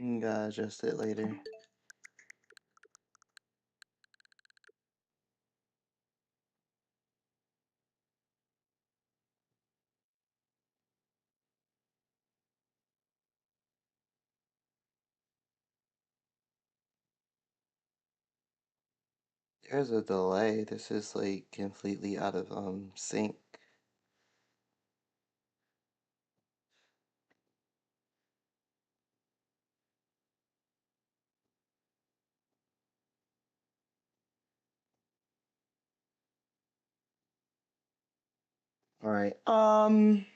You gotta adjust it later. There's a delay. This is like completely out of sync. Alright. I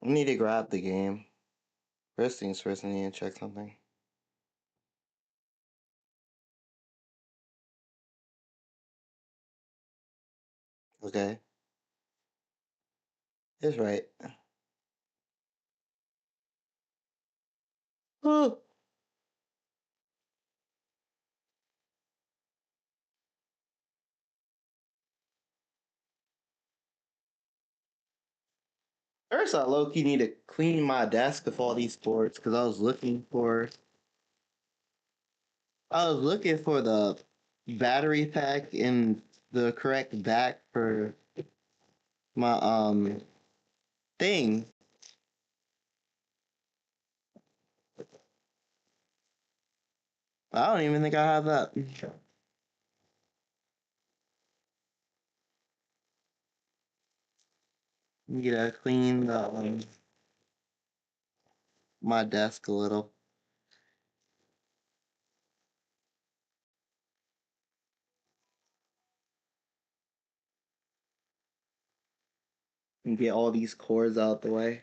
need to grab the game. First things first, I need to check something. Okay. It's right. Oh. First, I low-key need to clean my desk of all these boards because I was looking for the battery pack and the correct back for my thing. I don't even think I have that. Need to clean my desk a little and get all these cords out the way.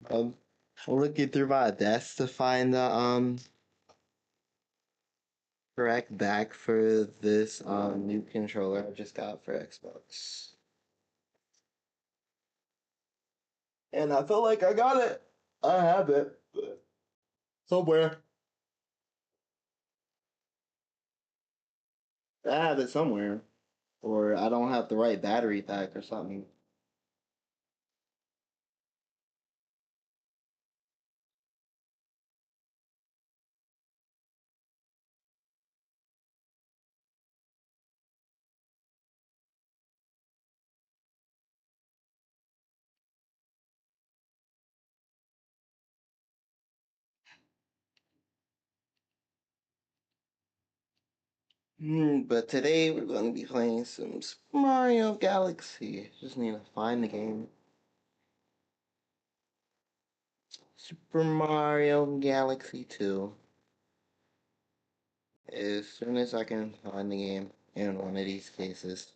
Um, I'm looking through my desk to find the correct back for this new controller I just got for Xbox. And I feel like I got it. I have it somewhere. I have it somewhere. Or I don't have the right battery pack or something. But today we're going to be playing some Super Mario Galaxy. Just need to find the game. Super Mario Galaxy 2. As soon as I can find the game in one of these cases.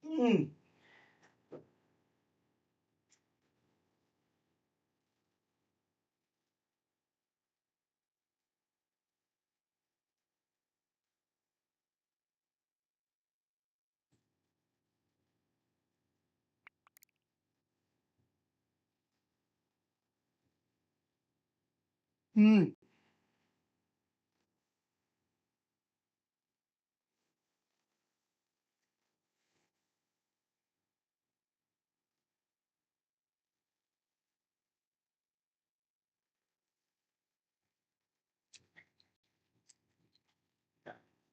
Mm. Mm.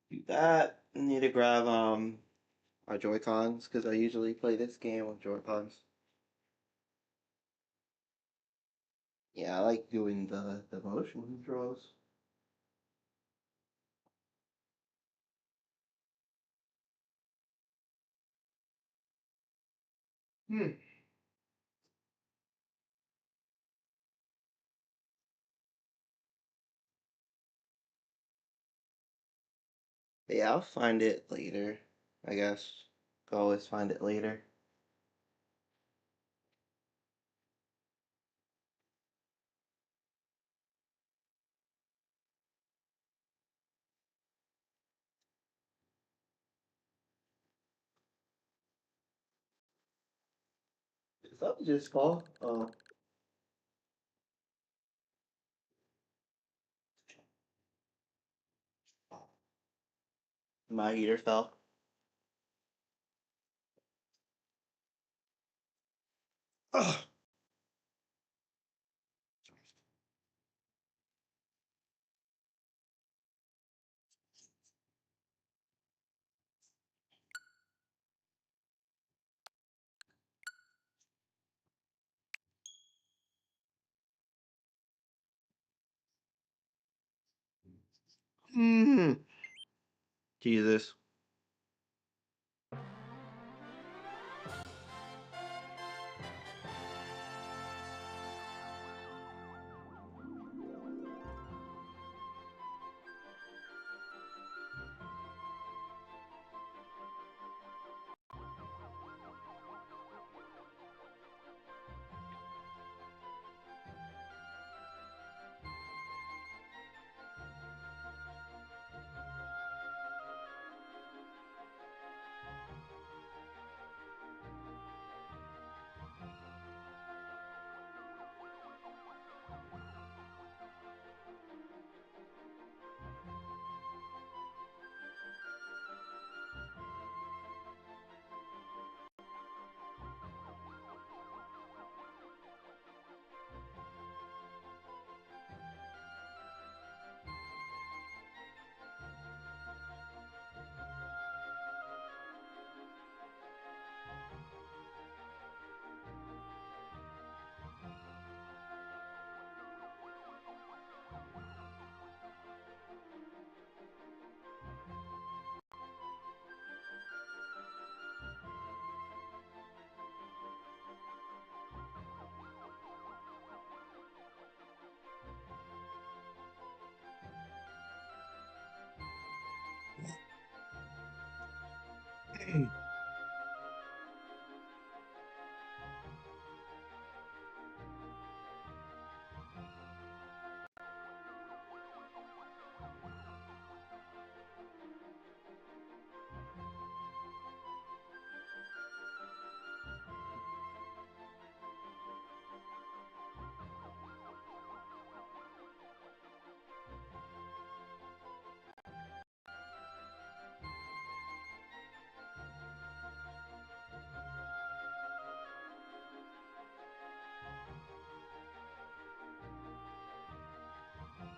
Do that. I need to grab my Joy-Cons because I usually play this game with Joy-Cons. Yeah, I like doing the motion controls. Hmm. Yeah, I'll find it later, I guess. I'll always find it later. Did something just fall? Oh. My heater fell. Ugh. Mm. Jesus.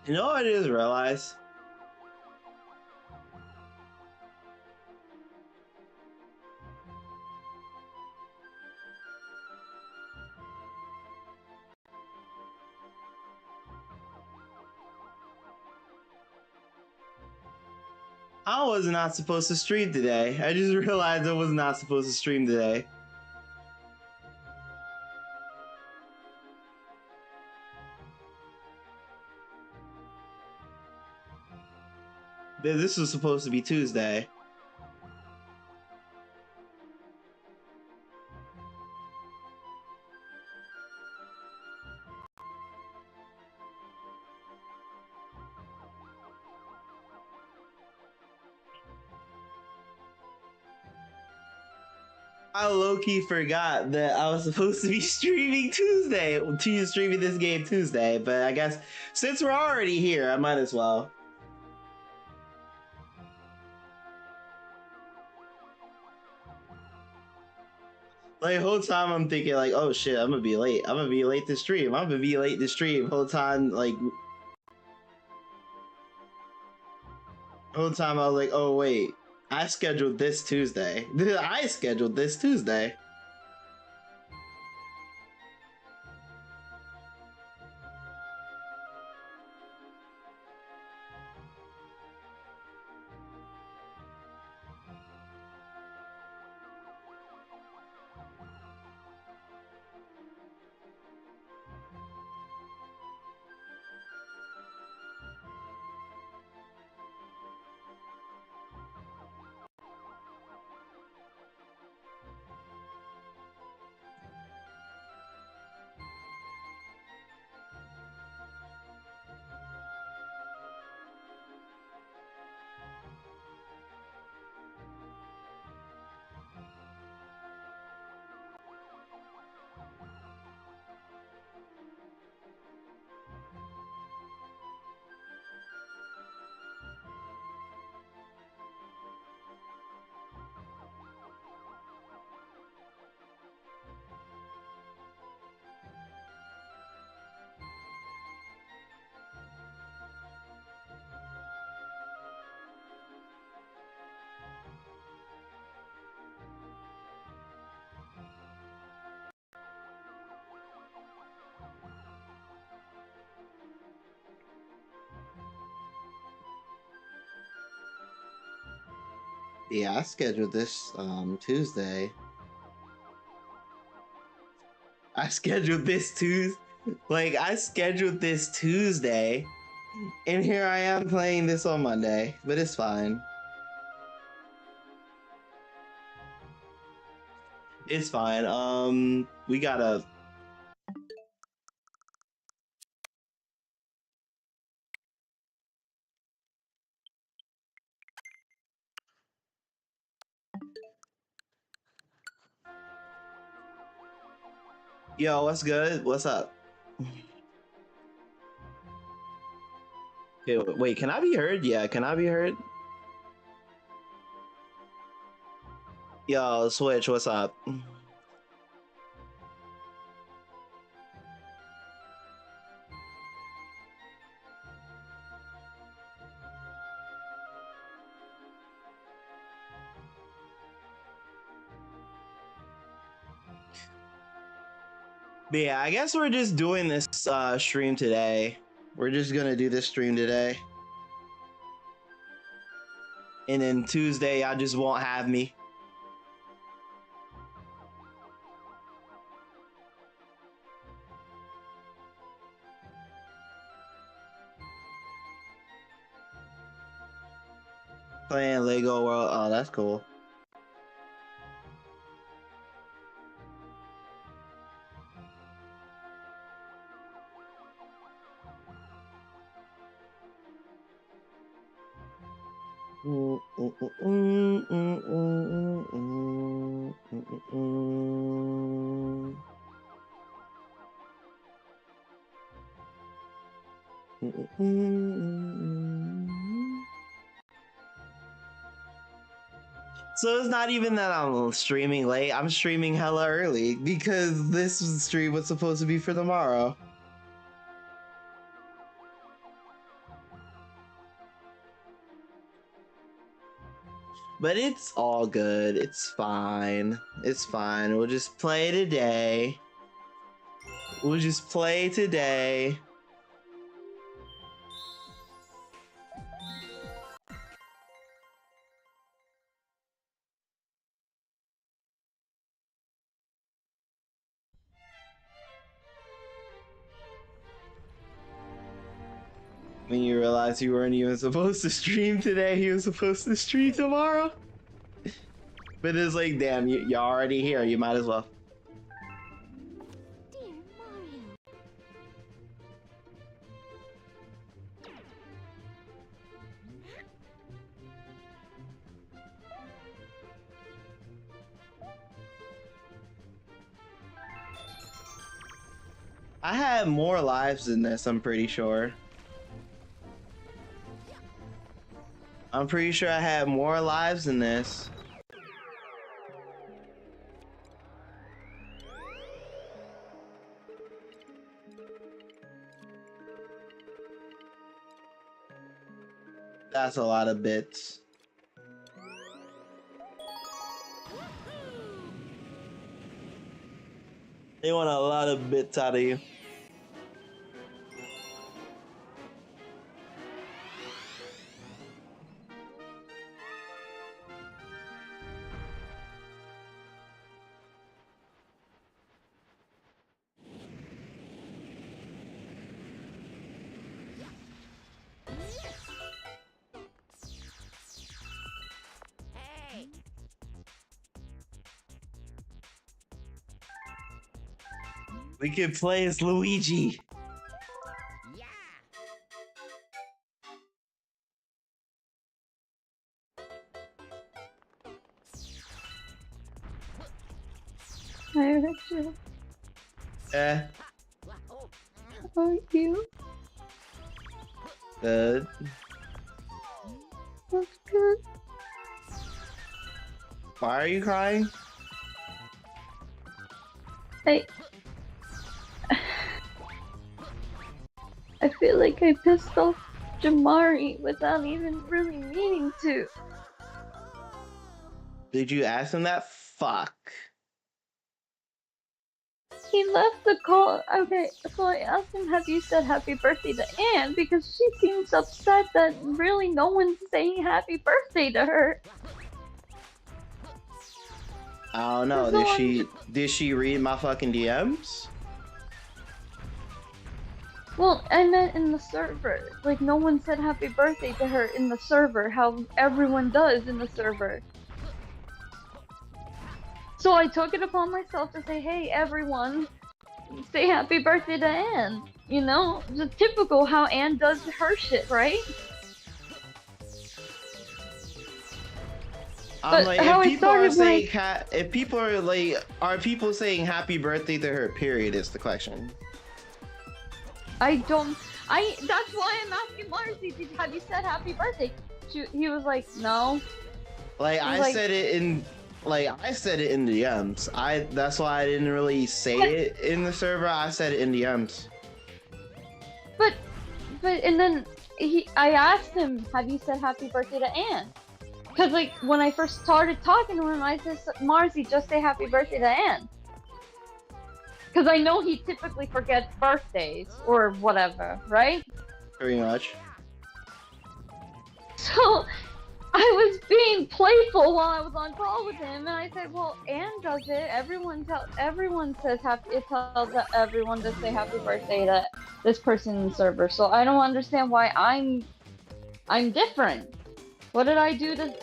You know what I just realized? I was not supposed to stream today. I just realized I was not supposed to stream today. This was supposed to be Tuesday. I low-key forgot that I was supposed to be streaming Tuesday, streaming this game Tuesday, but I guess since we're already here, I might as well. Like, whole time I'm thinking, like, oh shit, I'm gonna be late. I'm gonna be late to stream. I'm gonna be late to stream. Whole time, whole time I was like, oh wait, I scheduled this Tuesday. I scheduled this Tuesday. Yeah, I scheduled this Tuesday. I scheduled this Tuesday. Like, I scheduled this Tuesday, and here I am playing this on Monday, but it's fine. It's fine. We gotta. Yo, what's good? What's up? Okay, wait, can I be heard? Yeah, can I be heard? Yo, Switch, what's up? But yeah, I guess we're just doing this stream today. We're just gonna do this stream today. And then Tuesday, y'all just won't have me. Playing Lego World. Oh, that's cool. So it's not even that I'm streaming late. I'm streaming hella early because this stream was supposed to be for tomorrow. But it's all good. It's fine. It's fine. We'll just play today. We'll just play today. When you realize you weren't even supposed to stream today, you were supposed to stream tomorrow. But it's like, damn, you're already here. You might as well. Dear Mario. I had more lives than this, I'm pretty sure. I'm pretty sure I had more lives than this. That's a lot of bits. They want a lot of bits out of you. Hey. We can play as Luigi. Yeah. I heard you. Yeah, How are you? good. That's good. Why are you crying? I feel like I pissed off Jamari without even really meaning to. Did you ask him that? Fuck. He left the call. Okay, so I asked him, have you said happy birthday to Anne? Because she seems upset that really no one's saying happy birthday to her. I don't know. So Did she read my fucking DMs? well, I meant in the server. Like, no one said happy birthday to her in the server, how everyone does in the server. So I took it upon myself to say, hey, everyone, say happy birthday to Anne. You know, just typical how Anne does her shit, right? I'm But like, how if I people are started, saying like, if people are like, are people saying happy birthday to her? Period is the question. that's why I'm asking Marcy, have you said happy birthday? He was like, no. Like He's I like- said it in, I said it in the DMs. That's why I didn't really say it in the server. I said it in the DMs. But, and then I asked him, have you said happy birthday to Anne? Because, like, when I first started talking to him, I said, Marcy, just say happy birthday to Anne. Because I know he typically forgets birthdays or whatever, right? Pretty much. So I was being playful while I was on call with him, and I said, "Well, Anne does it. Everyone says it tells everyone to say happy birthday to this person in the server. So I don't understand why I'm different. What did I do to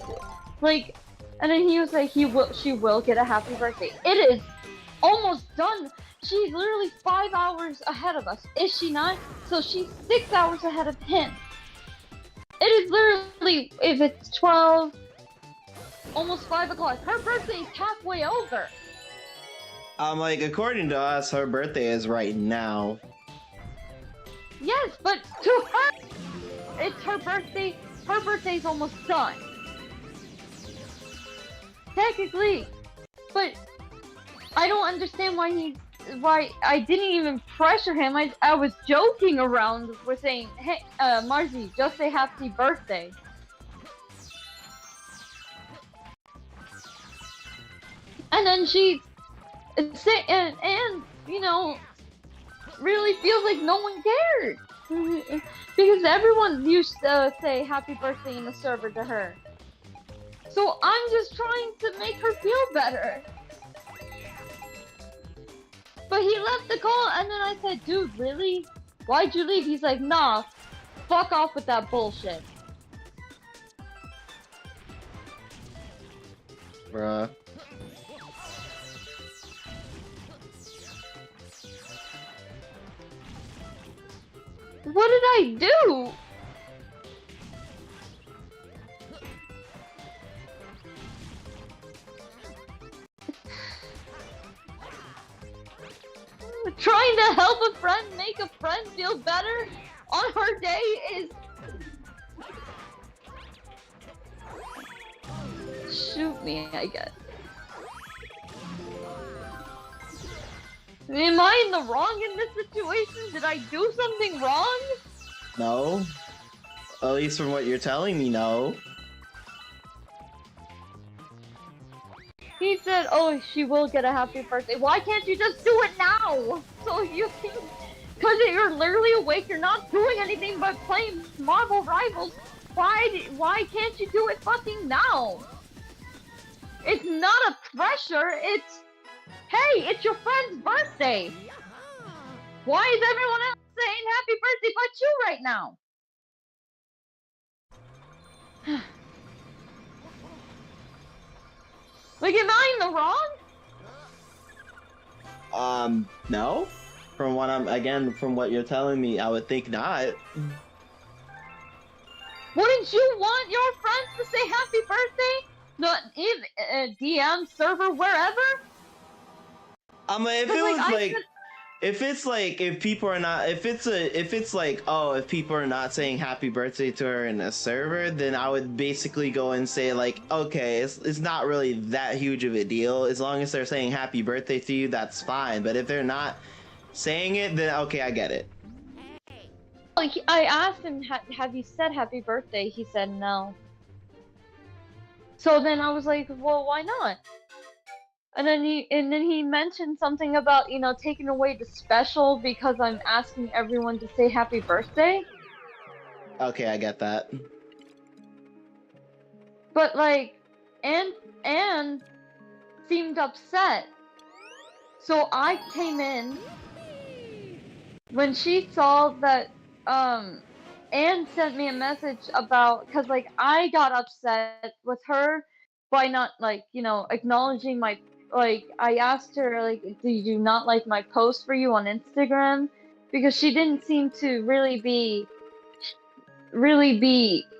like?" And then he was like, she will get a happy birthday. It is almost done. She's literally 5 hours ahead of us, is she not? So she's 6 hours ahead of him. It is literally, if it's 12, almost 5 o'clock. Her birthday is halfway over. I'm like, according to us, her birthday is right now. Yes, but to her, it's her birthday. Her birthday's almost done. Technically. But I don't understand why I didn't even pressure him. I was joking around with saying, hey, Marcy, just say happy birthday. And then she say and you know, really feels like no one cared. Because everyone used to say happy birthday in the server to her. So I'm just trying to make her feel better. But he left the call, and then I said, dude, really? Why'd you leave? He's like, nah, fuck off with that bullshit. Bruh. What did I do? Trying to help a friend make a friend feel better on her day is... Shoot me, I guess. Am I in the wrong in this situation? Did I do something wrong? No. At least from what you're telling me, no. He said, oh, she will get a happy birthday. Why can't you just do it now? So you can... Because you're literally awake, you're not doing anything but playing Marvel Rivals. Why can't you do it fucking now? It's not a pressure, it's... Hey, it's your friend's birthday! Why is everyone else saying happy birthday but you right now? Like, am I in the wrong? No. From what you're telling me, I would think not. Wouldn't you want your friends to say happy birthday? Not in DM, server, wherever? If it was like... If people are not, if it's like, oh, if people are not saying happy birthday to her in a server, then I would basically go and say like, okay, it's not really that huge of a deal. As long as they're saying happy birthday to you, that's fine. But if they're not saying it, then okay, I get it. Like, I asked him, have you said happy birthday? He said no. So then I was like, well, why not? And then he mentioned something about, you know, taking away the special because I'm asking everyone to say happy birthday. Okay, I get that. But like, and seemed upset. So I came in when she saw that Anne sent me a message about, cuz like I got upset with her by not like, acknowledging my, like I asked her like, do you not like my post for you on Instagram? Because she didn't seem to really be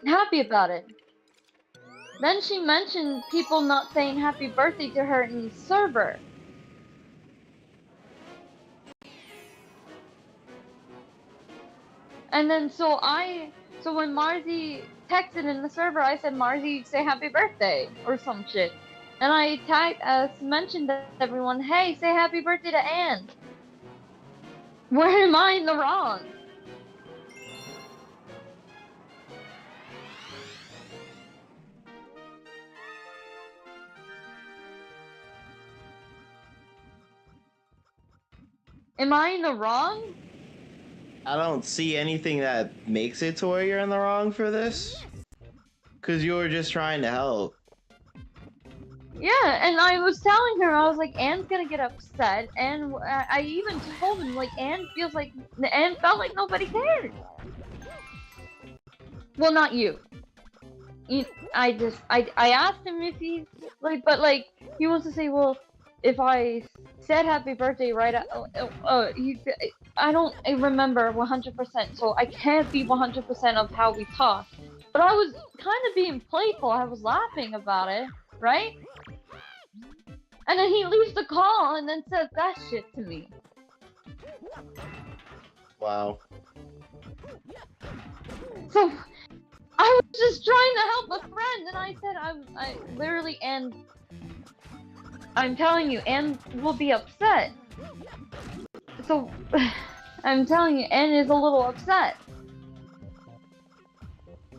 happy about it. Then she mentioned people not saying happy birthday to her in the server. And then so when Marzi texted in the server, I said, Marzi, say happy birthday or some shit. And I mentioned to everyone, hey, say happy birthday to Anne. Where am I in the wrong? Am I in the wrong? I don't see anything that makes it to where you're in the wrong for this. Cause you were just trying to help. Yeah, and I was telling her, I was like, Anne's gonna get upset, and I even told him, like, Anne felt like nobody cared. Well, not you. I asked him if he, like, but, like, he wants to say, well, if I said happy birthday right I don't remember 100%, so I can't be 100% of how we talked. But I was kind of being playful, I was laughing about it, right? And then he leaves the call and then says that shit to me. Wow. So I was just trying to help a friend, and I said I literally, and I'm telling you, Anne will be upset. So I'm telling you, Anne is a little upset.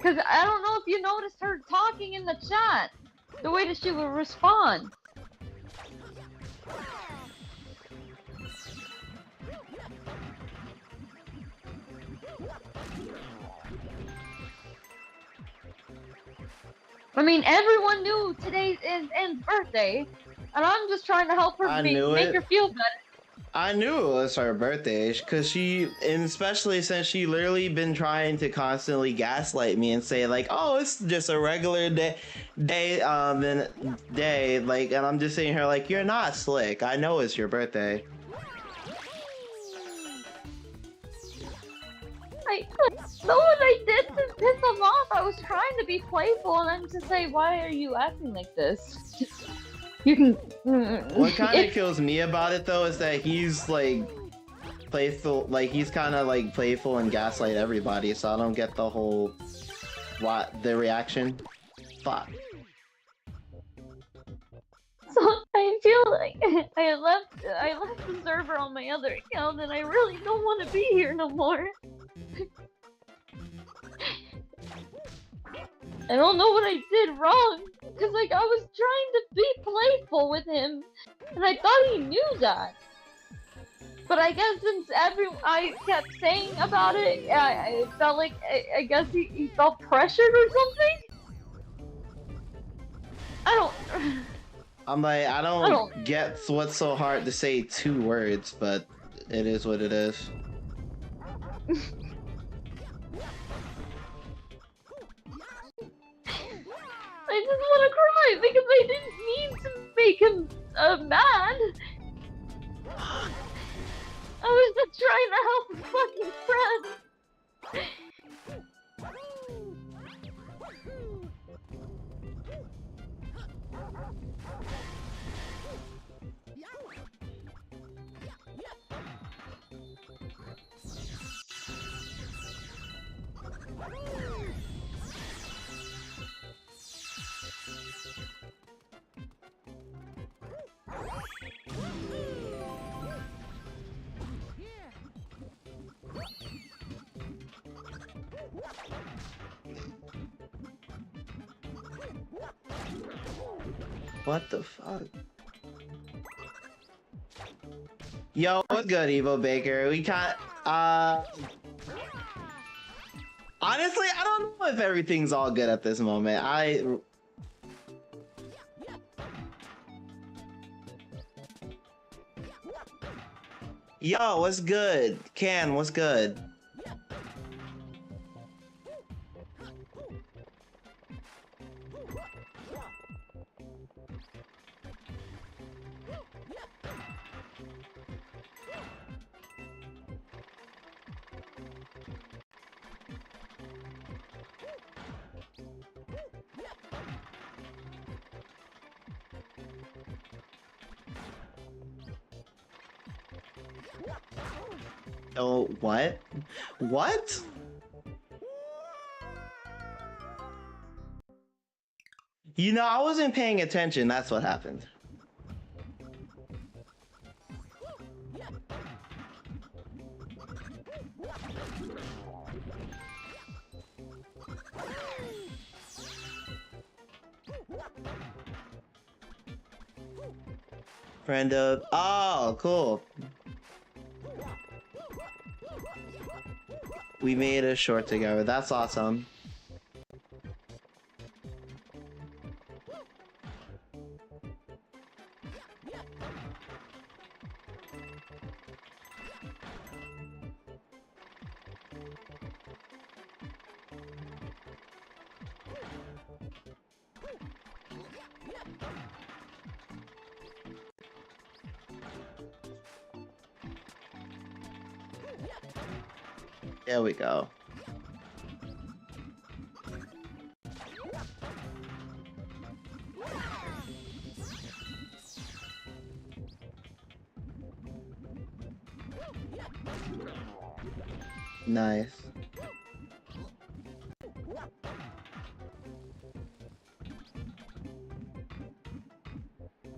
Cause I don't know if you noticed her talking in the chat, the way that she would respond. I mean, everyone knew today is Anne's birthday, and I'm just trying to help her make her feel better. I knew it was her birthday, cause and especially since she literally been trying to constantly gaslight me and say like, oh, it's just a regular day, like, and I'm just saying her like, you're not slick. I know it's your birthday. I know what I did to piss him off. I was trying to be playful and then to say, why are you acting like this? You can. What kind of kills me about it though is that he's like playful, like he's kind of like playful and gaslight everybody. So I don't get the whole the reaction. Fuck. So I feel like I left the server on my other account, and I really don't want to be here no more. I don't know what I did wrong, because like I was trying to be playful with him, and I thought he knew that. But I guess since I kept saying about it, I felt like I guess he felt pressured or something. I'm like, I don't get what's so hard to say 2 words, but it is what it is. I just want to cry because I didn't mean to make him mad. I was just trying to help a fucking friend. What the fuck? Yo, what's good, Evo Baker? We can't, honestly, I don't know if everything's all good at this moment. Yo, what's good? Can, what's good? Oh, what? What? You know, I wasn't paying attention. That's what happened. Friend of... Oh, cool. We made a short together. That's awesome. There we go. Nice.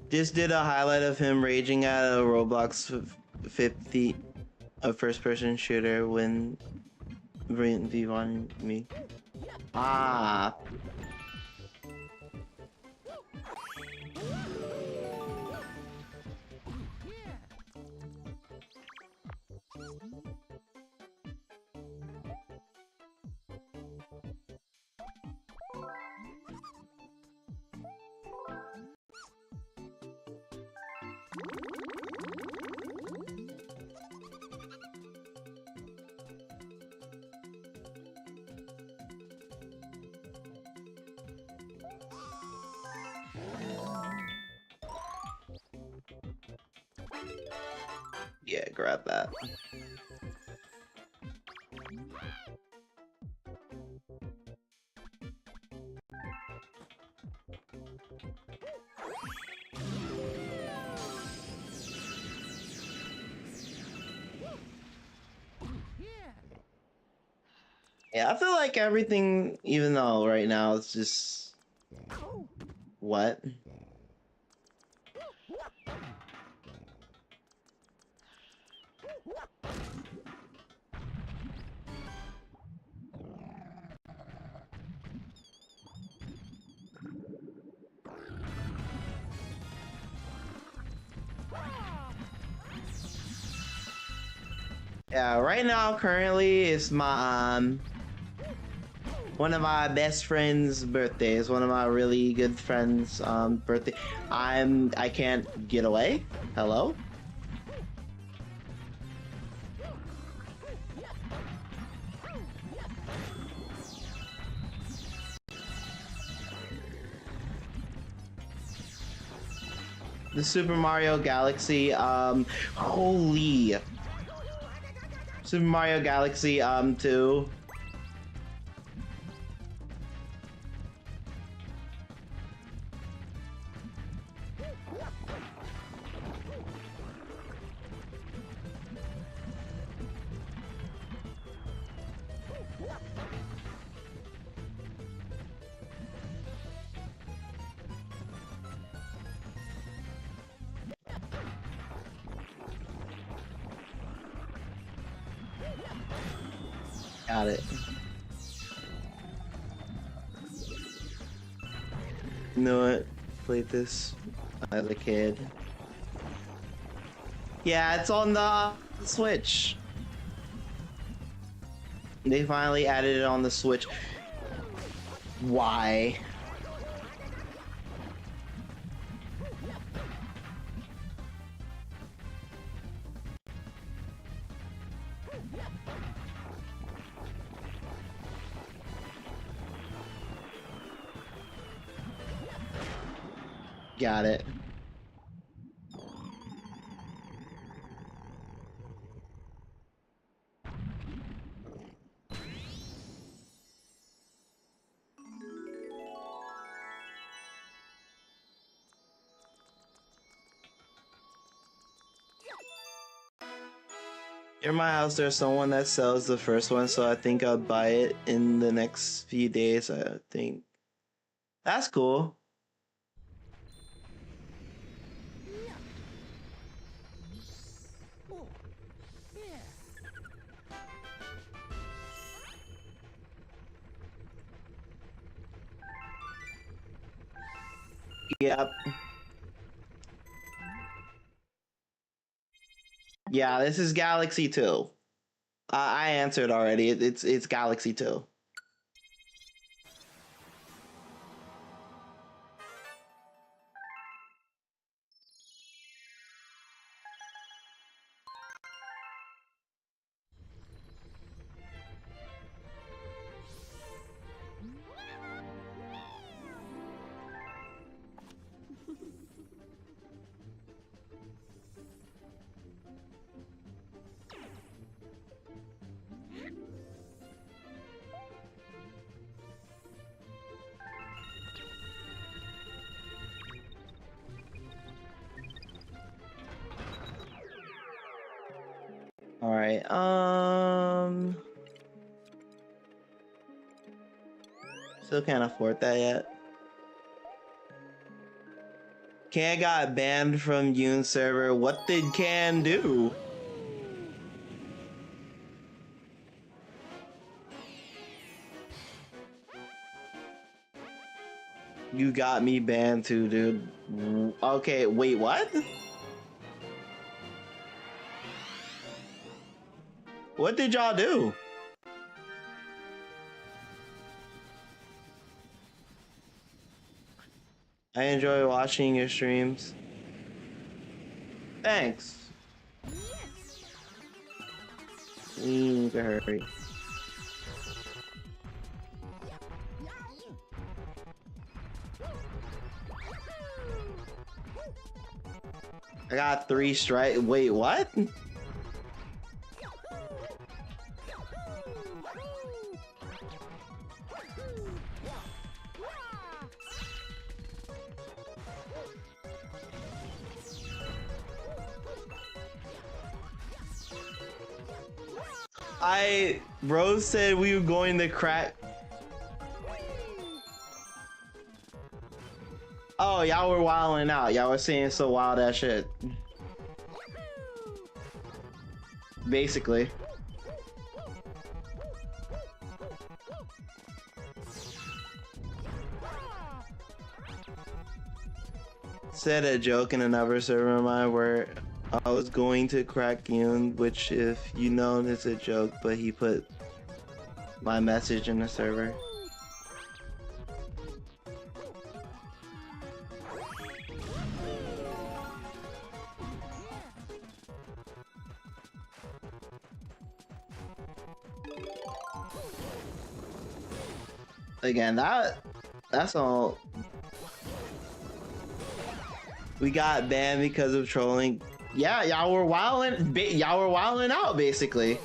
Just did a highlight of him raging at a Roblox 50, a first-person shooter when V1 me. Ah. Yeah, grab that. Yeah, I feel like everything, even though right now it's just... What? Yeah, right now, currently, it's my, one of my best friend's birthdays. One of my really good friends' birthday. I can't get away. Hello? The Super Mario Galaxy, holy. Super Mario Galaxy, 2. Got it. You know what? Played this as a kid. Yeah, it's on the Switch. They finally added it on the Switch. Why? Got it. Near my house, there's someone that sells the first one, so I think I'll buy it in the next few days. I think that's cool. Oh, yeah. Yep. Yeah, this is Galaxy 2. I answered already. It's Galaxy 2. All right. Still can't afford that yet. Can got banned from Yoon server. What did Can do? You got me banned too, dude. Okay, wait, what? What did y'all do? I enjoy watching your streams. Thanks. We need to hurry. I got 3 strike. Wait, what? Rose said we were going to crack. Oh, y'all were wilding out. Y'all were saying so wild ass shit. Basically. Said a joke in another server of mine where I was going to crack Yoon, which if you know it's a joke, but he put my message in the server. Again, that's all. We got banned because of trolling. Yeah, y'all were wilding out basically.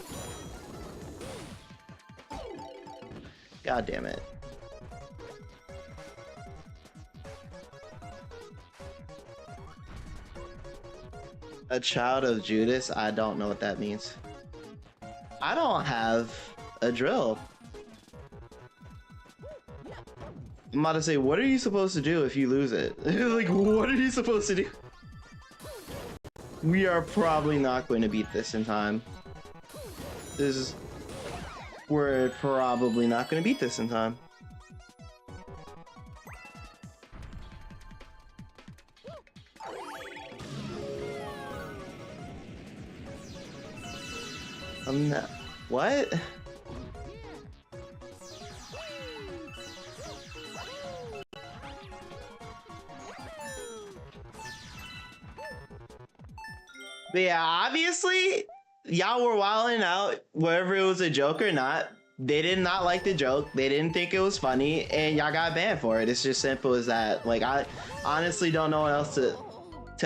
God damn it. A child of Judas? I don't know what that means. I don't have a drill. I'm about to say, what are you supposed to do if you lose it? Like, what are you supposed to do? We are probably not going to beat this in time. We're probably not going to beat this in time. I'm not. What? But yeah, obviously, y'all were wilding out, whether it was a joke or not. they did not like the joke. They didn't think it was funny, and y'all got banned for it. It's just simple as that. Like, I honestly don't know what else to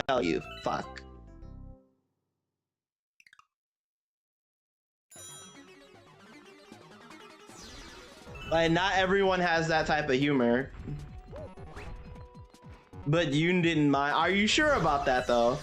tell you. Fuck. Like, not everyone has that type of humor. But you didn't mind. Are you sure about that, though?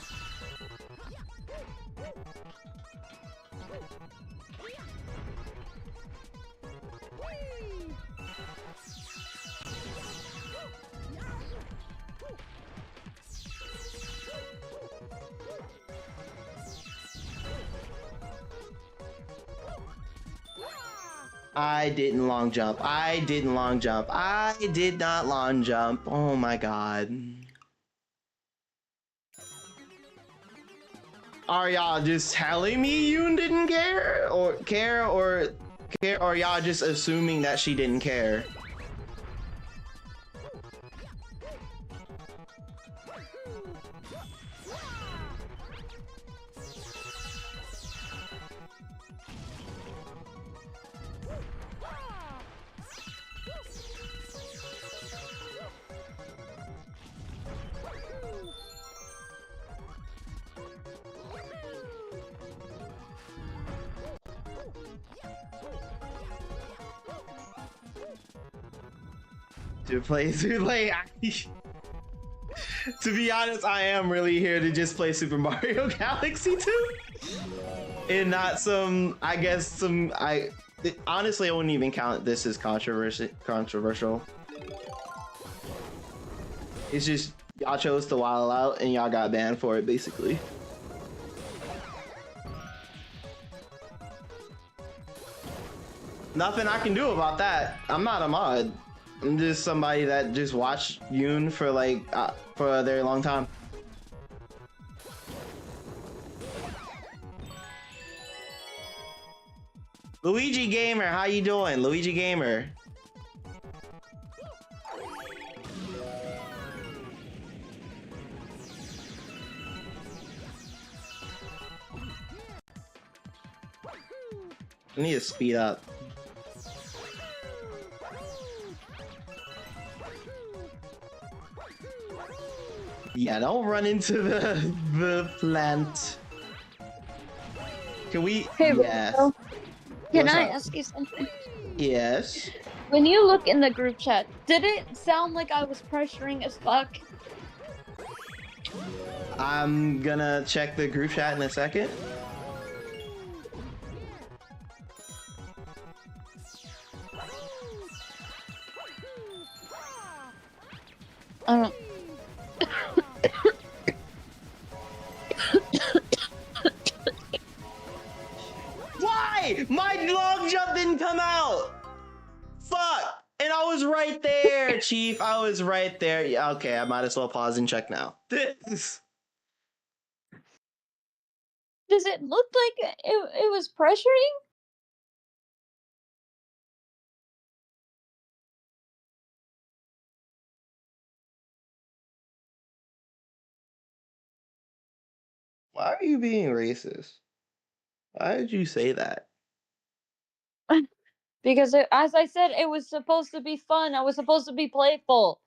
I didn't long jump. I didn't long jump. I did not long jump. Oh my god. Are y'all just telling me Yoon didn't care? Or y'all just assuming that she didn't care? To play, to be honest, I am really here to just play Super Mario Galaxy 2, and not some. I guess some. Honestly, I wouldn't even count this as controversial. It's just y'all chose to wild out, and y'all got banned for it, basically. Nothing I can do about that. I'm not a mod. I'm just somebody that just watched Yoon for like for a very long time. Luigi Gamer, how you doing? Luigi Gamer. I need to speed up. Yeah, don't run into the plant. Can we? Hey, yes. Rachel, can What's I up? ask you something? Yes. When you look in the group chat, did it sound like I was pressuring as fuck? I'm gonna check the group chat in a second. I don't. Why? My long jump didn't come out. Fuck. And I was right there, Chief. I was right there. Yeah, okay, I might as well pause and check now. Does it look like it was pressuring? Why are you being racist? Why did you say that? Because as I said, it was supposed to be fun. I was supposed to be playful.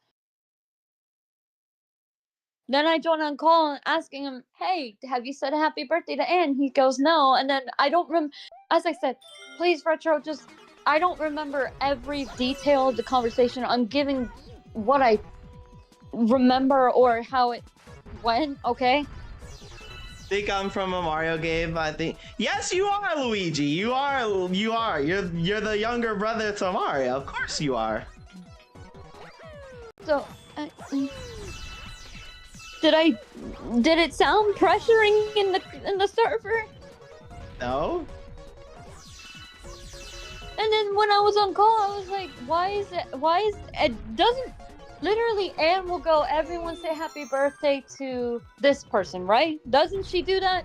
Then I joined on call asking him, "Hey, have you said happy birthday to Anne?" He goes, "No." And then I don't as I said, please, Retro, just I don't remember every detail of the conversation. I'm giving what I remember or how it went, okay? Think I'm from a Mario game? I think yes, you are, Luigi. You are. You're the younger brother to Mario. Of course you are. So, did it sound pressuring in the server? No. And then when I was on call, I was like, why is it doesn't literally Anne will go, everyone say happy birthday to this person, right? Doesn't she do that?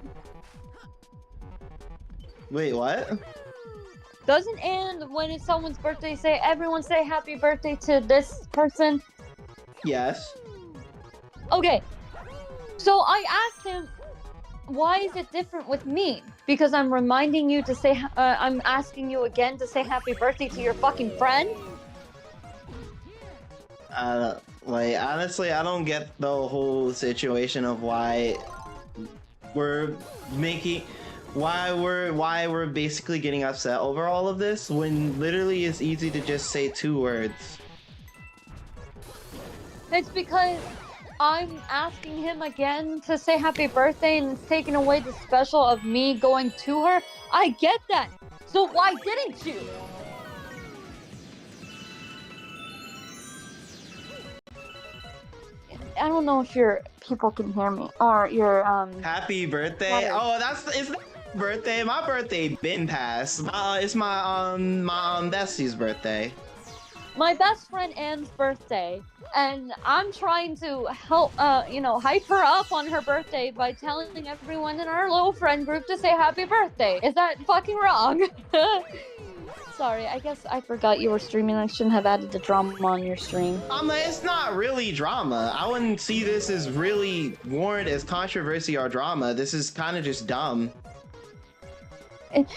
Wait, what? Doesn't Anne, when it's someone's birthday, say everyone say happy birthday to this person? Yes. Okay. So I asked him, why is it different with me? Because I'm reminding you to say, I'm asking you again to say happy birthday to your fucking friend? Like, honestly, I don't get the whole situation of why we're making, why we're basically getting upset over all of this when literally it's easy to just say 2 words. It's because I'm asking him again to say happy birthday and it's taking away the special of me going to her. I get that. So why didn't you? I don't know if your people can hear me or your Happy birthday! Mother. Oh, it's not birthday. My birthday been passed. It's my bestie's birthday. my best friend Anne's birthday, and I'm trying to help, hype her up on her birthday by telling everyone in our little friend group to say happy birthday. Is that fucking wrong? Sorry, I guess I forgot you were streaming. I shouldn't have added the drama on your stream. It's not really drama. I wouldn't see this as really warrant as controversy or drama. This is kind of just dumb. But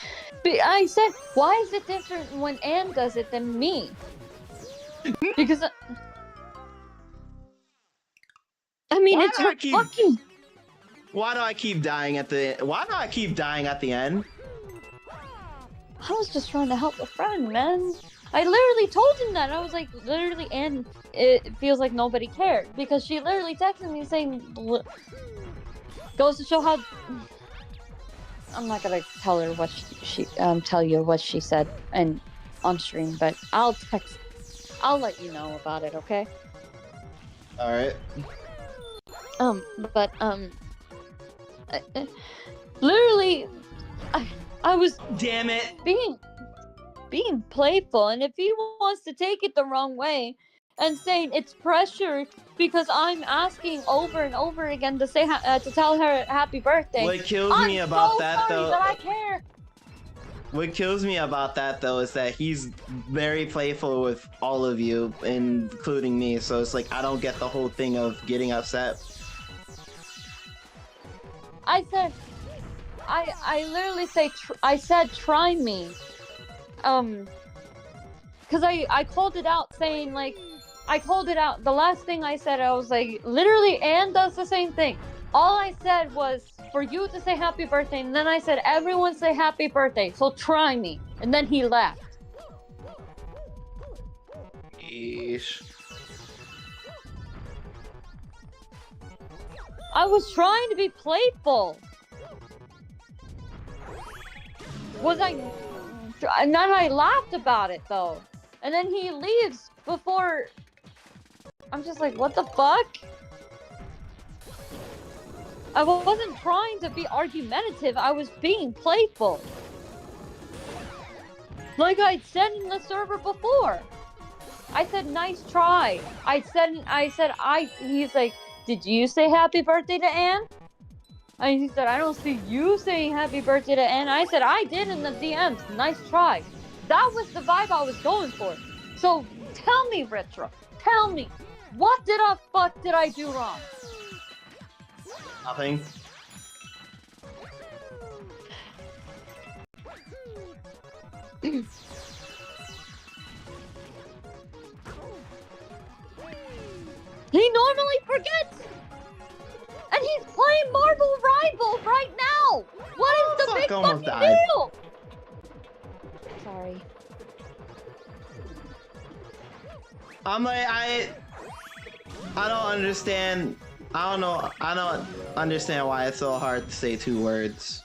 I said, why is it different when Anne does it than me? Because I mean, Why it's do her I keep- fucking. Why do I keep dying at the? Why do I keep dying at the end? I was just trying to help a friend, man. I literally told him that. I was like, literally, Anne, it feels like nobody cared because she literally texted me saying, goes to show how. I'm not gonna tell her what she tell you what she said and on stream, but I'll let you know about it, okay? All right. But literally, I was Damn it! being playful, and if he wants to take it the wrong way and saying it's pressure because I'm asking over and over again to say to tell her happy birthday. What kills me about that though. That I care. What kills me about that though is that he's very playful with all of you, including me. So it's like I don't get the whole thing of getting upset. I said, I literally I said try me, because I called it out saying like, I called it out. The last thing I said, I was like, literally, Anne does the same thing. All I said was for you to say happy birthday, and then I said everyone say happy birthday. So try me, and then he left. Yeesh. I was trying to be playful. Was I? And then I laughed about it though, and then he leaves before. I'm just like, what the fuck? I wasn't trying to be argumentative. I was being playful, like I'd said in the server before. I said, nice try. He's like, did you say happy birthday to Anne? And he said, I don't see you saying happy birthday to Anne. I said, I did in the DMs. Nice try. That was the vibe I was going for. So tell me, Retro. Tell me, what did I do wrong? Nothing. He normally forgets! And he's playing Marvel Rival right now! What is the Fuck, big almost fucking died. deal? Sorry. I'm like, I don't understand. I don't know. I don't understand why it's so hard to say 2 words.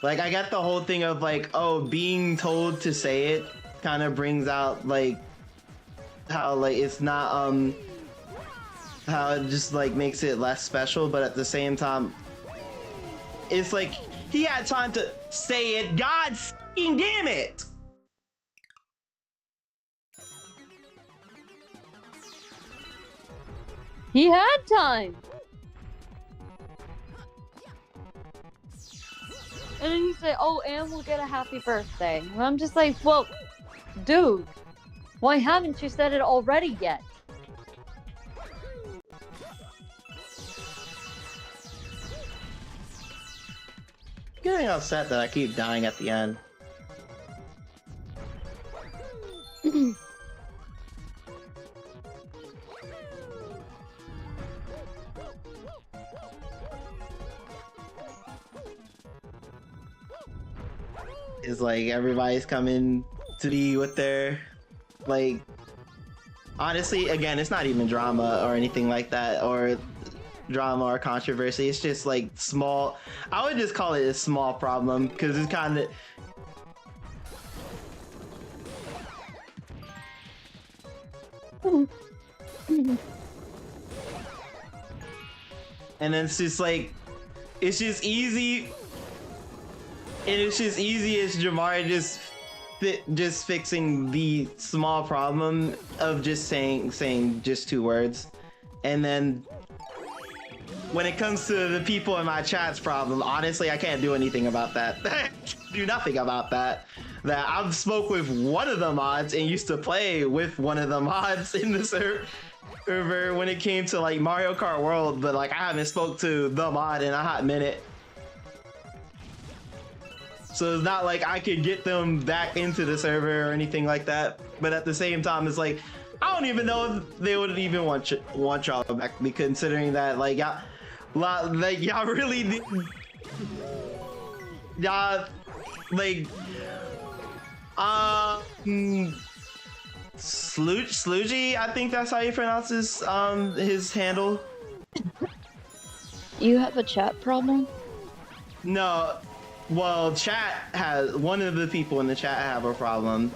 Like, I get the whole thing of like, oh, being told to say it kind of brings out like how like it's not how it just like makes it less special, but at the same time, it's like he had time to say it. God fucking damn it! He had time! And then you say, oh, Anne will get a happy birthday. And I'm just like, well, dude, why haven't you said it already yet? getting upset that I keep dying at the end. Is like everybody's coming to me with their like honestly again it's not even drama or anything like that or drama or controversy, it's just like small, I would just call it a small problem because it's kind of and then it's just like it's just easy, and it's just easy as Jamari just fixing the small problem of just saying just 2 words, and then when it comes to the people in my chat's problem, honestly, I can't do anything about that. Do nothing about that. That I've spoke with one of the mods and used to play with one of the mods in the server when it came to like Mario Kart World, but like I haven't spoke to the mod in a hot minute. So it's not like I could get them back into the server or anything like that. But at the same time, it's like I don't even know if they would even want y'all back, considering that like y'all really need y'all like Sloogy, I think that's how you pronounce his handle. You have a chat problem? No, well, one of the people in the chat have a problem,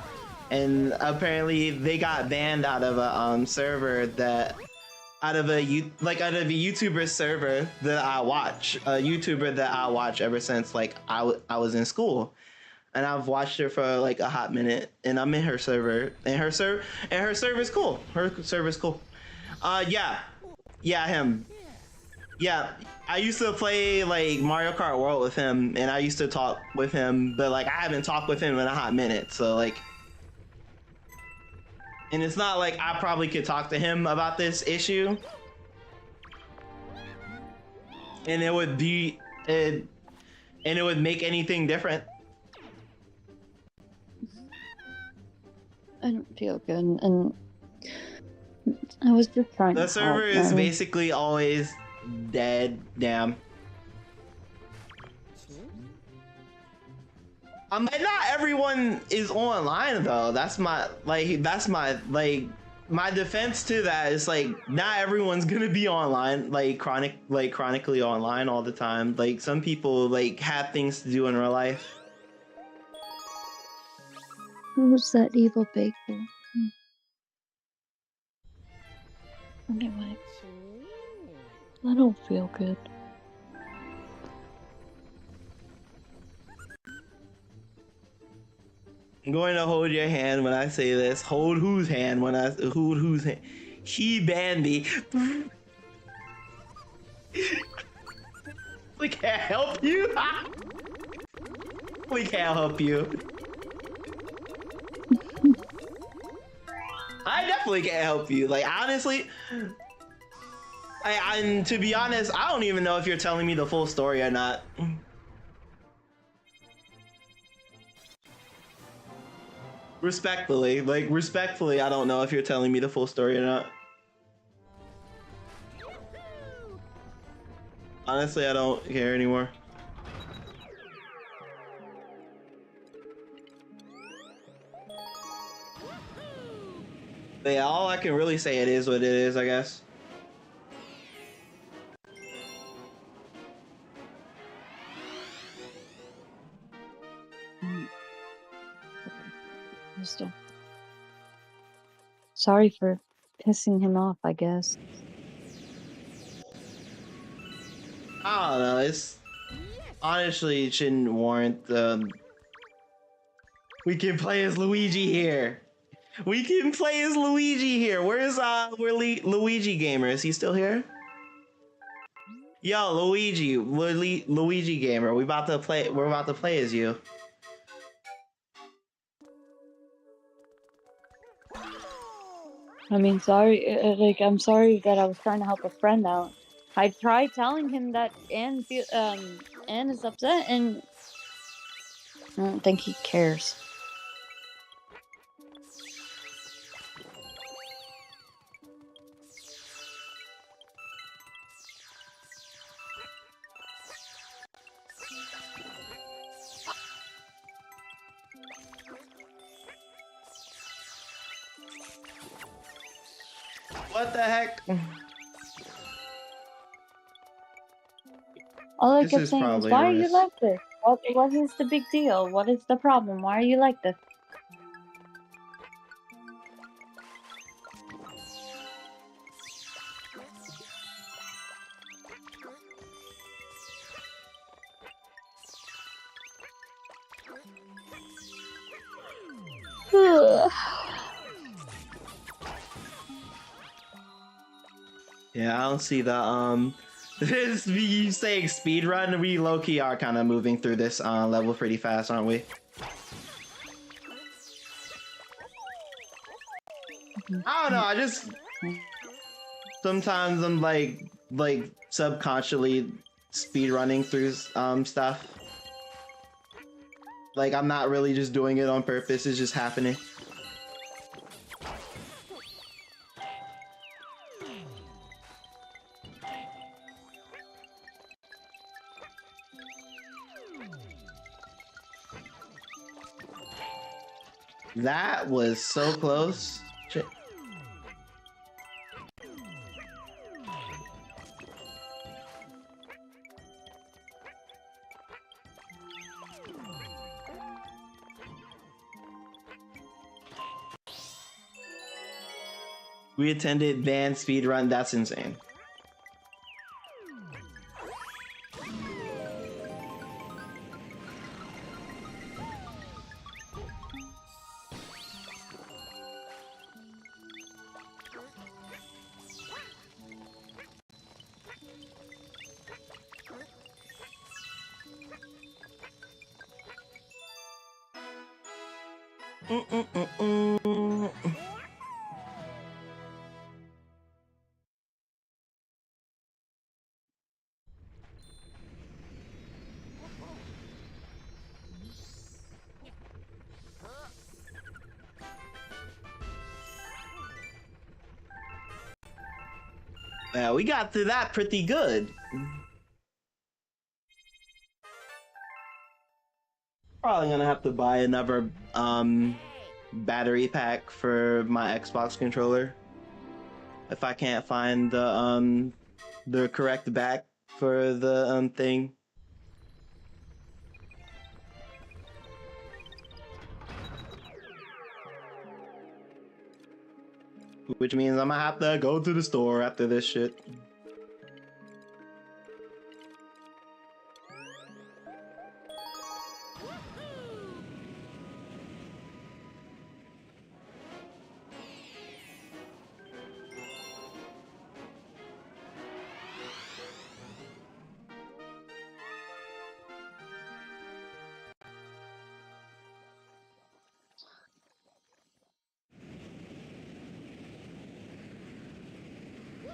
and apparently they got banned out of a server that out of a YouTuber server that I watch, a YouTuber that I watch ever since like I was in school, and I've watched her for like a hot minute, and I'm in her server, and her server's cool. Her server's cool. Yeah, him. Yeah, I used to play like Mario Kart World with him, and I used to talk with him, but like I haven't talked with him in a hot minute, so like. And it's not like I probably could talk to him about this issue, and it would make anything different. I don't feel good, and I was just trying to The server is basically always dead. Damn. Not everyone is online though. That's my defense to that is like not everyone's gonna be online, chronically online all the time. Like some people like have things to do in real life. Who's that evil baker? Anyway, I don't feel good. I'm going to hold your hand when I say this. Hold whose hand when I hold whose hand? He banned me. We can't help you. We can't help you. I definitely can't help you. Like honestly, I'm to be honest, I don't even know if you're telling me the full story or not. Respectfully, I don't know if you're telling me the full story or not. Honestly, I don't care anymore. But yeah, all I can really say it is what it is, I guess. Still. Sorry for pissing him off, I guess. I don't know, it's honestly it shouldn't warrant we can play as Luigi here. We can play as Luigi here. Where's Luigi Gamer? Is he still here? Yo, Luigi Gamer, we're about to play as you. I mean, sorry, I'm sorry that I was trying to help a friend out. I tried telling him that Anne is upset, and I don't think he cares. What the heck? All I This kept is saying is, probably why a are you risk. like this? What is the big deal? What is the problem? Why are you like this? Yeah, I don't see the this you saying speed run. We low key are kind of moving through this level pretty fast, aren't we? I don't know. I just sometimes I'm like subconsciously speed running through stuff. Like I'm not really just doing it on purpose. It's just happening. That was so close. Shit. We attended band speed run. That's insane. Yeah, we got through that pretty good. Probably gonna have to buy another battery pack for my Xbox controller if I can't find the correct back for the thing. Which means I'm gonna have to go to the store after this shit.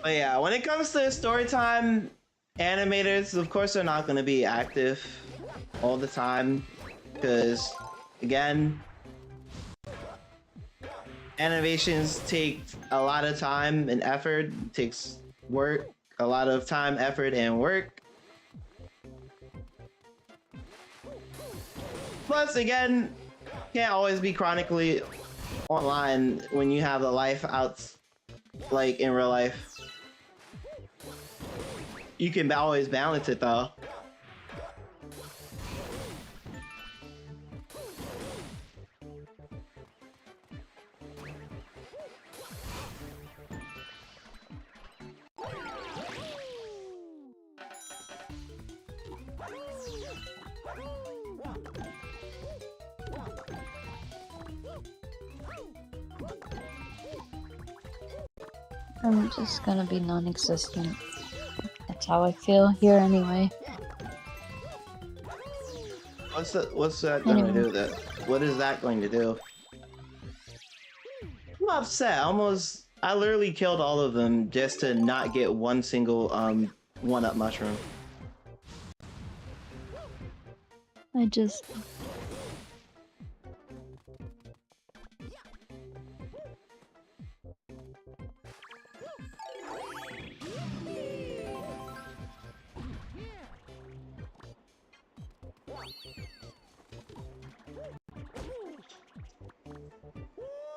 But yeah, when it comes to story time, animators, of course, they're not going to be active all the time because, again, animations take a lot of time and effort. It takes work, a lot of time, effort, and work. Plus, again, can't always be chronically online when you have a life out, like in real life. You can always balance it though. I'm just gonna be non-existent. That's how I feel here anyway. What's that gonna do? That what is that going to do? I'm upset. I literally killed all of them just to not get one single one-up mushroom.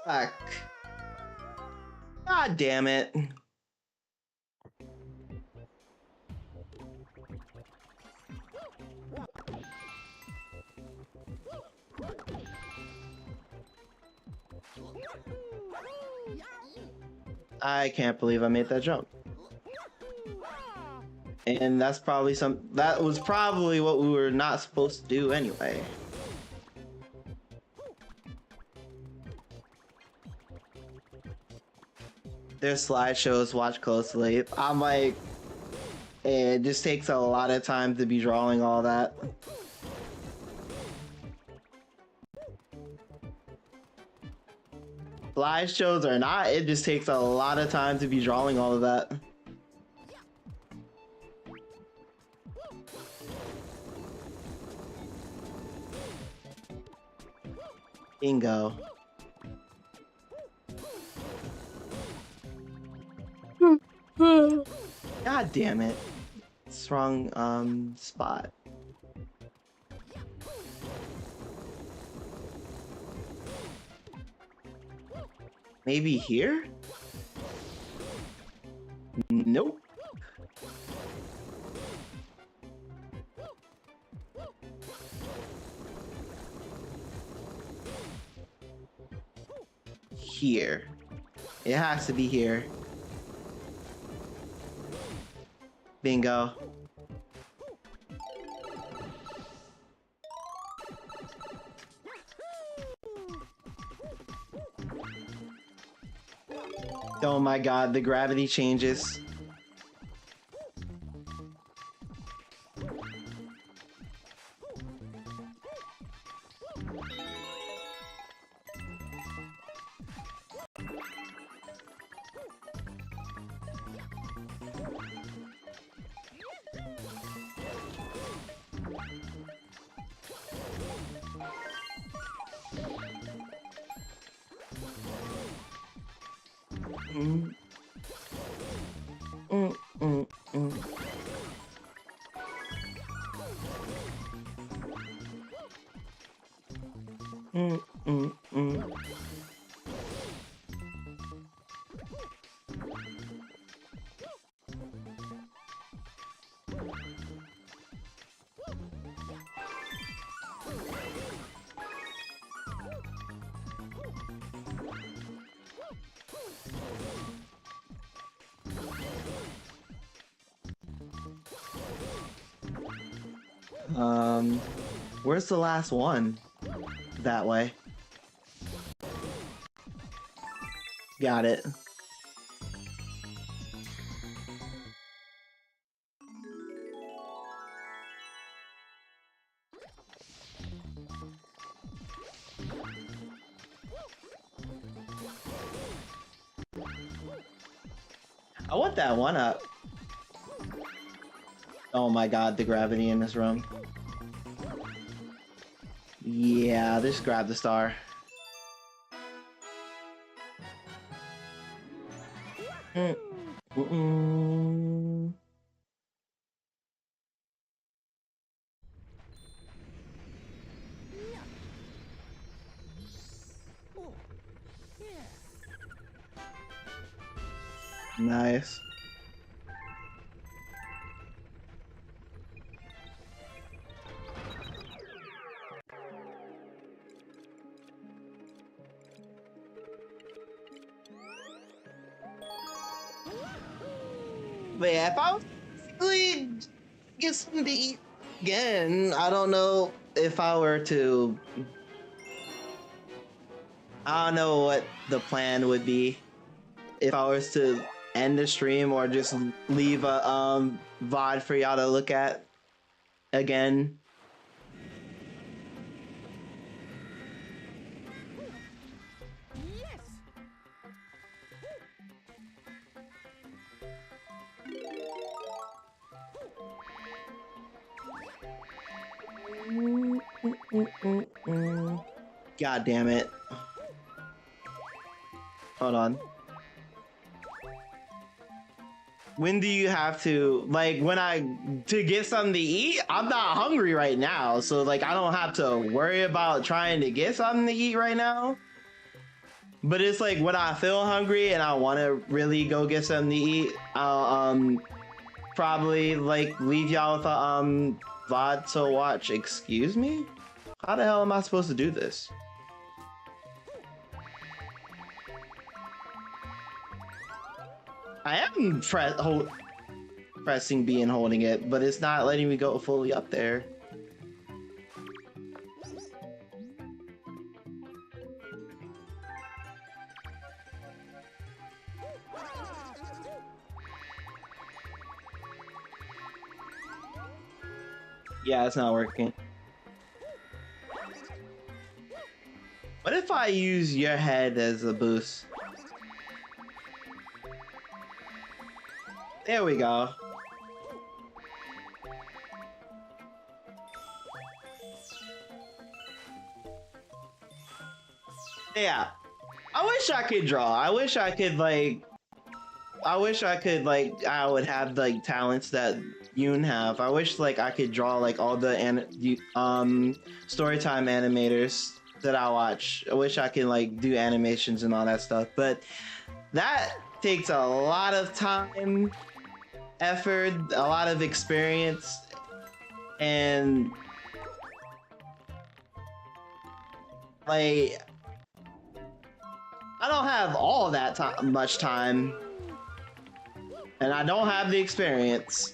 Fuck. God damn it. I can't believe I made that jump. And that was probably what we were not supposed to do anyway. Their slideshows, watch closely. I'm like, it just takes a lot of time to be drawing all that. Slideshows or not, it just takes a lot of time to be drawing all of that. Bingo. God damn it. It's wrong spot. Maybe here? Nope. Here. It has to be here. Bingo. Oh my god, the gravity changes. Mm. Mm, mm, mm. Mm, mm, mm. Where's the last one? That way. Got it. I want that one up. Oh my god, the gravity in this room. Yeah, just grab the star. Mm-mm. Nice. But yeah, if I was really get something to eat again, I don't know if I were to. I don't know what the plan would be if I was to end the stream or just leave a VOD for y'all to look at again. God damn it. Hold on. When do you have to, like, to get something to eat? I'm not hungry right now, so like I don't have to worry about trying to get something to eat right now. But it's like when I feel hungry and I want to really go get something to eat, I'll probably like leave y'all with a VOD to watch. Excuse me? How the hell am I supposed to do this? I am pressing B and holding it, but it's not letting me go fully up there. Yeah, it's not working. What if I use your head as a boost? There we go. Yeah. I wish I could draw. I wish I could like I would have like talents that Yoon have. I wish like I could draw like all the Storytime animators that I watch. I wish I could like do animations and all that stuff, but that takes a lot of time, effort, a lot of experience, and like I don't have all that much time, and I don't have the experience.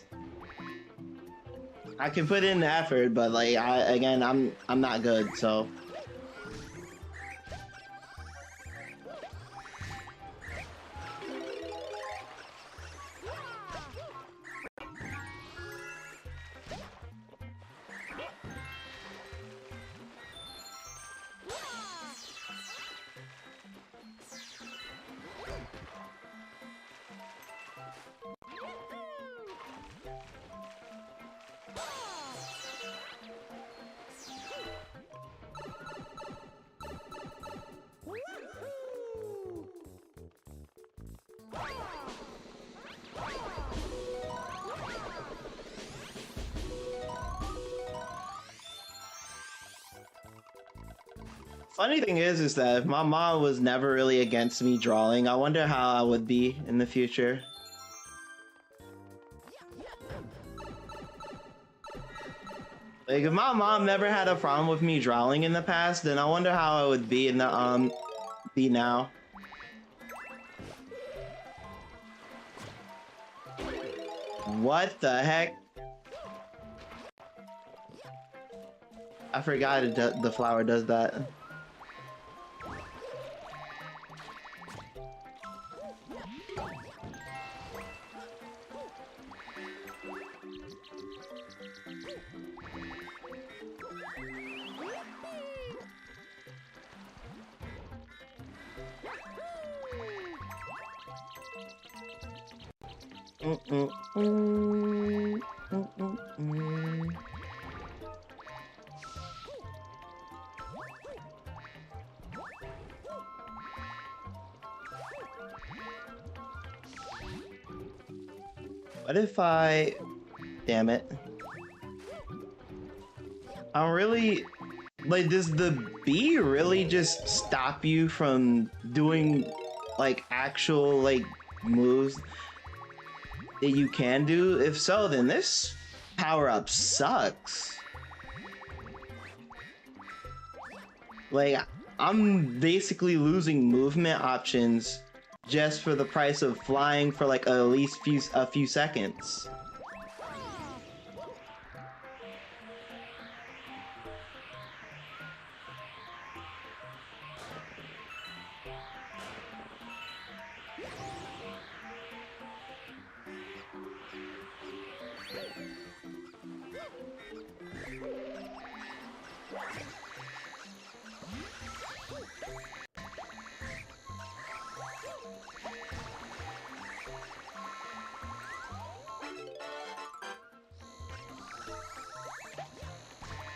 I can put in the effort, but like I'm not good, so. Funny thing is that if my mom was never really against me drawing, I wonder how I would be in the future. Like if my mom never had a problem with me drawing in the past, then I wonder how I would be in the be now. What the heck? I forgot the flower does that. What if I... Damn it. I'm really... Like, does the bee really just stop you from doing, like, actual, like, moves that you can do? If so, then this power-up sucks. Like, I'm basically losing movement options just for the price of flying for like at least a few seconds.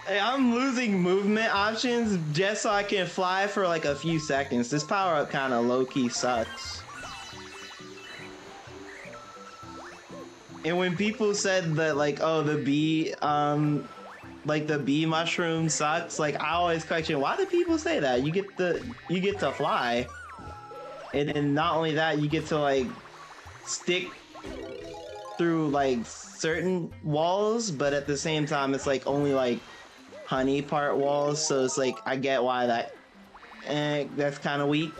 Hey, I'm losing movement options just so I can fly for like a few seconds. This power-up kind of low-key sucks. And when people said that like, oh, the bee, like the bee mushroom sucks, like I always question, why do people say that? You get to fly. And then not only that, you get to like stick through like certain walls, but at the same time, it's like only like honey part walls. So it's like I get why that's kind of weak.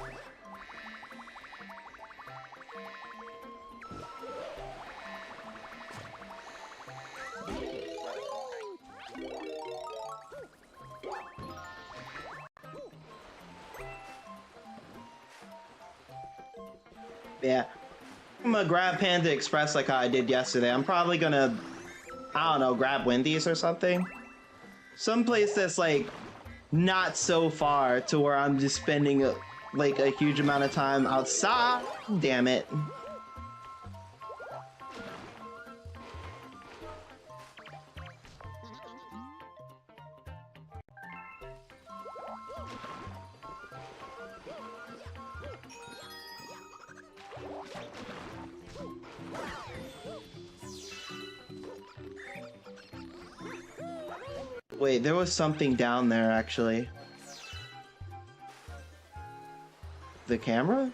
Yeah, I'm gonna grab Panda Express like how I did yesterday. I'm probably gonna, I don't know, grab Wendy's or something. Someplace that's like not so far to where I'm just spending like a huge amount of time outside. Damn it. Wait, there was something down there actually. The camera?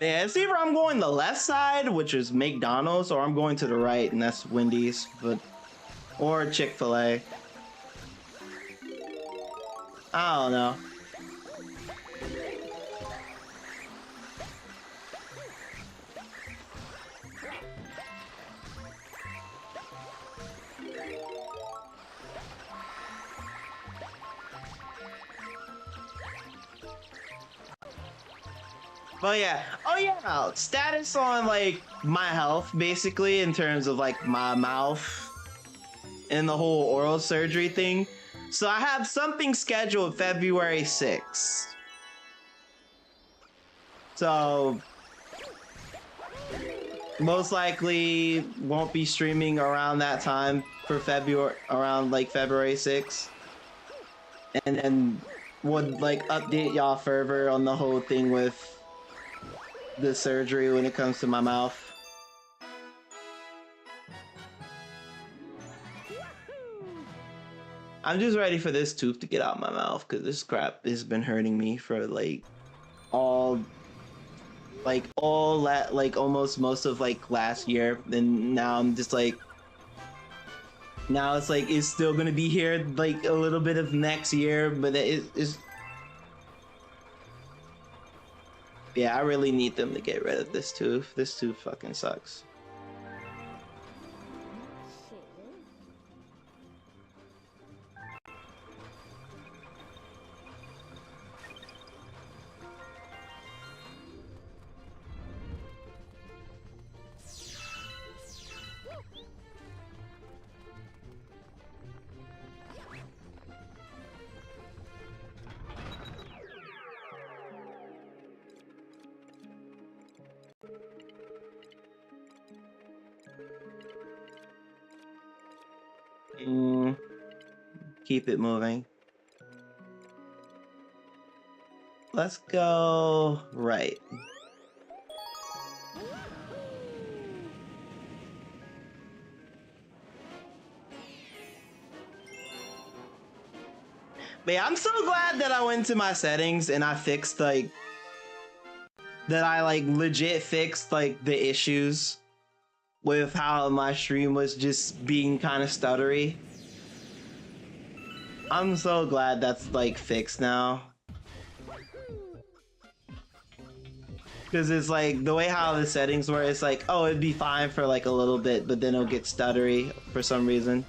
Yeah, it's either I'm going the left side, which is McDonald's, or I'm going to the right, and that's Wendy's, or Chick-fil-A. I don't know. But yeah, oh yeah, status on like my health basically in terms of like my mouth and the whole oral surgery thing. So I have something scheduled February 6th. So most likely won't be streaming around that time for around like February 6th. And then would like update y'all further on the whole thing with the surgery when it comes to my mouth. I'm just ready for this tooth to get out of my mouth because this crap has been hurting me for like almost most of like last year, and now I'm just like, now it's like it's still gonna be here like a little bit of next year, but it's yeah, I really need them to get rid of this tooth. This tooth fucking sucks. Keep it moving. Let's go right. But yeah, I'm so glad that I went to my settings and I fixed like that. I like legit fixed like the issues with how my stream was just being kind of stuttery. I'm so glad that's like fixed now. Because it's like the way how the settings were, it's like, oh, it'd be fine for like a little bit, but then it'll get stuttery for some reason.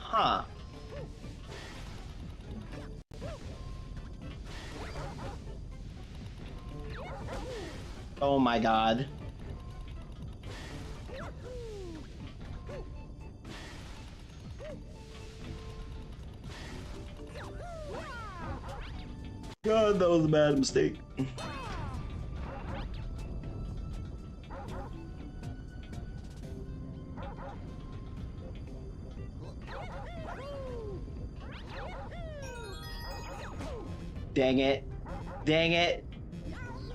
Huh. Oh my god. God, that was a bad mistake. Dang it. Dang it.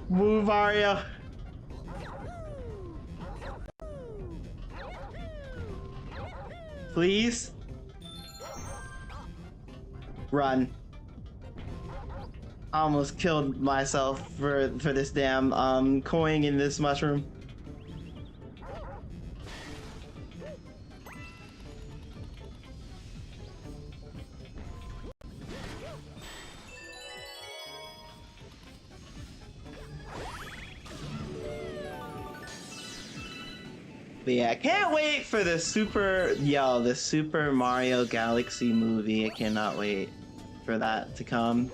Move, Mario. Please. Run. I almost killed myself for this damn coin in this mushroom. But yeah, I can't wait for the the Super Mario Galaxy movie. I cannot wait for that to come.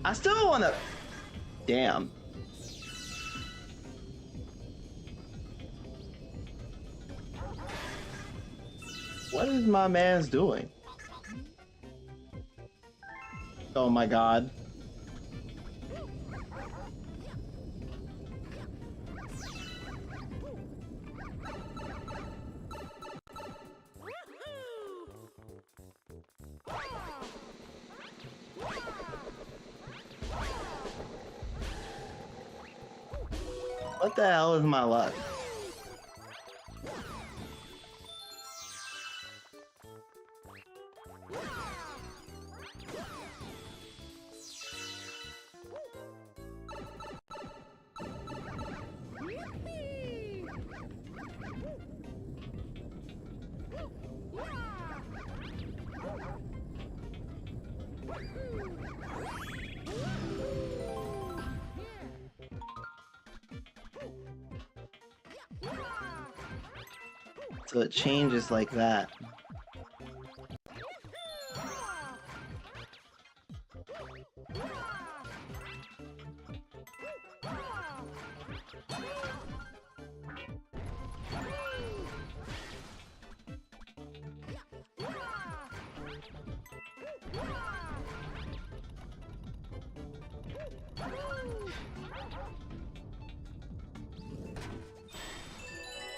I still wanna... Damn. What is my man's doing? Oh my god. What the hell is my luck? So it changes like that.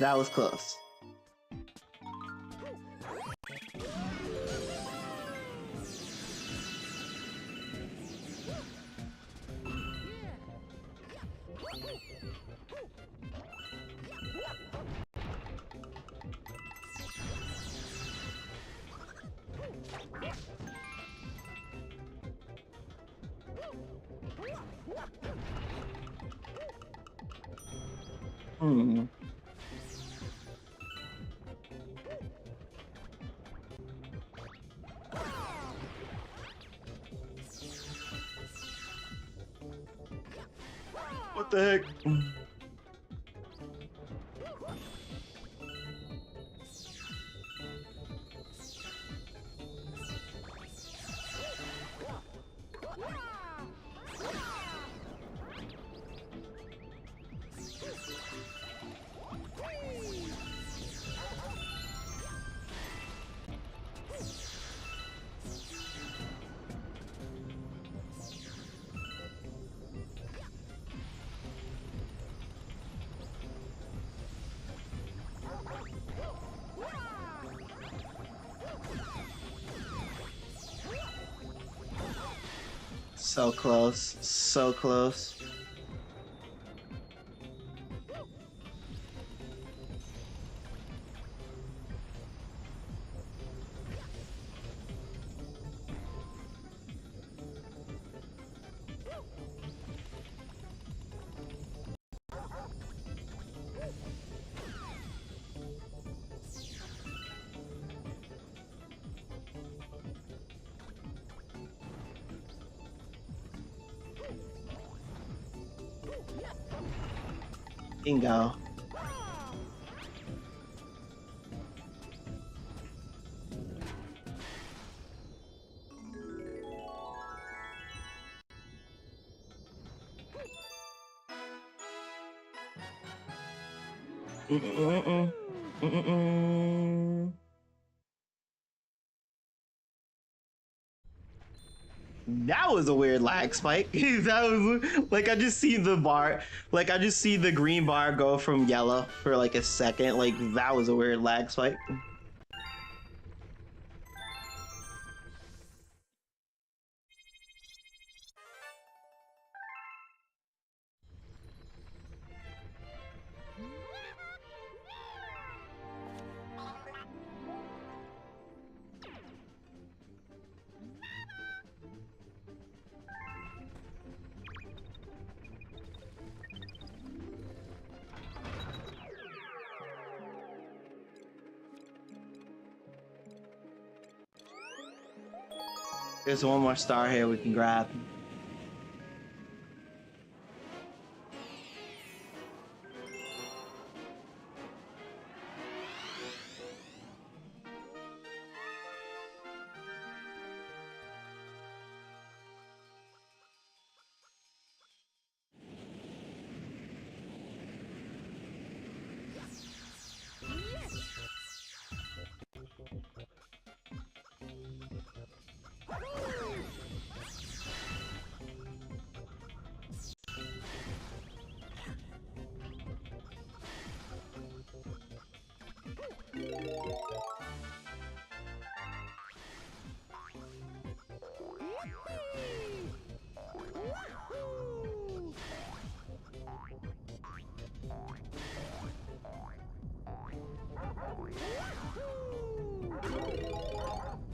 That was close. Hmm. What the heck? So close. So close. Bingo. Mm-mm-mm. Mm-mm-mm. that was a weird lag spike. That was like I just see the bar, like I just see the green bar go from yellow for like a second. Like that was a weird lag spike. There's one more star here we can grab.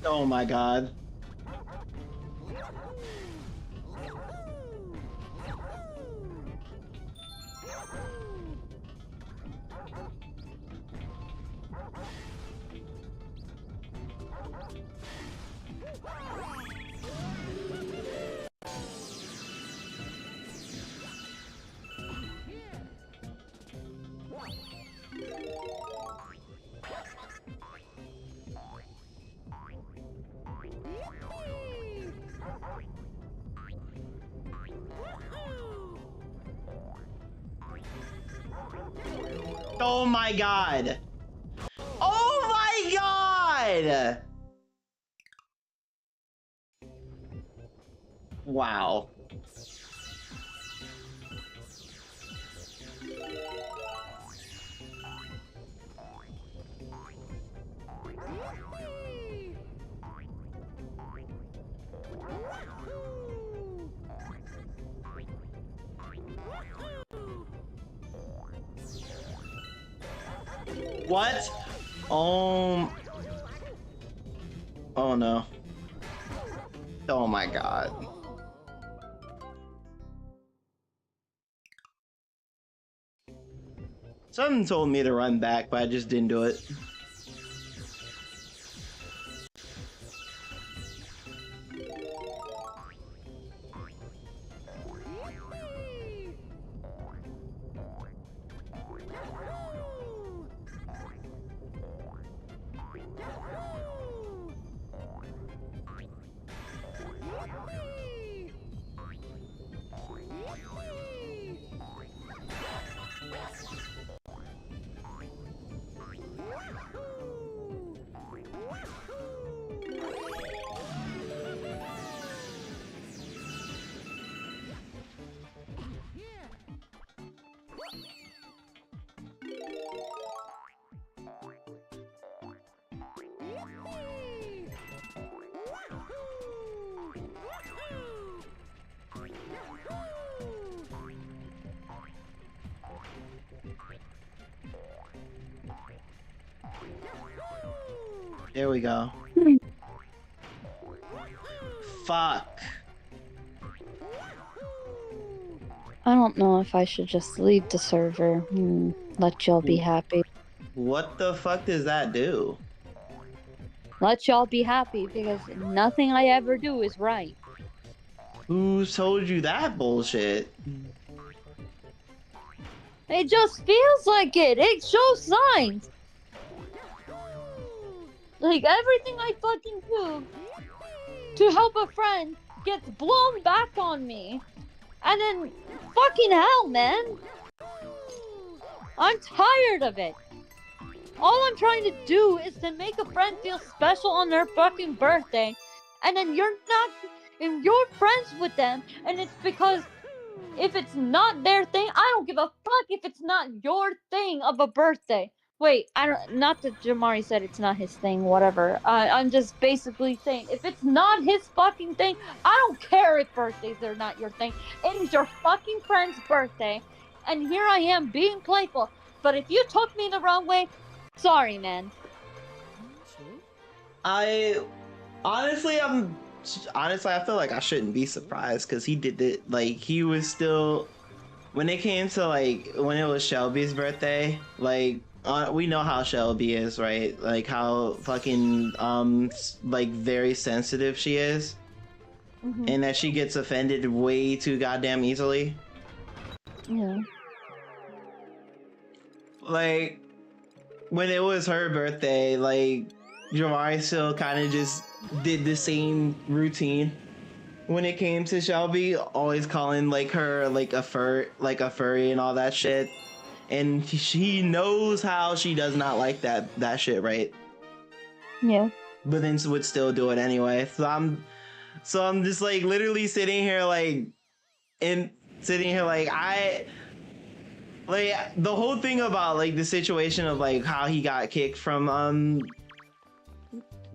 Oh my god. Oh my god. Oh my god. Wow. What? Oh no. Oh my god. Something told me to run back, but I just didn't do it. There we go. Fuck. I don't know if I should just leave the server. Let y'all be happy. What the fuck does that do? Let y'all be happy because nothing I ever do is right. Who told you that bullshit? It just feels like it. It shows signs. Like everything I fucking do to help a friend gets blown back on me. And then fucking hell, man. I'm tired of it. All I'm trying to do is to make a friend feel special on their fucking birthday. And then you're and you're friends with them, and it's because if it's not their thing, I don't give a fuck if it's not your thing of a birthday. Wait, I don't. Not that Jamari said it's not his thing. Whatever. I'm just basically saying if it's not his fucking thing, I don't care if birthdays are not your thing. It is your fucking friend's birthday, and here I am being playful. But if you took me the wrong way, sorry, man. I honestly, I feel like I shouldn't be surprised because he did it. Like he was still when it came to like when it was Shelby's birthday. Like we know how Shelby is, right? Like how fucking like very sensitive she is, and that she gets offended way too goddamn easily. Yeah. Like when it was her birthday, like Jamari still kind of just did the same routine when it came to Shelby, always calling like her like a furry and all that shit. And she knows how she does not like that shit, right? Yeah. But then would still do it anyway. So I'm just like literally sitting here like like the whole thing about like the situation of like how he got kicked from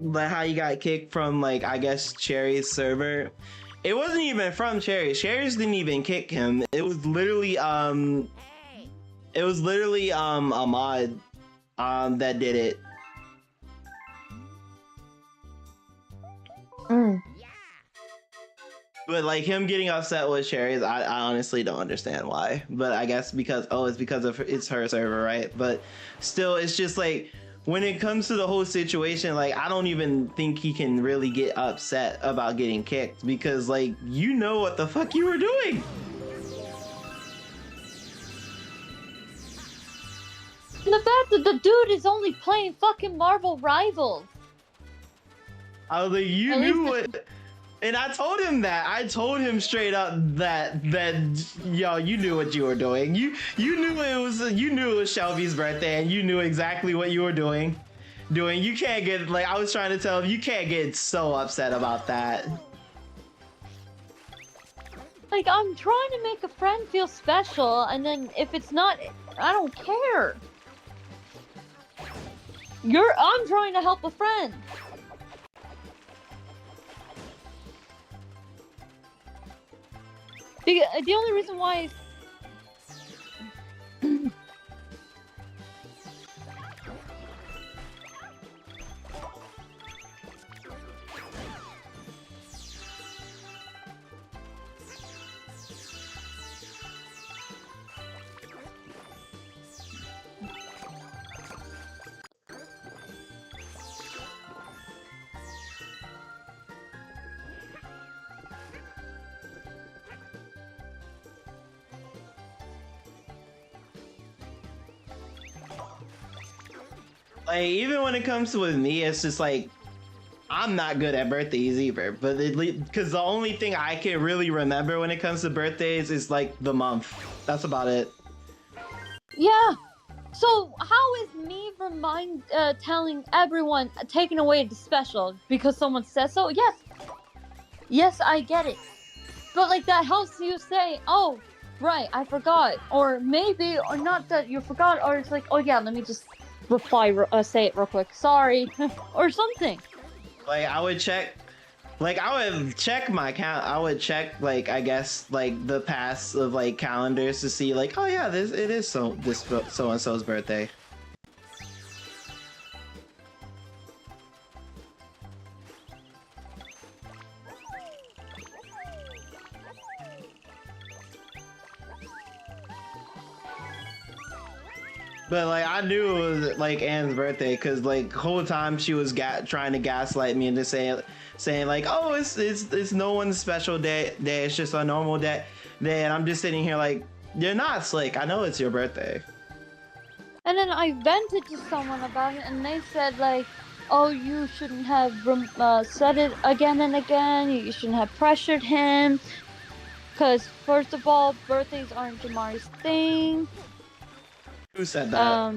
like how he got kicked from like I guess Cherry's server. It wasn't even from Cherry. Cherry's didn't even kick him. It was literally Ahmad that did it. But like him getting upset with Cherries, I honestly don't understand why. But I guess because it's because of it's her server, right? But still, it's just like when it comes to the whole situation, like I don't even think he can really get upset about getting kicked because like you know what the fuck you were doing. And the fact that the dude is only playing fucking Marvel Rivals. I was like, you knew what. And I told him that. I told him straight up that yo, you knew what you were doing. You knew it was Shelby's birthday, and you knew exactly what you were doing. You can't get like I was trying to tell him. You can't get so upset about that. Like I'm trying to make a friend feel special, and then if it's not, I don't care. I'm trying to help a friend. The only reason why like even when it comes to with me, it's just like I'm not good at birthdays either. But because the only thing I can really remember when it comes to birthdays is like the month. That's about it. Yeah. So how is me telling everyone taking away the special because someone says so? Yes, I get it. But like that helps you say, oh, right, I forgot, or maybe, or not that you forgot, or it's like, oh yeah, let me just say it real quick. Sorry, or something. Like I would check my count. I would check like I guess like the past of like calendars to see like, oh yeah, it is so and so's birthday. But like I knew it was like Anne's birthday because like the whole time she was trying to gaslight me into saying like, oh, it's no one's special day. It's just a normal day. And I'm just sitting here like, you're not Slick. I know it's your birthday. And then I vented to someone about it, and they said like, oh, you shouldn't have said it again and again. You shouldn't have pressured him. Because first of all, birthdays aren't Jamari's thing. Who said that?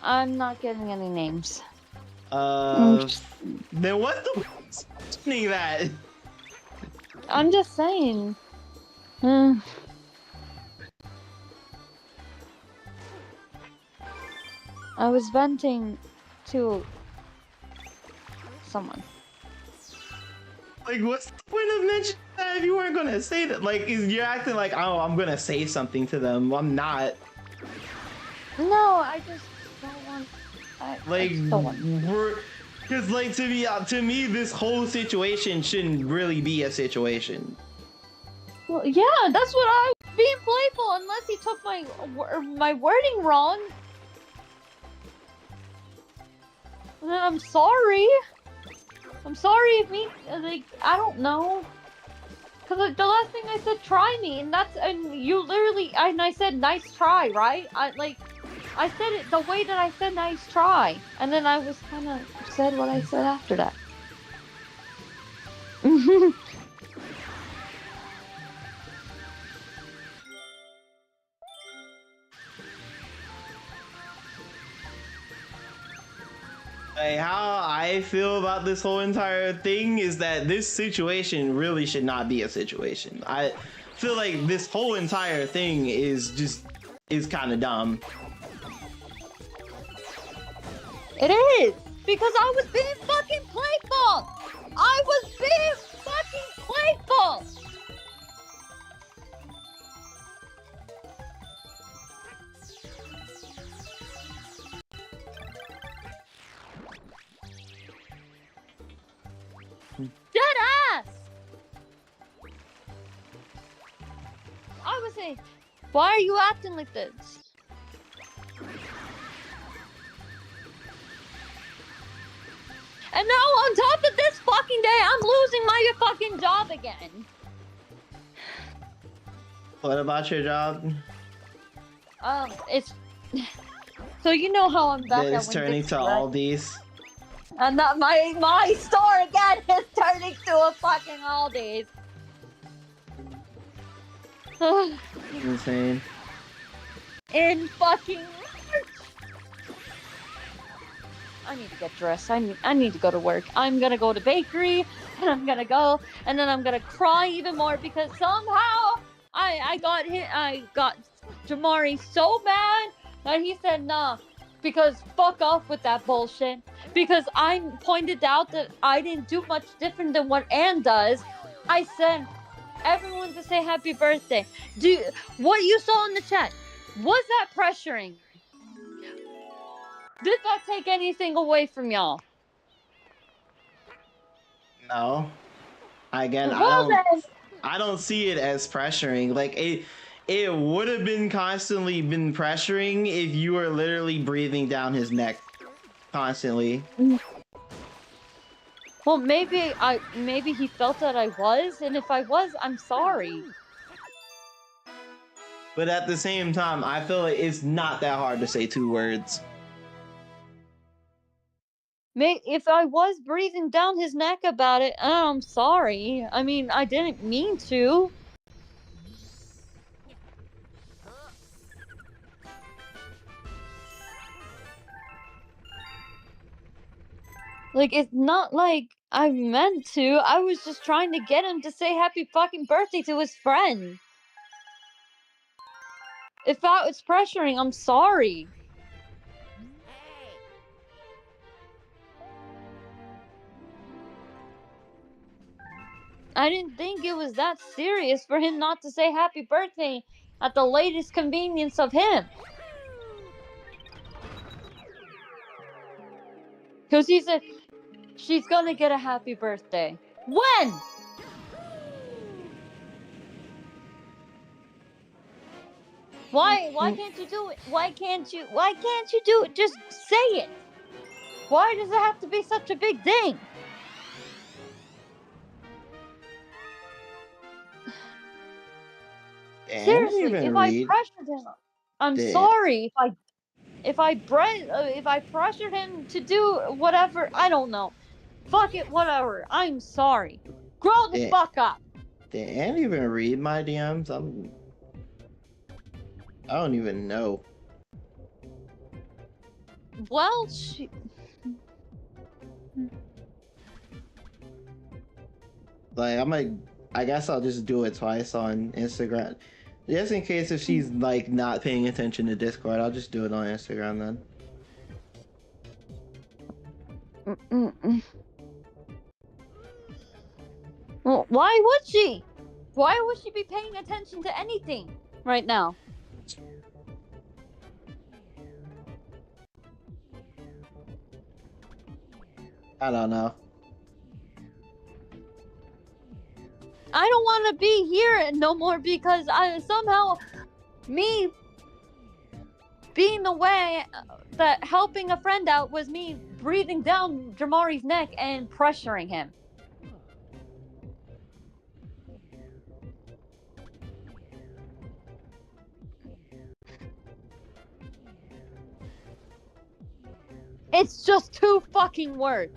I'm not getting any names. Then what the f***'s that? I'm just saying. Hmm. I was venting to someone. Like, what's the point of mentioning that if you weren't gonna say that? Like, you're acting like, oh, I'm gonna say something to them. I'm not. No, I just don't want. I Like, just don't want. because like to me, this whole situation shouldn't really be a situation. Well, yeah, that's what I was being playful. Unless he took my wording wrong. And then I'm sorry. I'm sorry if me like I don't know. Cause the last thing I said, try me, and you literally and I said nice try, right? I said it the way that I said nice try, and then I was kind of said what I said after that. Like, how I feel about this whole entire thing is that this situation really should not be a situation. I feel like this whole entire thing is kind of dumb. It is because I was being fucking playful. I was being fucking playful. Dead ass. I was saying, why are you acting like this? And now on top of this fucking day, I'm losing my fucking job again. What about your job? It's so you know how I'm back That at is turning to Winn-Dixie, right? Aldi's. And that my store again is turning to a fucking Aldi's. Insane. In fucking March. I need to get dressed. I need to go to work. I'm gonna go to bakery, and I'm gonna go, and then I'm gonna cry even more because somehow I got Jamari so mad that he said nah, because fuck off with that bullshit. Because I pointed out that I didn't do much different than what Anne does. I said everyone to say happy birthday. What you saw in the chat, was that pressuring? Did that take anything away from y'all? No. Again, Well then, I don't see it as pressuring. Like it would have been constantly been pressuring if you were literally breathing down his neck constantly. well maybe he felt that I was, and if I was, I'm sorry. But at the same time, I feel like it's not that hard to say 2 words. If I was breathing down his neck about it, I'm sorry. I mean, I didn't mean to. Like, it's not like I meant to. I was just trying to get him to say happy fucking birthday to his friend. If that was pressuring, I'm sorry. Hey. I didn't think it was that serious for him not to say happy birthday at the latest convenience of him. Because he said, she's gonna get a happy birthday. When? Why can't you do it? Why can't you do it? Just say it. Why does it have to be such a big thing? Seriously, if I pressured him, I'm sorry. If I pressured him to do whatever, I don't know. Fuck it, whatever. I'm sorry. Grow the fuck up. Did Anne even read my DMs? I don't even know. Well, she... Like, I'm gonna I guess I'll just do it twice on Instagram. Just in case if she's like not paying attention to Discord, I'll just do it on Instagram then. Well, why would she? Why would she be paying attention to anything right now? I don't know. I don't want to be here no more because I somehow, me being the way that helping a friend out was me breathing down Jamari's neck and pressuring him. It's just 2 fucking words.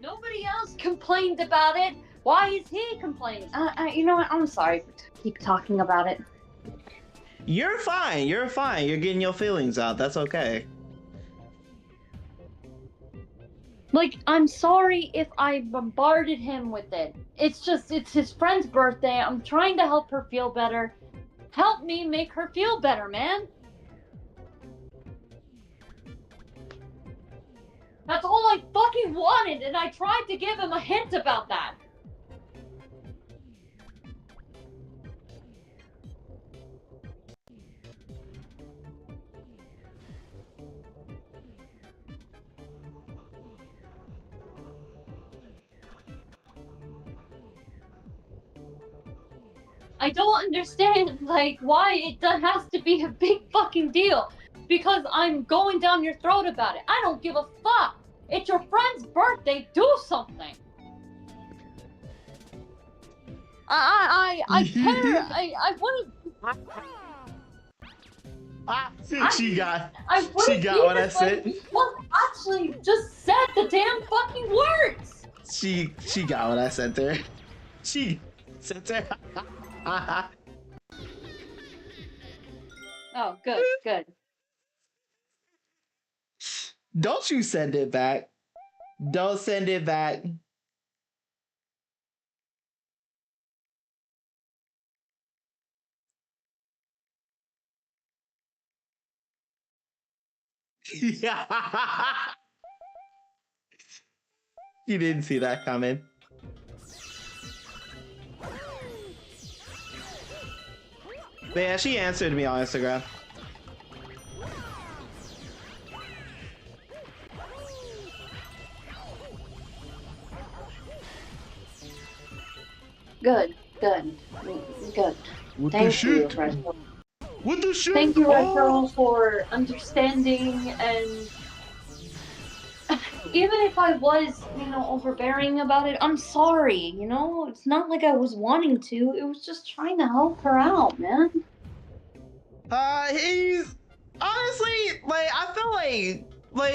Nobody else complained about it. Why is he complaining? You know what? I'm sorry for keep talking about it. You're fine. You're fine. You're getting your feelings out. That's okay. Like, I'm sorry if I bombarded him with it. It's his friend's birthday. I'm trying to help her feel better. Help me make her feel better, man. That's all I fucking wanted, and I tried to give him a hint about that. I don't understand, like, why it has to be a big fucking deal. Because I'm going down your throat about it. I don't give a fuck. It's your friend's birthday. Do something. I care. I want to. She got what I said. Well, actually, just said the damn fucking words. She got what I sent her. She sent her. Oh, good. Don't you send it back. Don't send it back. Yeah. You didn't see that coming. But yeah, she answered me on Instagram. Good. What Thank you, Rachel. What the shit? Thank you, Rachel, for understanding, and even if I was, overbearing about it, I'm sorry, It's not like I was wanting to. It was just trying to help her out, man. He's honestly, like, I feel like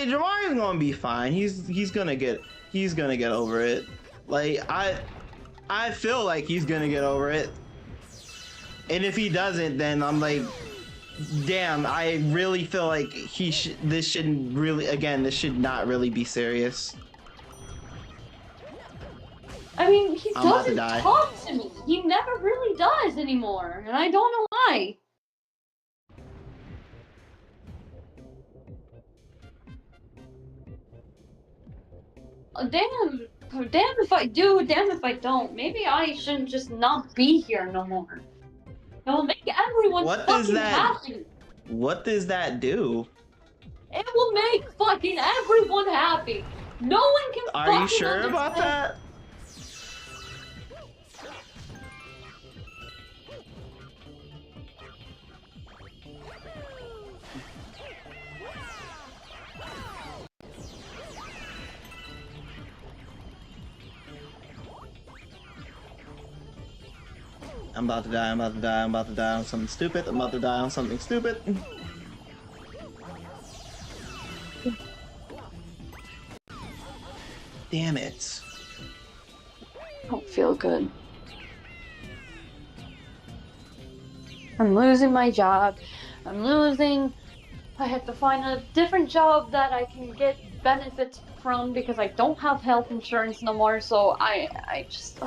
Jamari's gonna be fine. He's gonna get over it. Like, I feel like he's gonna get over it. And if he doesn't, then I'm like, damn, I really feel like this shouldn't really, again, this should not really be serious. I mean, he I'm about to doesn't die. talk to me. He never really does anymore, and I don't know why. Damn if I do, damn if I don't. Maybe I shouldn't just not be here no more. It will make everyone fucking happy. What does that do? It will make fucking everyone happy. No one can Are fucking you sure about that? I'm about to die, I'm about to die, I'm about to die on something stupid, I'm about to die on something stupid. Damn it. I don't feel good. I'm losing my job. I have to find a different job that I can get benefits from because I don't have health insurance no more, so I just...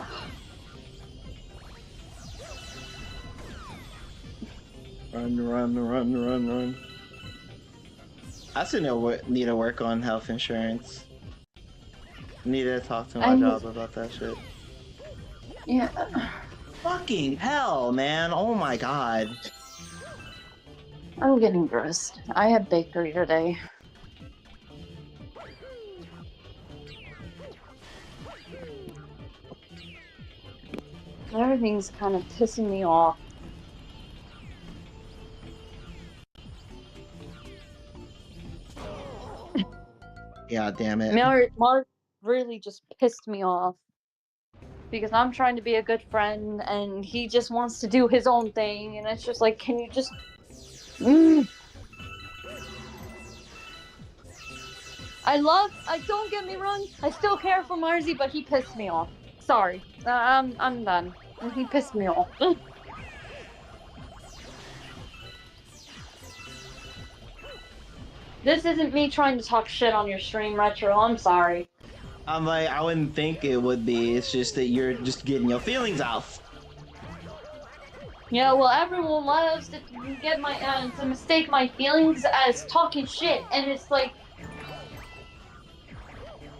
Run. I still need to work on health insurance. Need to talk to my job about that shit. Yeah. Fucking hell, man. Oh my god. I'm getting dressed. I had bakery today. Everything's kind of pissing me off. Yeah, damn it. Mark really just pissed me off. Because I'm trying to be a good friend, and he just wants to do his own thing, and it's just like, can you just... don't get me wrong, I still care for Marzi, but he pissed me off. Sorry. I'm done. He pissed me off. This isn't me trying to talk shit on your stream, Retro. I'm sorry. I'm like, I wouldn't think it would be. It's just that you're just getting your feelings out. Yeah, well, everyone loves to get to mistake my feelings as talking shit, and it's like,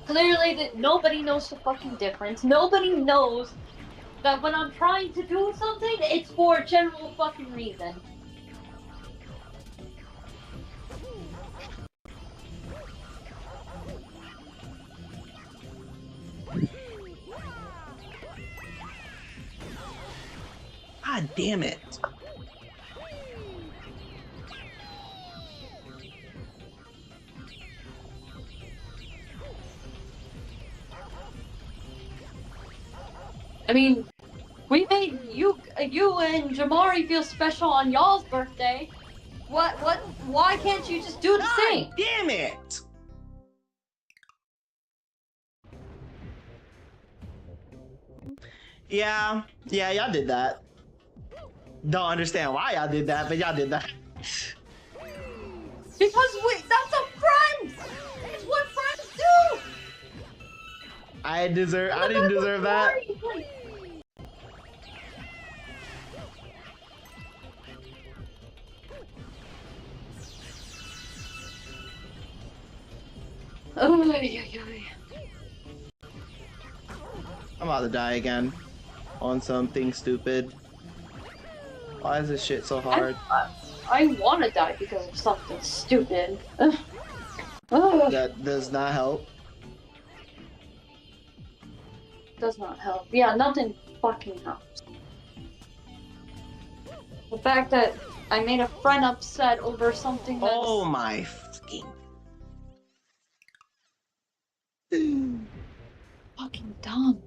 clearly that nobody knows the fucking difference. Nobody knows that when I'm trying to do something, it's for a general fucking reason. God damn it. I mean, we made you and Jamari feel special on y'all's birthday. Why can't you just do the same? Damn it! Yeah, y'all did that. Don't understand why y'all did that, but y'all did that. Because that's a friend! It's what friends do! I didn't deserve that. I'm about to die again. On something stupid. Why is this shit so hard? I want to die because of something stupid. That does not help. Does not help. Yeah, nothing fucking helps. The fact that I made a friend upset over something that's... Oh my fucking... fucking dumb.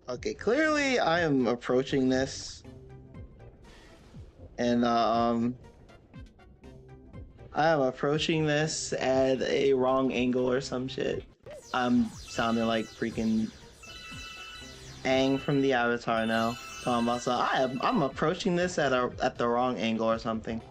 Okay, clearly I am approaching this, and I am approaching this at a wrong angle or some shit. I'm sounding like freaking Aang from the Avatar now. Talking about so I'm approaching this at the wrong angle or something.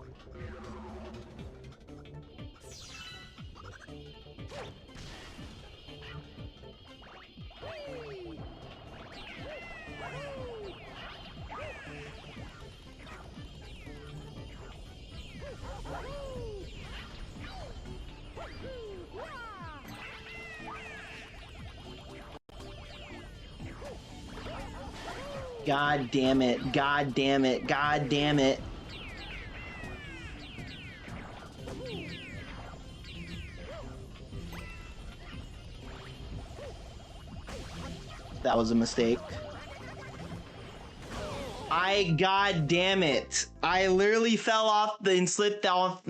God damn it, god damn it, god damn it. That was a mistake. God damn it. I literally fell off and slipped off.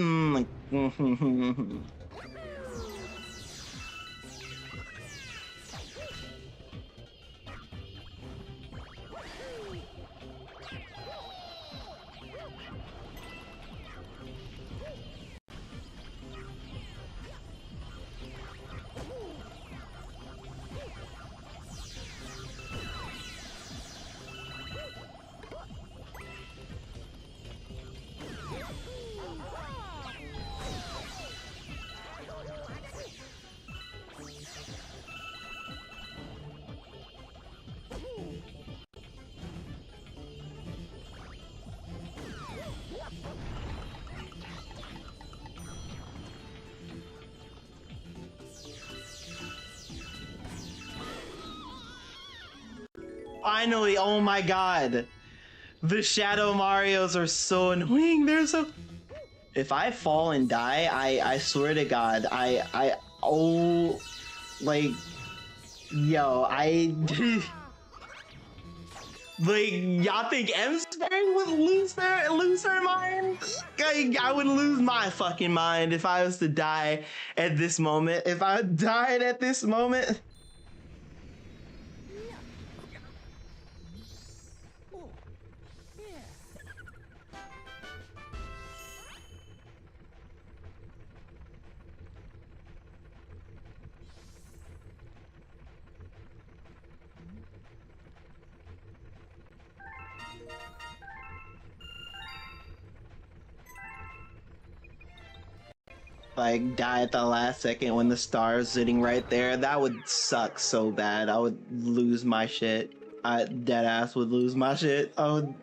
Finally, oh my god. The Shadow Marios are so annoying. They're so... If I fall and die, I swear to god, oh, like, yo, like, y'all think M-Sparring would lose her mind? I would lose my fucking mind if I was to die at this moment. If I died at this moment. Like die at the last second when the star's sitting right there, that would suck so bad. I would lose my shit. I dead ass would lose my shit. I would...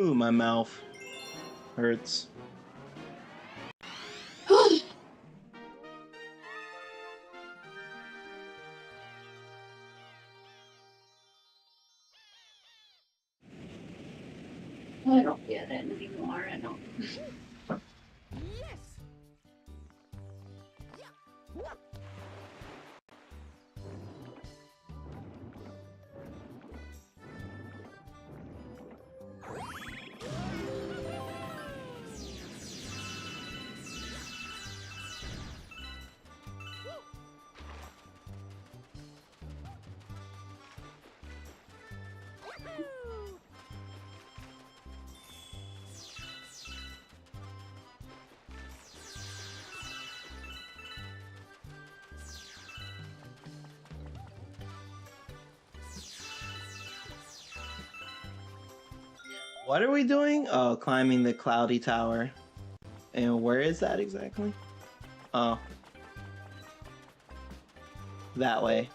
Ooh, my mouth hurts. I don't get it anymore. I don't. What are we doing? Oh, climbing the Cloudy Tower. And where is that exactly? Oh. That way.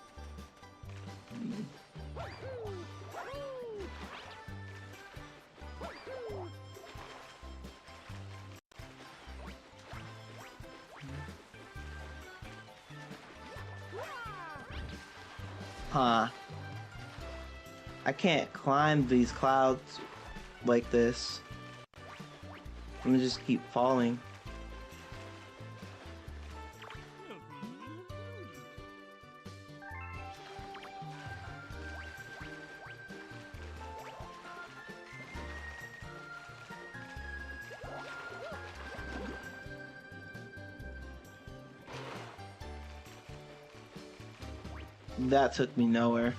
Huh. I can't climb these clouds like this. I'm gonna just keep falling. That took me nowhere.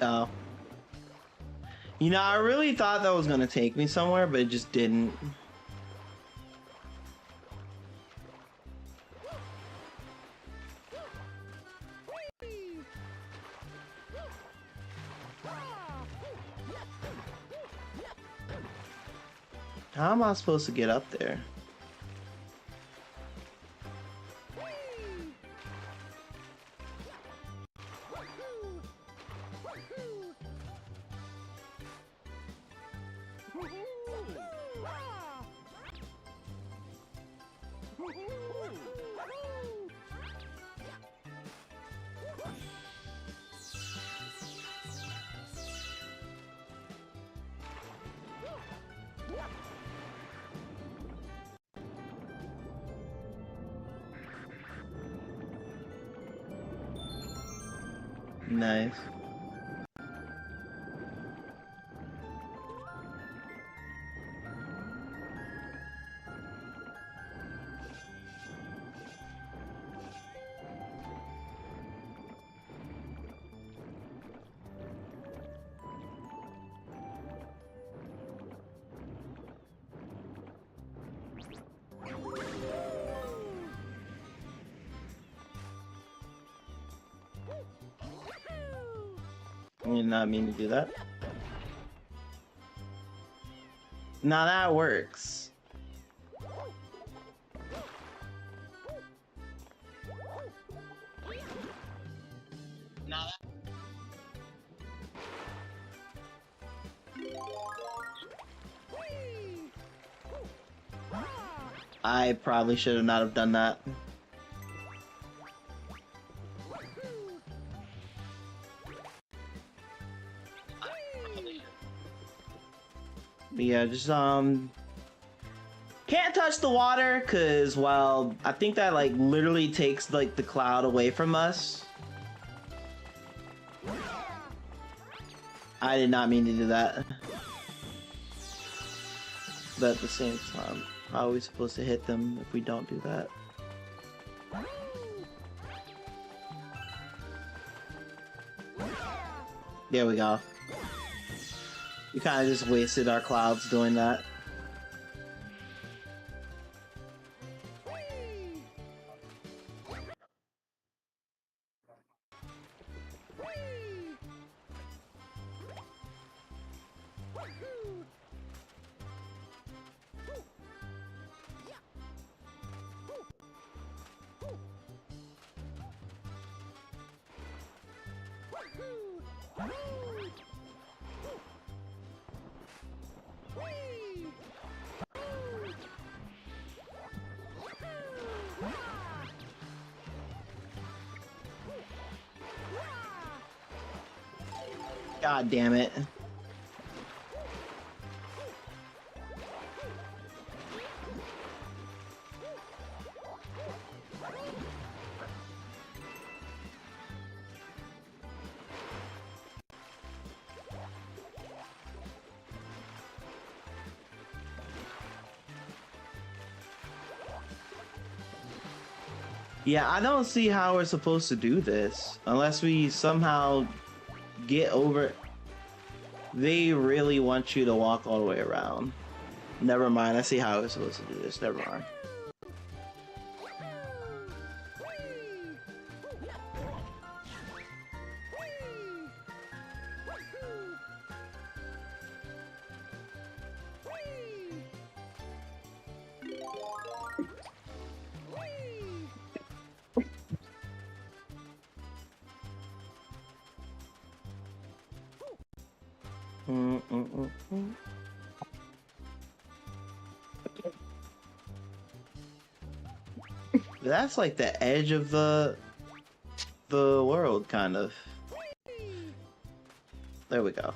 Oh. You know, I really thought that was gonna take me somewhere, but it just didn't. How am I supposed to get up there? Nice. I did not mean to do that. Now that works. Now that I probably should have not have done that. But yeah, just can't touch the water cause well, I think that like literally takes like the cloud away from us. I did not mean to do that. But at the same time, how are we supposed to hit them if we don't do that? There we go. We kind of just wasted our clouds doing that. God damn it. Yeah, I don't see how we're supposed to do this unless we somehow get over. They really want you to walk all the way around. Never mind, I see how we're supposed to do this. Never mind. That's like the edge of the world, kind of. There we go.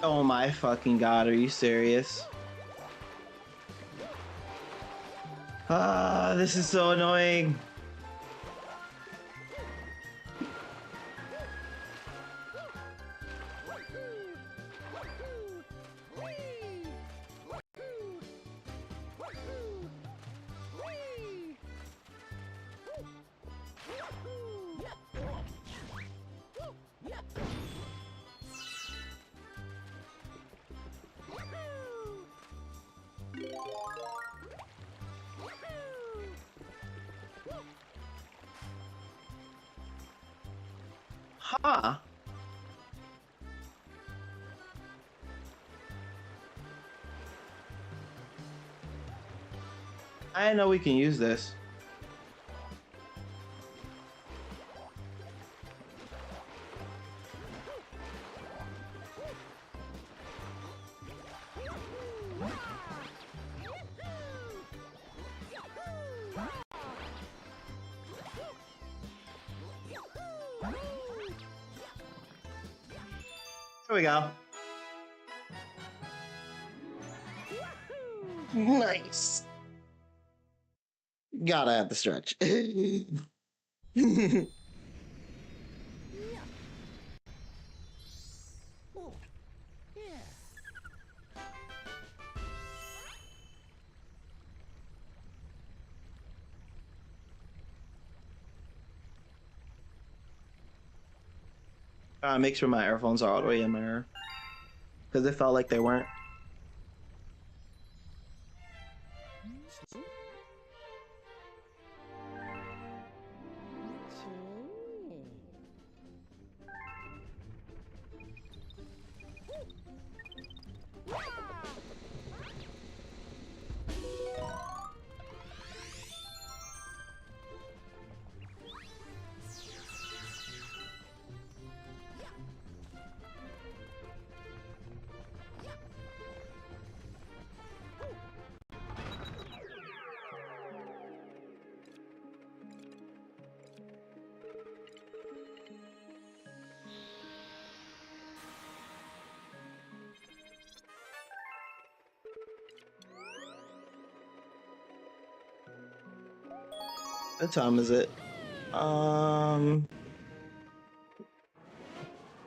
Oh my fucking god, are you serious? Ah, this is so annoying. Huh. I didn't know we can use this. There we go. Nice. Gotta have the stretch. Make sure my earphones are all the way in my ear. Because it felt like they weren't. What time is it? Then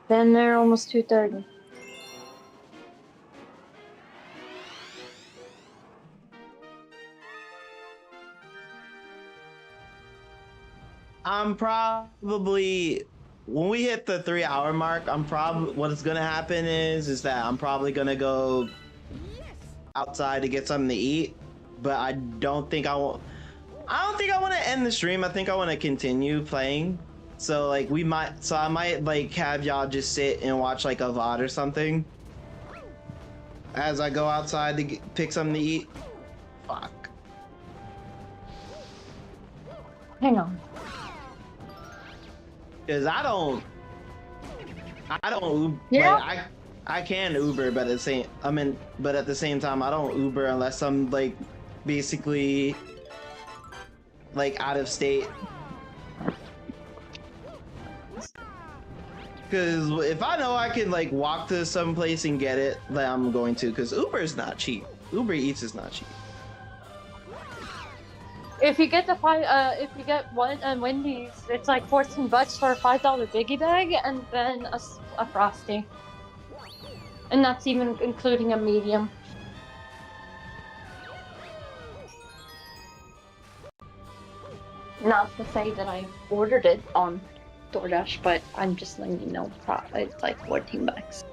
they're almost 2:30. I'm probably when we hit the 3 hour mark, I'm probably what's gonna happen is that I'm probably gonna go outside to get something to eat, but I don't think I want to end the stream. I think I want to continue playing. So like I might like have y'all just sit and watch like a VOD or something as I go outside to pick something to eat. Fuck. Hang on. Cause I don't Yeah. like, I can Uber, but at the same time I don't Uber unless I'm like basically like out of state. Cause if I know I can like walk to some place and get it, then I'm going to. Cause Uber is not cheap. Uber Eats is not cheap. If you get if you get one Wendy's, it's like $14 for a $5 biggie bag, and then a Frosty, and that's even including a medium. Not to say that I ordered it on DoorDash, but I'm just letting you know, it's like $14.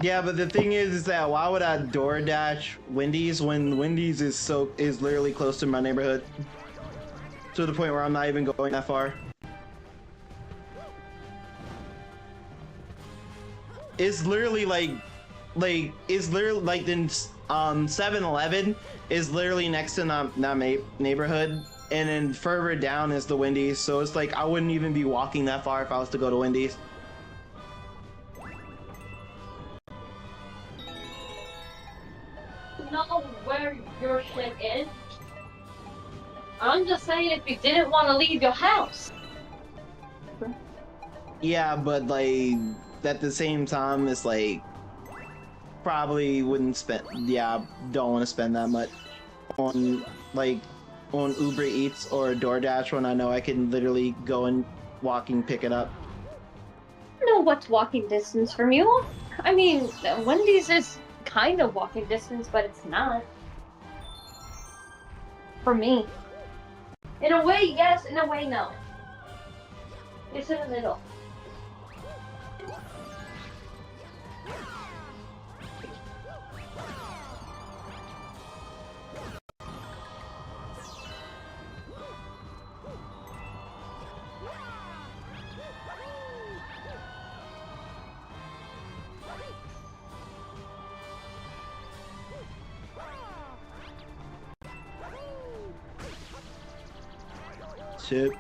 Yeah, but the thing is that why would I DoorDash Wendy's when Wendy's is literally close to my neighborhood, to the point where I'm not even going that far. It's literally like it's literally like then 7-Eleven is literally next to that neighborhood, and then further down is the Wendy's. So it's like I wouldn't even be walking that far if I was to go to Wendy's. know where your shit is. I'm just saying if you didn't want to leave your house. Yeah, but like at the same time, it's like probably wouldn't spend. Yeah, don't want to spend that much on like on Uber Eats or DoorDash when I know I can literally go and walking pick it up. I know what's walking distance from you. I mean, Wendy's is kind of walking distance, but it's not. For me. In a way, yes. In a way, no. It's in the middle. Chip.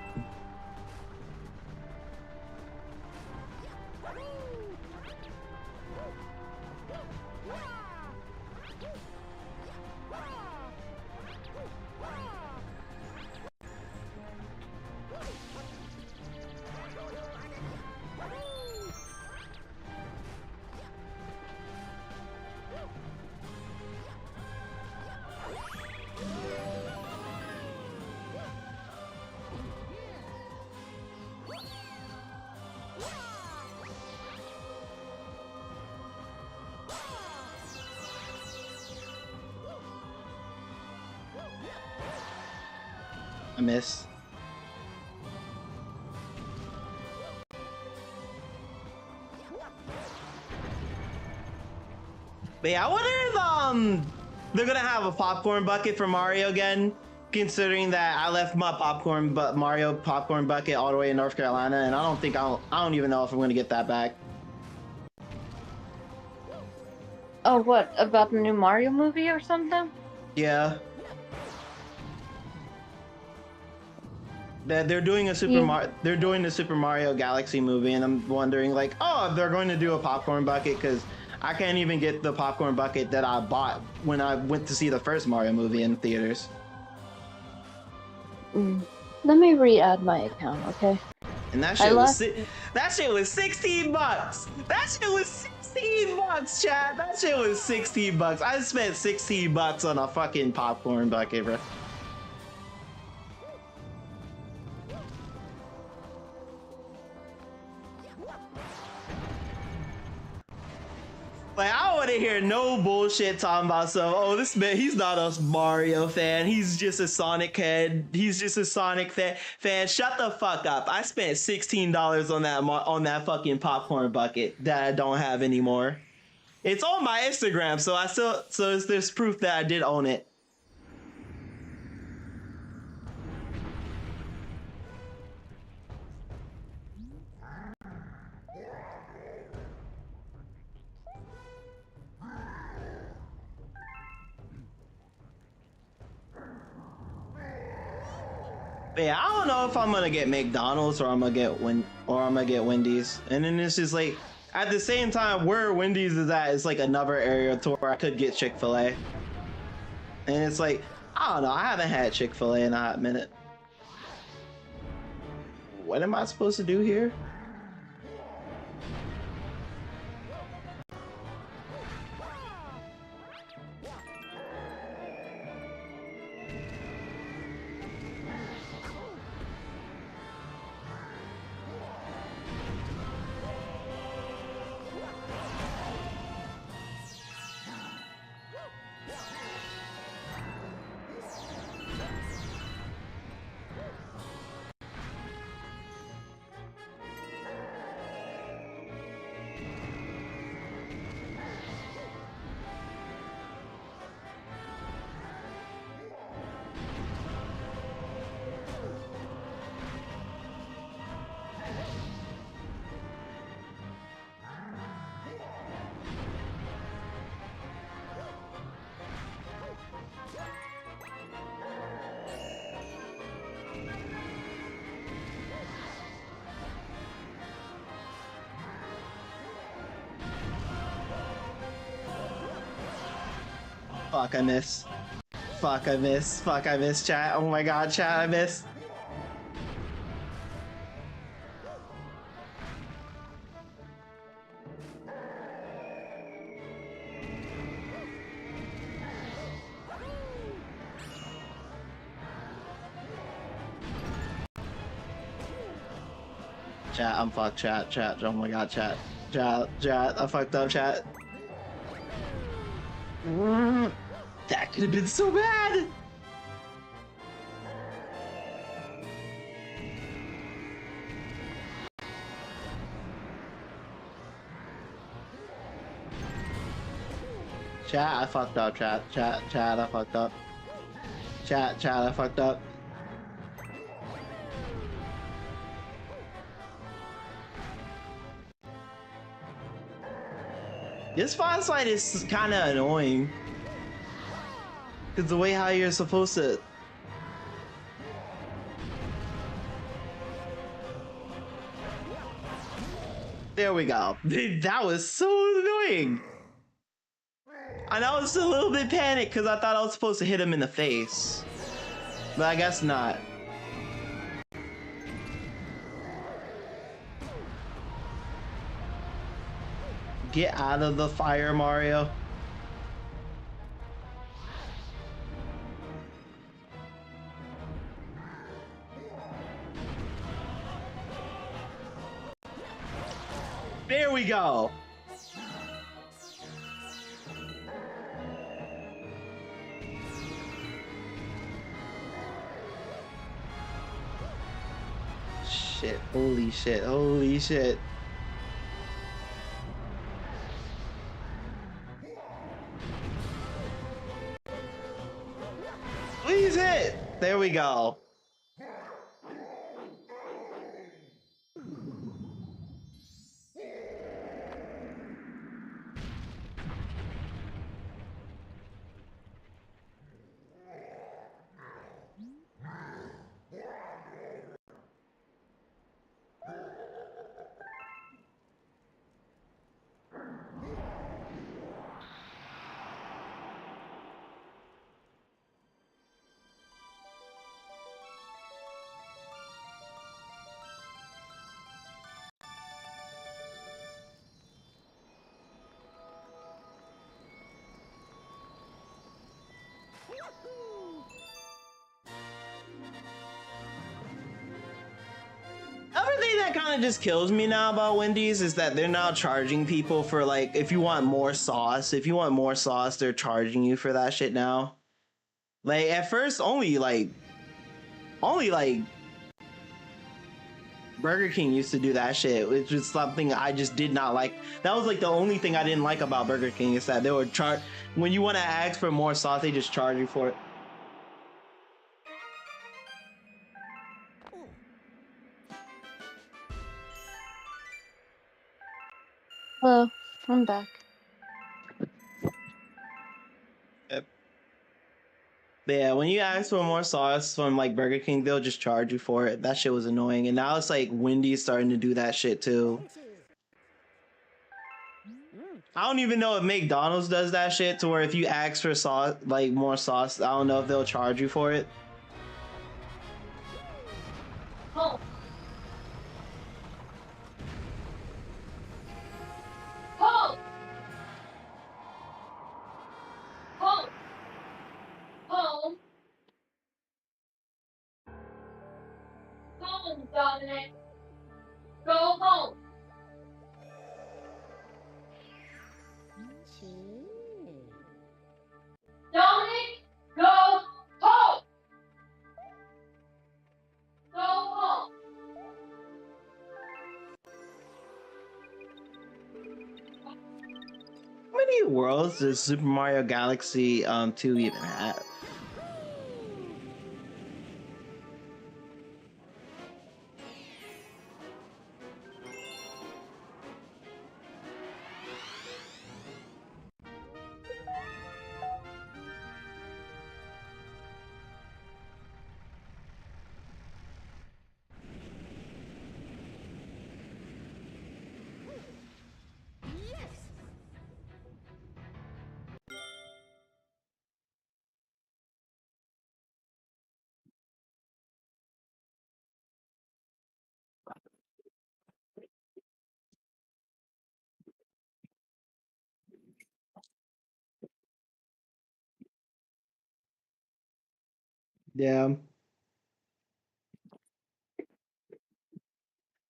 I miss. But yeah, I wonder if they're gonna have a popcorn bucket for Mario again, considering that I left my Mario popcorn bucket all the way in North Carolina, and I don't even know if I'm gonna get that back. Oh, what? About the new Mario movie or something? Yeah. They're doing a they're doing the Super Mario Galaxy movie, and I'm wondering like, oh, if they're going to do a popcorn bucket, because I can't even get the popcorn bucket that I bought when I went to see the first Mario movie in theaters. Let me re-add my account, okay? And that shit was 16 bucks. That shit was 16 bucks, chat. That shit was 16 bucks. I spent 16 bucks on a fucking popcorn bucket, bro. Like, I don't want to hear no bullshit talking about some, oh, this man, he's not a Mario fan. He's just a Sonic head. He's just a Sonic fan. Shut the fuck up. I spent $16 on that fucking popcorn bucket that I don't have anymore. It's on my Instagram, so there's proof that I did own it. But yeah, I don't know if I'm gonna get McDonald's or I'm gonna get Wendy's. And then it's just like, at the same time, where Wendy's is at is like another area to where I could get Chick-fil-A. And it's like, I don't know, I haven't had Chick-fil-A in a hot minute. What am I supposed to do here? Fuck, I miss. Fuck, I miss. Fuck, I miss, chat. Oh my god, chat, I miss. Chat, I'm fucked, chat. Oh my god, chat. Chat, I fucked up, chat. That could have been so bad! Chat, I fucked up, chat, I fucked up. Chat, I fucked up. This boss fight is kind of annoying. Because the way how you're supposed to... There we go. That was so annoying. And I was a little bit panicked because I thought I was supposed to hit him in the face. But I guess not. Get out of the fire, Mario. There we go. Shit, holy shit, holy shit. Please hit! There we go. Everything that kind of just kills me now about Wendy's is that they're now charging people for, like, if you want more sauce, they're charging you for that shit now. Like, at first, only like Burger King used to do that shit, which is something I just did not like. That was like the only thing I didn't like about Burger King, is that they would charge, when you want to ask for more sauce, they just charge you for it. Hello, I'm back. Yep. Yeah, when you ask for more sauce from like Burger King, they'll just charge you for it. That shit was annoying. And now it's like Wendy's starting to do that shit too. I don't even know if McDonald's does that shit, to where if you ask for sauce, like more sauce, I don't know if they'll charge you for it. Oh. Oh. Oh. Home. Home, Dominic. Go home. Dominic, go home. Go home. How many worlds does Super Mario Galaxy 2 even have? Yeah.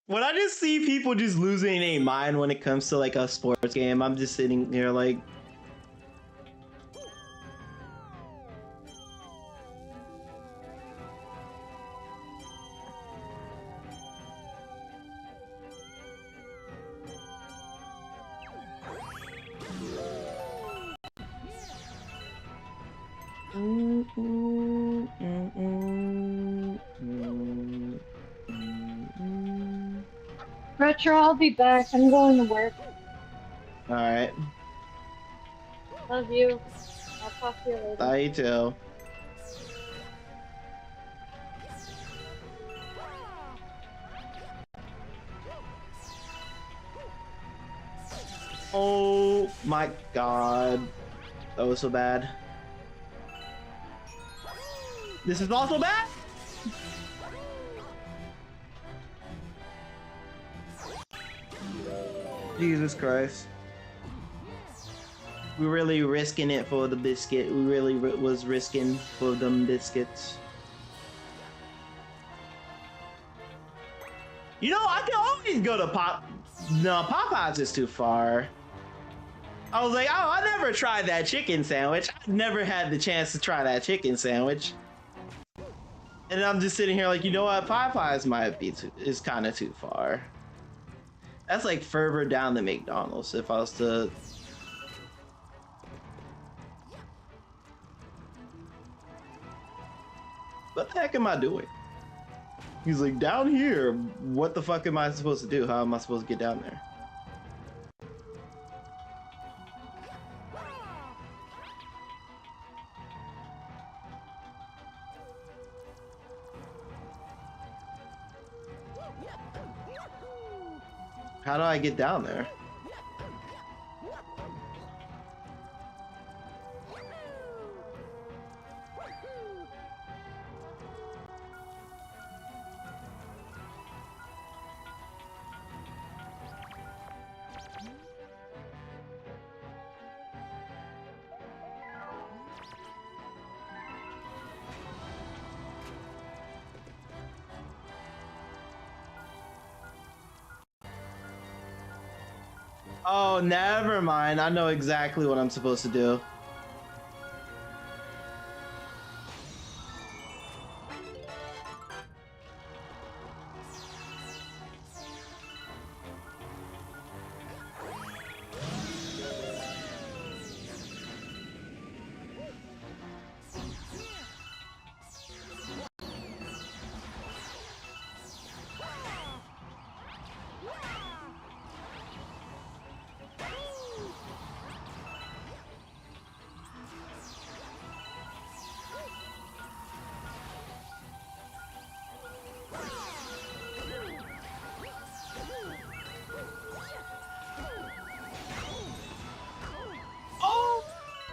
When I just see people just losing their mind when it comes to like a sports game, I'm just sitting here like, Retro, I'll be back. I'm going to work. all right, Love you. I'll talk to you later. I too. Oh my god, that was so bad. This is also bad. Jesus Christ. We really risking it for the biscuit. We really was risking for them biscuits. You know, I can always go to No, Popeyes is too far. I was like, oh, I never tried that chicken sandwich. I never had the chance to try that chicken sandwich. And I'm just sitting here like, you know what? Popeyes might be is kind of too far. That's like further down than McDonald's if I was to. What the heck am I doing? He's like, down here. What the fuck am I supposed to do? How am I supposed to get down there? How do I get down there? Oh, never mind. I know exactly what I'm supposed to do.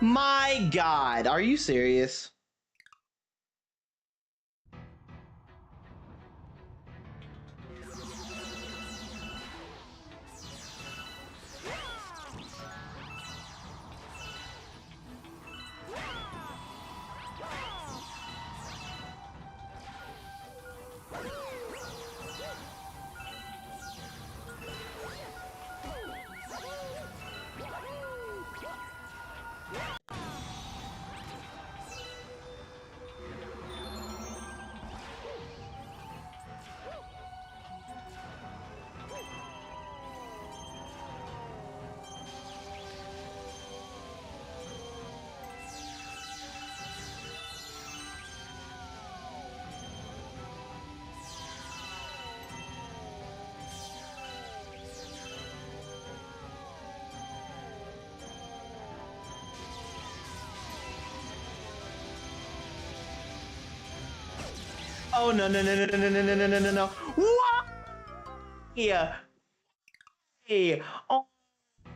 My God, are you serious? Oh no no no no no no no no no no no! What? Yeah. Hey. Oh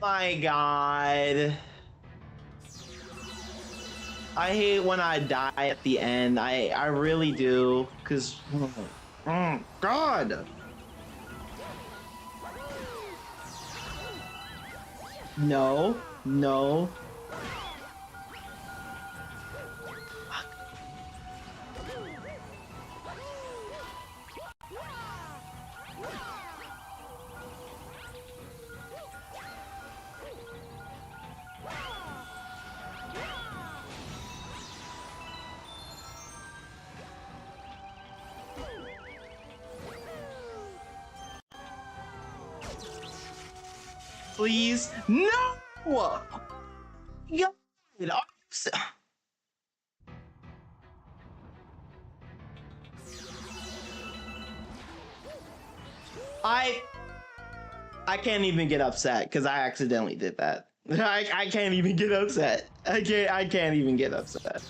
my God. I hate when I die at the end. I really do, cause God. No, no. Please. No! God. I can't even get upset because I accidentally did that. I can't even get upset. I can't even get upset.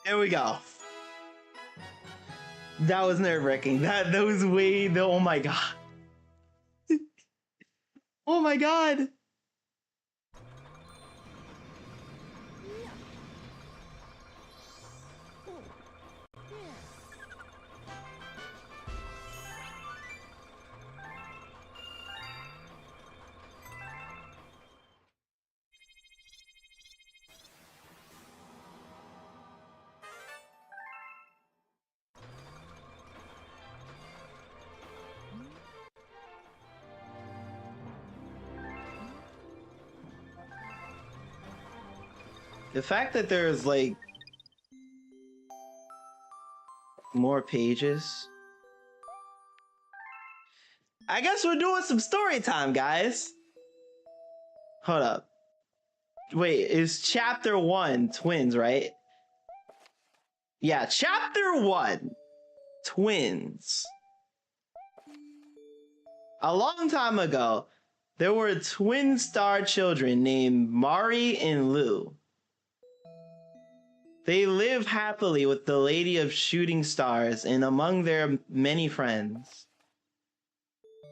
There we go. That was nerve-wracking. That was way the oh my god. Oh my god. The fact that there's like more pages. I guess we're doing some story time, guys. Hold up. Wait, is chapter 1 twins, right? Yeah, chapter 1 twins. A long time ago, there were twin star children named Mari and Lu. They live happily with the Lady of Shooting Stars and among their many friends.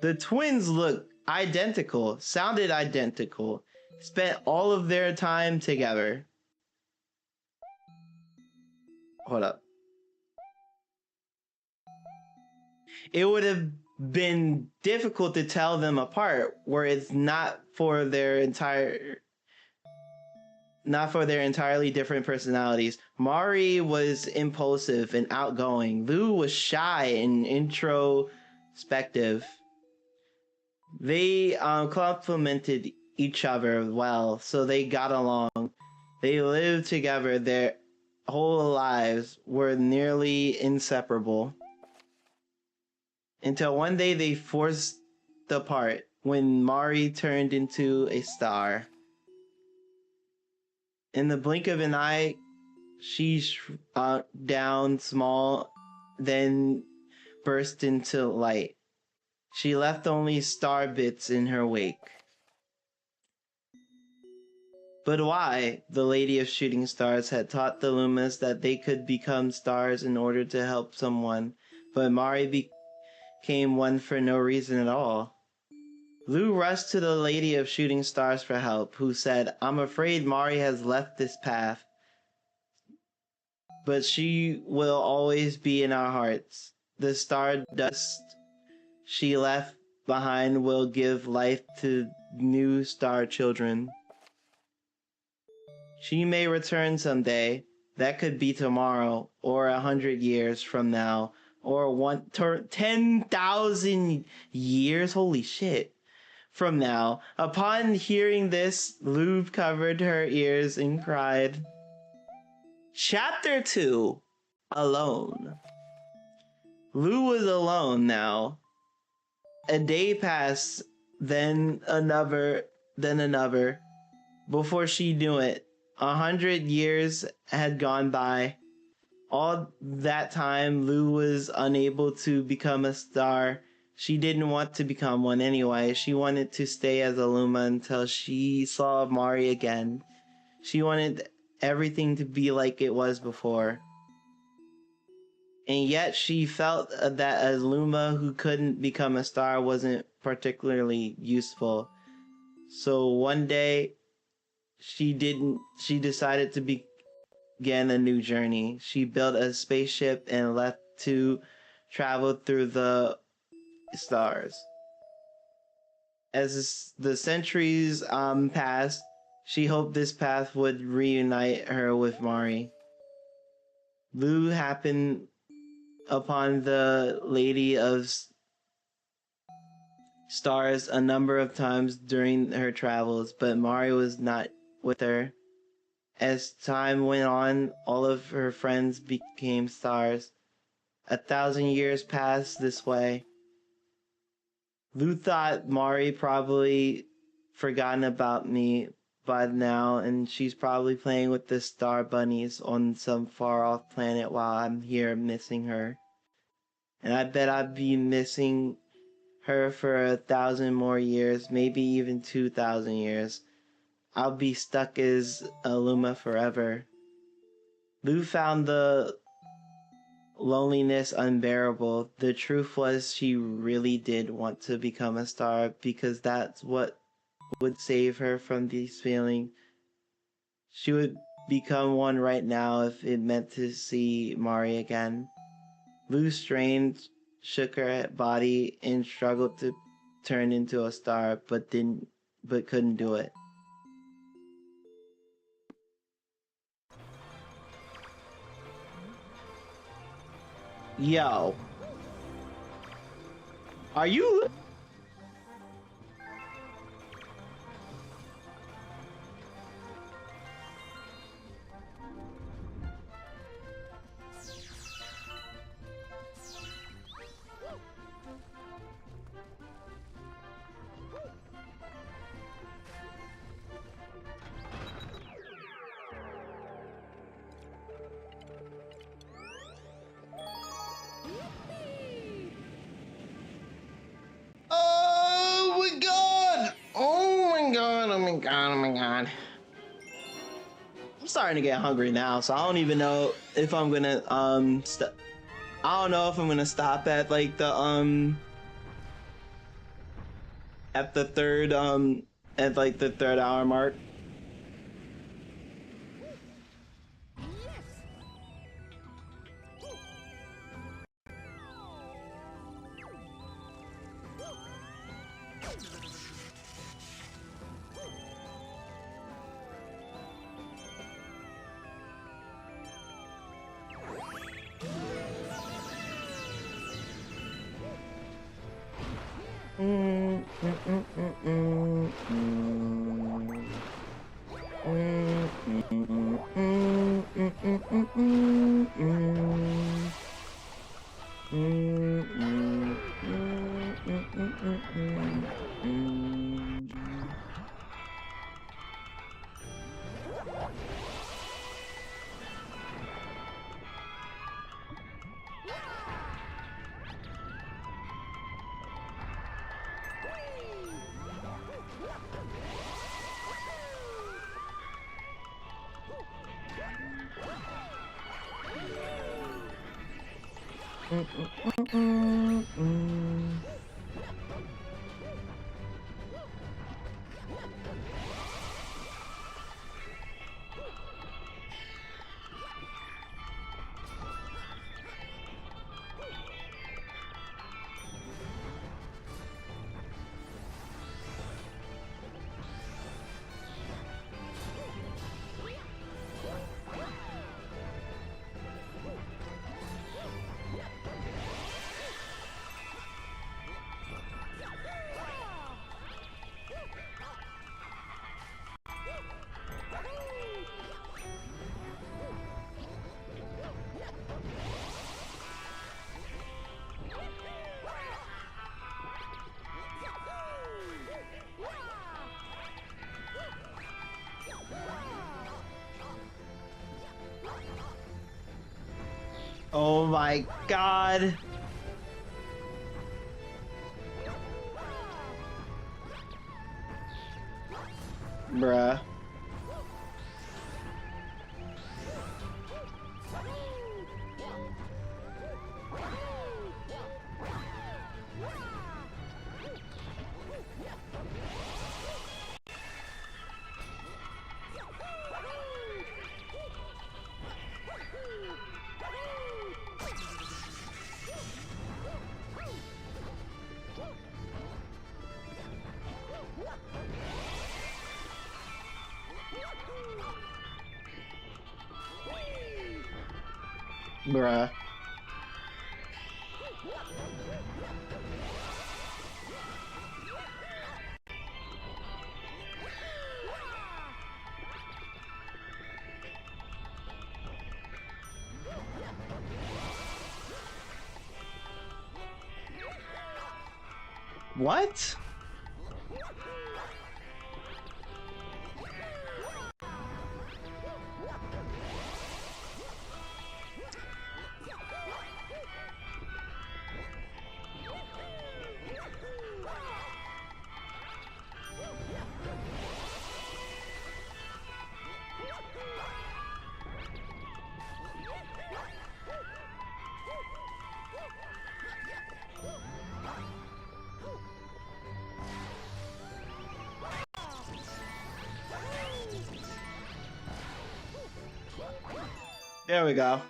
The twins looked identical, sounded identical, spent all of their time together. Hold up. It would have been difficult to tell them apart were it not for their entirely different personalities. Mari was impulsive and outgoing. Lu was shy and introspective. They complemented each other well, so they got along. They lived together. Their whole lives were nearly inseparable. Until one day they forced apart when Mari turned into a star. In the blink of an eye, she shrunk down small, then burst into light. She left only star bits in her wake. But why? The Lady of Shooting Stars had taught the Lumas that they could become stars in order to help someone, but Mari became one for no reason at all. Lu rushed to the Lady of Shooting Stars for help, who said, "I'm afraid Mari has left this path, but she will always be in our hearts. The stardust she left behind will give life to new star children. She may return someday. That could be tomorrow, or 100 years from now, or 10,000 years. Holy shit. From now." Upon hearing this, Lu covered her ears and cried. Chapter 2. Alone. Lu was alone now. A day passed, then another. Before she knew it, 100 years had gone by. All that time, Lou was unable to become a star. She didn't want to become one anyway. She wanted to stay as a Luma until she saw Mari again. She wanted everything to be like it was before. And yet she felt that a Luma who couldn't become a star wasn't particularly useful. So one day, she decided to begin a new journey. She built a spaceship and left to travel through the stars. As the centuries passed, she hoped this path would reunite her with Mari. Lou happened upon the Lady of Stars a number of times during her travels, but Mari was not with her. As time went on, all of her friends became stars. 1,000 years passed this way. Lou thought Mari probably forgotten about me by now, and she's probably playing with the star bunnies on some far-off planet while I'm here missing her. And I bet I'd be missing her for 1,000 more years, maybe even 2,000 years. I'll be stuck as a Luma forever. Lou found the loneliness unbearable. The truth was she really did want to become a star because that's what would save her from these feelings. She would become one right now if it meant to see Mari again. Lou strained, shook her body, and struggled to turn into a star, but couldn't do it. Yo. Are you... Oh my god! Oh my god, oh my god, oh my god. I'm starting to get hungry now, so I don't even know if I'm gonna, I don't know if I'm gonna stop at like the, at the third, at like the 3rd hour mark. Oh my god. Bruh. Bruh. What? There we go.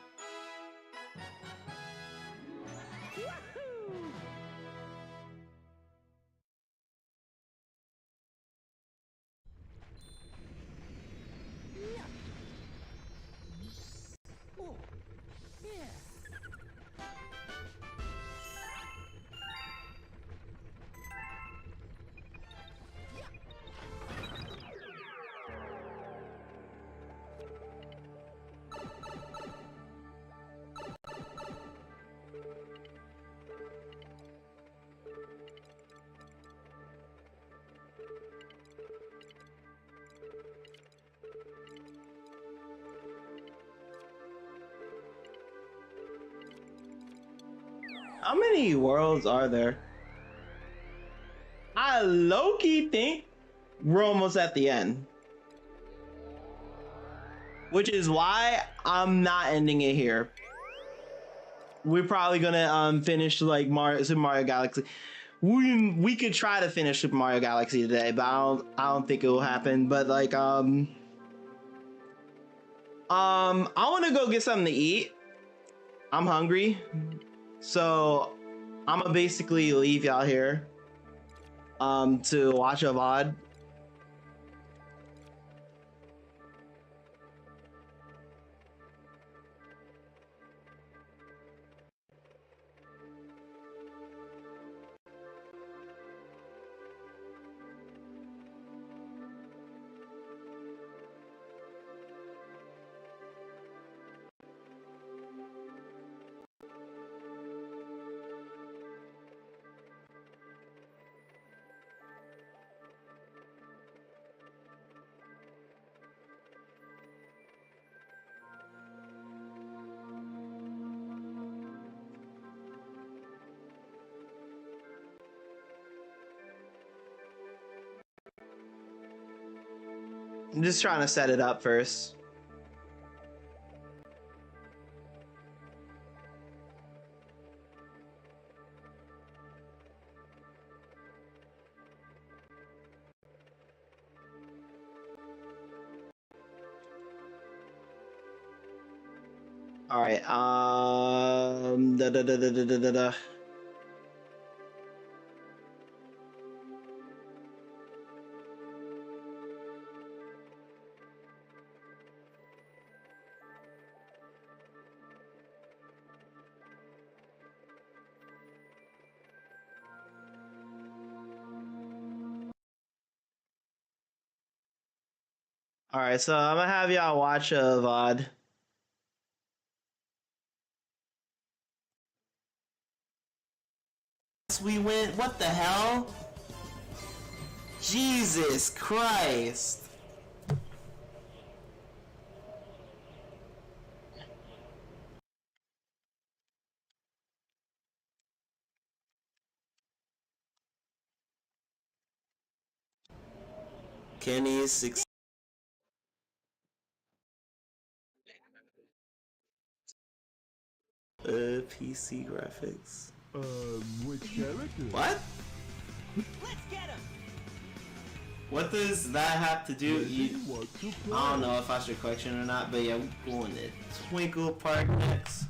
How many worlds are there? I low-key think we're almost at the end. Which is why I'm not ending it here. We're probably gonna finish like Super Mario Galaxy. We could try to finish Super Mario Galaxy today, but I don't think it will happen. But like I want to go get something to eat. I'm hungry, so I'm gonna basically leave y'all here to watch a VOD. I'm just trying to set it up first. All right. Da, da, da, da, da, da, da, da. All right, so I'm gonna have y'all watch a VOD. We went. What the hell? Jesus Christ! Kenny's 6. PC graphics. Which character? What? Let's get him! What does that have to do? What to play? I don't know if I should question or not, but yeah, we're going to Twinkle Park next.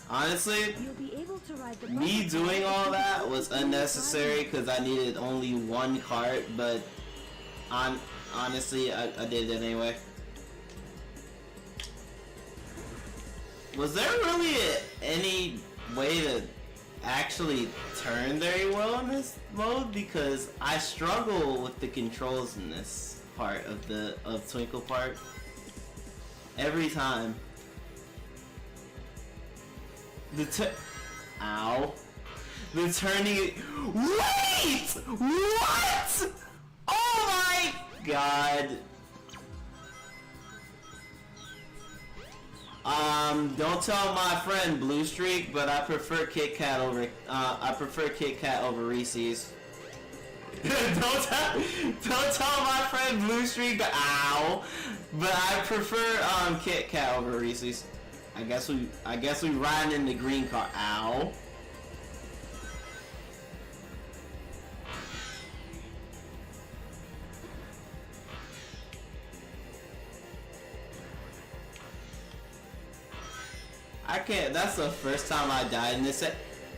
Honestly, You'll be able to ride the me bus doing all that to was the unnecessary because I needed only one cart, but honestly, I did it anyway. Was there really any way to actually turn very well in this mode? Because I struggle with the controls in this part of Twinkle Park every time. Ow. The turning. Wait! What? Oh my god. Don't tell my friend Blue Streak, but I prefer Kit Kat over Reese's. don't tell my friend Blue Streak, ow, but I prefer Kit Kat over Reese's. I guess we riding in the green car. Ow. I can't. That's the first time I died in this.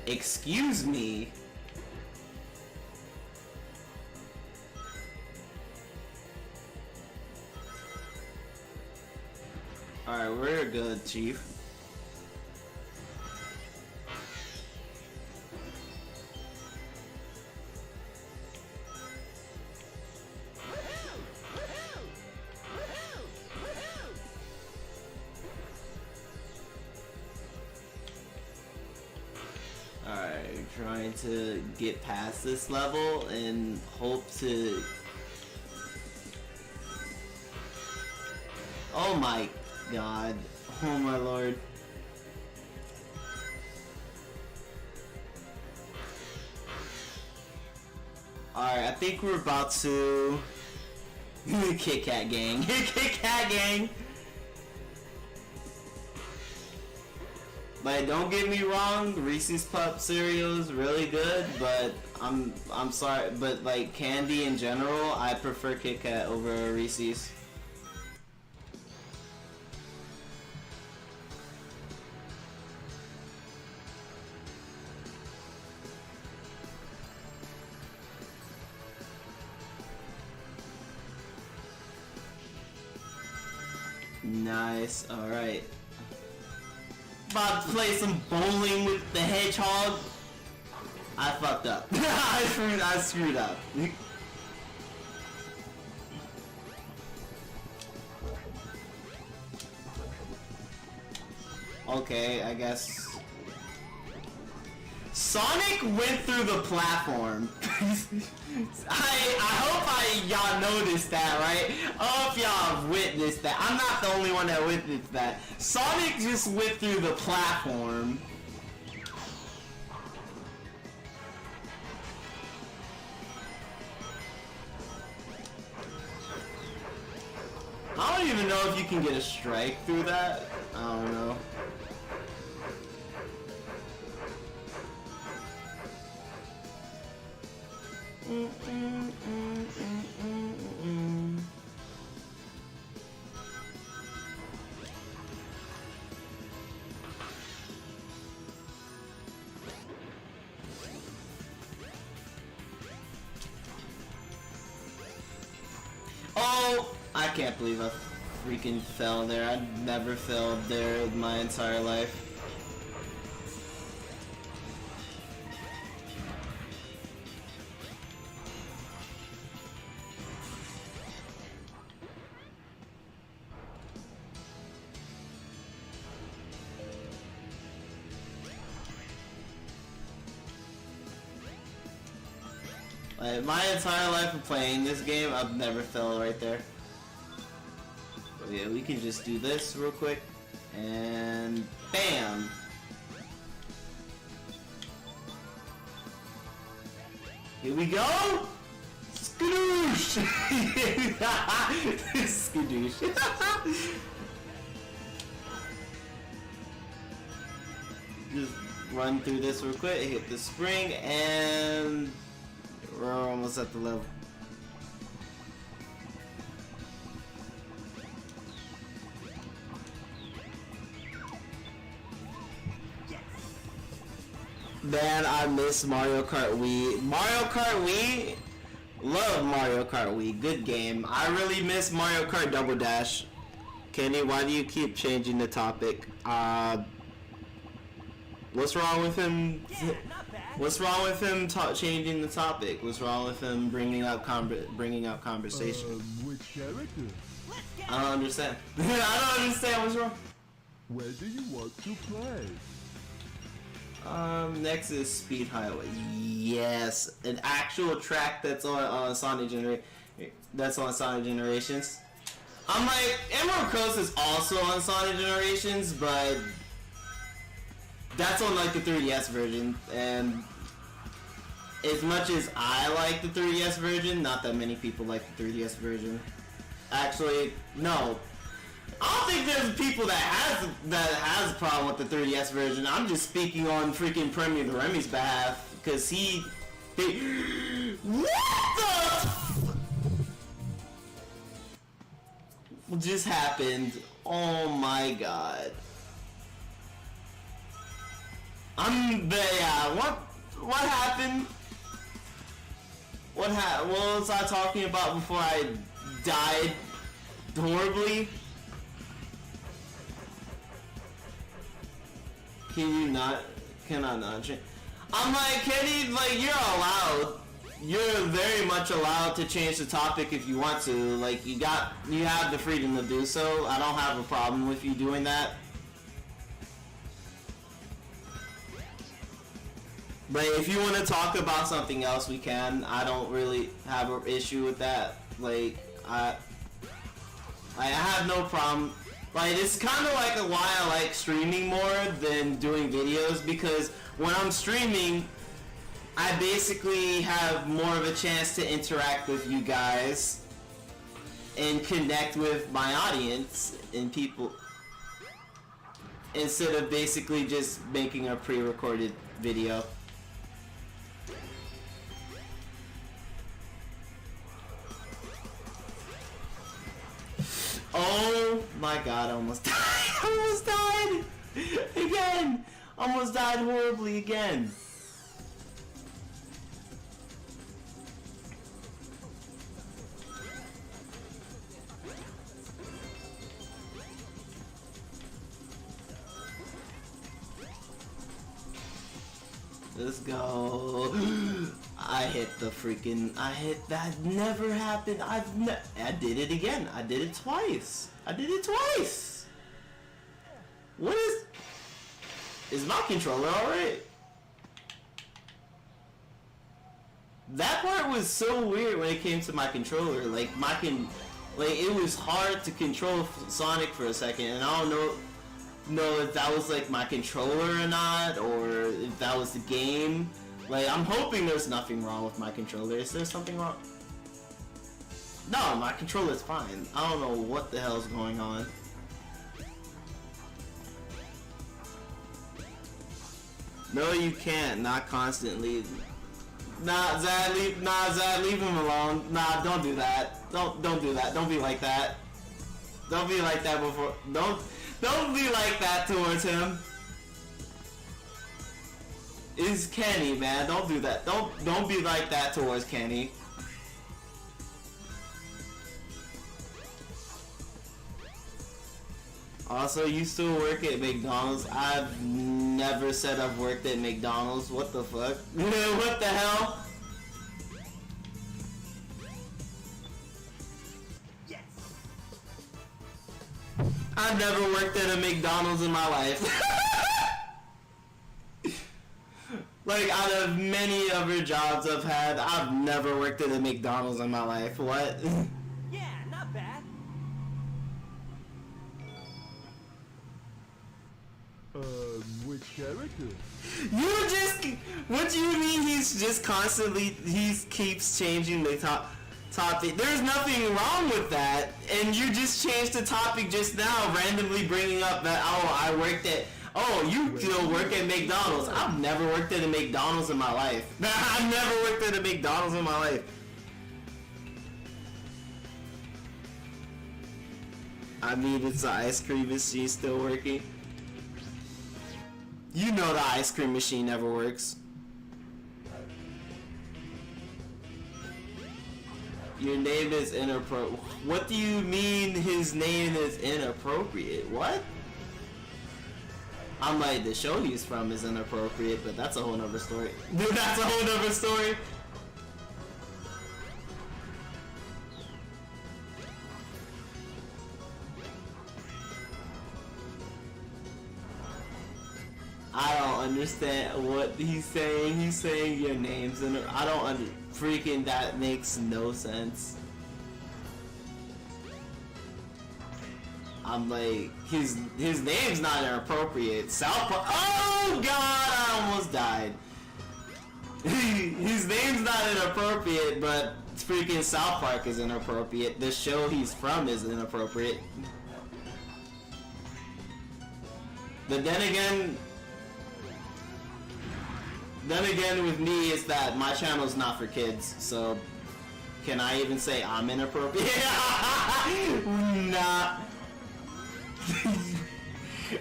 Excuse me. Alright, we're good, Chief. Alright, trying to get past this level and hope to... Oh my god. Oh my lord. Alright, I think we're about to... Kit Kat gang. Kit Kat gang! Like, don't get me wrong, Reese's Puff cereal is really good, but I'm sorry, but like candy in general, I prefer Kit Kat over Reese's. Nice, alright. About to play some bowling with the hedgehog. I fucked up. I screwed up. Okay, I guess. Sonic went through the platform. I hope y'all noticed that, right? I hope y'all have witnessed that. I'm not the only one that witnessed that. Sonic just went through the platform. I don't even know if you can get a strike through that. I don't know. Oh, I can't believe I freaking fell there. I've never failed there in my entire life. Like, my entire life of playing this game, I've never failed right there. yeah, we can just do this real quick, and bam. Here we go. Skadoosh! Skadoosh. Just run through this real quick, hit the spring, and we're almost at the level. Man, I miss Mario Kart Wii. Mario Kart Wii? Love Mario Kart Wii. Good game. I really miss Mario Kart Double Dash. Kenny, why do you keep changing the topic? What's wrong with him? Yeah, not bad. What's wrong with him changing the topic? What's wrong with him bringing up conversation? Which character? Let's get I don't understand. I don't understand what's wrong. Where do you want to play? Next is Speed Highway. Yes, an actual track that's on Sonic Generations. I'm like, Emerald Coast is also on Sonic Generations, but that's on like the 3DS version, and as much as I like the 3DS version, not that many people like the 3DS version. Actually, no. I don't think there's people that has a problem with the 3DS version. I'm just speaking on freaking Premier the Remy's behalf, because he what the just happened? Oh my god. What happened? What was I talking about before I died horribly? Can I not change? I'm like, Kenny, like, you're allowed. You're very much allowed to change the topic if you want to. Like, you have the freedom to do so. I don't have a problem with you doing that. But if you want to talk about something else, we can. I don't really have an issue with that. Like, I have no problem. Like, it's kind of like why I like streaming more than doing videos, because when I'm streaming, I basically have more of a chance to interact with you guys and connect with my audience and people, instead of basically just making a pre-recorded video. Oh my god, I almost died. I almost died! Again! Almost died horribly again. Let's go. I hit that never happened. I did it again. I did it twice. What is my controller alright? That part was so weird when it came to my controller. Like, it was hard to control Sonic for a second, and I don't know if that was like my controller or not, or if that was the game. Like, I'm hoping there's nothing wrong with my controller. Is there something wrong? No, my controller's fine. I don't know what the hell's going on. No, you can't. Not constantly. Nah, Zad, leave him alone. Nah, don't do that. Don't do that. Don't be like that. Don't be like that before. Don't be like that towards him. It's Kenny, man. Don't do that. Don't be like that towards Kenny. Also, you still work at McDonald's? I've never said I've worked at McDonald's. What the fuck? What the hell? yes. I've never worked at a McDonald's in my life. Like, out of many other jobs I've had, I've never worked at a McDonald's in my life. What? Yeah, not bad. Which character? You just, what do you mean he's just constantly, he keeps changing the topic? There's nothing wrong with that, and you just changed the topic just now, randomly bringing up that, oh, I worked at, oh, you still work at McDonald's. I've never worked at a McDonald's in my life. I've never worked at a McDonald's in my life. I mean, it's the ice cream machine still working. You know the ice cream machine never works. Your name is inappropriate. What do you mean his name is inappropriate? What? I'm like, the show he's from is inappropriate, but that's a whole nother story. Dude, that's a whole nother story. I don't understand what he's saying. He's saying your name's in. I don't freaking. That makes no sense. I'm like, his name's not inappropriate. South Park. Oh God, I almost died. His name's not inappropriate, but freaking South Park is inappropriate. The show he's from is inappropriate. But then again, with me, is that my channel's not for kids, so can I even say I'm inappropriate? Nah.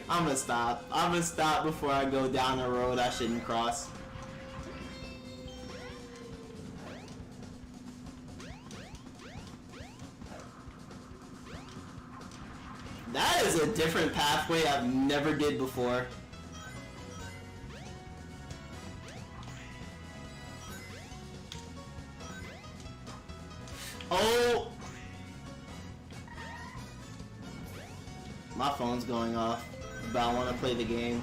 I'm gonna stop. I'm gonna stop before I go down a road I shouldn't cross. That is a different pathway I've never did before. Oh! My phone's going off, but I want to play the game.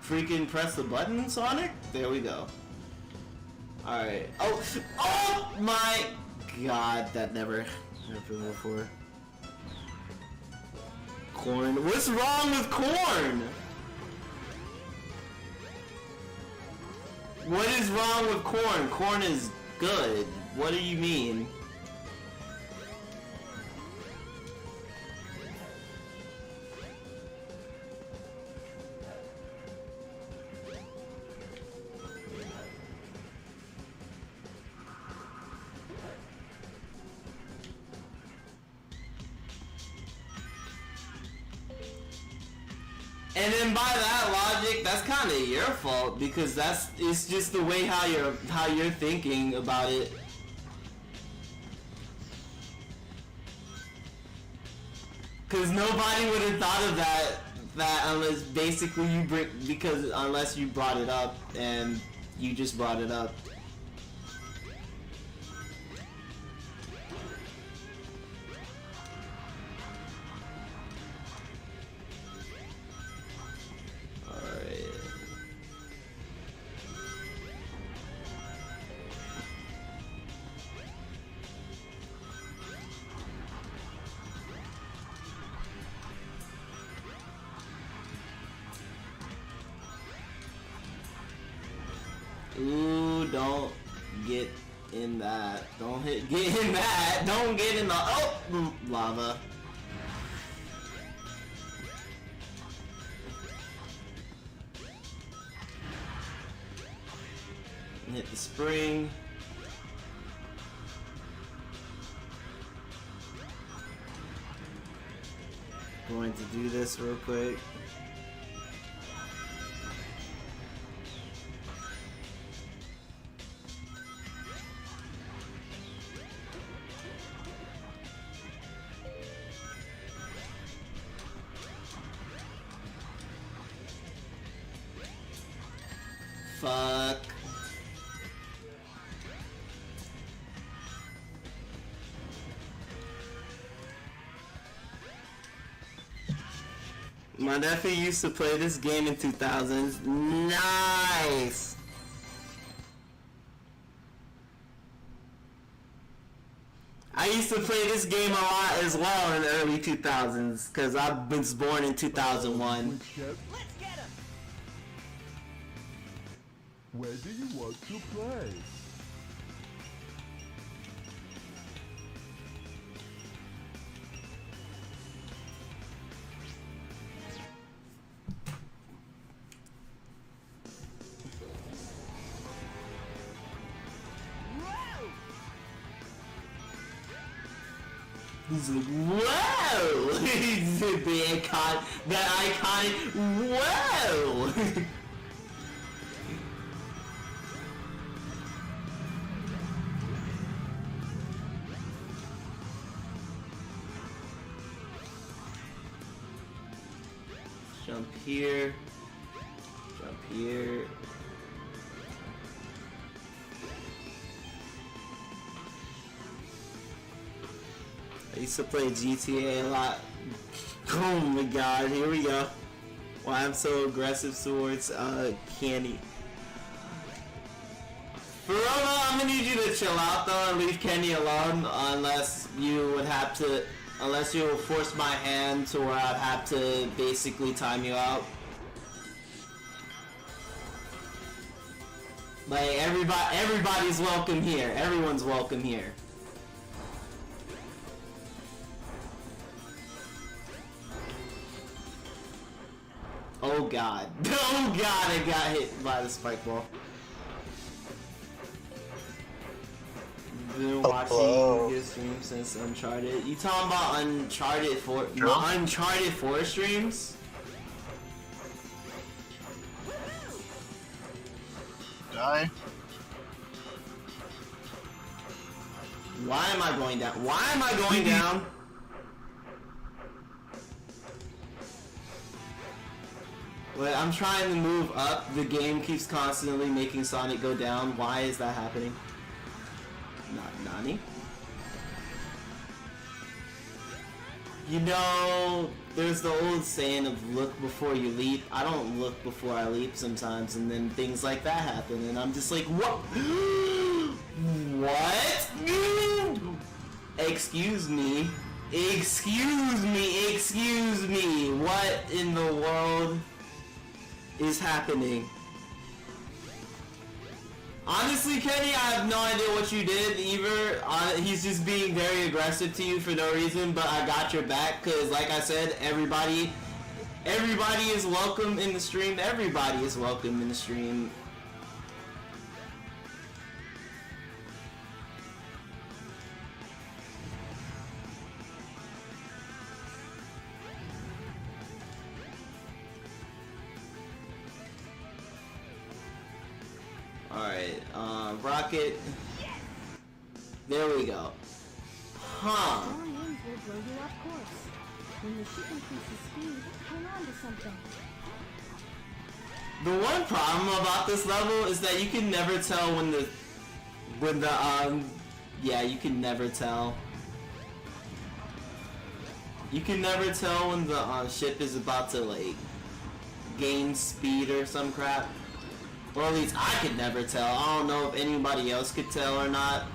Freaking press the button, Sonic? There we go. Alright. Oh! Oh my God, that never happened before. Corn. What's wrong with corn? What is wrong with corn? Corn is good. What do you mean? And then by that logic, that's kind of your fault, because it's just the way how you're thinking about it. Cause nobody would have thought of that unless basically unless you brought it up, and you just brought it up. Ooh, don't get in that. Get in that. Don't get in the lava. And hit the spring. Going to do this real quick. Fuck. My nephew used to play this game in 2000s. Nice. I used to play this game a lot as well in the early 2000s, because I was born in 2001. Which character? Let's get him. Where do you want to play? He's like, whoa! That iconic, whoa! Jump here. Jump here. I used to play GTA a lot. Oh my god, here we go. Why I'm so aggressive towards Kenny. For real though, I'm gonna need you to chill out though and leave Kenny alone unless you would have to, unless you will force my hand to where I'd have to basically time you out. Like everybody's welcome here. Everyone's welcome here. Oh god. Oh god, I got hit by the spike ball. Been watching your stream since Uncharted. You talking about Uncharted 4 Uncharted 4 streams? Die. Why am I going down? Why am I going down? Wait, I'm trying to move up. The game keeps constantly making Sonic go down. Why is that happening? Nani? You know, there's the old saying of look before you leap. I don't look before I leap sometimes, and then things like that happen, and I'm just like, what? What? Excuse me. Excuse me. Excuse me. What in the world is happening? Honestly, Kenny, I have no idea what you did either. He's just being very aggressive to you for no reason, but I got your back because, like I said, everybody is welcome in the stream. Everybody is welcome in the stream. Alright, Rocket. There we go. Huh. Strong winds will blow you off course. When the ship increases speed, hang on to something. The one problem about this level is that you can never tell yeah, you can never tell. You can never tell when the ship is about to, like, gain speed or some crap. Or at least I could never tell. I don't know if anybody else could tell or not.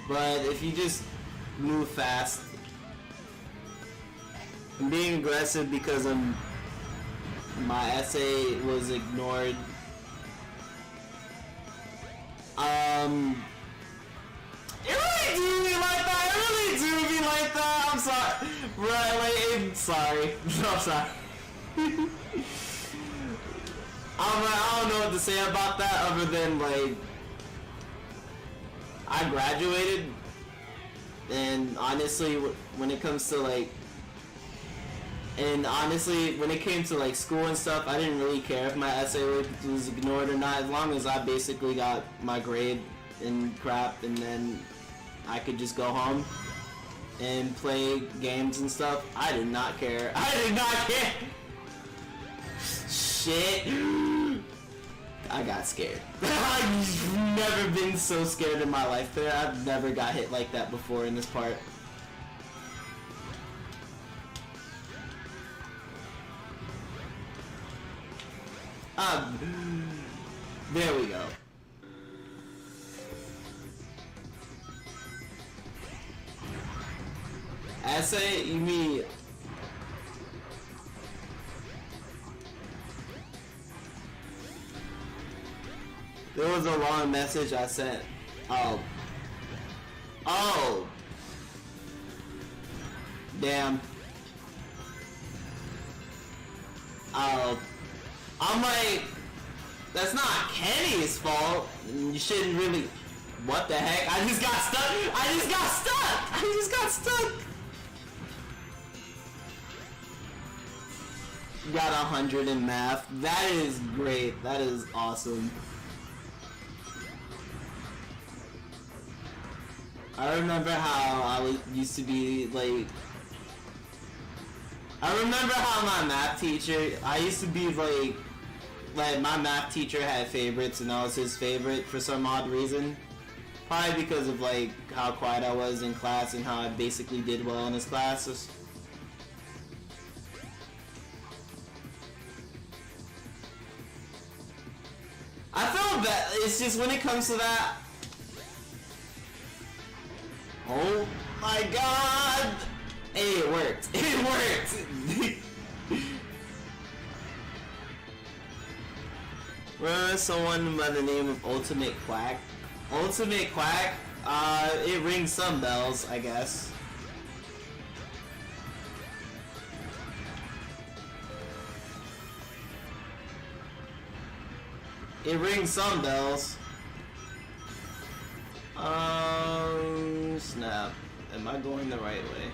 But if you just move fast. I'm being aggressive because my essay was ignored. It really do me like that. It really do me like that. I'm sorry. Right, like, I'm sorry. I'm sorry. I don't know what to say about that other than, like, I graduated, and honestly, when it comes to, like, when it came to, like, school and stuff, I didn't really care if my essay was ignored or not, as long as I basically got my grade and crap, and then I could just go home and play games and stuff. I did not care. I did not care! Shit. I got scared. I've never been so scared in my life there. I've never got hit like that before in this part. There we go. say? You mean... There was a long message I sent. Oh. Oh! Damn. Oh. I'm like... That's not Kenny's fault. You shouldn't really... What the heck? I just got stuck! I just got stuck! I just got stuck! Got 100 in math. That is great. That is awesome. I remember how I used to be like... I remember how my math teacher... I used to be like my math teacher had favorites and I was his favorite for some odd reason. Probably because of like how quiet I was in class and how I basically did well in his classes. I feel bad. It's just when it comes to that. Oh my god! Hey, it worked. It worked! Remember someone by the name of Ultimate Quack? Ultimate Quack? It rings some bells, I guess. It rings some bells. Snap. Am I going the right way?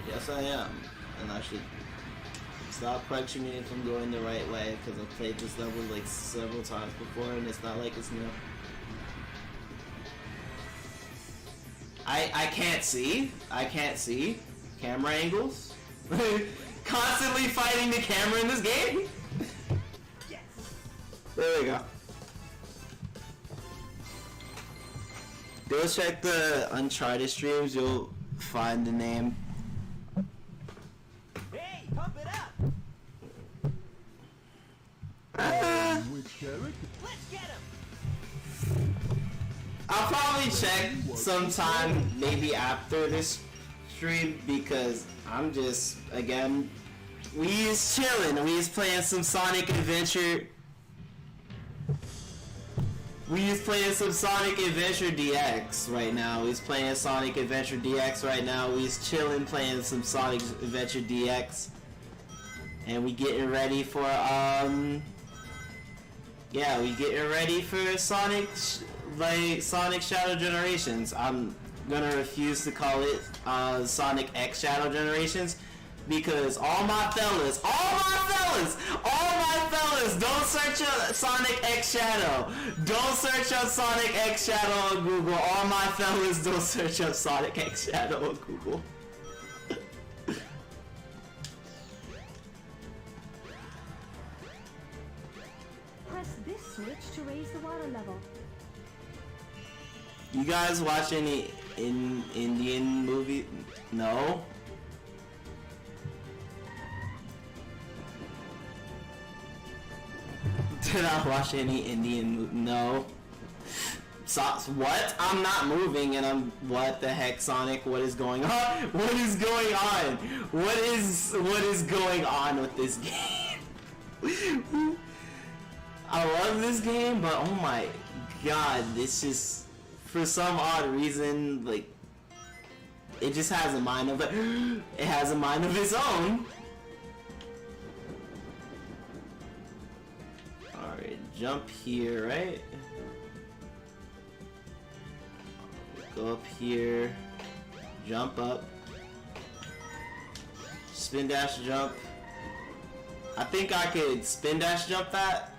Yes, I am. And I should stop questioning if I'm going the right way, because I've played this level like several times before and it's not like it's new. I can't see. I can't see. Camera angles. Constantly fighting the camera in this game. Yes. There we go. Go check the Uncharted streams, you'll find the name. Hey, pump it up. Which character? Let's get him. I'll probably check sometime maybe after this stream because I'm just, again, we is chilling. We is playing some Sonic Adventure. We is playing some Sonic Adventure DX right now. We's playing Sonic Adventure DX right now. We's chilling playing some Sonic Adventure DX. And we getting ready for, yeah, we getting ready for Sonic Shadow Generations. I'm gonna refuse to call it Sonic X Shadow Generations because all my fellas, don't search up Sonic X Shadow. Don't search up Sonic X Shadow on Google. All my fellas, don't search up Sonic X Shadow on Google. Press this switch to raise the water level. You guys watch any Indian movie? No? Did I watch any Indian movie? No. What? I'm not moving and I'm... What the heck, Sonic? What is going on? What is going on? What is going on with this game? I love this game, but oh my god, this just... For some odd reason, like... It just has a mind of it. It has a mind of its own. Alright, jump here, right? Go up here. Jump up. Spin dash jump. I think I could spin dash jump that.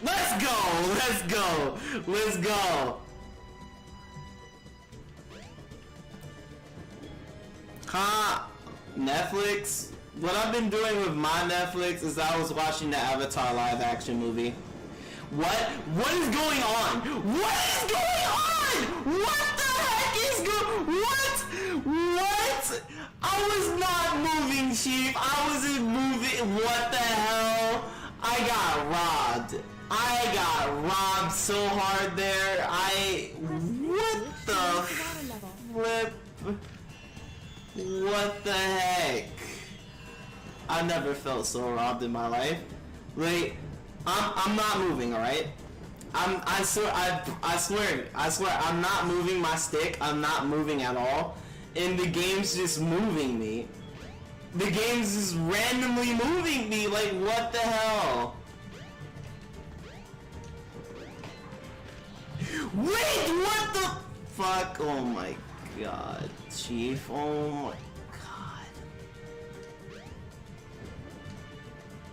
Let's go! Let's go! Let's go! Huh? Netflix? What I've been doing with my Netflix is I was watching the Avatar live action movie. What? What is going on? What is going on? What the heck is What? I was not moving, Chief. I wasn't moving. What the hell? I got robbed. I got robbed so hard there. What the flip? What the heck? I never felt so robbed in my life. Like, I'm not moving, alright? I swear, I'm not moving my stick. I'm not moving at all. And the game's just moving me. The game's just randomly moving me. Like, what the hell? Wait, what the fuck? Oh my god, Chief. Oh my god.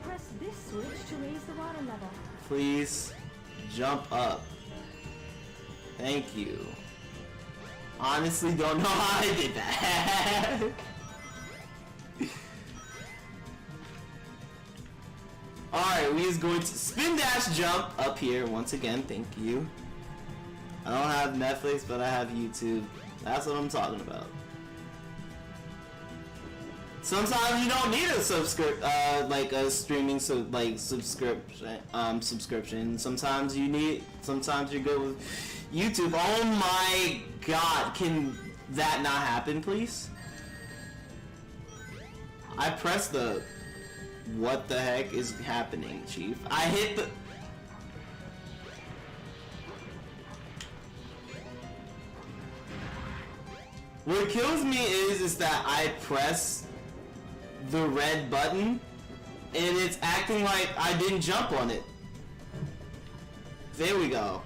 Press this switch to raise the water level. Please jump up. Thank you. Honestly, don't know how I did that. Alright, we is going to spin dash jump up here once again. Thank you. I don't have Netflix, but I have YouTube. That's what I'm talking about. Sometimes you don't need a streaming subscription. Sometimes you're good with YouTube. Oh my god, can that not happen, please? I pressed the... What the heck is happening, Chief? I hit the... What kills me is that I press the red button and it's acting like I didn't jump on it. There we go.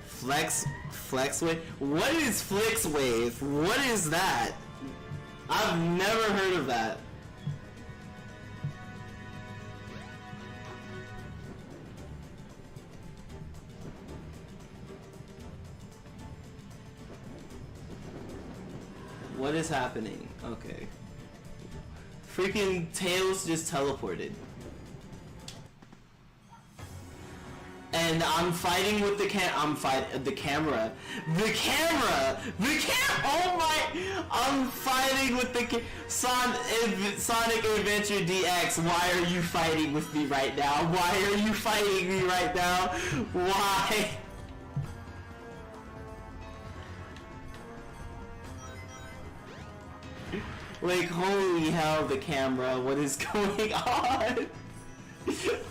Flex wave? What is flex wave? What is that? I've never heard of that. What is happening? Okay. Freaking Tails just teleported. And I'm fighting with the camera. Oh my! I'm fighting with the Sonic Adventure DX. Why are you fighting with me right now? Why are you fighting me right now? Why? Like, holy hell, the camera, what is going on?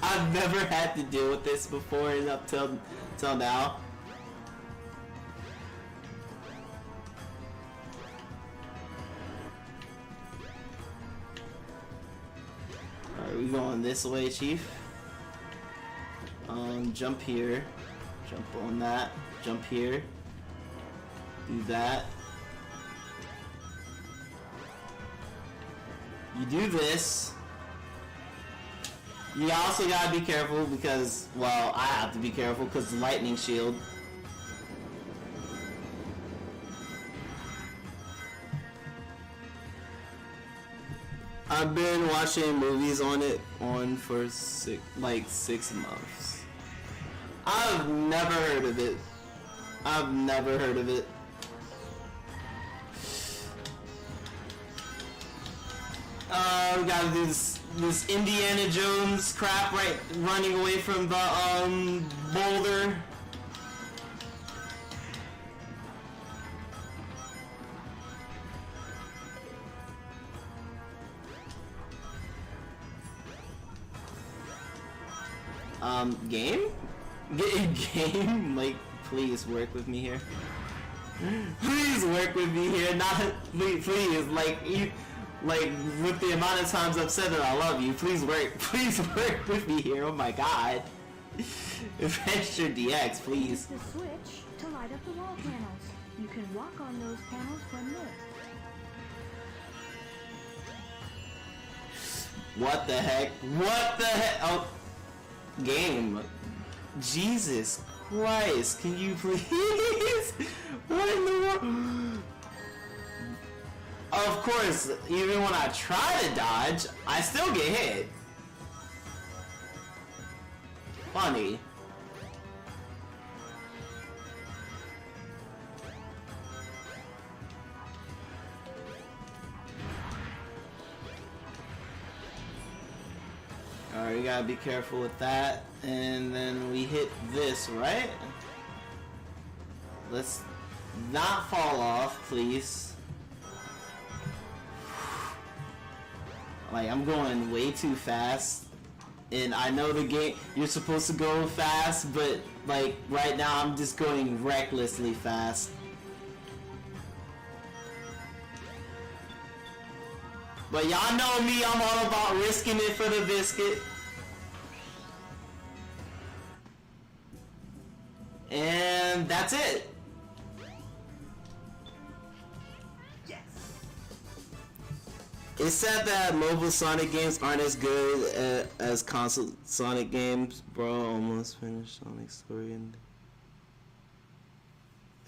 I've never had to deal with this before and up till now. Alright, we going this way, Chief. Jump here. Jump on that. Jump here. Do that. You do this. You also gotta be careful because, well, I have to be careful because the lightning shield. I've been watching movies on it for 6 months. I've never heard of it. I've never heard of it. We gotta do this Indiana Jones crap, right? Running away from the boulder. Game? Game? Like, please work with me here. Please work with me here. Not, please, like, you. Like, with the amount of times I've said that I love you, please work with me here, oh my god. Adventure DX, please. Press the switch to light up the wall panels. You can walk on those panels from there. What the heck? What the heck? Oh, game. Jesus Christ, can you please? What in the world? Of course, even when I try to dodge, I still get hit. Funny. Alright, we gotta be careful with that. And then we hit this, right? Let's not fall off, please. Like, I'm going way too fast. And I know the game, you're supposed to go fast, but like right now I'm just going recklessly fast. But y'all know me, I'm all about risking it for the biscuit. And that's it. Yes. It's sad that mobile Sonic games aren't as good as console Sonic games. Bro, almost finished Sonic's story and...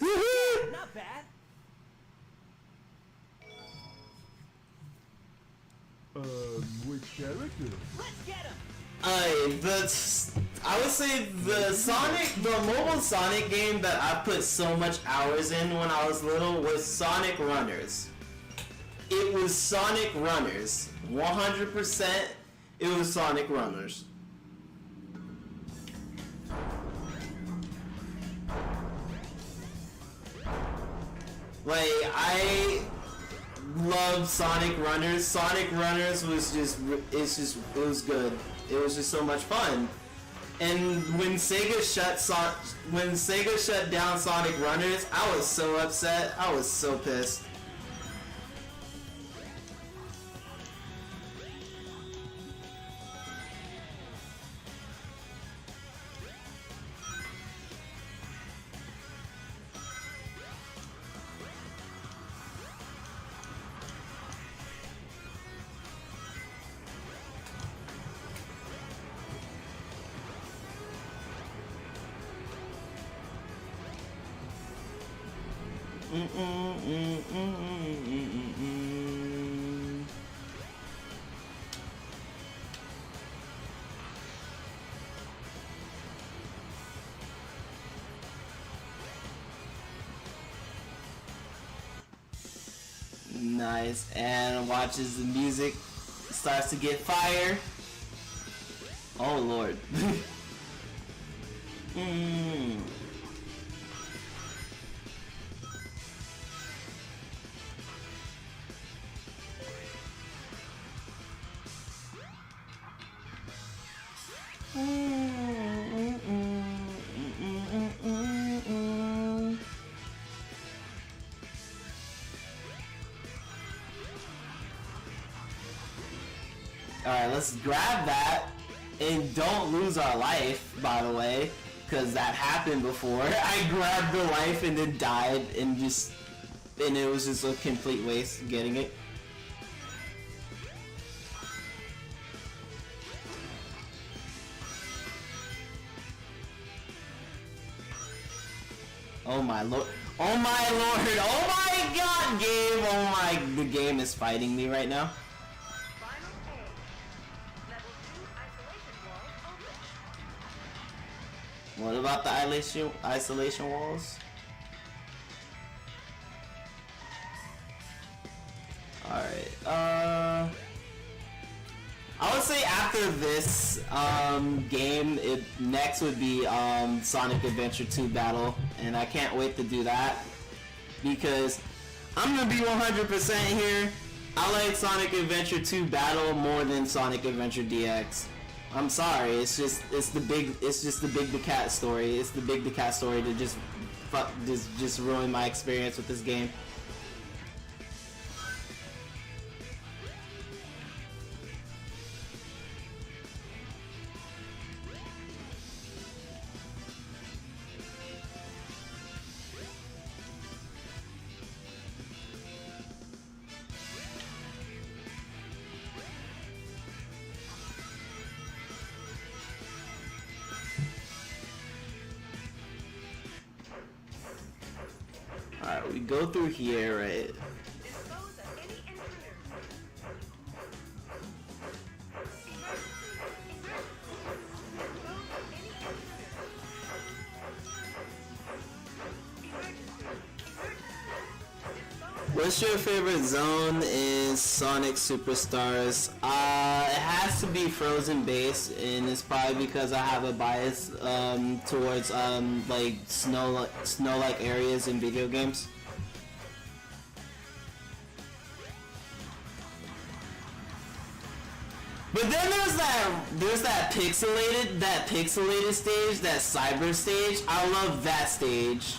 Not bad. Which character? Let's get him. I would say the mobile Sonic game that I put so much hours in when I was little was Sonic Runners. It was Sonic Runners. 100% it was Sonic Runners. Like, I love Sonic Runners. Sonic Runners was it was good. It was just so much fun. And when Sega shut down Sonic Runners, I was so upset. I was so pissed. Nice, and watches the music starts to get fire. Oh lord. Alright, let's grab that. And don't lose our life, by the way. Because that happened before. I grabbed the life and then died and it was just a complete waste of getting it. Oh my lord. Oh my lord. Oh my god, game. Oh my, the game is fighting me right now. Final A. Level 2 isolation walls open. What about the isolation walls? Alright, I would say after this game, next would be Sonic Adventure 2 Battle, and I can't wait to do that because I'm gonna be 100% here. I like Sonic Adventure 2 Battle more than Sonic Adventure DX. I'm sorry, it's just the Big the Cat story. It's the Big the Cat story to just ruin my experience with this game. Alright, we go through here, right? Dispose of any intruder. What's your favorite zone in Sonic Superstars? It has to be Frozen Base, and it's probably because I have a bias towards like snow-like areas in video games. But then there's that pixelated stage, that cyber stage. I love that stage.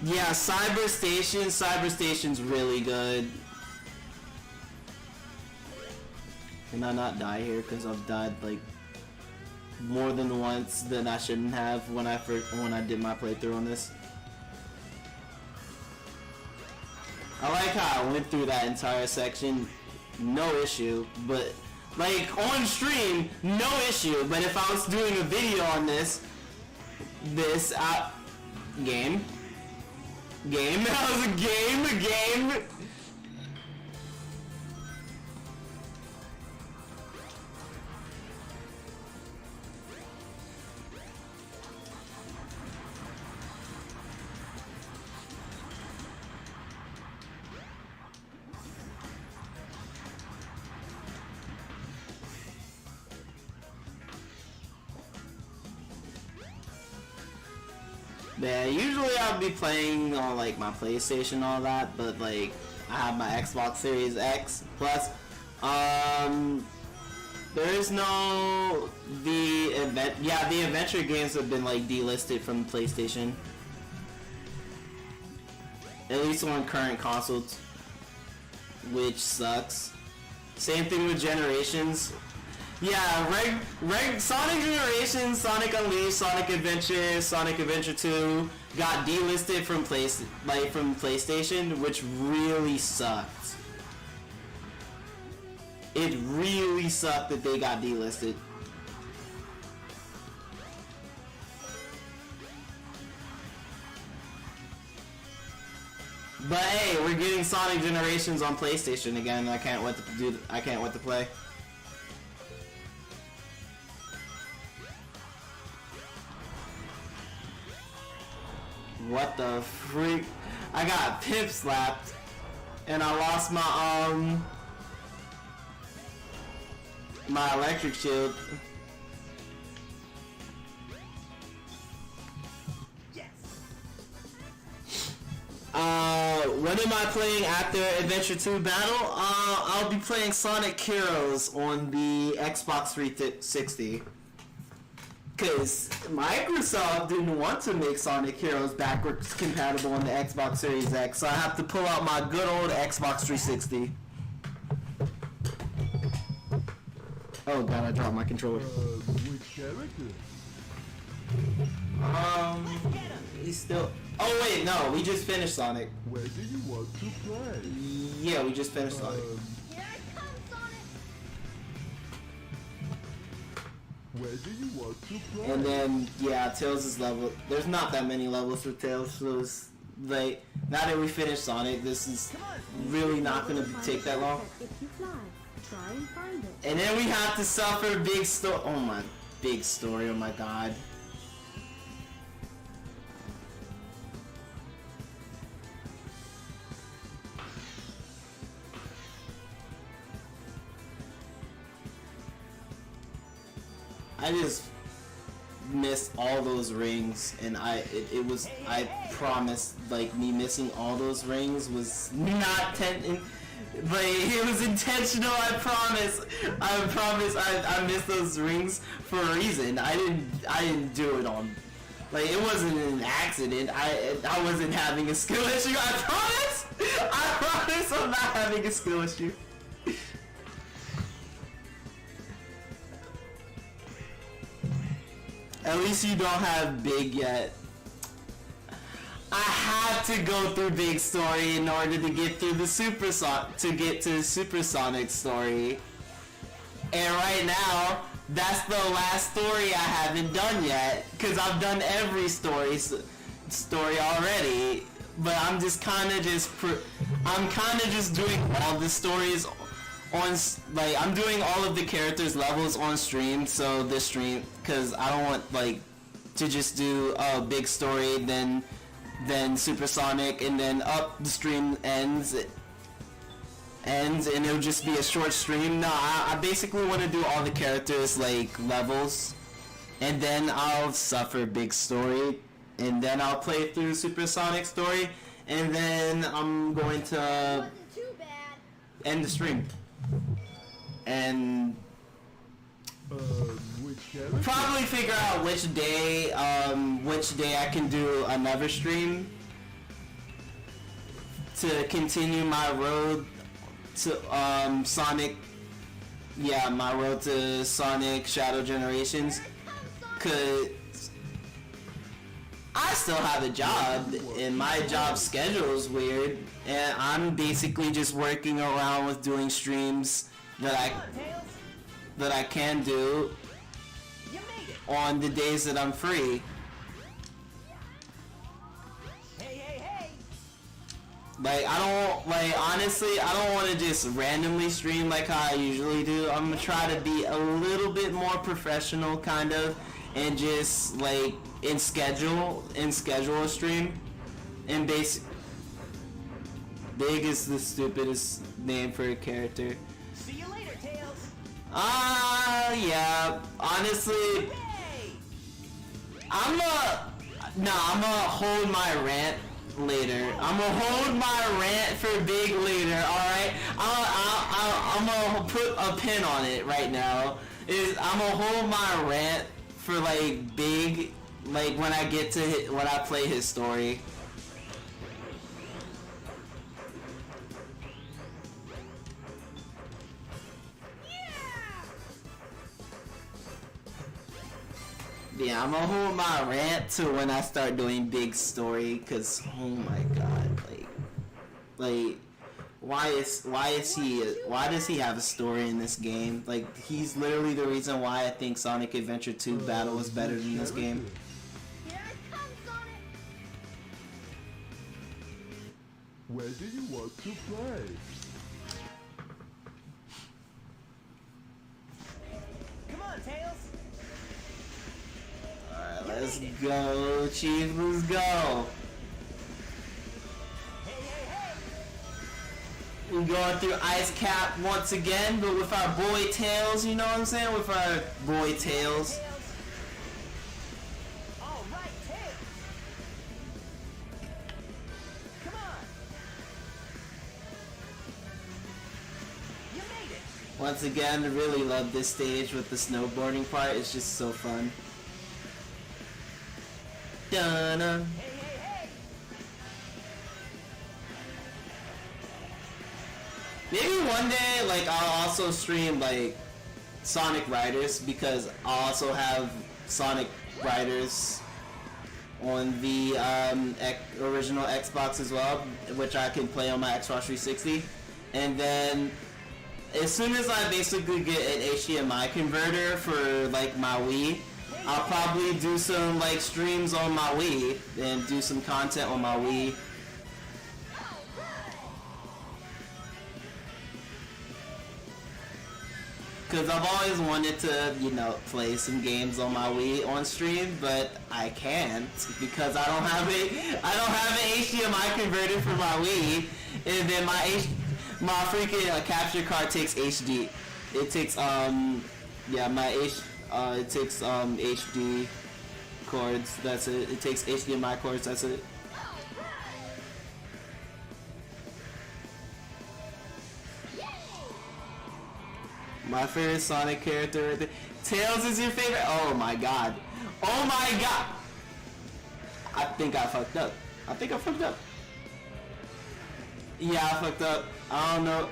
Yeah, Cyber Station's really good. Can I not die here? Because I've died like more than once than I shouldn't have when I did my playthrough on this. I like how I went through that entire section, no issue, but like on stream, no issue. But if I was doing a video on this game, that was a game. Yeah, usually I'll be playing on like my PlayStation and all that, but like I have my Xbox Series X Plus. There is no the adventure games have been like delisted from PlayStation. At least on current consoles, which sucks. Same thing with Generations. Yeah, Sonic Generations, Sonic Unleashed, Sonic Adventure 2 got delisted from PlayStation, which really sucked. It really sucked that they got delisted. But hey, we're getting Sonic Generations on PlayStation again. I can't wait to play. What the freak? I got pimp slapped and I lost my my electric shield. When am I playing after Adventure 2 Battle? I'll be playing Sonic Heroes on the Xbox 360. Because Microsoft didn't want to make Sonic Heroes backwards compatible on the Xbox Series X, so I have to pull out my good old Xbox 360. Oh god, I dropped my controller. Which character? He's still... Oh wait, no, we just finished Sonic. Where do you want to play? Yeah, we just finished Sonic. Here I come, Sonic! Where do you want to play? And then, yeah, Tails is level. There's not that many levels for Tails, so it's like, now that we finished Sonic, this is really not gonna take that long. If you fly, try and find it. And then we have to suffer big story. Oh my, big story, oh my god. I just missed all those rings, and I promise, like, me missing all those rings was not but it was intentional. I promise I missed those rings for a reason. I didn't do it on, like, it wasn't an accident. I wasn't having a skill issue. I promise I'm not having a skill issue. At least you don't have big yet. I had to go through big story in order to get through the Supersonic story. And right now, that's the last story I haven't done yet, cuz I've done every story already. but I'm just kind of just doing all the stories on like I'm doing all of the characters levels on stream. So this stream, because I don't want like to just do a big story then Supersonic and then up the stream ends and it'll just be a short stream. No, I basically want to do all the characters like levels, and then I'll suffer big story, and then I'll play through Supersonic story, and then I'm going to Wasn't too bad. end the stream. And Which character? probably figure out which day I can do another stream to continue my road to Sonic. Yeah, my road to Sonic Shadow Generations. Cause I still have a job and my job schedule is weird, and I'm basically just working around with doing streams that I can do You made it. on the days that I'm free. Hey, hey, hey. Like honestly, I don't want to just randomly stream like how I usually do. I'm gonna try to be a little bit more professional kind of, and just like in schedule a stream. And big is the stupidest name for a character. See you later, Tails. Yeah, honestly, Hey. I'm gonna hold my rant later. I'm gonna hold my rant for big later. All right, I'm gonna put a pin on it right now. I'm gonna hold my rant for like big, like when I play his story. Yeah, I'm gonna hold my rant to when I start doing big story, cause oh my god, like, why does he have a story in this game? Like, he's literally the reason why I think Sonic Adventure 2 Battle is better than this game. Here it comes, Sonic. Where do you want to play? Come on, Tails. Alright, let's go, Chief, let's go. Hey, hey, hey. We're going through Ice Cap once again, but with our boy Tails, you know what I'm saying? With our boy Tails. Tails. All right, Tails. Come on. You made it. Once again, I really love this stage with the snowboarding part. It's just so fun. Dun-dun. Hey, hey, hey. Maybe one day, like, I'll also stream, like, Sonic Riders, because I'll also have Sonic Riders on the original Xbox as well, which I can play on my Xbox 360. And then, as soon as I basically get an HDMI converter for, like, my Wii, I'll probably do some, like, streams on my Wii, and do some content on my Wii. Because I've always wanted to, you know, play some games on my Wii on stream, but I can't because I don't have an HDMI converter for my Wii, and then my freaking capture card takes HD. It takes it takes HD cords. That's it. It takes HDMI cords. That's it. My favorite Sonic character right there. Tails is your favorite? Oh my god. Oh my god! I think I fucked up. Yeah, I fucked up. I don't know.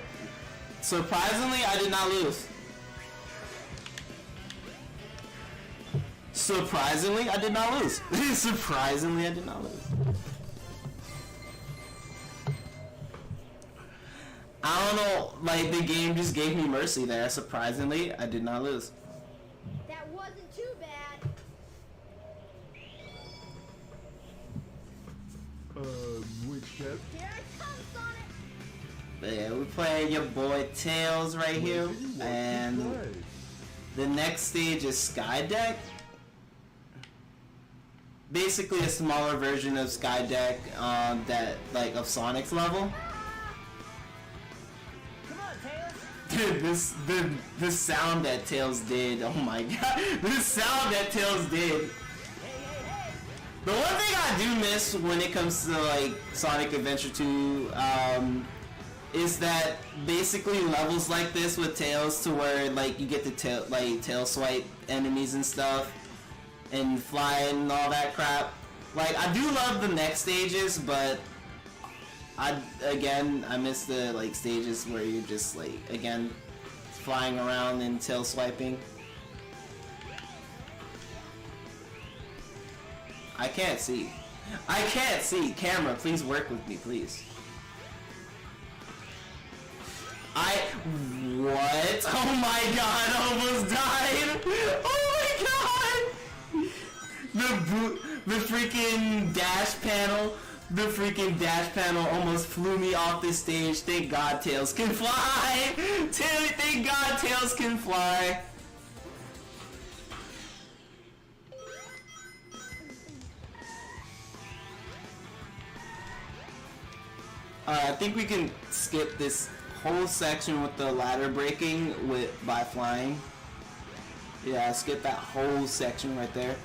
Surprisingly, I did not lose. Surprisingly, I did not lose. Surprisingly, I did not lose. I don't know, like, the game just gave me mercy there. Surprisingly, I did not lose. That wasn't too bad. Which cap? Here I come, Sonic! But yeah, we're playing your boy Tails right here, Where do you want to and play? the next stage is Sky Deck. Basically a smaller version of Sky Deck, that like of Sonic's level. Come on, Tails. Dude, the sound that Tails did. Oh my god, the sound that Tails did. Hey, hey, hey! The one thing I do miss when it comes to like Sonic Adventure 2, is that basically levels like this with Tails, to where like you get to tail swipe enemies and stuff, and fly and all that crap. Like I do love the next stages, but I miss the like stages where you're just like again flying around and tail swiping. I can't see. I can't see. Camera, please work with me, please. What? Oh my god, I almost died! Oh my god! The freaking dash panel. The freaking dash panel almost flew me off the stage. Thank god Tails can fly! Thank god Tails can fly! I think we can skip this whole section with the ladder breaking by flying. Yeah, skip that whole section right there.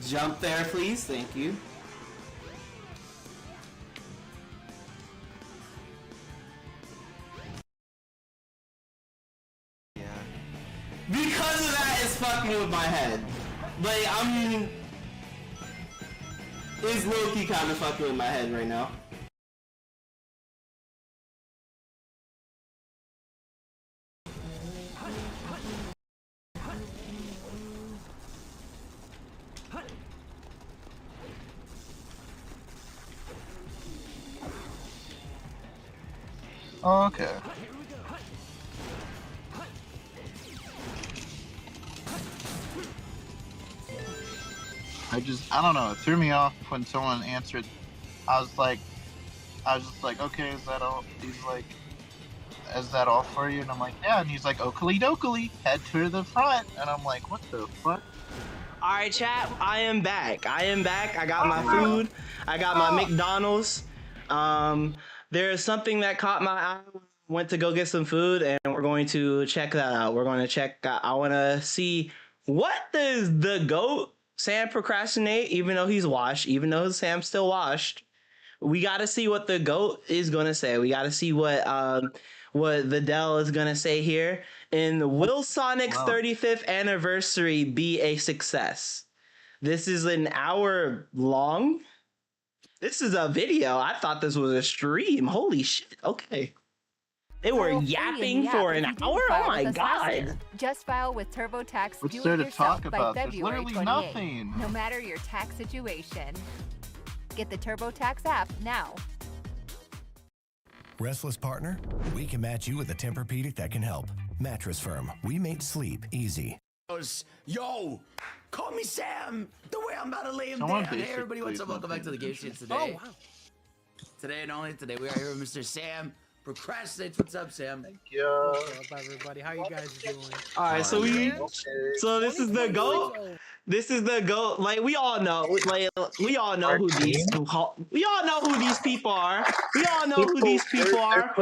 Jump there, please. Thank you. Yeah. Because of that, it's fucking with my head. Like, it's low-key kind of fucking with my head right now. Okay. I don't know, it threw me off when someone answered. I was just like, okay, is that all? He's like, is that all for you? And I'm like, yeah. And he's like, oakley dokley, head to the front. And I'm like, what the fuck? Alright, chat, I am back. I got my food. I got my McDonald's. There's something that caught my eye. Went to go get some food, and we're going to check that out. We're going to check. I want to see, what does the GOAT Sam procrastinate, even though he's washed, even though Sam's still washed. We got to see what the GOAT is going to say. We got to see what Videl is going to say here. And will Sonic's 35th anniversary be a success? This is an hour long. This is a video. I thought this was a stream. Holy shit. Okay. They were yapping for an hour? Oh my god. Just file with TurboTax. What's Do there it to yourself talk by about? There's February literally 28th. nothing. No matter your tax situation. Get the TurboTax app now. Restless partner? We can match you with a Tempur-Pedic that can help. Mattress Firm. We make sleep easy. Yo, call me Sam. The way I'm about to lay him Someone down. Hey everybody, what's up? Welcome back to the Game Shit today. Oh, wow. Today and only today, we are here with Mr. Sam Procrastinates. What's up, Sam? Thank you. What's up, everybody? How you guys doing? Alright, so this is the GOAT. This is the GOAT. Like, we all know. Like, we all know who these people are. We all know who these people are.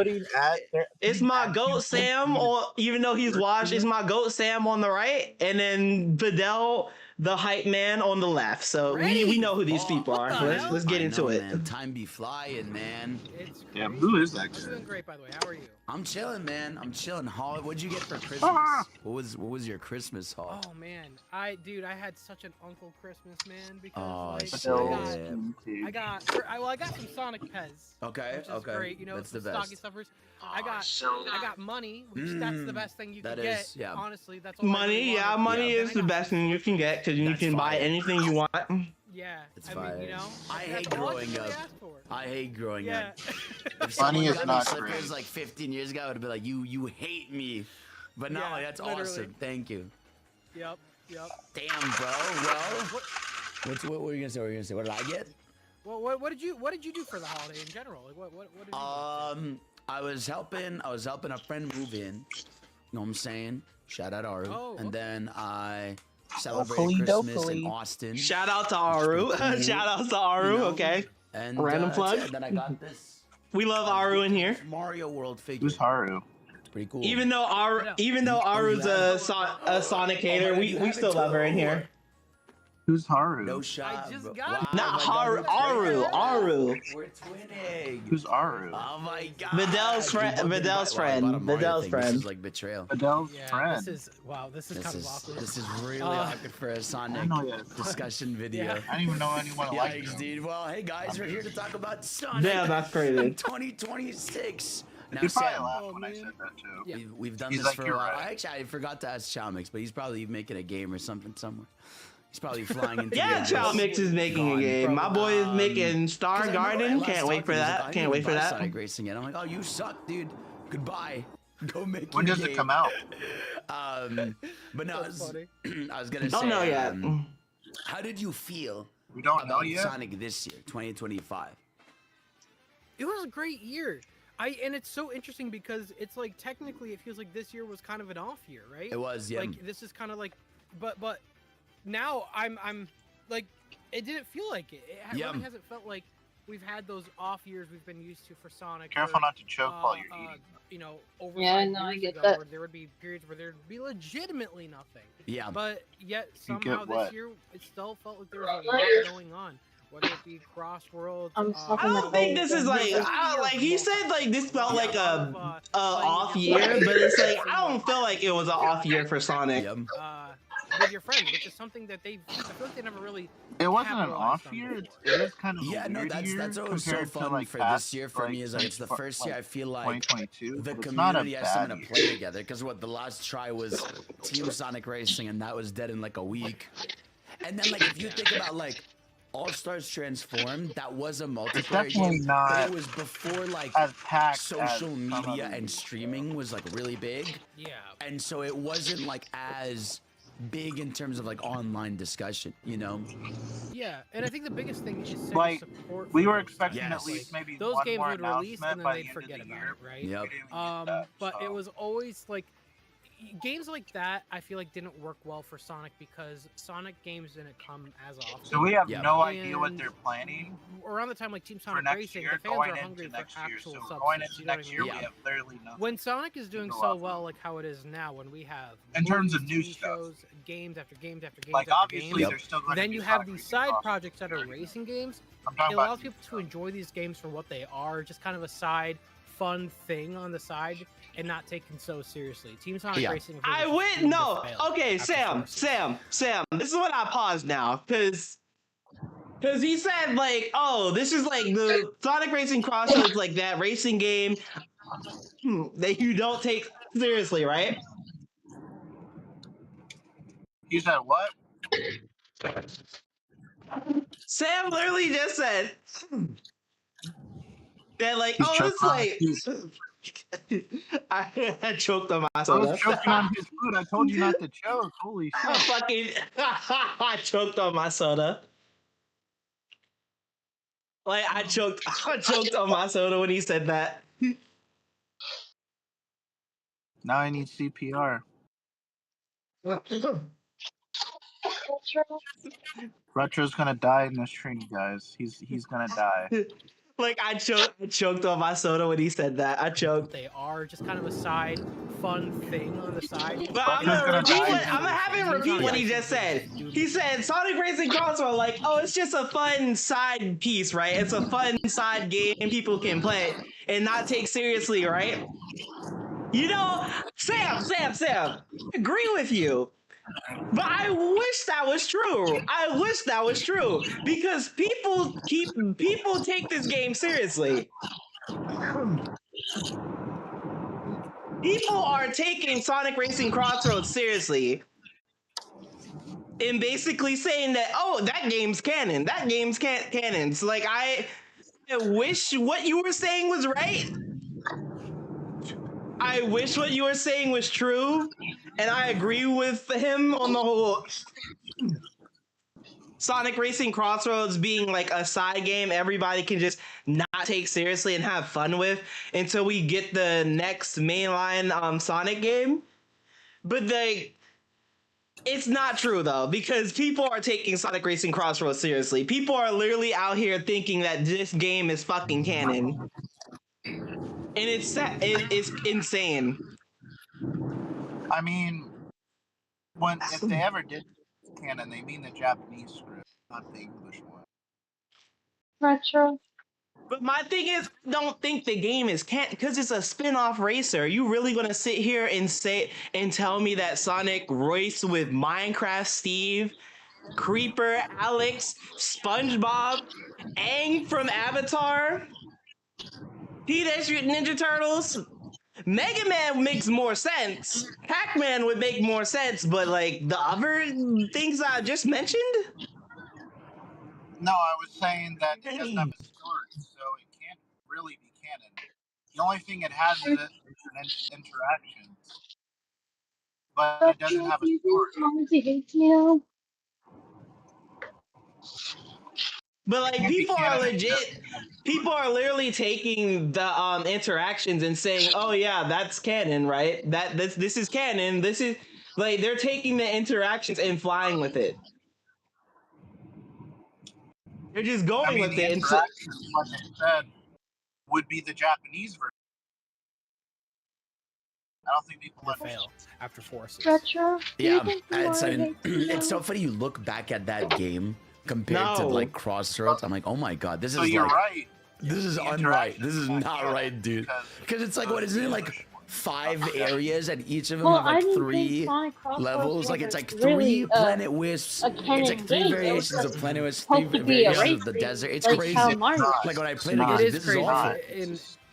It's my GOAT Sam, or even though he's washed, it's my GOAT Sam on the right, and then Videl, the hype man, on the left. So we know who these people are. Let's get into it. Man. Time be flying, man. Yeah, who is that guy? I'm doing great, by the way. How are you? I'm chilling, man. I'm chilling. What'd you get for Christmas? What was your Christmas haul? Oh man, I had such an Uncle Christmas, man, because Oh, I got some Sonic Pez. Okay, which is okay. great, you know, That's some the stocky best. stuffers. I got money, which that's the best thing you can That get. is, yeah. Honestly, that's all I Money, really yeah, wanted. money Then is I the got best thing you can get, because you That's can buy fire. anything you want. Yeah, It's I mean, you fire. know, I that's hate all growing really up. asked for. I hate growing Yeah. up. If Money someone is got me not slippers great. like 15 years ago, I would have been like, you hate me. But no, Yeah, that's literally. awesome. Thank you. Yep. Damn, bro. Well, what were you gonna say? What were you gonna say? What did I get? Well, what did you do for the holiday in general? Like, what did you do? I was helping a friend move in. You know what I'm saying? Shout out Aru. Oh, and okay. then I celebrated Christmas in Austin. Shout out to Aru. Shout out to Aru. You know? Okay. And Random that's plug. it. And then I got this We love Aru in here. Mario World figure. Who's Haru? Pretty cool. Even though Aru's a Sonic hater, we still love her in here. Who's Haru? No shot. I just bro. got it. Not my Haru. God, Aru. We're twinning. Who's Aru? Oh my God. Vidal's friend. Dude, Vidal's wow, I bought a friend. Mario Vidal's thing. friend. This is like betrayal. Adele's Yeah, friend. this is kind of awkward. This is really awkward for a Sonic know that. discussion video. Yeah. I didn't even know anyone liked Yikes, him. dude. Well, hey guys, we're here to talk about Sonic. Damn, that's crazy. 2026. Now, He probably Sam, laughed when I said that too. Yeah. we've done He's this like, for a "You're while. right." I forgot to ask Chowmix, but he's probably making a game or something somewhere. He's probably flying into Yeah, the Chow abyss. Mix is making a game. My boy is making Star 'Cause I remember Garden. last Can't wait talk for to him, he's that. like, I Can't need wait to for buy that. Sonic Racing yet. I'm like, oh, you suck, dude. Goodbye. Go make When your does it game. come out? But no, That's funny. I was gonna Don't say. know yet. How did you feel We don't know about yet. Sonic this year, 2025? It was a great year. And it's so interesting because it's like technically it feels like this year was kind of an off year, right? It was, yeah. Like this is kind of like, but now I'm like, it didn't feel like it. It really hasn't felt like we've had those off years we've been used to for Sonic. Careful not to choke while you're eating. You know, over Yeah, 5 no, I years get ago, that. where there would be periods where there'd be legitimately nothing. Yeah. But yet You get somehow this what? year it still felt like there was a lot going on. Whether it be Crossworlds. I'm I sucking don't think this is like like he said like this felt like a off year, but it's like I don't feel like it was an off year for Sonic. With your friend, which is something that I feel like they never really. It wasn't an capitalized off on year. before. It is kind of Yeah, a no, weird that's year what was so compared to, fun like, for past, this year for me is like it's the first year I feel like 2022. the but it's not a community has something bad to play year. together. Because what the last try was Team Sonic Racing, and that was dead in like a week. And then like if you think about like All Stars Transformed, that was a multiplayer definitely game, not but it was before like as packed social as some media other and streaming was like really big. Yeah. And so it wasn't like as big in terms of like online discussion, you know? Yeah, and I think the biggest thing is Sega's Like, support. we for were those expecting games. at least maybe those one games more would release and announcement then by they'd the end of forget the about year. it, right? Yep. We didn't get that, But it so. was always like games like that. I feel like didn't work well for Sonic because Sonic games didn't come as often. So we have Yeah. no idea what And they're planning around the time like Team for Sonic next Racing, year, the fans going are into hungry for next year. actual So substance. going into You know what I next mean? year, Yeah. we have literally nothing. When Sonic is doing go so off of. well, like how it is now, when we have In terms of movies, new TV stuff. shows, games after games after games Like after obviously games, there's still going then to be you have Sonic these Racing side Cross projects that are Country. racing games. I'm talking It about allows new people to stuff. enjoy these games for what they are, just kind of a side fun thing on the side, and not taken so seriously. Team Sonic Yeah. Racing. I was went doomed to no. fail Okay, after Sam. This is when I pause now, cause he said like, oh, this is like the Sonic Racing Crossroads, like that racing game that you don't take seriously, right? You said what? Sam literally just said that like, He's oh, choking it's on like. I choked on my I soda. was choking on his food. I told you not to choke. Holy I shit. fucking I choked on my soda. Like I choked on my soda when he said that. Now I need CPR. Retro's gonna die in this train, guys. He's gonna die. Like I choked on my soda when he said that. I choked. They are just kind of a side fun thing on the side. But I'm gonna have him repeat what he just said. He said Sonic Racing Crossroads, like, oh, it's just a fun side piece, right? It's a fun side game people can play and not take seriously, right? You know, Sam, I agree with you. But I wish that was true. Because people take this game seriously. People are taking Sonic Racing Crossroads seriously. And basically saying that, oh, that game's canon. That game's canon. So like I wish what you were saying was right. I wish what you were saying was true, and I agree with him on the whole Sonic Racing Crossroads being like a side game everybody can just not take seriously and have fun with until we get the next mainline Sonic game. But it's not true though, because people are taking Sonic Racing Crossroads seriously. People are literally out here thinking that this game is fucking canon. And it's insane. I mean, if they ever did canon, they mean the Japanese script, not the English one. Retro. But my thing is, I don't think the game is canon because it's a spin-off racer. Are you really gonna sit here and tell me that Sonic raced with Minecraft Steve, Creeper, Alex, SpongeBob, Aang from Avatar, Teenage Mutant Ninja Turtles? Mega Man makes more sense. Pac-Man would make more sense, but like the other things I just mentioned? No, I was saying that it doesn't have a story, so it can't really be canon. The only thing it has is interactions, but it doesn't have a story. But like people are literally taking the interactions and saying, "Oh yeah, that's canon, right? This is canon. This is like they're taking the interactions and flying with it. They're just going with the it." Interactions, what they said, would be the Japanese version. I don't think people would fail after forces. Retro. Yeah, it's so funny. You look back at that game compared to like Crossroads. I'm like, oh my god, this is you're like, right. This is unright. This is not right, dude. Because it's like, what is it, like 5 areas, and each of them have like 3 levels. Like it's like 3 Planet Wisps. It's like 3 variations of Planet Wisp, 3 variations of the desert. It's crazy. Like when I played it, this is awful.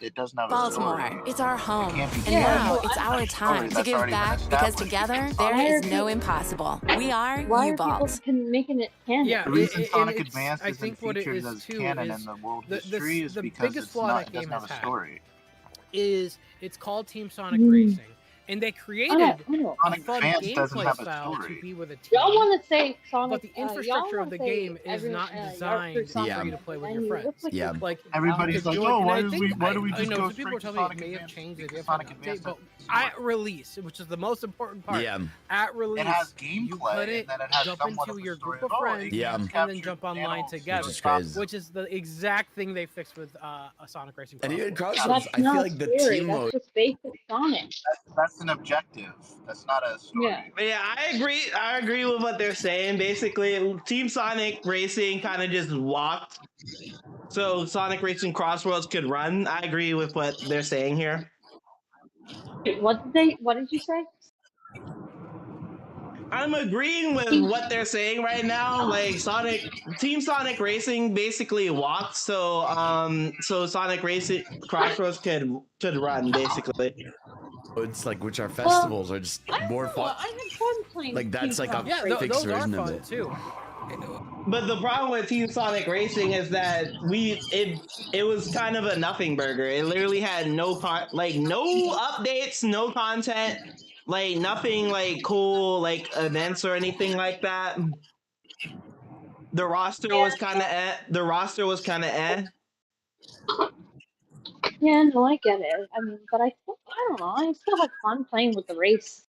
It doesn't have Baltimore, it's our home, and now it's our time to give back because together there is no impossible. We are U-Balls. Making it canon? Yeah, the reason Sonic Advance I isn't think what it featured is as too canon is in the world the history is because biggest it flaw that doesn't game have has a had story. is it's called Team Sonic Racing, and they created a Sonic fun Advance doesn't gameplay have a style story. to be with a team. Y'all want to say Sonic, but the infrastructure of the game is not designed for you to play with your friends. Yeah, like everybody's like, oh, why do we just go people are straight to telling me Sonic it may have Advance? changed it, Sonic Advance, but at release, which is the most important part. Yeah. At release, it has you gameplay, put it, and then it has jump somewhat into of your a story group of of, friends, Yeah. and then jump online together, Which is crazy. which is the exact thing they fixed with a Sonic Racing. And even Crossroads. Crossroads, I feel like the team mode. That's just basic Sonic. That's an objective. That's not a story. Yeah. But yeah, I agree with what they're saying. Basically, Team Sonic Racing kind of just walked so Sonic Racing Crossroads could run. I agree with what they're saying here. What did you say? I'm agreeing with what they're saying right now. Like Team Sonic Racing basically walked so Sonic Racing Crossroads could run basically. It's like, which are festivals are just more fun. I had fun playing. Like that's like a those fixed version are of fun it. too. But the problem with Team Sonic Racing is that it was kind of a nothing burger. It literally had no updates, no content, like nothing like cool like events or anything like that. The roster was kind of eh. Yeah, no, I get it. I mean, but I don't know. I still had fun playing with the race.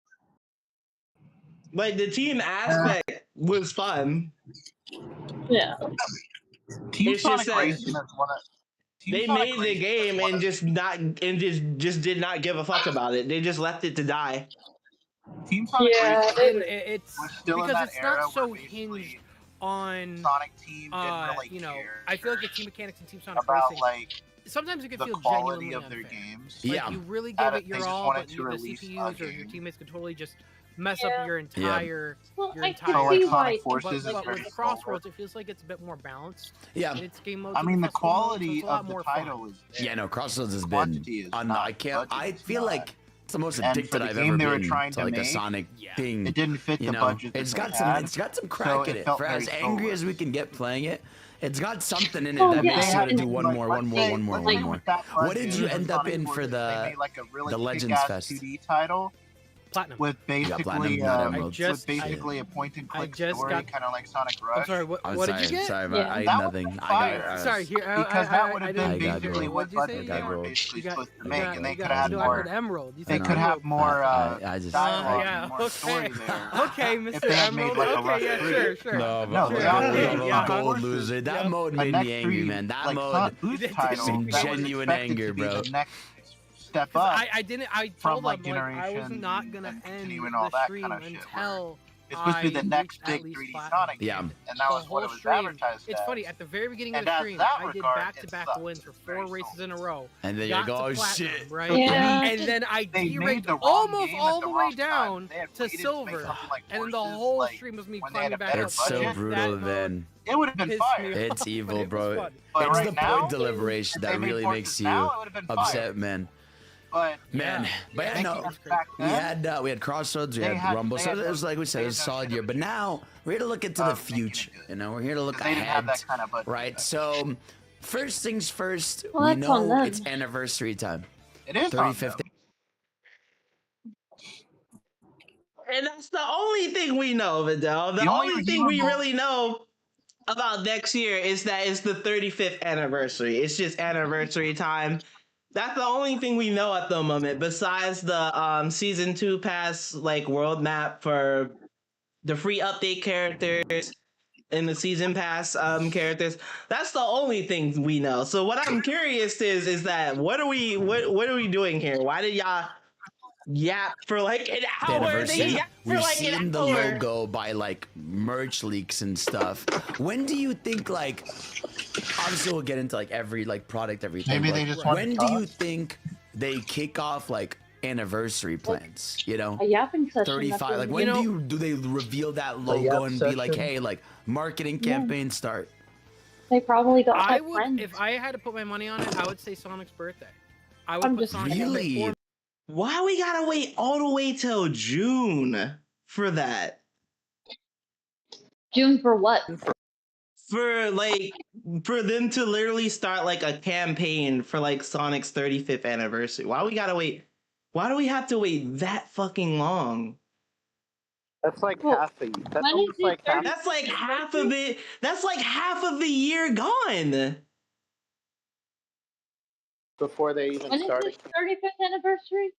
Like the team aspect was fun. Yeah. Team It's Sonic just that Racing is one of. they made the game and just did not give a fuck about it. They just left it to die. Team Sonic Racing it's was still in because that it's era not so where basically hinged on Sonic Team didn't really care I feel like the team mechanics in Team Sonic about Racing like sometimes it can the feel quality genuinely of their unfair. games. Like, Yeah. you really They give it your just all, wanted but to the release CPUs a or your game. teammates could totally just mess up your entire Well, your I entire can So, like, see Sonic why. Forces but is very with Crossroads it feels like it's a bit more balanced. Yeah. in its game modes I and mean, the festival modes, so quality it's a lot of the more title fun. is there. Yeah, no, Crossroads has been. Quantity is No, not. I can't. Budget I is feel not. like it's the most And for addicted the I've game ever they were been trying to to like a make, Sonic Yeah. thing. It didn't fit You the know, budget. it's that got they some. had, It's got some so crack in it it. felt For as very angry forward. as we can get playing it, it's got something in it Oh, that yeah. makes you want to They do had, one more, one more, one more, let's say one more. with that What did budget you for end up Sonic in for Forces, they the made, like, a really the Legends kick-ass Fest? 2D title, Platinum. with basically platinum, not emerald. with basically a point-and-click story, kind of like Sonic Rush. I'm sorry. What did you get? Sorry, Yeah. I ate That nothing. would be I fire. got Sorry, here. Because that would have been I got basically gold. what What'd you budget say? they were Gold. basically You got- supposed to you make, got- and they you could got- have had no, I more. heard Emerald. You They said could have Emerald. more I just dialogue yeah, and more story there. Okay, If Mr. they had made, Emerald. like, a Okay, Rush yeah, 3. sure. No, No, but they all did. gold, Yeah. gold loser. That Yeah. mode A made next me angry, 3, man. That like, mode. boost Some title that was genuine expected anger, to be bro. the next step up. I didn't. I from, told like, them like, I was generation not gonna and end continuing all the that stream kind of shit, until It's supposed to be the I next reached big at least 3D platinum. Sonic Yeah. game, and that The was whole what it was stream. advertised It's as. funny. At the very beginning And of the as stream, that I did regard, back-to-back it sucked. wins for 4 Very races in a row. And then you Got go, to oh platinum, shit. right? Yeah. And then I They made de-ranked the wrong almost game all at the the way wrong down time. They had to waited to make silver, something like and then the Versus, whole like, stream was me when they had climbing a back better up. It's so budget. brutal That then. It would have been pissed fire. me It's off, evil, but it was bro. fun. But It's right the now, point deliberation if that they made really Forces makes you now, it would have been upset, fire. man. But Man, but yeah, Thank no, you. Back then, we had Crossroads, we They had had- Rumble, they so had it was like we said, it was a solid year. But now we're here to look into the future. You know, we're here to look they didn't have ahead, that kind of budget. right? So, first things first, Well, we that's on know them. it's anniversary time. It is on 35th. them. And that's the only thing we know, Vidal. The only only thing we redeemable- really know about next year is that it's the 35th anniversary. It's just anniversary time. That's the only thing we know at the moment, besides the season 2 pass like world map for the free update characters and the season pass characters. That's the only thing we know. So what I'm curious is that what are we doing here? Why did y'all yap for like an The hour? anniversary. They yap for We've like seen an the hour. logo by like merch leaks and stuff. When do you think like? Obviously, we'll get into like every like product, everything. Maybe but they just want when to do you talk. think they kick off like anniversary plans? You know, A yapping session. 35. Like when do they reveal that logo and be like, hey, like marketing campaign start? They probably got I my would, friends. if I had to put my money on it, I would say Sonic's birthday. I would I'm put just Sonic's Really? birthday. Why we gotta wait all the way till June for that? June for what? For them to literally start like a campaign for like Sonic's 35th anniversary. Why we gotta wait? Why do we have to wait that fucking long? That's like Well, half a year. That's when is almost the like half. 30th That's like half of it. That's like half of the year gone. Before they even When is started. his 35th anniversary?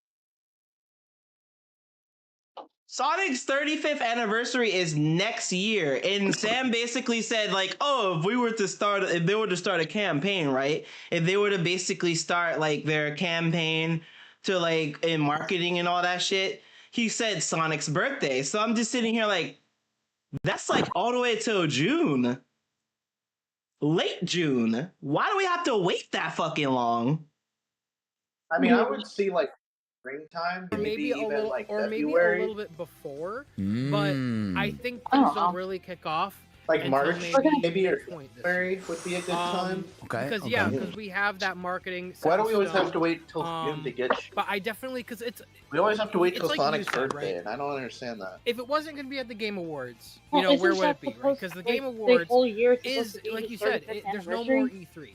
Sonic's 35th anniversary is next year, and Sam basically said like, "Oh, if they were to start a campaign, right? If they were to basically start like their campaign to like in marketing and all that shit, he said Sonic's birthday." So I'm just sitting here like, that's like all the way till June, late June. Why do we have to wait that fucking long? I mean, I would see like springtime, Or maybe a even little, like or maybe a February, little bit before. Mm. But I think I don't things know. don't really kick off like until March, maybe or midpoint this year. February would be a good time. Okay. Because okay. yeah, because we have that marketing. Why set do we in always stone. have to wait till June to get? But I definitely, because it's We always have to wait it's till like you Sonic's said, birthday, right? and I don't understand that. if it wasn't going to be at the Game Awards, Well, you know, where isn't would that it be, right? supposed Because the to, Game like, the Awards whole year is is, supposed to be like his you said, 35th there's no more anniversary? E3.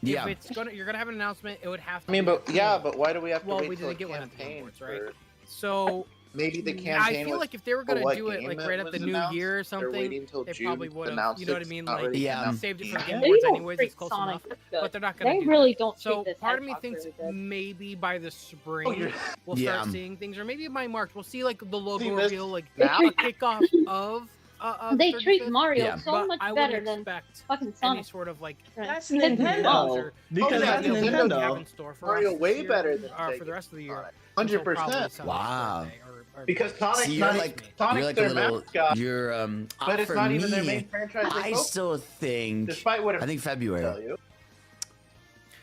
Yeah. If it's gonna, you're gonna have an announcement. It would have to. I mean, be but at yeah, the but why do we have to Well, wait we till didn't get one at the campaign Awards, right? for- So Maybe the I campaign feel was like if they were for gonna what do it game like it right at was the new announced? year or They're something, waiting till they June probably to would have. announce You know it. what I mean? It's not Like really Yeah. saved it for the Game They Awards don't anyways. treat It's close Sonic enough. good. But they're not gonna They do really that. don't So treat this part of me Xbox thinks very good. maybe by the spring we'll Yeah. start seeing things, or maybe by March we'll see like the logo See, this- reveal, like now- a kickoff of. They treat 35th, Mario Yeah. so but much I better wouldn't than expect fucking any Sonic. sort of like That's Nintendo. Nintendo. Because yeah, that's Nintendo. we have Nintendo. in store for Mario us way this year, better than for Sega. the rest of the year. 100%. Wow. Because Sonic's See, not you're like Sonic's a their little. mascot, You're but it's for not even their me, main franchise. They I focus- still think. despite what it I think tell February. you.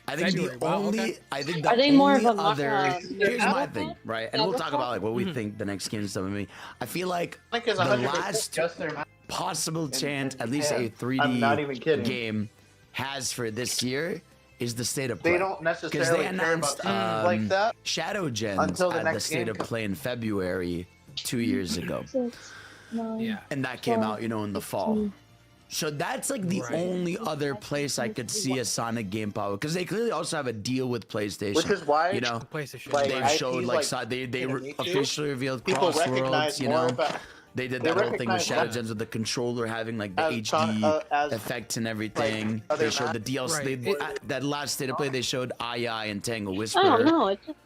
I think February, the wow, only. okay. I think the Are they more of only a other. Here's my Zelda thing, fan? right? And Zelda we'll talk fan? about like what we think the next game and stuff. I mean, I feel like Sonic is the 100% last just their mascot. possible chance, and at least a yeah. 3D I'm not even kidding. game has for this year is the state of play. They don't Because necessarily they care about announced things like that. Shadow Gens Until the at the next state game of comes. play in February 2 years ago, 6, 9, Yeah. and that came out, you know, in the fall. So that's like the only other place I could see a Sonic game pop up, because they clearly also have a deal with PlayStation. Which is why, you know, PlayStation. like, they've showed like they officially revealed people Crossworlds. recognize You more know, about. they did they that whole thing with recognize Shadow more Gems with the controller having like the as HD as, effects and everything. like, They showed the DLC. Right. That last state of play, they showed II and Tangle Whisper. I don't know. It's just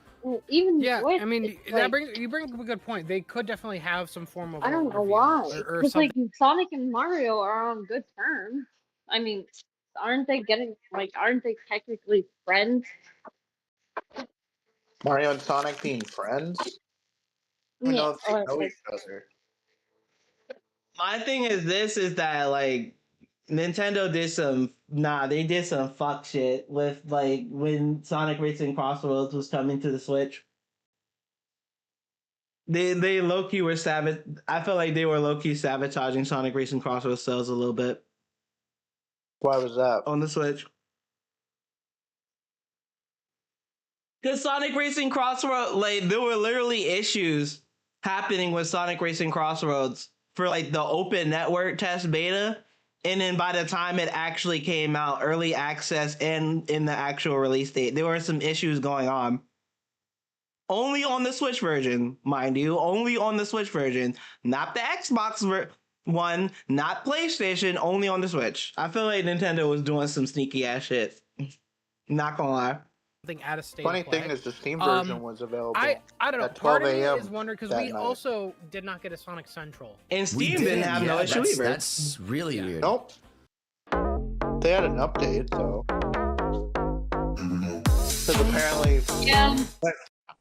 even Yeah, with, I mean, it's that like, you bring up a good point. They could definitely have some form of. I don't know reveal why. or Because something. like Sonic and Mario are on good terms. I mean, aren't they technically friends? Mario and Sonic being friends. I don't know if they know each other. My thing is that like Nintendo did some fuck shit with like when Sonic Racing Crossroads was coming to the Switch. They low-key were I felt like they were low-key sabotaging Sonic Racing Crossroads sales a little bit. Why was that? On the Switch. Because Sonic Racing Crossroads, like, there were literally issues happening with Sonic Racing Crossroads for, like, the open network test beta. And then by the time it actually came out, early access and in the actual release date, there were some issues going on. Only on the Switch version, mind you. Only on the Switch version. Not the Xbox one, not PlayStation, only on the Switch. I feel like Nintendo was doing some sneaky ass shit. Not gonna lie. Out of state. Funny thing is, the Steam version was available. I don't know. At 12 Part of me a.m. is wondering because that we night. also did not get a Sonic Central. And Steam didn't have no issue either. That's really weird. Nope. They had an update, so. Because apparently. Yeah.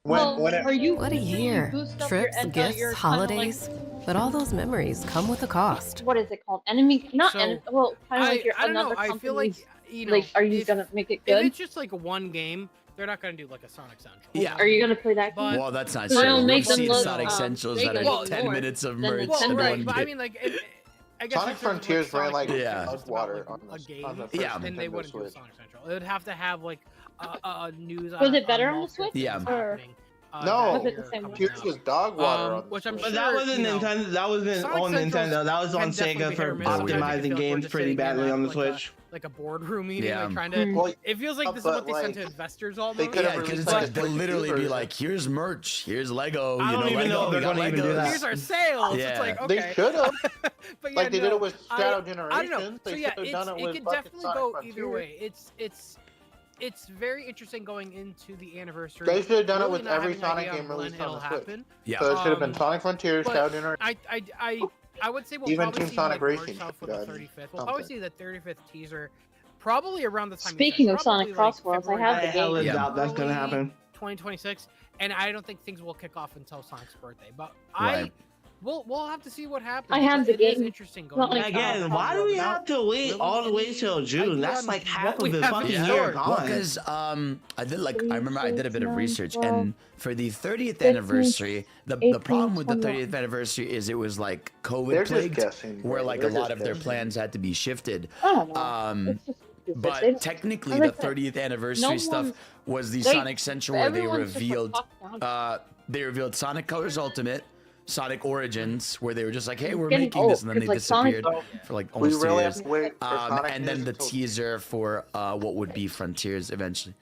When What a year. Trips, gifts, holidays. But all those memories come with a cost. What is it called? Enemy? Not So, enemy. Well, kind of like your I don't know. another I feel like company's, like, are you gonna make it If good? it's just like one game, they're not gonna do like a Sonic Central. Yeah. Are you gonna play that game? Well, that's not So true. it'll make We've them seen look, Sonic Centrals make that them are look 10 more minutes of than merch Nintendo. in Right, one but I game. mean, like, I guess Sonic if it was, like, Frontiers ran like Yeah. Floodwater a on the game, first Yeah. then they Nintendo wouldn't do a Switch. Sonic Central. It would have to have like a news. Was it better on the Switch? Yeah. Or No, was it the same one? Frontiers was dog water on the which I'm Switch. But that sure, wasn't you know, Nintendo. That wasn't Sonic on Central's Nintendo. That was on can definitely Sega be for hit or miss. Sometimes it optimizing feels like we're games just pretty sitting in badly on the like Switch. like a boardroom meeting, Yeah. like trying to. Well, It feels like this is but, what they send like, to investors almost. they could have Yeah, because it's released, like they'll Switch literally be version. like, "Here's merch, here's Lego." I You don't know, even Lego, know if they're we got gonna even do Legos. that. Here's our sales. Yeah. It's like okay. They should have. But yeah, Like they did it with I- Shadow I don't know. Generations. So They yeah, should have done it it with could fucking definitely Sonic go Frontiers. either way. It's very interesting going into the anniversary. They should have done it really with not every having an Sonic idea game when released it'll on the Switch. happen. Yeah. So it should have been Sonic Frontiers, But Shadow Generations. I would say we'll Even probably Team see Sonic like Racing March for could the have 35th. We'll probably something. see the 35th teaser probably around the time. Speaking you of said, Sonic probably, like, Crossworlds, I February, have I the hella game. doubt that's gonna early happen. 2026, and I don't think things will kick off until Sonic's birthday. But Right. we'll have to see what happens. I have but the it is game. interesting Not going like into Again, Sonic why do we without have to wait really all the way any till June? idea That's on like half what we of the have fucking in year store. Well, gone. because I did like I remember I did a bit of research, 12, and for the 30th 15, anniversary, the 18, problem with the 21. 30th anniversary is it was like They're COVID just plagued, guessing. where bro. like They're a lot just of their guessing. plans had to be shifted. I don't know. Um, It's just stupid. But They- technically, I the like that. 30th anniversary No stuff one- was the they- Sonic Central where they everyone's just, like, revealed talked down. they revealed Sonic Colors Ultimate, Sonic Origins, where they were just like, "Hey, we're getting making this," and then old, they 'cause, like, Sonic- disappeared for like We almost 2 really years. have to wait for Sonic And then news the until- teaser for what would be Frontiers eventually.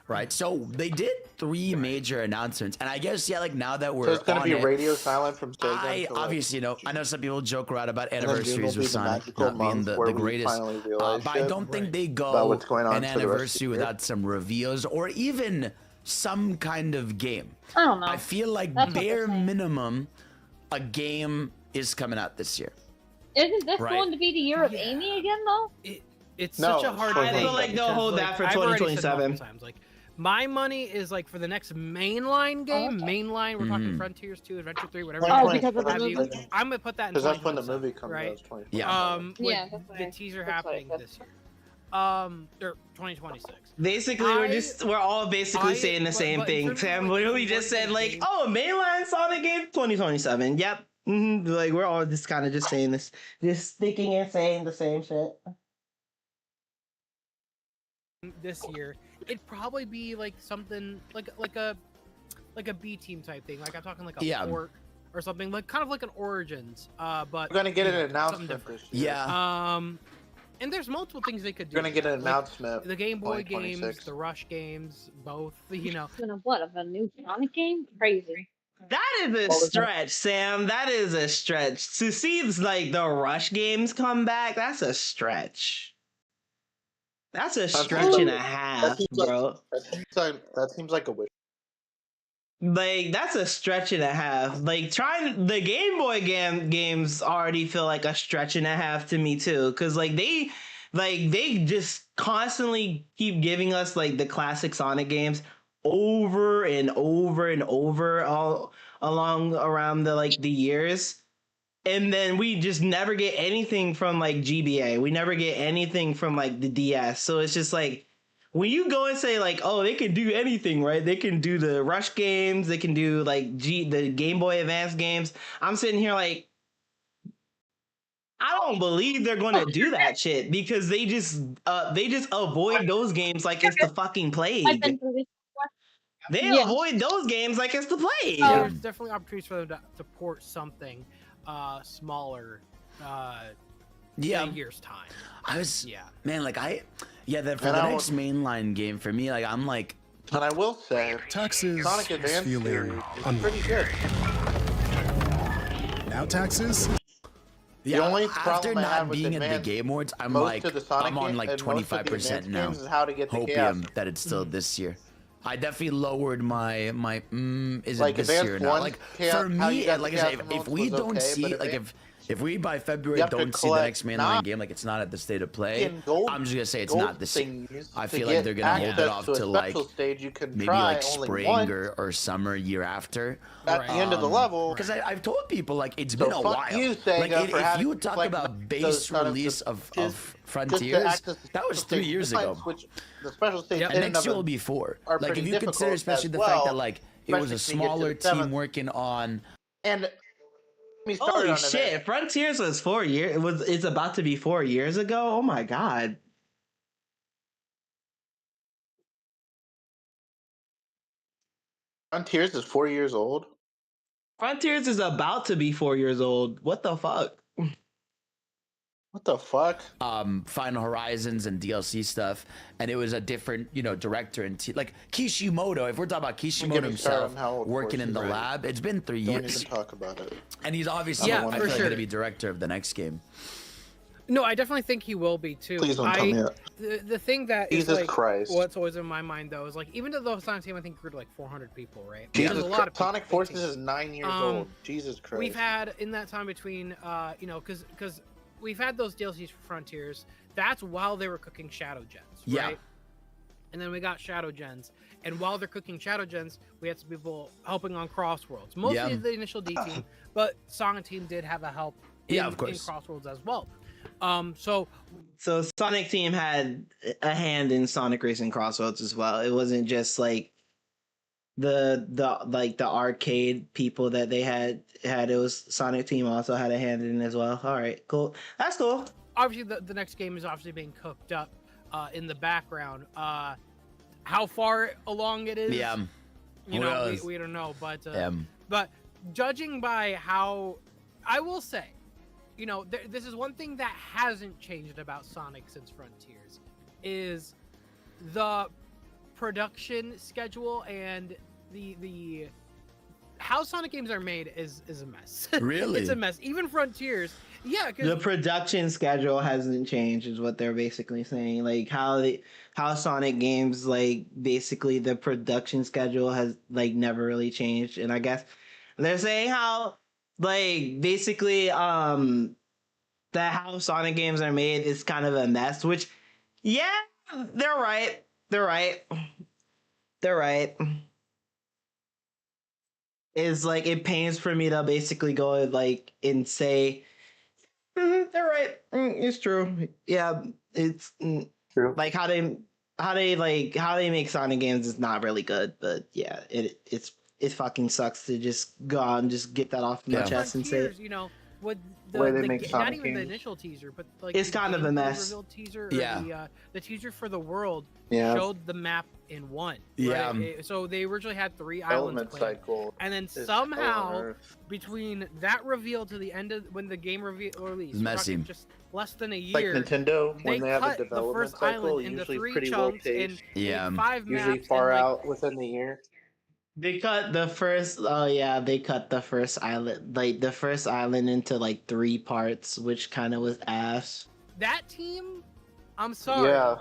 Right, so they did 3 major announcements, and I guess like now that we're So it's gonna on be it, radio silent from Sega. I until, like, obviously I know some people joke around about and then June will anniversaries be with the Sonic magical not being month the where we greatest, finally realize but I shit don't think they about go what's going on an for the rest of the anniversary year. without some reveals or even some kind of game. I don't know. I feel like That's what bare they're saying. minimum, a game is coming out this year. Isn't this Right. going to be the year of Amy again, though? It's No, such a hard. I thing feel like they'll because, hold that for I've already said 2027. multiple times, like my money is like for the next mainline game. okay. Mainline, we're talking Mhm. Frontiers 2, Adventure 3, whatever. Oh, you because of the have you- movie. I'm gonna put that in. Because that's when the 2027, movie comes right? out. 20. Yeah. With Yeah, that's the right. teaser That's right, happening that's this year. Or 2026. Basically, we're all basically saying the same but in thing. terms of, Sam like, literally what just said the like, game- "Oh, mainline Sonic game 2027." Yep. Like we're all just kind of just saying this, just thinking and saying the same shit. This year, it'd probably be like something like a B team type thing. Like I'm talking like a Yeah. port or something like kind of like an Origins. But We're gonna get an something announcement different. this year. Yeah. And there's multiple things they could do. We're gonna get an like announcement. the Game Boy games, 2026. the Rush games, both. You know, What of a new Sonic game? Crazy. That is a stretch, Sam. That is a stretch. To see like the Rush games come back, that's a stretch. That's a stretch and a half, bro. That seems like a wish. Like that's a stretch and a half. Like trying the Game Boy games already feel like a stretch and a half to me too, because like they just constantly keep giving us like the classic Sonic games over and over and over all along around the years, and then we just never get anything from like GBA. We never get anything from like the DS. So it's just like, when you go and say like, oh, they can do anything, right? They can do the Rush games, they can do like the Game Boy Advance games. I'm sitting here like, I don't believe they're going to do that shit, because they just avoid those games like it's the fucking plague. They avoid those games like it's the plague. There's definitely opportunities for them to port something smaller in a year's time. Man, like then for the next mainline game for me, like I'm like, and I will say, taxes Sonic Advance feeling is pretty good. Now taxes. Yeah, the only after problem I have not with being at Advance, the Game Awards, I'm most like, of the Sonic I'm on game- like and most of the 25% Advance now. games is how to get the Hopium chaos. that it's still this year. I definitely lowered my is Like, it this Advance year or not? 1 Like chaos- for how you me, got like the I said, chaos if mode we was don't okay, see but like Advance- if we by February You have to don't see the next collect mainline game, like it's not at the state of play, gold- I'm just gonna say it's gold not this year. things I to feel like get they're gonna hold it access off to a to like special stage you can maybe try like only spring once. or summer year after. At the end of the level. Because I've told people like it's So been a fuck while. you, Sega, like for if having you talk like about those base kind of release just of to Frontiers, access the that was special 3 years stage, ago. Which the special stage And in next and year of will be 4. are Like if pretty you consider, difficult especially as the fact well, that like it was a especially when you smaller get to the team 7th. working on. And me started Holy on shit! Frontiers was 4 years. It's about to be 4 years ago. Oh my god. Frontiers is 4 years old. Frontiers is about to be 4 years old. What the fuck? What the fuck? Final Horizons and DLC stuff, and it was a different, director and like Kishimoto. If we're talking about Kishimoto himself working in the lab, it's been 3 Don't years. even talk about it. And he's obviously, I feel like, gonna be director of the next game. No, I definitely think he will be too. Please don't tell me that. The thing that is Jesus like, Christ. what's always in my mind though is like, even though the Sonic team I think grew to like 400 people, right? Jesus There's a lot of people. Sonic Forces is 9 years old. Jesus Christ. We've had in that time between, because we've had those DLCs for Frontiers. That's while they were cooking Shadow Gens, right? Yeah. And then we got Shadow Gens, and while they're cooking Shadow Gens, we had some people helping on Crossworlds. Mostly the initial D team, but Sonic Team did have a help in Crossworlds as well. So Sonic Team had a hand in Sonic Racing Crossroads as well. It wasn't just like the arcade people that they had. It was Sonic Team also had a hand in as well. All right, cool. That's cool. Obviously, the next game is obviously being cooked up in the background. How far along it is, we don't know. But judging by how, I will say, this is one thing that hasn't changed about Sonic since Frontiers, is the production schedule and the how Sonic games are made is a mess. Really? It's a mess. Even Frontiers. Yeah, the production schedule hasn't changed is what they're basically saying. Like how Sonic games, like basically the production schedule has like never really changed. And I guess they're saying how like basically that how Sonic games are made is kind of a mess, which they're right. Is like it pains for me to basically go like and say they're right. It's true. Yeah, it's true. Like how they make Sonic games is not really good, but yeah, it fucking sucks to just go out and just get that off my chest and say it. with Sonic not even games. the initial teaser, but like it's kind of a mess. Teaser, yeah. The teaser for the world showed the map in one. Yeah. Right? So they originally had 3 islands planned, and then somehow between that reveal to the end of when the game released, messy. Just less than a year. Like Nintendo, when they have a cut development the first cycle, island into usually 3 pretty low chunks pace. and 5 maps. Usually far and, like, out within the year. They cut the first. Oh yeah, they cut the first island, like the first island, into like 3 parts, which kind of was ass. That team, I'm sorry,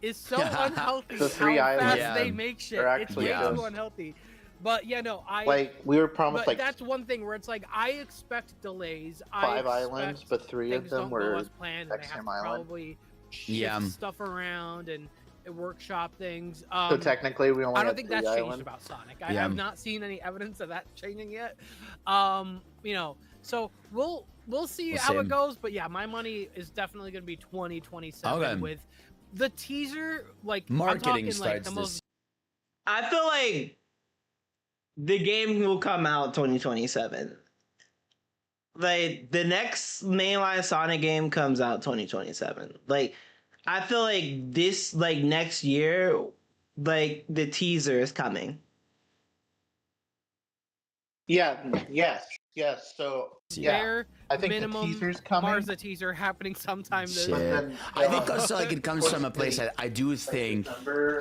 is so unhealthy. The 3 how islands fast they make shit. It's way too unhealthy. But yeah, no, we were promised but that's one thing where it's like I expect delays. 5 islands, but 3 of them were planned. They have to probably shift stuff around and workshop things. So technically, we only. I don't think that's changed about Sonic. I have not seen any evidence of that changing yet. You know, so we'll see how it goes. But yeah, my money is definitely going to be 2027 with the teaser. Like marketing starts like the most. I feel like the game will come out 2027. Like the next mainline Sonic game comes out 2027. Like I feel like this, like next year, like the teaser is coming. Yes. So I think the teaser's coming. Mars the teaser happening sometime this year. I think also like it comes from a place that I do think.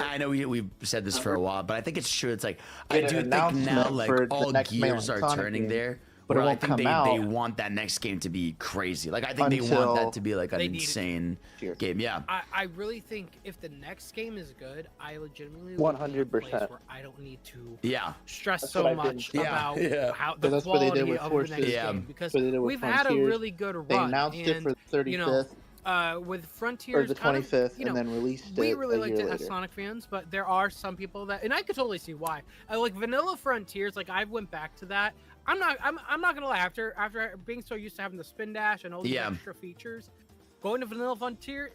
I know we've said this for a while, but I think it's true. It's like I do think now like all gears are turning there. But I think they want that next game to be crazy. Like I think they want that to be like an insane game. Yeah. I really think if the next game is good, I legitimately 100%. where I don't need to stress so much about how the quality of the next game because we've had a really good run. They announced it for the 35th. With Frontiers, or the 25th, and then released it. We really liked it as Sonic fans, but there are some people that, and I could totally see why. Like Vanilla Frontiers, like I went back to that. I'm not gonna lie. After being so used to having the spin dash and all these extra features, going to Vanilla Frontier,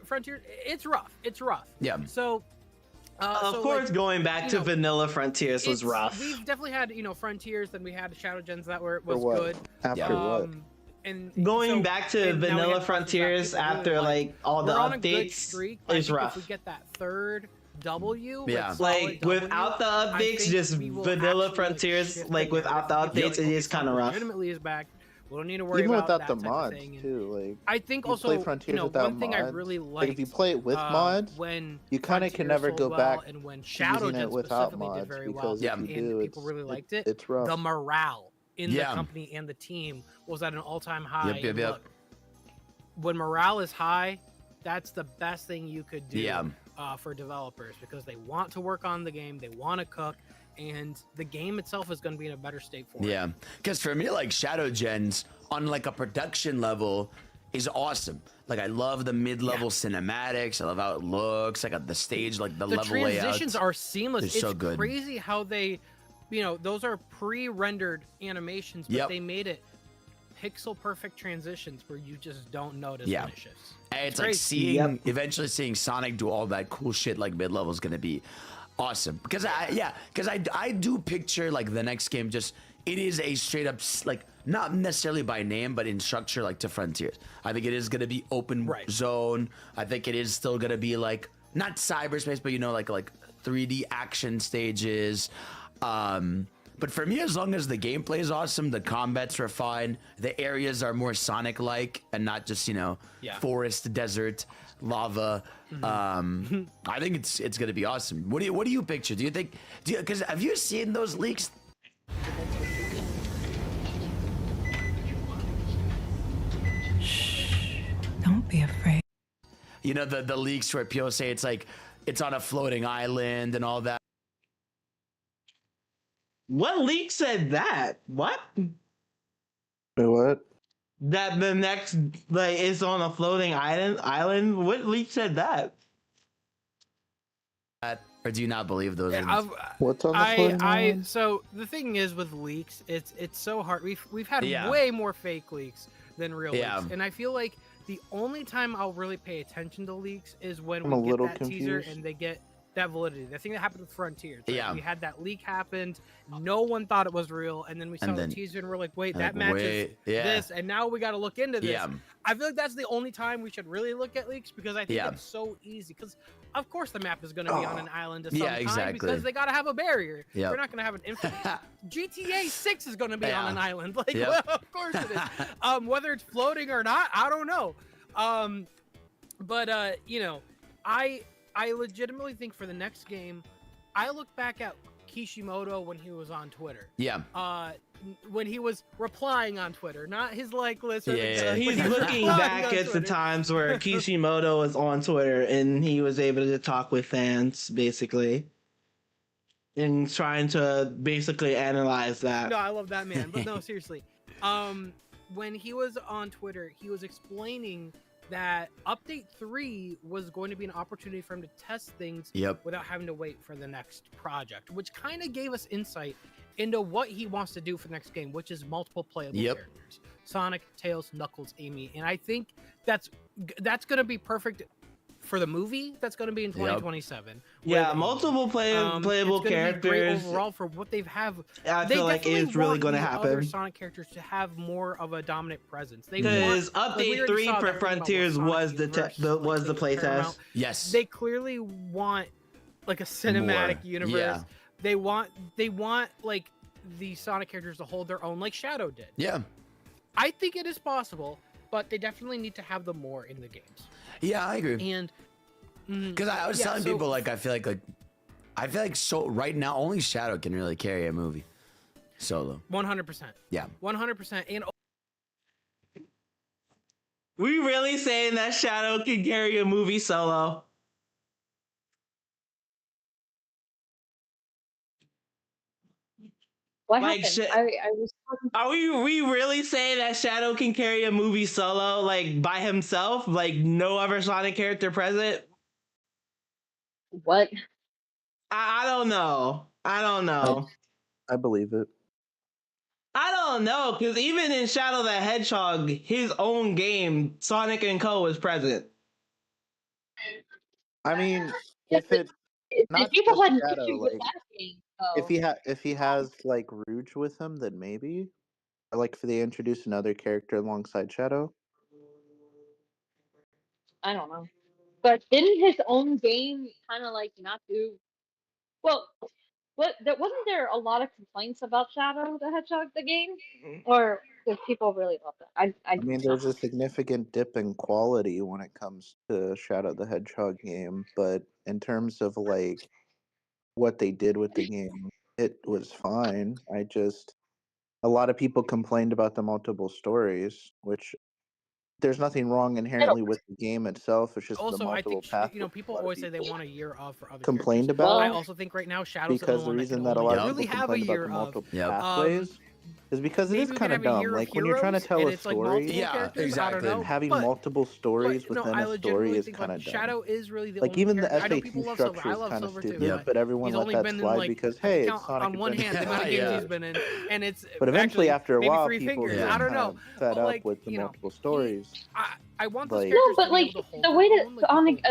it's rough. It's rough. Yeah. So. Of course, like, going back to Vanilla Frontiers was rough. We've definitely had Frontiers, then we had Shadow Gens that was good. After what? And going back to Vanilla Frontiers after like all the updates is rough. If we get that 3rd W, like without the updates, just Vanilla Frontiers, like without the updates, it is kind of rough. Legitimately is back. We don't need to worry even about without that the mods too. Like I think also one thing I really like if you play it with mods, when you kind of can never go back and when Shadow Gens specifically did very well, and people really liked it. It's rough. The morale in the company and the team was at an all-time high. Look, when morale is high, that's the best thing you could do for developers because they want to work on the game, they want to cook, and the game itself is going to be in a better state for it. Because for me, like Shadow Gens on like a production level is awesome. Like I love the mid-level cinematics. I love how it looks. Like the stage, like the level layouts. The transitions are seamless. It's so good. Crazy how they, those are pre-rendered animations, but they made it pixel perfect transitions where you just don't notice when it shifts. And it's like eventually seeing Sonic do all that cool shit like mid-level is gonna be awesome. Because I do picture like the next game it is a straight up like not necessarily by name but in structure like to Frontiers. I think it is gonna be open zone. I think it is still gonna be like not cyberspace but like 3D action stages. But for me, as long as the gameplay is awesome, the combats are fine, the areas are more Sonic-like and not just forest, desert, lava. I think it's gonna be awesome. What do you picture? Do you think? Because have you seen those leaks? Shh! Don't be afraid. The leaks where people say it's like it's on a floating island and all that. What leak said that? What? Wait, what? That the next is on a floating island? What leak said that? Or do you not believe those? What's on the floating island? So the thing is with leaks, it's so hard. We've had way more fake leaks than real leaks, and I feel like the only time I'll really pay attention to leaks is when we get that teaser and they get that validity. The thing that happened with Frontiers. Right? Yeah. We had that leak happened. No one thought it was real. And then we saw the teaser and we're like, wait, that matches this. And now we got to look into this. Yeah. I feel like that's the only time we should really look at leaks because I think it's so easy. Because, of course, the map is going to be on an island at some time because they got to have a barrier. Yep. They're not going to have an infinite. GTA 6 is going to be on an island. Like, well, of course it is. Whether it's floating or not, I don't know. But you know, I legitimately think for the next game, I look back at Kishimoto when he was on Twitter. Yeah. When he was replying on Twitter, not his like list. So he's looking back at the times where Kishimoto was on Twitter and he was able to talk with fans, basically, and trying to basically analyze that. No, I love that man, but no, seriously. When he was on Twitter, he was explaining that Update 3 was going to be an opportunity for him to test things without having to wait for the next project, which kind of gave us insight into what he wants to do for the next game, which is multiple playable characters. Sonic, Tails, Knuckles, Amy. And I think that's going to be perfect for the movie that's going to be in 2027. Yeah, multiple playable characters. Overall, for what they have, I feel like it's really going to happen. Other Sonic characters to have more of a dominant presence. Because Update 3 for Frontiers was the playtest. Yes, they clearly want like a cinematic universe. Yeah. They want like the Sonic characters to hold their own, like Shadow did. Yeah, I think it is possible, but they definitely need to have them more in the games. Yeah, I agree. And because I was telling people like I feel like so right now only Shadow can really carry a movie solo. 100%. Yeah. 100%. And we really saying that Shadow can carry a movie solo? What happened? I was talking. Are we really saying that Shadow can carry a movie solo, like by himself, like no other Sonic character present? What? I don't know. I believe it. I don't know, because even in Shadow the Hedgehog, his own game, Sonic and Co. was present. I mean, if people had Shadow, issues with that game. If he has like Rouge with him, then maybe. Or like if they introduce another character alongside Shadow. I don't know. But didn't his own game kind of like not do well? Wasn't there a lot of complaints about Shadow the Hedgehog the game, or did people really love that? I mean, there's a significant dip in quality when it comes to Shadow the Hedgehog game, but in terms of like what they did with the game, it was fine. A lot of people complained about the multiple stories, which there's nothing wrong inherently with the game itself. It's just also, the multiple paths. People always say they want a year off for other complained characters. about. I also think right now Shadow's because the reason that a lot of people complain about the multiple pathways is because it is kind of dumb. Like when you're trying to tell a story, exactly. Having multiple stories within a story is kind of dumb. Shadow is really the like even the FAQ structure is kind of stupid, but everyone let that slide because hey, it's Sonic. On one hand, the amount of games he's been in, and it's. But eventually, after a while, people I don't know, fed up with the multiple stories. I want those no, but like the way that Sonic,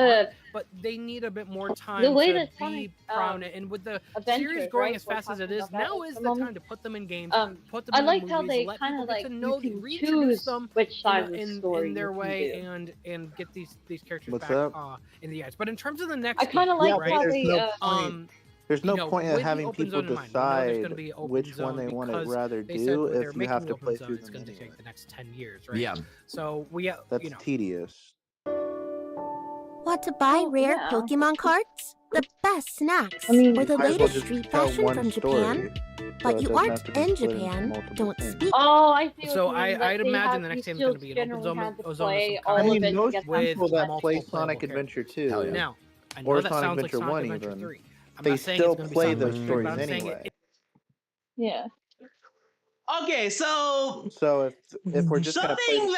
but they need a bit more time the way to that Sonic, be prominent, and with the series growing as fast as it is, now is the time to put them in games, put them I in like movies, how they kind of like know, you can choose them which side of the story in their way and get these characters back in the eyes. But in terms of the next, I kind of like how they there's no point in having people decide which one they want to rather do if you have to play through them. It's going to take the next 10 years, right? Yeah. So that's tedious. Want to buy rare Pokemon cards? The best snacks or the latest street fashion from Japan? But you aren't in Japan, don't speak. Oh, I see. So I'd imagine the next game is going to be an Ozone. I mean, most people that play Sonic Adventure 2 now, or Sonic Adventure 1 even, they still play those stories anyway. Yeah. Okay, so if we're just something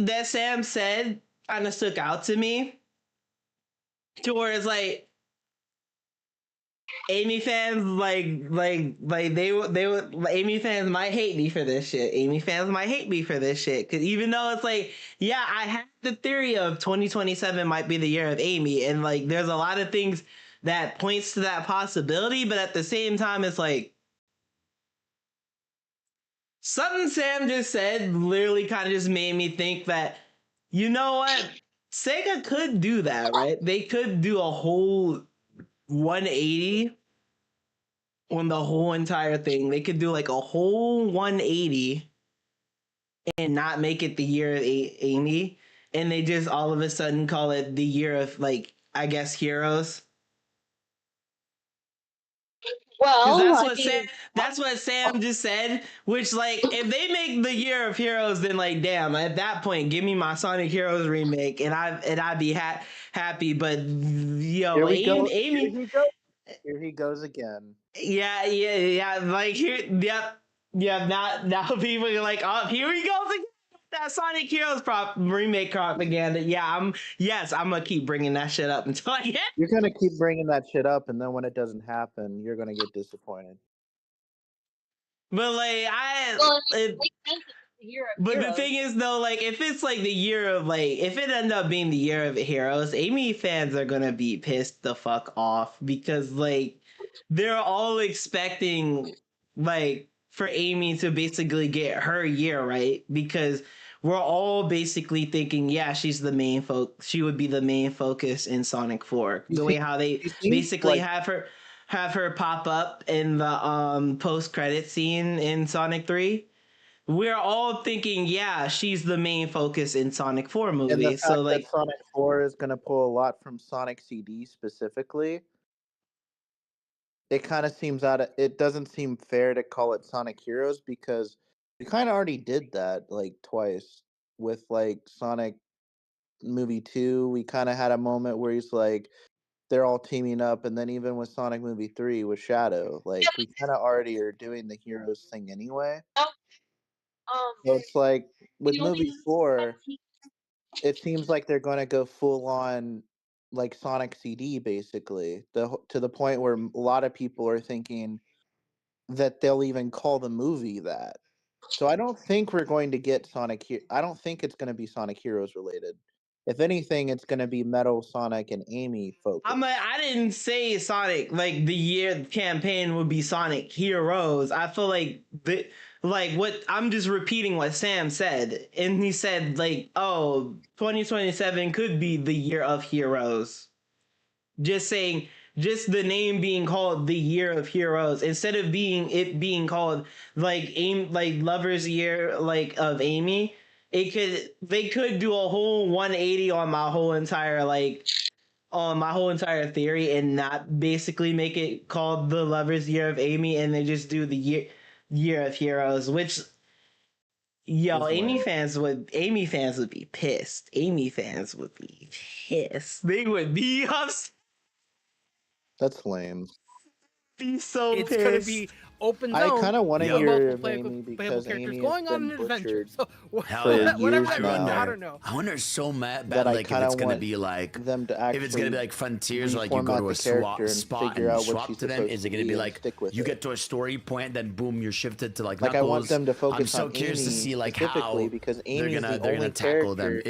that Sam said kind of stuck out to me, towards like Amy fans Amy fans might hate me for this shit. Amy fans might hate me for this shit. Cause even though it's like, yeah, I have the theory of 2027 might be the year of Amy, and like there's a lot of things that points to that possibility, but at the same time, it's like something Sam just said literally kind of just made me think that, you know what? Sega could do that, right? They could do a whole 180 on the whole entire thing. They could do like a whole 180 and not make it the year of Amy. And they just all of a sudden call it the year of, like, I guess, Heroes. Well, that's what Sam just said, which, like, if they make the year of Heroes, then, like, damn, at that point, give me my Sonic Heroes remake, and I'd be happy. But yo, Amy, here he goes again. Yeah. Like here, yep. Now people are like, oh, here he goes again. That Sonic Heroes remake propaganda. Yeah, I'm gonna keep bringing that shit up until I get. You're gonna keep bringing that shit up, and then when it doesn't happen, you're gonna get disappointed. But like but the thing is though, like if it's like the year of if it ended up being the year of Heroes, Amy fans are gonna be pissed the fuck off because like they're all expecting like for Amy to basically get her year right because we're all basically thinking, yeah, she's the main she would be the main focus in Sonic 4. The way how they basically have her pop up in the post-credit scene in Sonic 3. We're all thinking, yeah, she's the main focus in Sonic 4 movie. And the fact so like that Sonic 4 is gonna pull a lot from Sonic CD specifically. It kind of seems it doesn't seem fair to call it Sonic Heroes because we kind of already did that like twice with like Sonic Movie 2. We kind of had a moment where he's like, they're all teaming up, and then even with Sonic Movie 3 with Shadow, like we kind of already are doing the Heroes thing anyway. So it's like with Movie 4, it seems like they're going to go full on like Sonic CD basically, to the point where a lot of people are thinking that they'll even call the movie that. So I don't think we're going to get I don't think it's going to be Sonic Heroes related. If anything, it's going to be Metal Sonic and Amy focused. I didn't say Sonic like the year campaign would be Sonic Heroes. I feel like what I'm just repeating what Sam said, and he said like, oh, 2027 could be the year of Heroes. Just saying, just the name being called the year of Heroes instead of being called like Lover's Year like of Amy. They could do a whole 180 on my whole entire theory and not basically make it called the Lover's Year of Amy, and they just do the year of Heroes, which Amy fans would be pissed. Amy fans would be pissed. They would be upset. That's lame. Be so it's pissed. Gonna be open zone. I kind of want to hear Amy because Amy going has on been an adventure. butchered So whatever that means, I don't know. I wonder so bad like if it's gonna be like them to actually if it's gonna be like Frontiers or like you go to a swap spot and swap to them. Is it gonna be like you get to a story point, then boom, you're shifted to like Knuckles? I want them to focus I'm so on curious Amy to see like how because Amy they're gonna tackle them.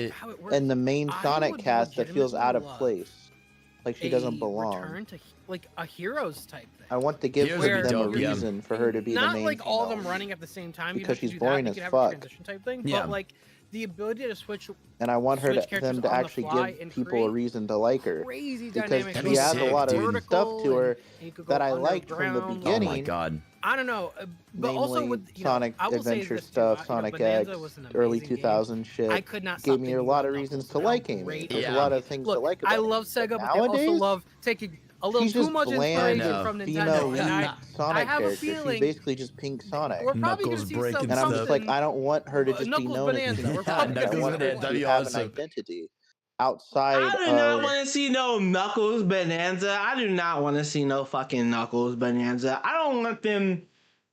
And the main Sonic cast that feels out of place. Like she doesn't belong. Return to like a Heroes type thing. I want to give them a reason for her to be the main. Not like all of them running at the same time because she's boring as fuck. Transition type thing, but like the ability to switch. And I want them to actually give people a reason to like her because she has a lot of stuff to her that I liked from the beginning. Oh my god. I don't know, but also with Sonic Adventure stuff, Sonic X, early 2000 shit. I could not gave me a lot of reasons to like Amy. There's a lot of things to like about I love Sega, but they also love taking a little too much inspiration from Nintendo. And Sonic I have a character. feeling She's basically just pink Sonic. We're probably going to see breaking and I'm just like, I don't want her to just be known as Bonanza. I want her to have an identity outside I do not want to see no Knuckles Bonanza. I do not want to see no fucking Knuckles Bonanza. I don't want them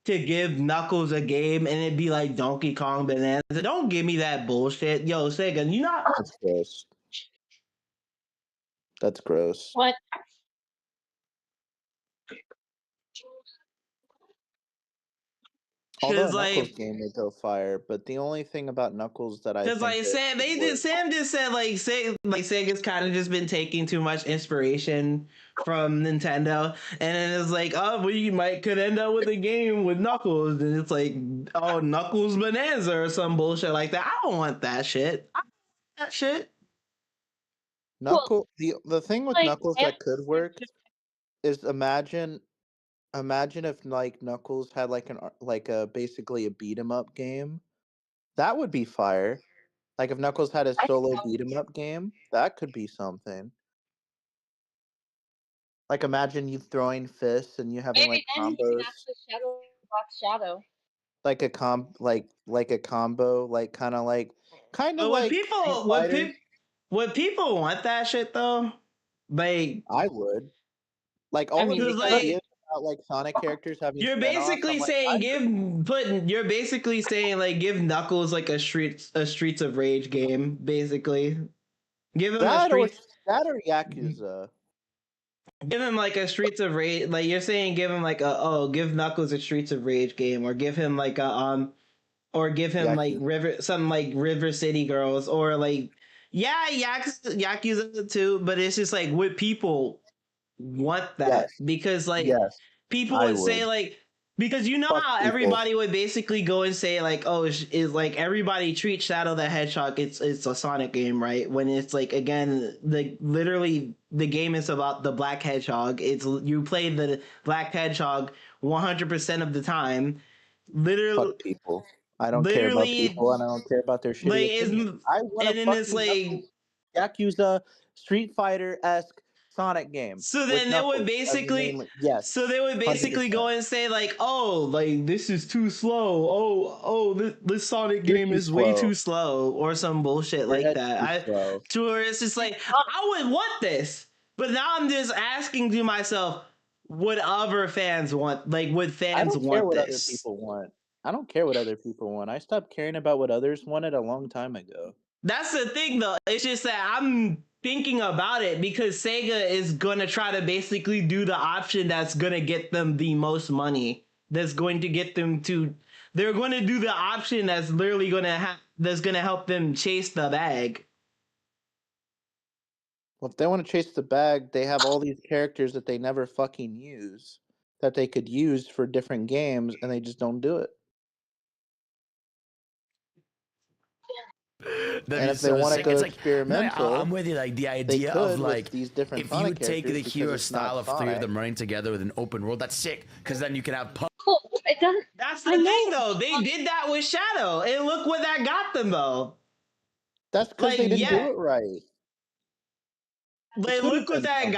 to give Knuckles a game and it be like Donkey Kong Bonanza. Don't give me that bullshit. Yo, Sega, you not... That's gross. That's gross. What? Although like, Knuckles game would go fire, but the only thing about Knuckles that I think like Sam just said like Sega's kind of just been taking too much inspiration from Nintendo, and then it's like, oh, could end up with a game with Knuckles, and it's like, oh, Knuckles Bonanza or some bullshit like that. I don't want that shit. Knuckles. The thing with Knuckles that could work is imagine if like Knuckles had like a basically a beat 'em up game. That would be fire. Like if Knuckles had a solo beat 'em up game, that could be something. Like imagine you throwing fists and you having like combos. Shadow. Like a combo, like kind of like would people want that shit though? Like I would. Like all of the ideas about like Sonic characters having. You're basically saying give Knuckles like a Streets of Rage game, basically. Give him that or Yakuza. Give him like a Streets of Rage, like you're saying, give him like give Knuckles a Streets of Rage game, or give him like or give him like River City Girls, or like Yakuza too. But it's just like, would people want that? Because like people would say like, because you know how everybody would basically go and say like, oh, is like everybody treats Shadow the Hedgehog, it's a Sonic game, right? When it's like, again, literally the game is about the Black Hedgehog. It's you play the Black Hedgehog 100% of the time. Literally, fuck people. I don't care about people, and I don't care about their shit. I want and then it's like Yakuza Street Fighter-esque Sonic game. So then they would basically go and say like, oh, like this is too slow. This Sonic game is way too slow, or some bullshit like that. To where it's just like, I would want this, but now I'm just asking to myself, would other fans want? Like, would fans want this? Other people want. I don't care what other people want. I stopped caring about what others wanted a long time ago. That's the thing, though. It's just that I'm thinking about it because Sega is going to try to basically do the option that's going to get them the most money. That's going to get them to... They're going to do the option that's literally going to that's going to help them chase the bag. Well, if they want to chase the bag, they have all these characters that they never fucking use that they could use for different games, and they just don't do it. And if they want to go experimental, I'm with you. Like the idea of like these different if you take the hero style of three of them running together with an open world, that's sick. Because then you can have. It doesn't. That's the thing, though. They did that with Shadow, and look what that got them, though. That's because they didn't do it right. Like, look what that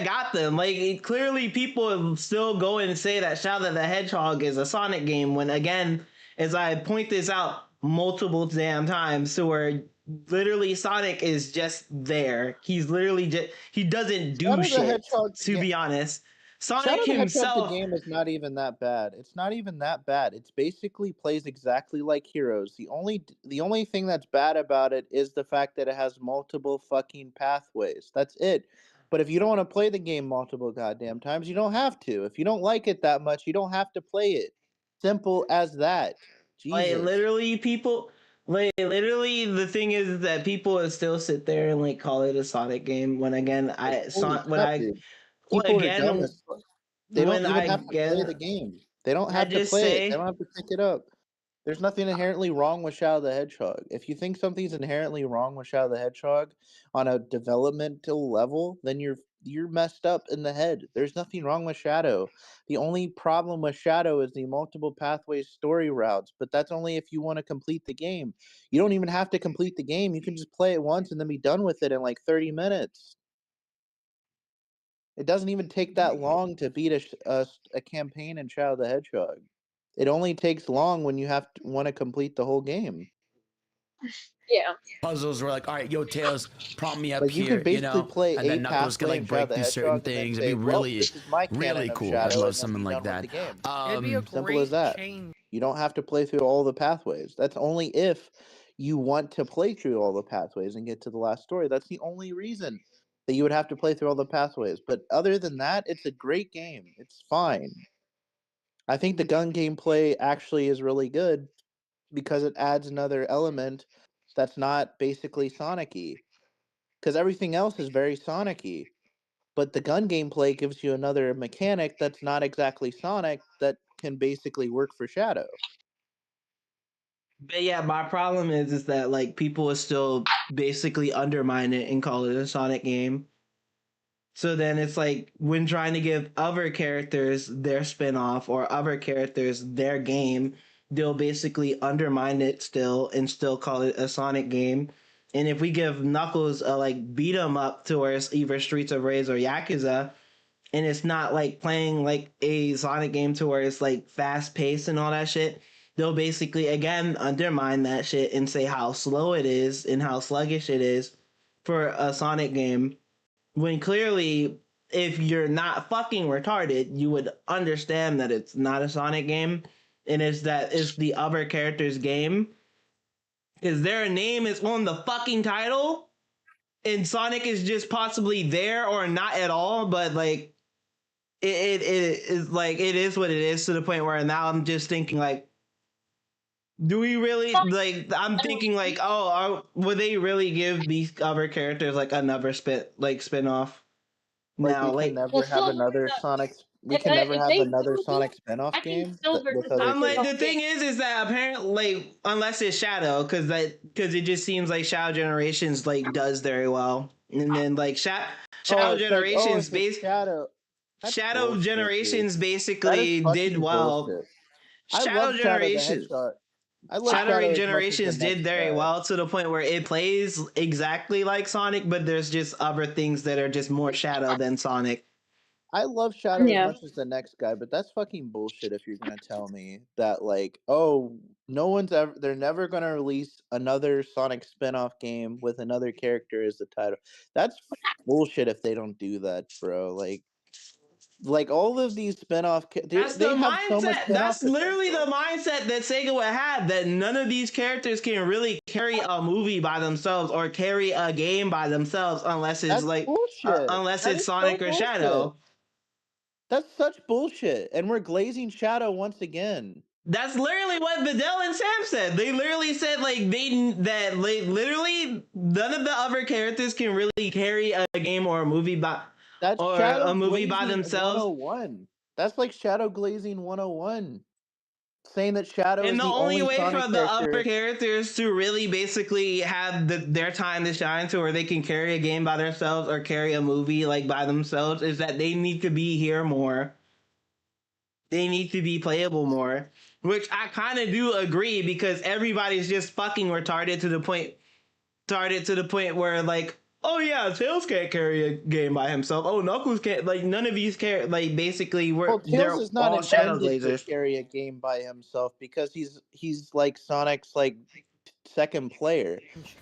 got them. Like, clearly people still go and say that Shadow the Hedgehog is a Sonic game, when again, as I point this out multiple damn times, to where literally Sonic is just there. He's literally just, he doesn't do shit, to be honest. Sonic himself, the game is not even that bad. It's not even that bad. It's basically plays exactly like Heroes. The only thing that's bad about it is the fact that it has multiple fucking pathways. That's it. But if you don't want to play the game multiple goddamn times, you don't have to. If you don't like it that much, you don't have to play it. Simple as that. Jesus. Like, literally, the thing is that people would still sit there and like call it a Sonic game, when again, they don't even have to play the game. They don't have to play it. They don't have to pick it up. There's nothing inherently wrong with Shadow the Hedgehog. If you think something's inherently wrong with Shadow the Hedgehog on a developmental level, then you're messed up in the head. There's nothing wrong with Shadow. The only problem with Shadow is the multiple pathways story routes, but that's only if you want to complete the game. You don't even have to complete the game. You can just play it once and then be done with it in like 30 minutes. It doesn't even take that long to beat a campaign in Shadow the Hedgehog. It only takes long when you want to complete the whole game. Yeah. Puzzles were like, all right, yo, Tails, prompt me up like, here, you can basically play and then Knuckles can like break through certain things. It'd be really cool. I'd love something like that. It'd be a great simple as that. change. You don't have to play through all the pathways. That's only if you want to play through all the pathways and get to the last story. That's the only reason that you would have to play through all the pathways. But other than that, it's a great game. It's fine. I think the gun gameplay actually is really good because it adds another element that's not basically Sonic-y. Because everything else is very Sonic-y. But the gun gameplay gives you another mechanic that's not exactly Sonic that can basically work for Shadow. But yeah, my problem is that like people will still basically undermine it and call it a Sonic game. So then it's like when trying to give other characters their spin-off or other characters their game, they'll basically undermine it still and still call it a Sonic game. And if we give Knuckles a like beat 'em up towards either Streets of Rage or Yakuza, and it's not like playing like a Sonic game to where it's like fast paced and all that shit, they'll basically again undermine that shit and say how slow it is and how sluggish it is for a Sonic game. When clearly, if you're not fucking retarded, you would understand that it's not a Sonic game, and it's the other character's game. Because their name is on the fucking title, and Sonic is just possibly there or not at all, but like it is like it is what it is, to the point where now I'm just thinking like, do we really like? I'm thinking like, would they really give these other characters like another spin-off? Now, we can never have another Sonic. We can never have another Sonic spin-off game. I'm like, the thing is that apparently, like, unless it's Shadow, because it just seems like Shadow Generations like does very well, and then like Shadow Generations Shadow Generations basically did well. Shadow Generations. Shadow Generations did very well to the point where it plays exactly like Sonic, but there's just other things that are just more Shadow than Sonic. I love Shadow as much as the next guy, but that's fucking bullshit if you're gonna tell me that like, they're never gonna release another Sonic spin-off game with another character as the title. That's bullshit if they don't do that, bro. Like all of these spin-off That's literally the mindset that Sega would have, that none of these characters can really carry a movie by themselves or carry a game by themselves unless it's it's Sonic or Shadow. That's such bullshit, and we're glazing Shadow once again. That's literally what Videl and Sam said. They literally said literally none of the other characters can really carry a game or a movie by themselves. 101. That's like Shadow Glazing 101. Saying that Shadow is the only way for the upper characters to really basically have their time to shine to where they can carry a game by themselves or carry a movie like by themselves is that they need to be here more. They need to be playable more, which I kind of do agree, because everybody's just fucking retarded to the point where like, oh yeah, Tails can't carry a game by himself. Oh, Knuckles can't. Like none of these basically Tails is not intended to carry a game by himself because he's like Sonic's like second player.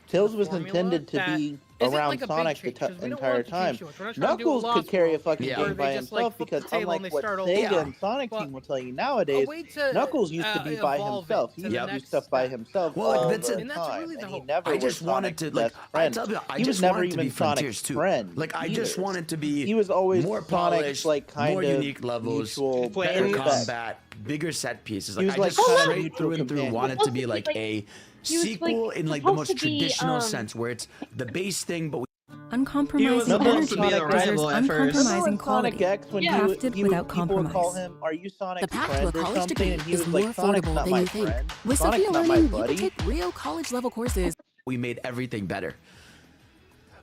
Tails was intended to be around Sonic the entire time. Knuckles could carry a fucking game by himself because unlike what Sega and Sonic Team will tell you nowadays, Knuckles used to be by himself. He used to do stuff by himself all the time, and he never was Sonic's best friend. He was never even Sonic's friend. Like I just wanted to be. He was always more Sonic's like kind more of unique levels, better combat, bigger set pieces. Like I just straight through and through wanted to be like a sequel in like the most traditional sense, where it's the base thing, but uncompromising energy deserves uncompromising quality, crafted without compromise. The path to a college degree is more affordable than you think. With Sophia Learning, you can take real college-level courses. We made everything better.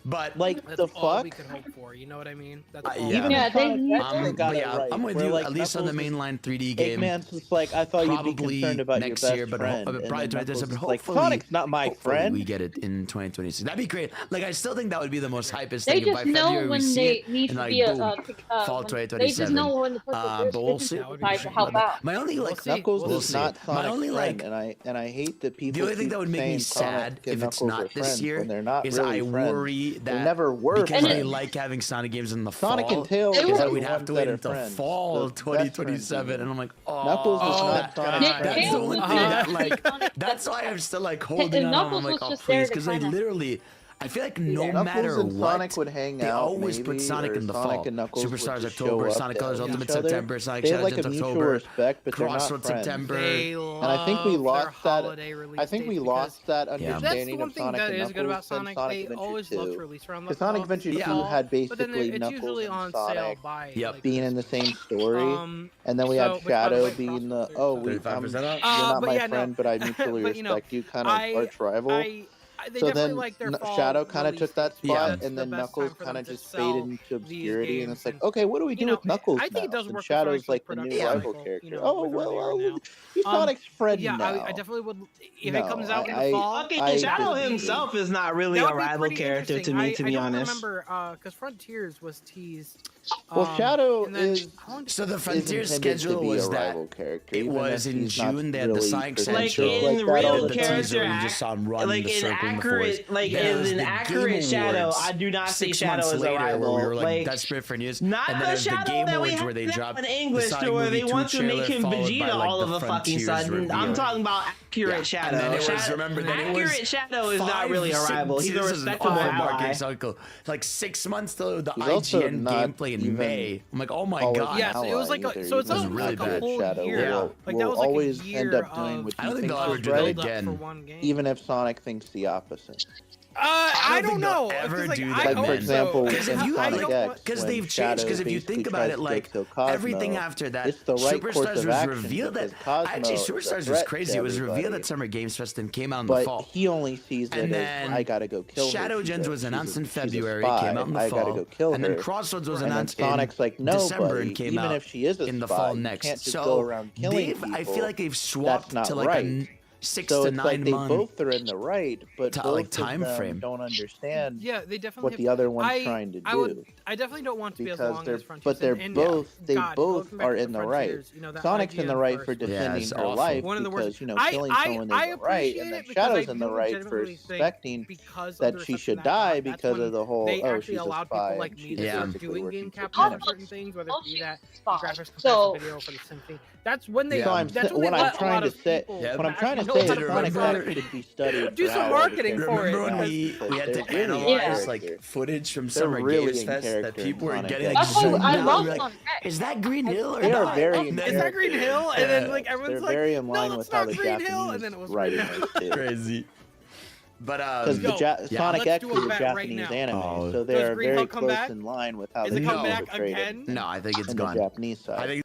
But like that's the all fuck, we could hope for. You know what I mean? That's all. I'm with you. At least on the mainline 3D game. Eggman's just like, I thought you'd be concerned about next your best year, but friend. probably 2027. But like, Sonic's not my friend. We get it in 2026. That'd be great. Like I still think that would be the most hypest they thing. Just know when they need to be fall 2027. They just know when to put to help out. My only like Knuckles is not Sonic's friend, and I hate that people. The only thing that would make me sad if it's not this year is I worry that never were. Because they like having Sonic games in the fall. Sonic and Tails is that we'd have to wait until fall 2027, and I'm like, Knuckles is not Sonic's friend. That's the one thing that like. That's why I'm still like holding on. I'm like, oh please, because they literally. I feel like no matter and what, Sonic would hang they out, always maybe, put Sonic in the Sonic fall. and Knuckles Superstars would October, show Sonic up Colors to Ultimate each other. September, Sonic They had Shadows like a mutual October, respect, but they're not Crossroads friends. September. And I think we lost that. I think we lost that That's understanding the one of thing Sonic that and is good about Knuckles Sonic. and Sonic They Adventure always 2. love to release around the Because Sonic Adventure 2 had basically it's Knuckles usually and on Sonic sale by being in the same story, and then we had so, which, by the Shadow way, being the Crossroads you're not but my yeah, friend, no. but I mutually But, you know, respect you kind of arch rival. they So definitely then like their fall Shadow kind of release took that dates because spot, that's and the then best Knuckles time for kind them of to just sell faded into these obscurity, and games. it's like, okay, what do we do with Knuckles I think now? it does Since work for Shadow's Sonic's like the new rival production, character. you know, Oh with where they are now. he's Sonic's friend Yeah, now. I definitely would. If No, it comes out in the fall, Fucking Shadow himself is not really a rival character to me, to be honest. I remember because Frontiers was teased. Well, Shadow is so the is Frontier intended to schedule be was a that rival character. it even was if in he's not June. They had the really Sonic presented Central. in like that all real the character, time. You just saw him run like the in circle in the accurate, forest. like Then in the an Game accurate Shadow, Awards I do not see 6 Shadow months as a later, rival. where we were like desperate for news. Not And then the there's the Shadow Game that we Awards have where they now dropped in the English, Sonic to where Movie they 2 want to make trailer, him followed by, Vegeta like, all the of a fucking Frontiers sudden. I'm reveal. talking about accurate Yeah. Shadow. And then it was, Shadow- remember, then it was accurate Shadow is not really a rival. He's a this is an respectable awful ally. marketing cycle. Like 6 months till the He's also IGN not gameplay in even May. I'm like, oh my call it god. an Yes, it was like ally so it's either. like, Even really like a bad. whole Shadow year. will, Like that will was like always a year end up doing of what I he don't think thinks they'll ever is do that right, again. for one game. even if Sonic thinks the opposite. I don't know. Ever Like, do I that, Like, for man. example, Because in if you Sonic X, because when they've changed. Shadow Because if you basically think about tries it, to like go kill Cosmo, everything after that, it's the right course Superstars of was action revealed that because Cosmo actually is a Superstars was threat crazy. to It was revealed everybody. at Summer Games Fest and came out in the But fall. he only sees it And as then I gotta go kill her. Shadow She's Gens a- was she's a- announced in she's a February, spy. came out in the I fall, gotta go kill and her. then Crossroads was And then announced Sonic's in like, no, December buddy, and came even out if she is a in the spy, fall you next. can't just So go around killing I people. feel like they've That's swapped not to like right. a 6 So to it's 9 like they month both are in the right, but both like of time them frame. don't understand Yeah, they definitely what have, the other one's trying to do. I definitely don't want to be as Because long they're, as Frontiers. but they're and both, they God, both looking back are to in the right. Frontiers, you know, that Sonic's in the IGN right for first was defending it's her awful. life one of the worst. because, you know, I killing someone is the right, appreciate and then it because Shadow's I in the do right for legitimately think suspecting because of that the she reception should that die got, that's because when of the whole, they oh, actually she's a allowed spy people like and me she's to start basically doing working game for capture Kennedy. for certain things, whether it be that graphics So- video for the symphony. That's when they. So I'm, That's when what they I'm let a trying lot to of say, people what I'm trying to know say how is to Sonic play X should be studied. Do for some how other marketing for it, Remember when because- we had to they're really analyze in like character. footage from They're Summer really Games in Fest that character people were in getting Sonic like X. zoomed I out. love We were like, Sonic X. is that Green Hill or They are not? very in Is character. that Green Hill? And then like They're everyone's like, very in line no, with it's how not the Green Hill, and then it Japanese was writing Green Hill. is too. Crazy. But Because the Sonic let's X do is a a bet right Japanese now. anime, Oh. so they Does are Green very Hill come close back? in line with how Is they it coming back portrayed it again? no, I think it's in the gone. Japanese side. I think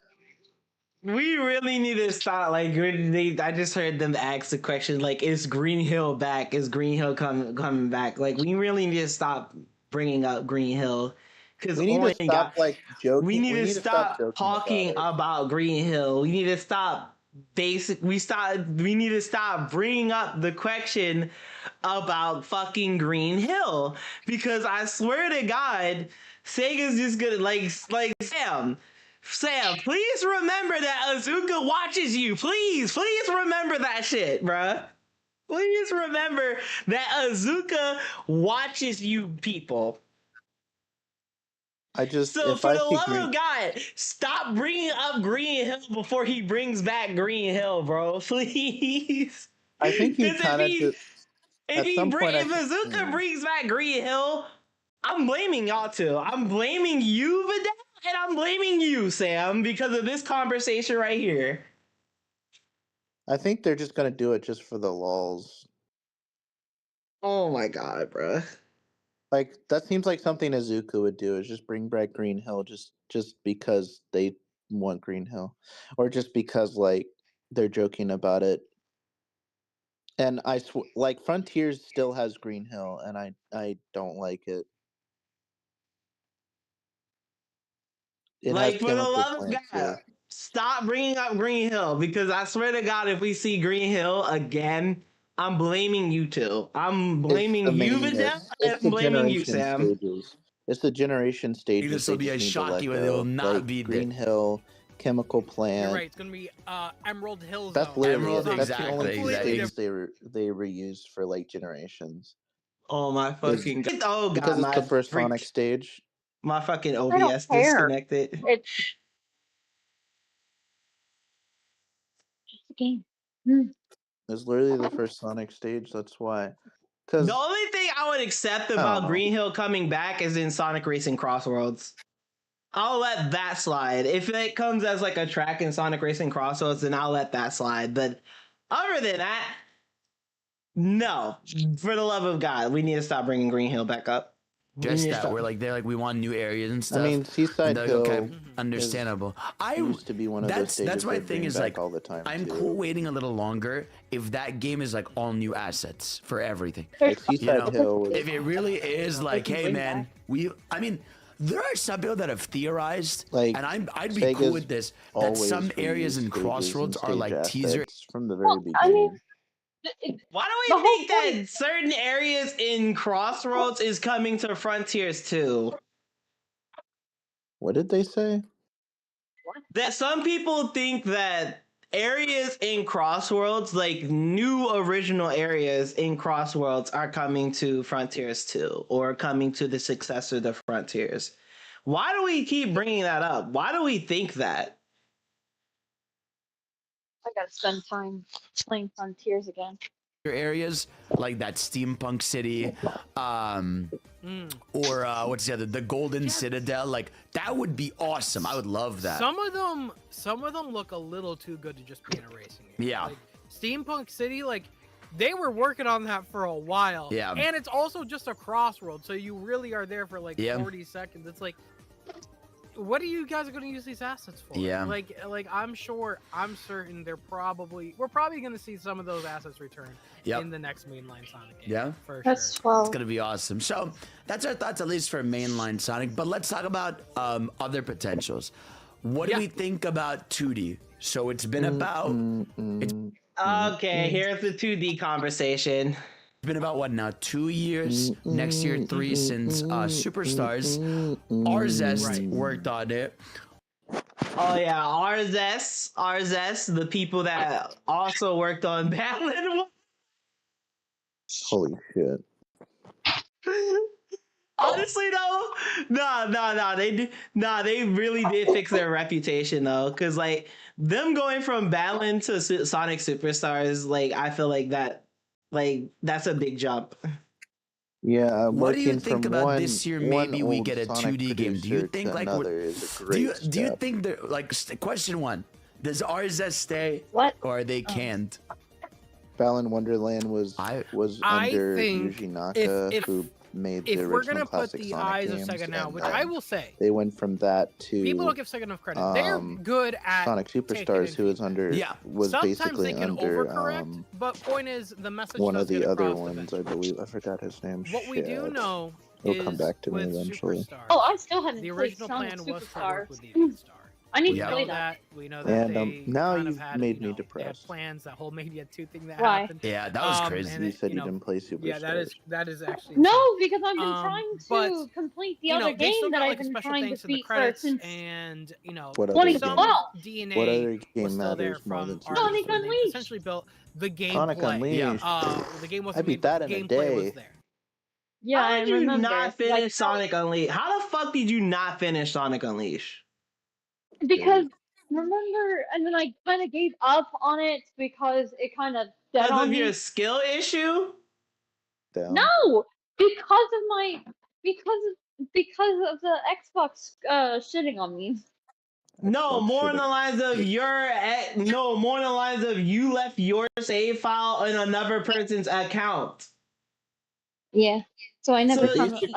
We really need to stop. Like, I just heard them ask the question, like, is Green Hill back? Is Green Hill coming back? Like, we really need to stop bringing up Green Hill. Because we need to stop joking. We need to stop joking talking about Green Hill. We need to stop we need to stop bringing up the question about fucking Green Hill, because I swear to God, Sega's just gonna like Sam, please remember that Azuka watches you. Please remember that shit, bruh. Please remember that Azuka watches you, people. So for the love of God, stop bringing up Green Hill before he brings back Green Hill, bro. Please. I think he kind of just. If Azuka brings back Green Hill, I'm blaming y'all too. I'm blaming you, Vidal, and I'm blaming you, Sam, because of this conversation right here. I think they're just gonna do it just for the lulz. Oh my God, bro. Like, that seems like something Azuka would do, is just bring back Green Hill just because they want Green Hill. Or just because, like, they're joking about it. And like, Frontiers still has Green Hill, and I don't like it. It like, has for the chemical love of plants God, here. stop bringing up Green Hill, because I swear to God, if we see Green Hill again, I'm blaming you two. I'm blaming you, Vidal, and I'm blaming you, Sam. Stages. It's the generation stages. This will be a shocky where they will not be Green Hill, chemical plant. You're right. It's gonna be Emerald Hills. That's literally Emerald, that's the only exactly. things they reused for like generations. Oh my fucking God! Oh God! Because it's the first Sonic stage. My fucking OBS disconnected. It's a game. It's literally the first Sonic stage. That's why. The only thing I would accept about Green Hill coming back is in Sonic Racing Crossroads. I'll let that slide. If it comes as like a track in Sonic Racing Crossroads, then I'll let that slide. But other than that, no. For the love of God, we need to stop bringing Green Hill back up. Just that we're like they're like we want new areas and stuff. I mean, Seaside Hill. Okay, understandable. I used to be one of those stages that's my they thing bring is back like all the time. I'm too. cool waiting a little longer if that game is like all new assets for everything. Like Seaside Hill. If it really is like, hey man, I mean, there are some people that have theorized, like, and I'd be Sega's cool with this, that some always areas in reused Crossroads stages are and like stage teaser. assets from the very beginning. Why do we think that certain areas in Crossroads is coming to Frontiers too? What did they say? That some people think that areas in Crossroads, like new original areas in Crossroads, are coming to Frontiers 2 or coming to the successor to Frontiers. Why do we keep bringing that up? Why do we think that? I gotta spend time playing Frontiers again. Areas like that Steampunk City, or what's the other, the Golden Citadel. Like that would be awesome. I would love that. Some of them look a little too good to just be in a racing game. Yeah. Like, Steampunk City, like they were working on that for a while. Yeah. And it's also just a crossroad, so you really are there for like 40 seconds. It's like, what are you guys going to use these assets for? Yeah. Like I'm certain we're probably going to see some of those assets return in the next mainline Sonic game. Yeah, for That's sure. 12. It's gonna be awesome. So that's our thoughts, at least for mainline Sonic. But let's talk about other potentials. What do we think about 2D? So it's been about. Okay, here's the 2D conversation. It's been about what now? 2 years. Next year, 3 since Superstars. Arzest worked on it. Oh yeah, Arzest, the people that also worked on Battlefield. Holy shit. Honestly though, they really did fix their reputation though, cause like them going from Battlefield to Sonic Superstars, like I feel like that's a big jump. Yeah, what do you think about this year? Maybe we get a 2D game. Do you think like do you think that like question one? Does Arzest stay? What? Or are they canned? Balan Wonderland was under Yuji Naka, who made the original we're gonna put classic the Sonic eyes of games, Sega now, and, which I will say, they went from that to people don't give Sega enough credit. They're good at Sonic Superstars, who was under was Sometimes basically they can under overcorrect, but point is the message. one of the other ones, I believe. I forgot his name. What we do know It'll come back to me eventually. Superstars, Oh, I still haven't the played original Sonic plan was to Superstars. work with the Star. I need We to know play that. that. We know that. And they now kind of you've had, made you me know, they had depressed. plans, that whole Mania 2 thing that Why? happened. Yeah, that was crazy. and You said you didn't play Superstars. Yeah, that is actually No, insane. because I've been trying but, to complete the you know, other they still game that got, I've like, a been special trying thanks to in the beat credits, since and you know, What other some game? DNA What other was game still there matters more than from Sonic Arzest, and they Unleashed. essentially built the gameplay. Sonic Unleashed. The game I wasn't beat made, that but the in a gameplay was day. there. Yeah, How I did you remember. not finish Sonic Unleashed? How the fuck did you not finish Sonic Unleashed? Because remember, and then I kind of gave up on it because it kind of dead Because on of me. your skill issue? No, because of the Xbox shitting on me. No, more on the lines of more on the lines of you left your save file on another person's account. Yeah, so I never.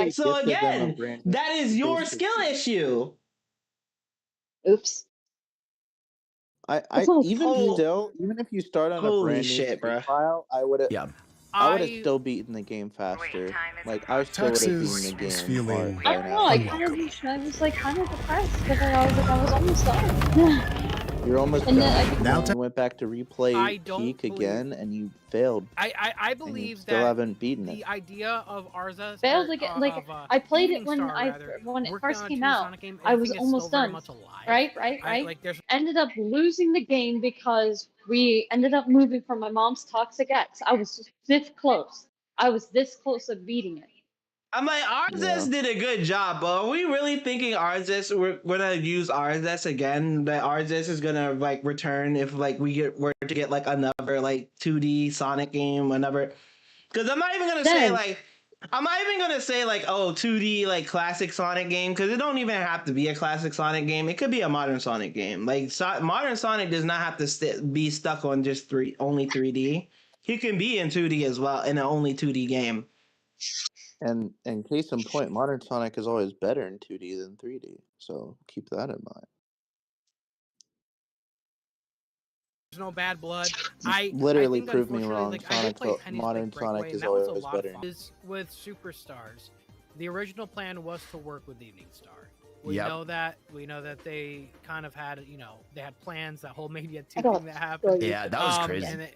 So again, that is your skill issue. Oops. I even if you start on a Holy brand shit, new bruh. file, I would have. Yeah. I would have still beaten the game faster. Like I still would have beaten the game. I don't know. I was like kind of depressed because I was almost done. You're almost And done. then You went back to replay Peak again, and you failed. I believe still that haven't beaten it. the idea of Arzest failed again. Like I played it when it first came out. I was almost done. Right. Ended up losing the game because we ended up moving from my mom's Toxic X. I was this close. I was this close of beating it. I'm like, Arzest did a good job, but are we really thinking Arzest, we're gonna use Arzest again? That Arzest is gonna like return if like were to get like another like 2D Sonic game, another. Because I'm not even gonna say like, I'm not even gonna say like, oh, 2D like classic Sonic game, because it don't even have to be a classic Sonic game. It could be a modern Sonic game. Like modern Sonic does not have to be stuck on just only 3D. He can be in 2D as well in an only 2D game. And case in point, modern Sonic is always better in 2D than 3D. So keep that in mind. There's no bad blood. Literally I think, prove me wrong. Like, modern Sonic is always better. With Superstars, the original plan was to work with Evening Star. We know that. We know that they kind of had, they had plans. That whole Mania 2 thing that happened. Yeah, that was crazy. And that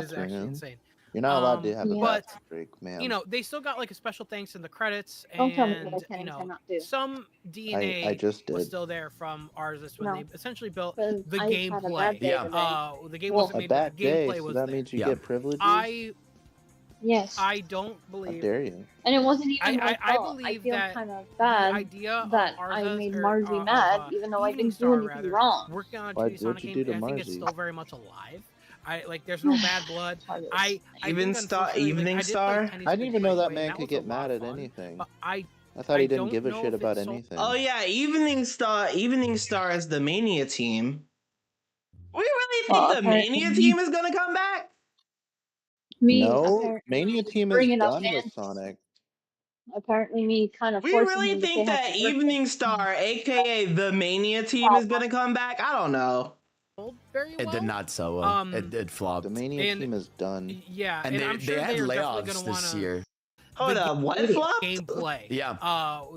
is actually insane. You're not allowed to have a bathroom break, man. They still got like a special thanks in the credits, Don't tell me and what I cannot do. some DNA I just was did. still there from Arzus when they essentially built Because the I had a gameplay. bad day The game wasn't A made, but bad the day, gameplay so was that there. means you get privileges? Yes. I don't How believe. dare you? And it wasn't even my I fault. believe feel that kind of the bad idea that of I Arzus, made or, Marzi mad, even though I Evening didn't do Star, anything rather, wrong. working on a Why- 2D Sonic what'd you game, do to I think it's Marzi? still very much alive. Like there's no bad blood. I Evening think, Star. unfortunately, Evening I did play Star. Penny's I didn't Big even know that Breakaway, man and could was get a lot mad of at fun, anything. But I thought he didn't don't give a know shit if about it's so- anything. Oh yeah, Evening Star. Evening Star is the Mania team. We really think the Mania team is gonna come back? No, Mania team is bringing up done with fans. Sonic. Apparently, me kind of We forcing really him to think say that happy birthday. Evening Star, aka the Mania team, is gonna come back? I don't know. Very well. It did not sell well. It flopped. The Mania team is done. Yeah, and I'm sure they had they're layoffs definitely this gonna year. Hold up, what flopped? Gameplay. Yeah.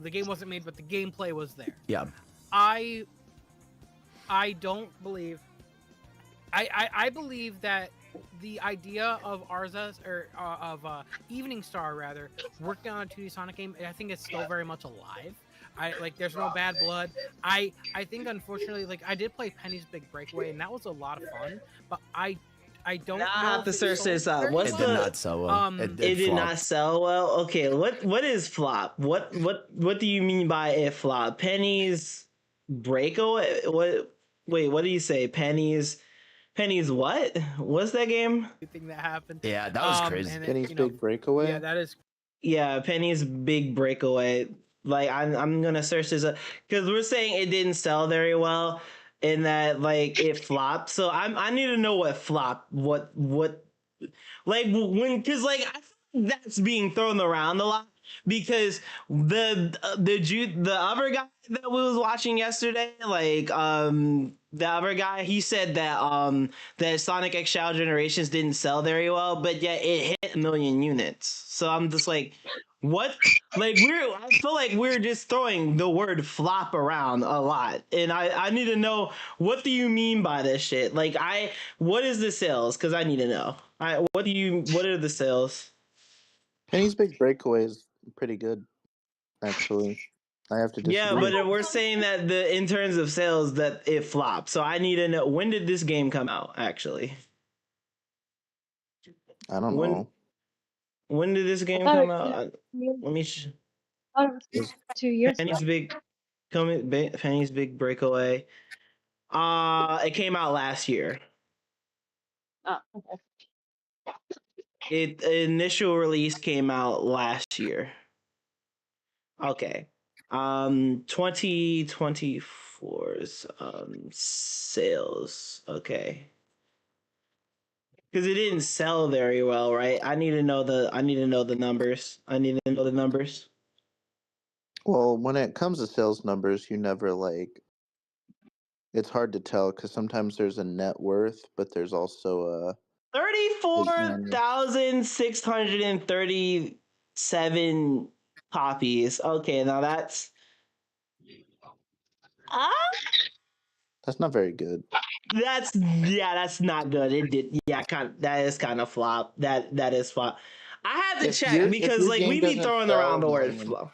The game wasn't made, but the gameplay was there. Yeah. I don't believe. I believe that the idea of Arzus, or of Evening Star rather, working on a 2D Sonic game, I think it's still very much alive. There's no bad blood. I think unfortunately, I did play Penny's Big Breakaway, and that was a lot of fun. But I don't know. I have to search this out. What's It did not sell well. It did not sell well. Okay, what is flop? What do you mean by it flop? Penny's Breakaway? What? Wait, what do you say? Penny's what? What's that game? Thing that happened. Yeah, that was crazy. Penny's Big Breakaway. Yeah, that is. Yeah, Penny's Big Breakaway. I'm gonna search this up because we're saying it didn't sell very well, and that it flopped. So I need to know what flopped. What because I think that's being thrown around a lot because the other guy that we was watching yesterday, the other guy, he said that that Sonic X Shadow Generations didn't sell very well, but yet it hit 1 million units. So I'm just like, what? I feel like we're just throwing the word flop around a lot, and I need to know, what do you mean by this shit? What is the sales? Because I need to know. What are the sales? Penny's Big Breakaway is pretty good, actually. I have to disagree. Yeah, but we're saying that in terms of sales that it flopped. So I need to know, when did this game come out? Actually, I don't know. When did this game come out? Let me. 2 years. Penny's Big Breakaway. It came out last year. Oh, okay. Initial release came out last year. Okay. 2024's sales. Okay. Because it didn't sell very well, right? I need to know the numbers. Well, when it comes to sales numbers, you never it's hard to tell because sometimes there's a net worth, but there's also 34,637 copies. Okay, now that's not very good. That's not good. That is kind of flop. That is flop. I had to check because we be throwing around the word flop.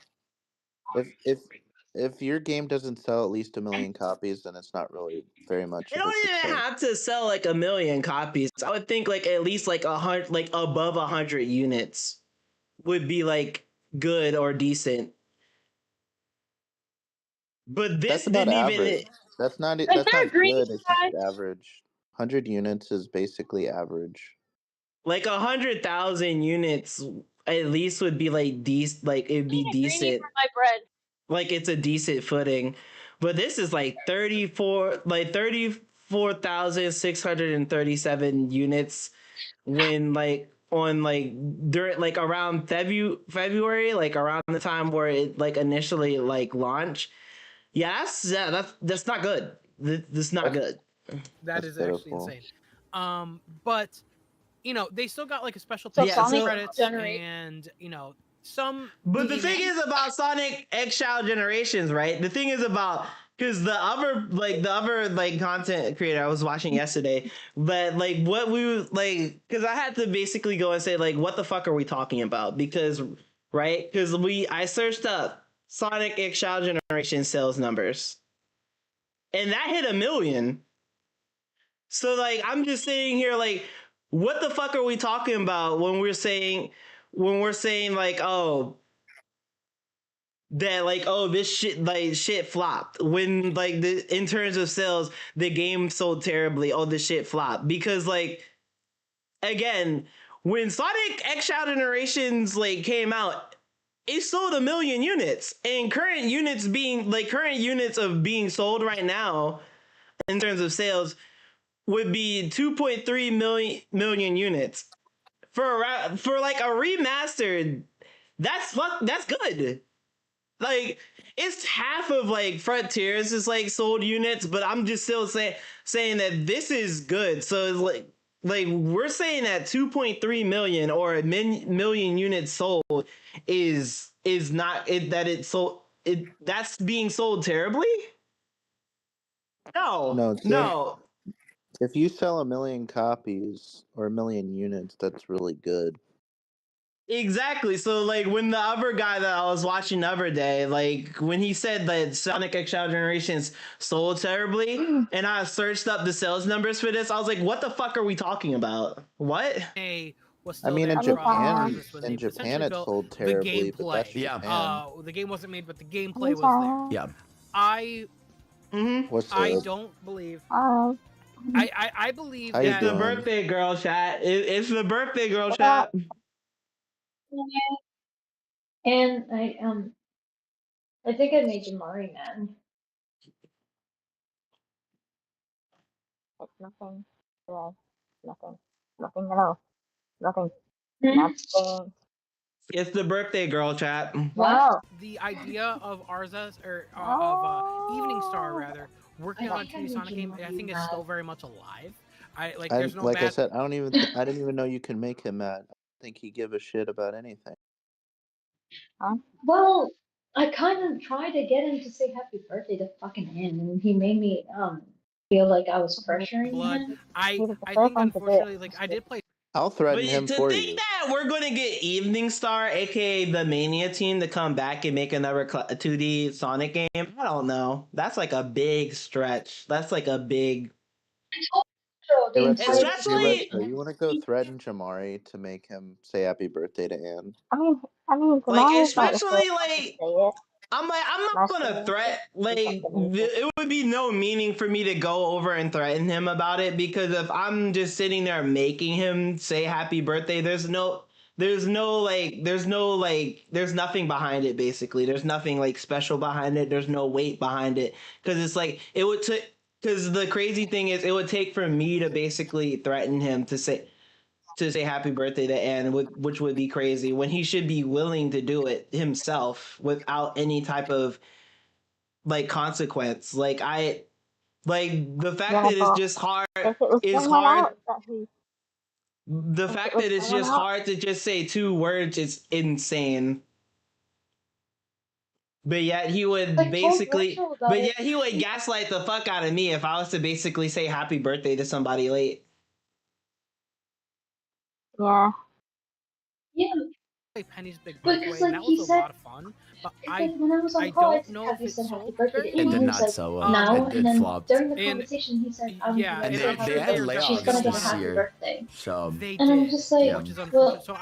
If your game doesn't sell at least 1 million copies, then it's not really very much. It don't even have to sell 1 million copies. I would think at least 100, above 100 units would be good or decent. But this didn't even. That's not good. It's just average. 100 units is basically average. Like 100,000 units at least would be like decent. Like it'd be decent. For my bread. Like it's a decent footing, but this is like 34,637 units when like on like during like around February, like around the time where it like initially like launched. Yeah, that's not good. That's not good. That is actually insane. But you know, they still got like a special credits and you know some. But the thing is about Sonic X-Shell Generations, right? The thing is about because the other content creator I was watching yesterday, but like what we like because I had to basically go and say like what the fuck are we talking about? Because I searched up Sonic X-Shell Generation sales numbers, and that hit 1 million. So like I'm just sitting here like, what the fuck are we talking about when we're saying like, oh, that like, oh, this shit flopped when like in terms of sales the game sold terribly. Oh, this shit flopped because like again when Sonic X-Shell Generations like came out, it sold 1 million units, and current units of being sold right now in terms of sales would be 2.3 million units for like a remastered. That's good. Like it's half of like Frontiers is like sold units, but I'm just still saying that this is good. So it's like we're saying that 2.3 million or a million units sold is not it that it's sold it that's being sold terribly. No. If you sell 1 million copies or 1 million units, that's really good. Exactly. So like when the other guy that I was watching the other day, like when he said that Sonic X-Shell Generations sold terribly, and I searched up the sales numbers for this, I was like, what the fuck are we talking about? What? I mean, in Japan it sold terribly, but that's Japan. The game wasn't made, but the gameplay was there. Yeah. I don't believe. I believe that the birthday girl chat. It's the birthday girl chat. And I think I made Jamari mad. Nothing. Yeah. Nothing. Nothing at all. Nothing. Nothing. It's the birthday girl chat. Wow. The idea of Arza's of Evening Star rather working on a 2D Sonic game, I think is still very much alive. There's no I said, I didn't even know you can make him mad. I think he give a shit about anything. Well, I kind of tried to get him to say happy birthday to fucking him, and he made me feel like I was pressuring him. I think unfortunately, like I did play. I'll threaten him for you. To think that we're going to get Evening Star, aka the Mania team, to come back and make another 2D Sonic game, I don't know. That's like a big stretch. That's like a big. Especially, you want to go threaten Jamari to make him say happy birthday to Anne? I mean, like especially like. I'm not gonna threat. Like it would be no meaning for me to go over and threaten him about it, because if I'm just sitting there making him say happy birthday, there's nothing behind it. Basically, there's nothing like special behind it. There's no weight behind it, because it's like it would take. Because the crazy thing is, it would take for me to basically threaten him to say happy birthday to Anne, which would be crazy, when he should be willing to do it himself without any type of like consequence. The fact that it's just hard is hard. The fact that it's just hard to just say 2 words is insane. But yet he would gaslight the fuck out of me if I was to basically say happy birthday to somebody late. Yeah. Yeah. Penny's Big Breakaway, and that was a lot of fun. But I don't know if it sold very well. It did not sell well. No, it floped. During the conversation, he said, they had layoffs this year. So they and did, I'm just like, which is unfortunate. So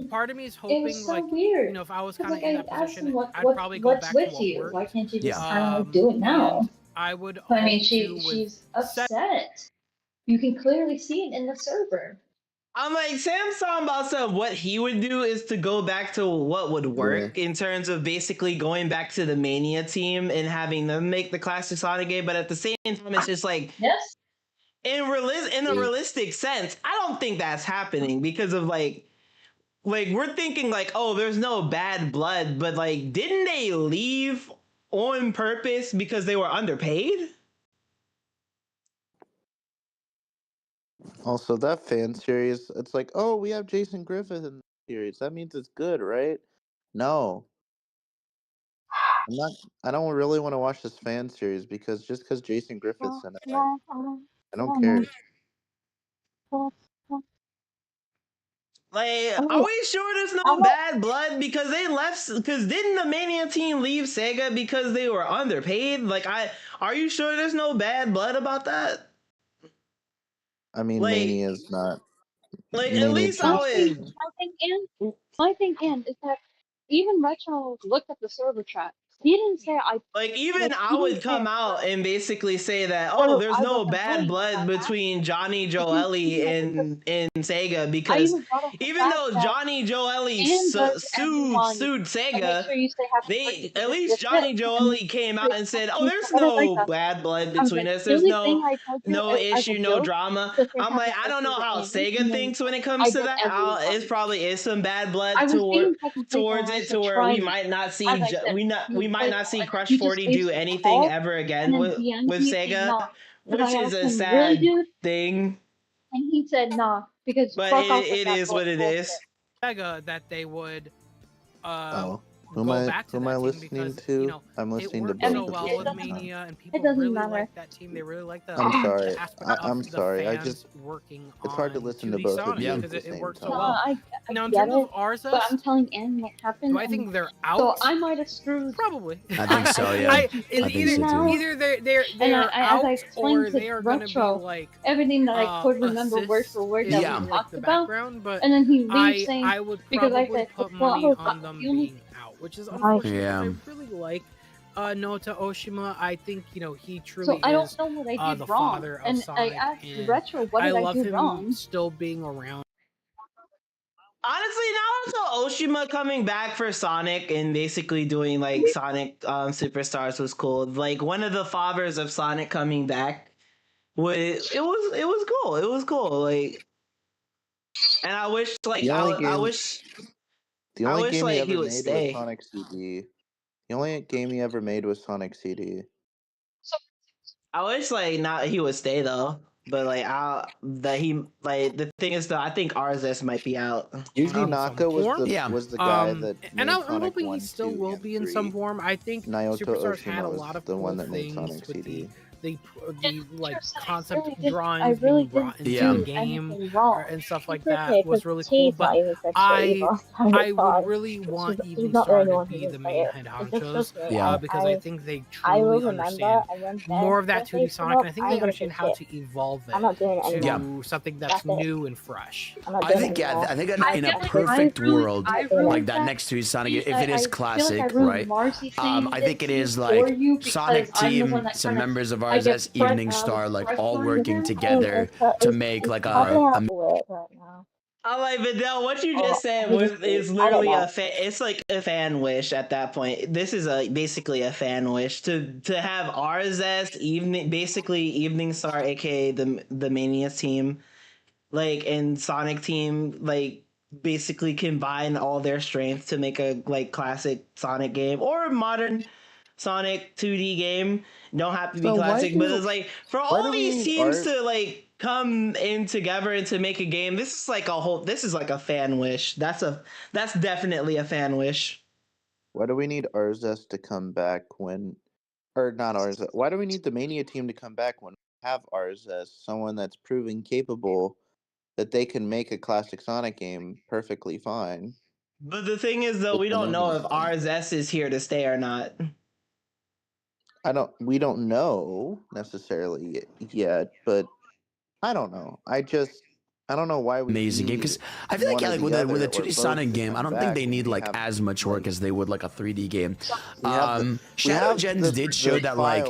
part of me is hoping, like, weird. you know, if I was kind of in that position, I'd probably go what's back with to what you? worked. Why can't you just kind of do it now? I would. She's upset. You can clearly see it in the server. I'm like, Sam's talking about stuff. What he would do is to go back to what would work in terms of basically going back to the Mania team and having them make the classic Sonic game. But at the same time, it's just like, in a realistic sense, I don't think that's happening because of like we're thinking like, oh, there's no bad blood, but like, didn't they leave on purpose because they were underpaid? Also, that fan series, it's like, oh, we have Jason Griffith in the series. That means it's good, right? No. I don't really want to watch this fan series because Jason Griffith's in it, I don't care. Like, are we sure there's no bad blood? Because they left. Because didn't the Mania team leave Sega because they were underpaid? Like, are you sure there's no bad blood about that? I mean, like, Mania's not. Like, Mania, at least I would. My thing is that even Retro looked at the server chat. He didn't say I. Like, even I would come out and basically say that, oh, there's no bad blood between Johnny Joeli and Sega, because even though Johnny Joeli sued Sega, at least Johnny Joeli came out and said, oh, there's no bad blood between us. There's no issue, no drama. I'm like, I don't know how Sega thinks when it comes to that. It probably is some bad blood towards it, to where we might not see we might not see Crush 40 do anything ever again with Sega, which is a sad thing. And he said nah, because but it is what it is. Sega that they would who am I listening to? You know, I'm listening to both. So well with Mania, and people really like that team. They really like the. I'm sorry. I'm sorry. I just working. It's hard to listen to both of you because it works so well. Now in terms of Arza, but I'm telling Anne what happened. Do I think they're out? So I might have screwed. Probably. I think so. Yeah. Either they're out or they are going to be like everything that I could remember word for word that we talked about. But and then he leaves saying I would because I probably said put money on them being out, which is unfortunate. I really like Nota Oshima. I think he truly so I don't know what I did the wrong. father of And Sonic. I asked Retro, what did I do wrong? Him still being around. Honestly, Naruto Oshima coming back for Sonic and basically doing like Sonic Superstars was cool. Like, one of the fathers of Sonic coming back was cool. It was cool. Like, and I wish like I wish. The only game he ever made was Sonic CD. The only game he ever made was Sonic CD. I wish he would stay though, but the thing is though, I think RZS might be out. Yuji Naka was the guy that. And I'm hoping he still will be in some form. I think Naoto Superstars Oshima had a lot of the cool one that made things Sonic with CD. the concept drawings being brought into the game and stuff like that was really cool. But I would really want Evenstar to be the main head honchos because I think they truly understand more of that 2D Sonic, and I think they understand how to evolve it to something that's new and fresh. I think in a perfect world, like that next 2D Sonic, if it is classic, right? I think it is like Sonic Team, some members of RZS, Evening Star, like all working together to make like a I'm like, Vidal, what you just said is literally it's like a fan wish at that point. This is basically a fan wish to have RZS Evening Star, aka the Mania team, like, and Sonic team, like, basically combine all their strength to make a like classic Sonic game or a modern Sonic 2D game. Don't have to be classic, but it's like for all these teams to like come in together and to make a game. This is like a fan wish. That's definitely a fan wish. Why do we need RZS to come back when, or not RZS? Why do we need the Mania team to come back when we have RZS, someone that's proven capable that they can make a classic Sonic game perfectly fine? But the thing is, though, we don't know if RZS is here to stay or not. We don't know necessarily yet, but I don't know. I don't know why we amazing game because I feel like with a 2D Sonic game, I don't think they need like as much work as they would like a 3D game. Shadow Gens did show that like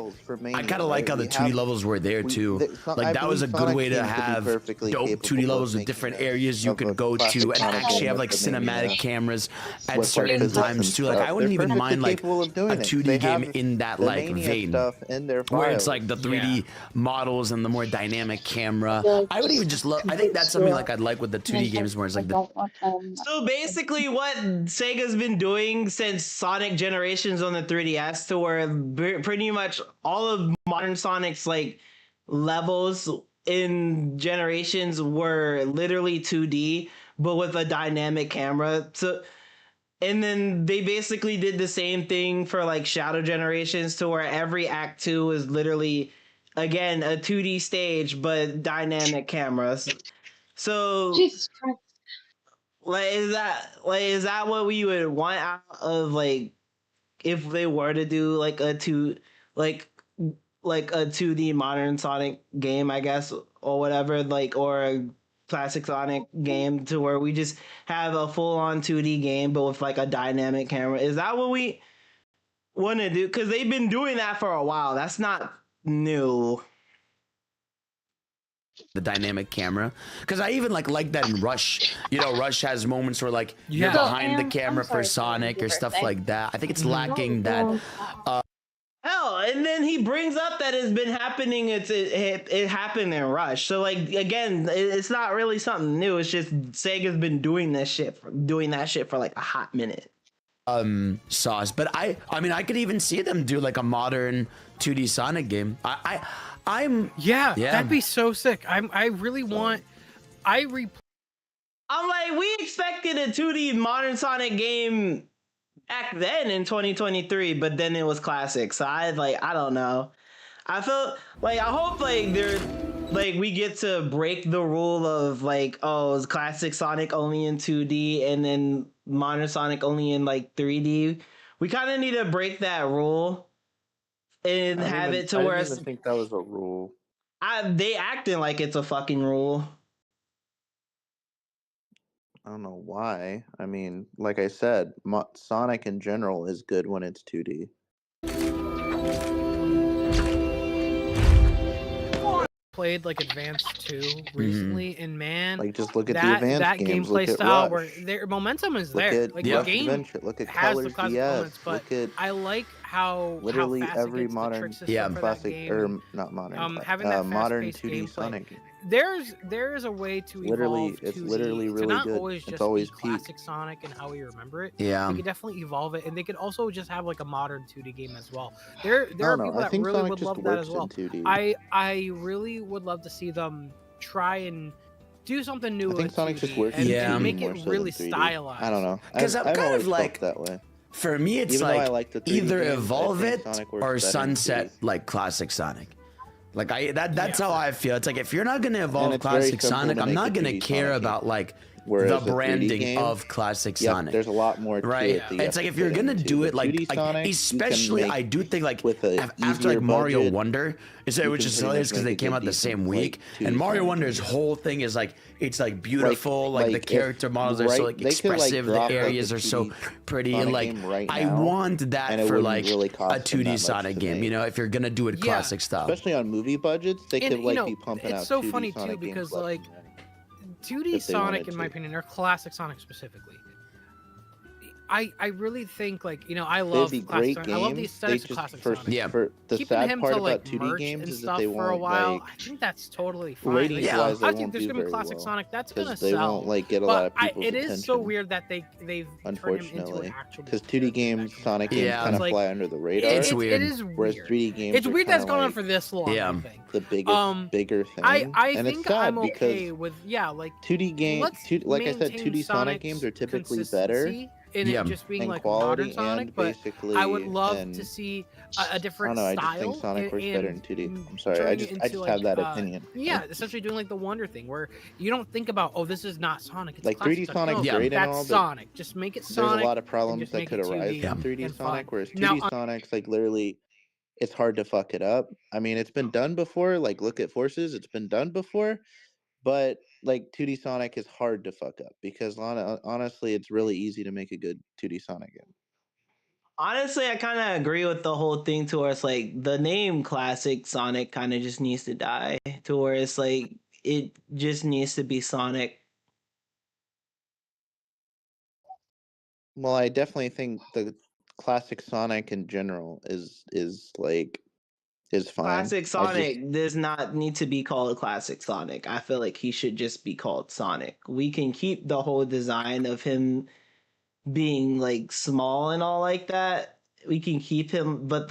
I kind of like how the 2D levels were there too. Like that was a good way to have dope 2D levels with different areas you could go to and actually have like cinematic cameras at certain times too. Like I wouldn't even mind like a 2D game in that like vein where it's like the 3D models and the more dynamic camera. I would even just love. I think that's something like I'd like with the 2D games more. It's like so basically what Sega's been doing since Sonic Generations on the 3DS, to where pretty much all of modern Sonic's like levels in Generations were literally 2D, but with a dynamic camera. So, and then they basically did the same thing for like Shadow Generations, to where every Act 2 is literally, again, a 2D stage, but dynamic cameras. So, Jesus Christ. Is that what we would want out of like if they were to do like a 2D modern Sonic game, I guess, or whatever, like, or a classic Sonic game, to where we just have a full-on 2D game but with like a dynamic camera? Is that what we want to do? Because they've been doing that for a while. That's not new. The dynamic camera, because I even like that in Rush. You know, Rush has moments where like you're behind the camera for Sonic or stuff like that. I think it's lacking that. Hell, and then he brings up that it's been happening. It happened in Rush. So like again, it's not really something new. It's just Sega's been doing that shit for like a hot minute. Sauce, but I mean I could even see them do like a modern 2D Sonic game. I'm that'd be so sick. I really want. I'm like, we expected a 2D modern Sonic game back then in 2023, but then it was classic. So I don't know. I felt like, I hope like we get to break the rule of like, oh, it's classic Sonic only in 2D and then modern Sonic only in like 3D. We kind of need to break that rule and have it to where I didn't think that was a rule. They acting like it's a fucking rule. I don't know why. I mean, like I said, Sonic in general is good when it's 2D. Played like Advanced 2 recently, and man, like just look at the Advanced games. Gameplay style where their momentum is there. Like the game look at has Colors the classic DS. moments, but I like how literally fast every modern classic or not modern, having that modern 2D gameplay. Sonic. There is a way to evolve it's literally really not good. Always just it's always be classic Sonic and how we remember it. Yeah, they could definitely evolve it, and they could also just have like a modern 2D game as well. There are people that really Sonic would love that as well. I really would love to see them try and do something new. I think Sonic just works and make it really stylized. I don't know, because I'm kind of like that way. For me, it's like either evolve it or sunset like classic Sonic. Like that's how I feel. It's like if you're not gonna evolve classic Sonic, I'm not gonna care about like the branding of classic Sonic. There's a lot more to it. It's like if you're gonna do it like especially I do think like after like Mario Wonder, which is hilarious because they came out the same week, and Mario Wonder's whole thing is like it's like beautiful, like the character models are so like expressive, the areas are so pretty, and like I want that for like a 2D Sonic game. You know, if you're gonna do it classic style, especially on movie budgets, they could like be pumping out. It's so funny too because like 2D Sonic, in my opinion, or classic Sonic specifically, I really think like I love classic Sonic. I love the aesthetics of classic Sonic. For the keeping sad him part to like about 2D merch games and is stuff that they for a won't, while. like, I think that's totally fine. Ratings-wise, I think there's gonna be classic Sonic that's gonna they sell. won't like get a lot of people's it attention. is so weird that they've unfortunately, because 2D games, Sonic games kind of fly under the radar. It's weird. It is weird. Whereas 3D games, it's weird that's gone on for this long. Yeah. I think. The bigger thing. I and think it's sad I'm okay because with like 2D games. Like I said, 2D Sonic games are typically better. In it just being like modern Sonic, but I would love to see a different style. I just think Sonic works better in 2D. I'm sorry, I just have that opinion. Yeah, essentially doing like the Wonder thing, where you don't think about, oh, this is not Sonic. It's like 3D Sonic's great and all, but Sonic. Just make it Sonic. There's a lot of problems that could arise from 3D Sonic, whereas 2D Sonic's like literally, it's hard to fuck it up. I mean, it's been done before. Like look at Forces, it's been done before. But like 2D Sonic is hard to fuck up because honestly, it's really easy to make a good 2D Sonic game. Honestly, I kind of agree with the whole thing to where it's like the name Classic Sonic kind of just needs to die, to where it's like it just needs to be Sonic. Well, I definitely think the Classic Sonic in general is fine. Classic Sonic does not need to be called Classic Sonic. I feel like he should just be called Sonic. We can keep the whole design of him being like small and all like that. We can keep him, but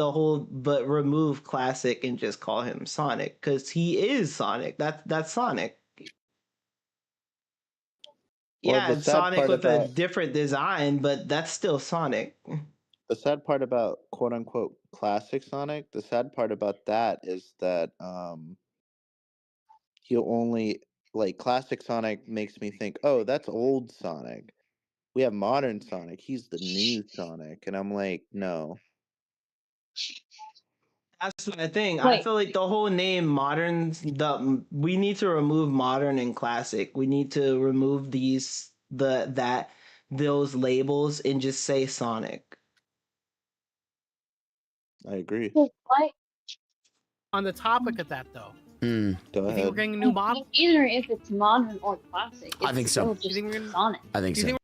remove Classic and just call him Sonic because he is Sonic. That's Sonic. Well, yeah, it's Sonic with a different design, but that's still Sonic. The sad part about quote unquote Classic Sonic, the sad part about that is that he'll only like Classic Sonic makes me think, oh, that's old Sonic. We have modern Sonic. He's the new Sonic. And I'm like, no. That's my thing. I feel like the whole name modern, we need to remove modern and classic. We need to remove those labels and just say Sonic. I agree. On the topic of that though. Go ahead. You think we're getting a new model? Either if it's modern or classic. I think so. Just Sonic. I think so.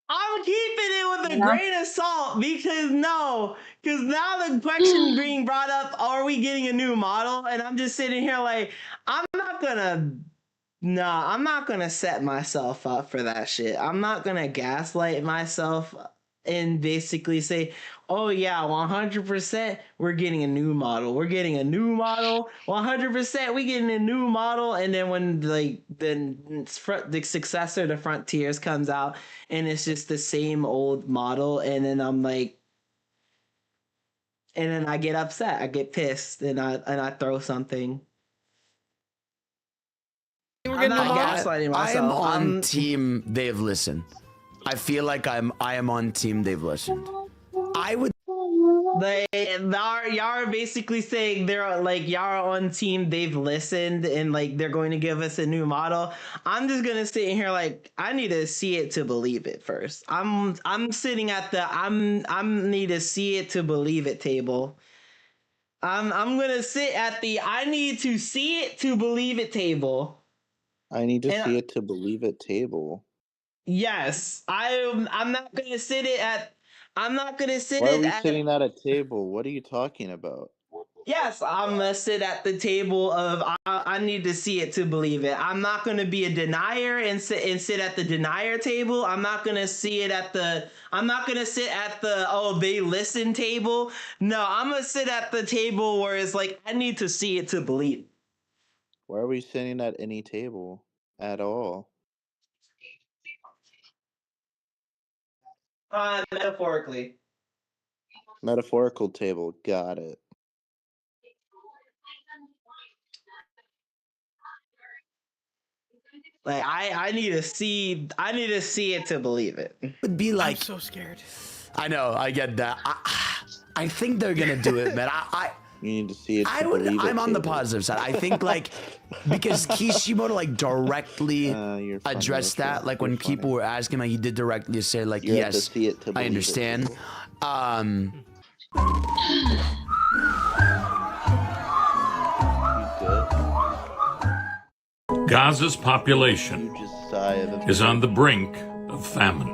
I'm keeping it with a grain of salt because now the question being brought up, are we getting a new model? And I'm just sitting here like, I'm not gonna set myself up for that shit. I'm not gonna gaslight myself and basically say, oh yeah, 100% we're getting a new model. We're getting a new model. 100% we getting a new model. And then when the successor to Frontiers comes out and it's just the same old model, and then I'm like, and then I get upset. I get pissed and I throw something. I'm not gaslighting myself. I am on team they've listened. I feel like I am on team they've listened. I would. Y'all are basically saying they're like y'all are on team they've listened and like they're going to give us a new model. I'm just gonna sit in here like I need to see it to believe it first. I'm sitting at the I'm need to see it to believe it table. I'm gonna sit at the I need to see it to believe it table. I need to see it to believe it table. Yes, I'm not gonna sit it at. I'm not gonna sit. Why are we sitting at a table? What are you talking about? Yes, I'm gonna sit at the table of. I need to see it to believe it. I'm not gonna be a denier and sit at the denier table. I'm not gonna see it at the. I'm not gonna sit at the they listen table. No, I'm gonna sit at the table where it's like I need to see it to believe. Why are we sitting at any table at all? Metaphorically. Metaphorical table, got it. Like I need to see it to believe it. Would be like I'm so scared. I know, I get that. I think they're gonna do it, man. You need to see it. I'm on the positive side. I think like because Kishimoto like directly addressed that, like when people were asking, like he did directly say like yes, I understand. Gaza's population is on the brink of famine.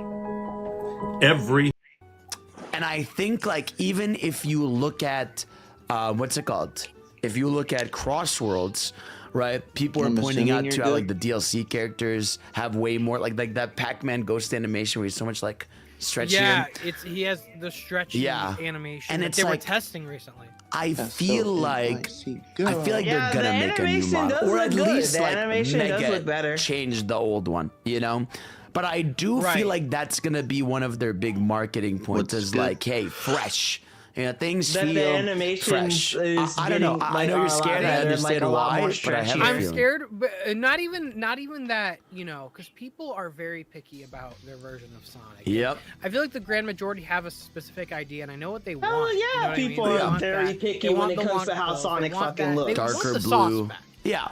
And I think like even if you look at what's it called? If you look at Crossworlds, right? People are pointing out to how like the DLC characters have way more like that Pac-Man ghost animation where he's so much like stretchier. Yeah, he has the stretchy animation and that it's they were like, testing recently. I feel like they're gonna make a new model, or at least like mega change the old one, you know. But I do feel like that's gonna be one of their big marketing points, is like, hey, fresh. You know, things feel the animation fresh. I don't know. Like, I know you're scared. I understand why, but I have a I'm feeling. scared, but not even that, you know, because people are very picky about their version of Sonic. Yep. I feel like the grand majority have a specific idea, and I know what they want. Oh yeah, you know people are very picky when it comes to how Sonic fucking looks. Darker blue.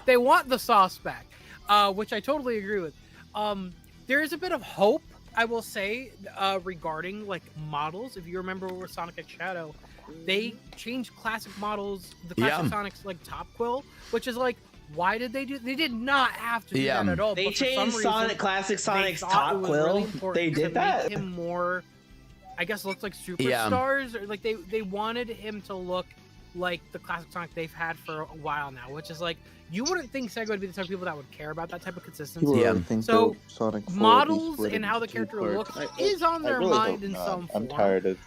They want the sauce back, which I totally agree with. There is a bit of hope, I will say, regarding like models. If you remember with Sonic X Shadow, they changed classic models, the classic Sonic's like top quill, which is like, why did they do? They did not have to do that at all. They changed classic Sonic's top quill. They did that. Make him more, I guess, looks like superstars. Or like they wanted him to look like the classic Sonic they've had for a while now, which is like, you wouldn't think Sega would be the type of people that would care about that type of consistency. So models and how the character looks is on their mind in some form. I'm tired of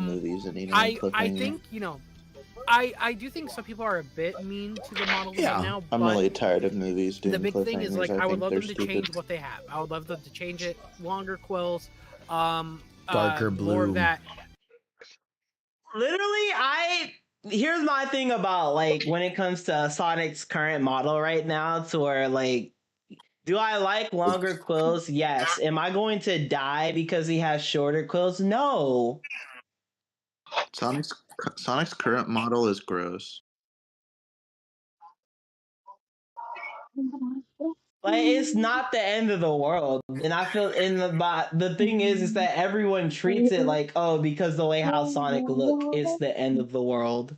movies and I think, you know, I do think some people are a bit mean to the models right now. I'm really tired of movies doing the big thing is like, I would love them to stupid. change what they have. I would love them to change it, longer quills, darker blue. more of that. Literally, here's my thing about like when it comes to Sonic's current model right now, to where like, do I like longer quills? Yes. Am I going to die because he has shorter quills? No. Sonic's current model is gross. Like, it's not the end of the world, and I feel the thing is that everyone treats it like, oh, because the way how Sonic look, it's the end of the world.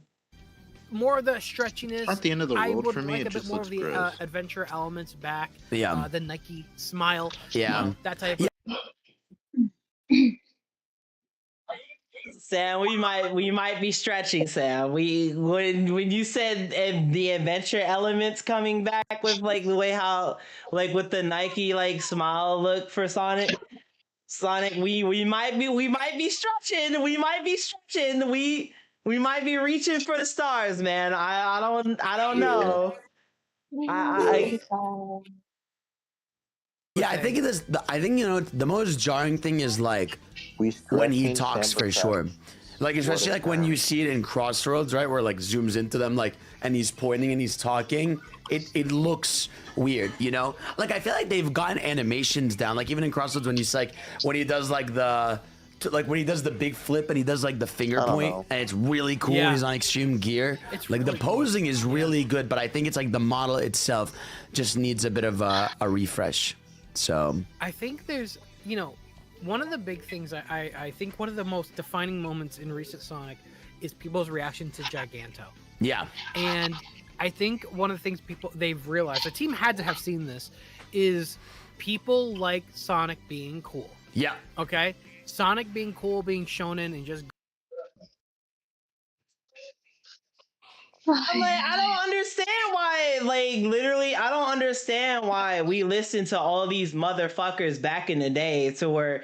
More of the stretchiness. At the end of the world, I would for me, like it a bit just more looks of the gross. Adventure elements back. The Nike smile. That type of. Sam, we might be stretching, Sam. When you said the adventure elements coming back with like the way how like with the Nike like smile look for Sonic, we might be stretching. We might be reaching for the stars, man. I don't know. Yeah, I think you know the most jarring thing is like when he talks for sure. Like especially like when you see it in Crossroads, right, where like zooms into them like and he's pointing and he's talking. It looks weird, you know? Like I feel like they've gotten animations down. Like even in Crossroads when he's like when he does like when he does the big flip and he does like the finger point and it's really cool. He's on extreme gear. It's like really the posing is really good, but I think it's like the model itself just needs a bit of a refresh. So I think there's, you know, one of the big things I think one of the most defining moments in recent Sonic is people's reaction to Giganto. Yeah. And I think one of the things they've realized, the team had to have seen this, is people like Sonic being cool. Yeah. Okay? Sonic being cool, being shonen, and just... I'm like, I don't understand why, like, literally, I don't understand why we listened to all these motherfuckers back in the day to where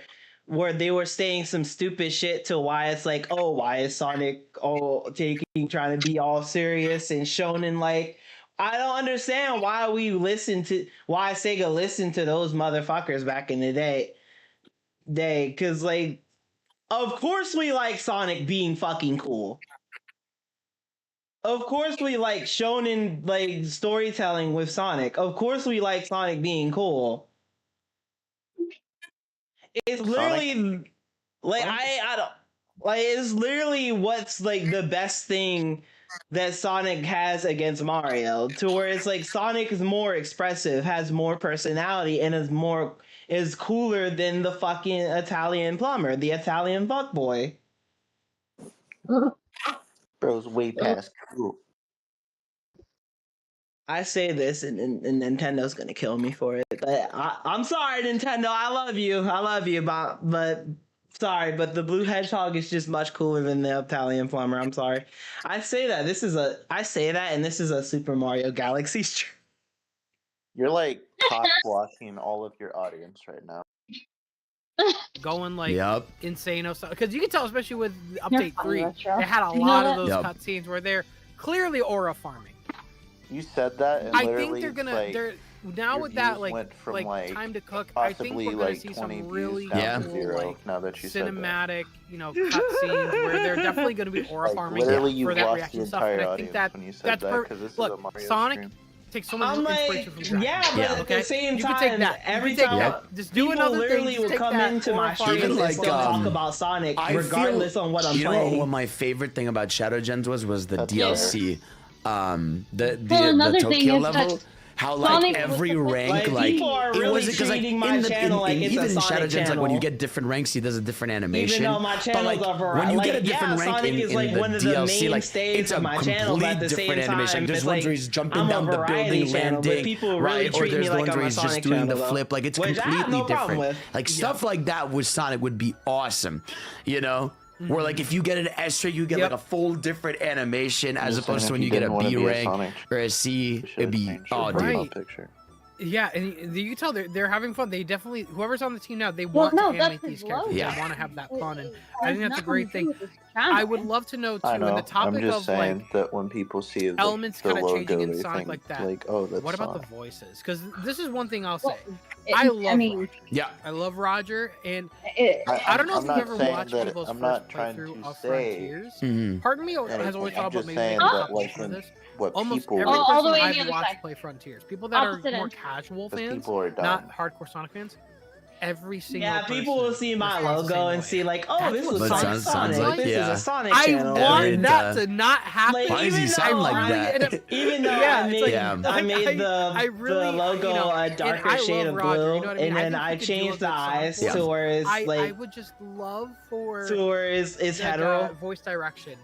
they were saying some stupid shit to why it's like, oh, why is Sonic trying to be all serious and shonen like. I don't understand why why Sega listened to those motherfuckers back in the day, because like, of course we like Sonic being fucking cool. Of course we like shonen like storytelling with Sonic. Of course we like Sonic being cool. It's literally like I don't like, it's literally what's like the best thing that Sonic has against Mario, to where it's like Sonic is more expressive, has more personality, and is cooler than the fucking Italian plumber, the Italian fuckboy. Bro's way past cool. I say this and Nintendo's gonna kill me for it. But I'm sorry, Nintendo. I love you, but sorry, but the Blue Hedgehog is just much cooler than the Italian plumber. I'm sorry. I say that and this is a Super Mario Galaxy stream. You're like washing all of your audience right now. Going like insane, because you can tell, especially with update 3, they had a lot of those cutscenes where they're clearly aura farming. You said that, and I think they're gonna. Like, they're now with that like time to cook. I think we're gonna see some really cool like now that you cinematic, you know, cutscenes where they're definitely gonna be aura farming for that reaction stuff. And I think that's perfect. Look, Sonic takes so much inspiration from Dragon. Yeah, but at the same time, every time just do another literally thing. will come into my stream and still talk about Sonic, regardless on what I'm playing. You know what my favorite thing about Shadow Gens was the DLC. another Tokyo thing is level. How like Sonic every rank, like people are really in treating my channel like it's even a in Sonic Shadow Gens, like when channel. you get different ranks, he does a different animation. Even though my But channel's like a variety, when you like, get a different rank Sonic is in like the one of the DLC, like mainstays it's a of my channel, but at the complete same different animation. time, There's it's ones like where he's jumping I'm a down the variety building, channel, but landing, people really right? Or treat me there's the like ones I'm where a he's just Sonic doing channel, the though. flip. Like it's Which I have completely no problem different. with. Like stuff like that with Sonic would be awesome, you know? Where like if you get an S rank, you get like a full different animation as opposed to when you get a B rank or a C, it'd be picture. Yeah, and you can tell they're having fun. They definitely, whoever's on the team now, they want to animate these characters. They want to have that fun, and I think that's a great thing. I would love to know too, in the topic I'm just of saying like that when people see elements the kind of logo, changing in they Sonic think like that. like, oh, that's what about Sonic. the voices? Because this is one thing I'll say. I mean, Roger. Yeah, I love Roger, and I I don't know I'm if not you've ever saying watched that- people's I'm first not trying playthrough to of say Frontiers. Part of me has always anything. thought I'm about just maybe saying making a that, like, competition of this. what Almost people every all the person way on I've the other watched side. play Frontiers, people that are Opposite more end. casual 'Cause fans, people are dumb. not hardcore Sonic fans, every single People will see my logo and see like, oh, this was Sonic. sounds like, This is a Sonic I channel. want that to not happen. Like, Why does he sound like that? Even though I made the logo a darker shade of blue, and then I changed the eyes to where it's I like would just love for to where it's hetero voice direction.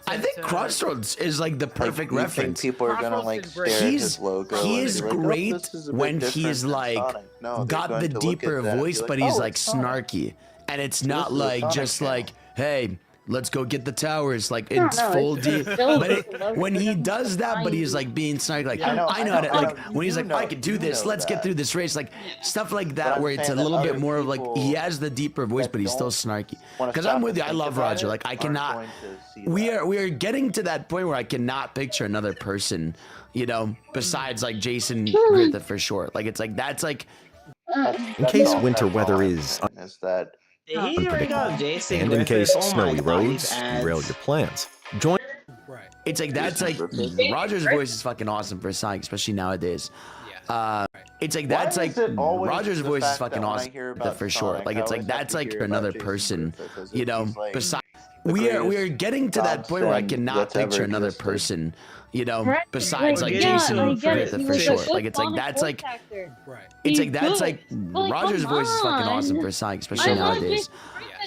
I think Crossroads is like the perfect you reference. Think people are gonna like stare at his logo. He and is be like, oh, great this is a bit when different he's than like Sonic. No, they're got going the to look deeper at that and voice, be but like, he's oh, like it's Sonic. snarky, and it's This not is a like Sonic just channel. like, hey, let's go get the towers. Like No, it's no, full it's deep. still But just a logo. when It he doesn't does that, but define he's you. like being snarky, like I know I know how to I like know, when he's you like, know- I could do you this. know Let's get that. through this race, like stuff like But that, I'm where it's a saying that little bit other more of like he people has the deeper voice, that but he's still don't snarky. wanna Because stop I'm with and you. I think love about Roger. it, Like I aren't cannot. going to see We that. are getting to that point where I cannot picture another person, you know, besides like Jason Griffith for sure. Like it's like that's like. In case winter weather is that Did he bring up Jason and in Griffith? case Oh my snowy God, roads he's ass. derail your plans, join. It's like that's like Roger's voice is fucking awesome for Sonic, especially nowadays. It's like that's like Roger's voice is fucking awesome for sure. Like it's like that's like another person, you know. Besides, we are getting to that point where I cannot picture another person, you know, besides like Jason Griffith for sure. Like it's like that's like it's like that's like Roger's voice is fucking awesome for Sonic, especially nowadays.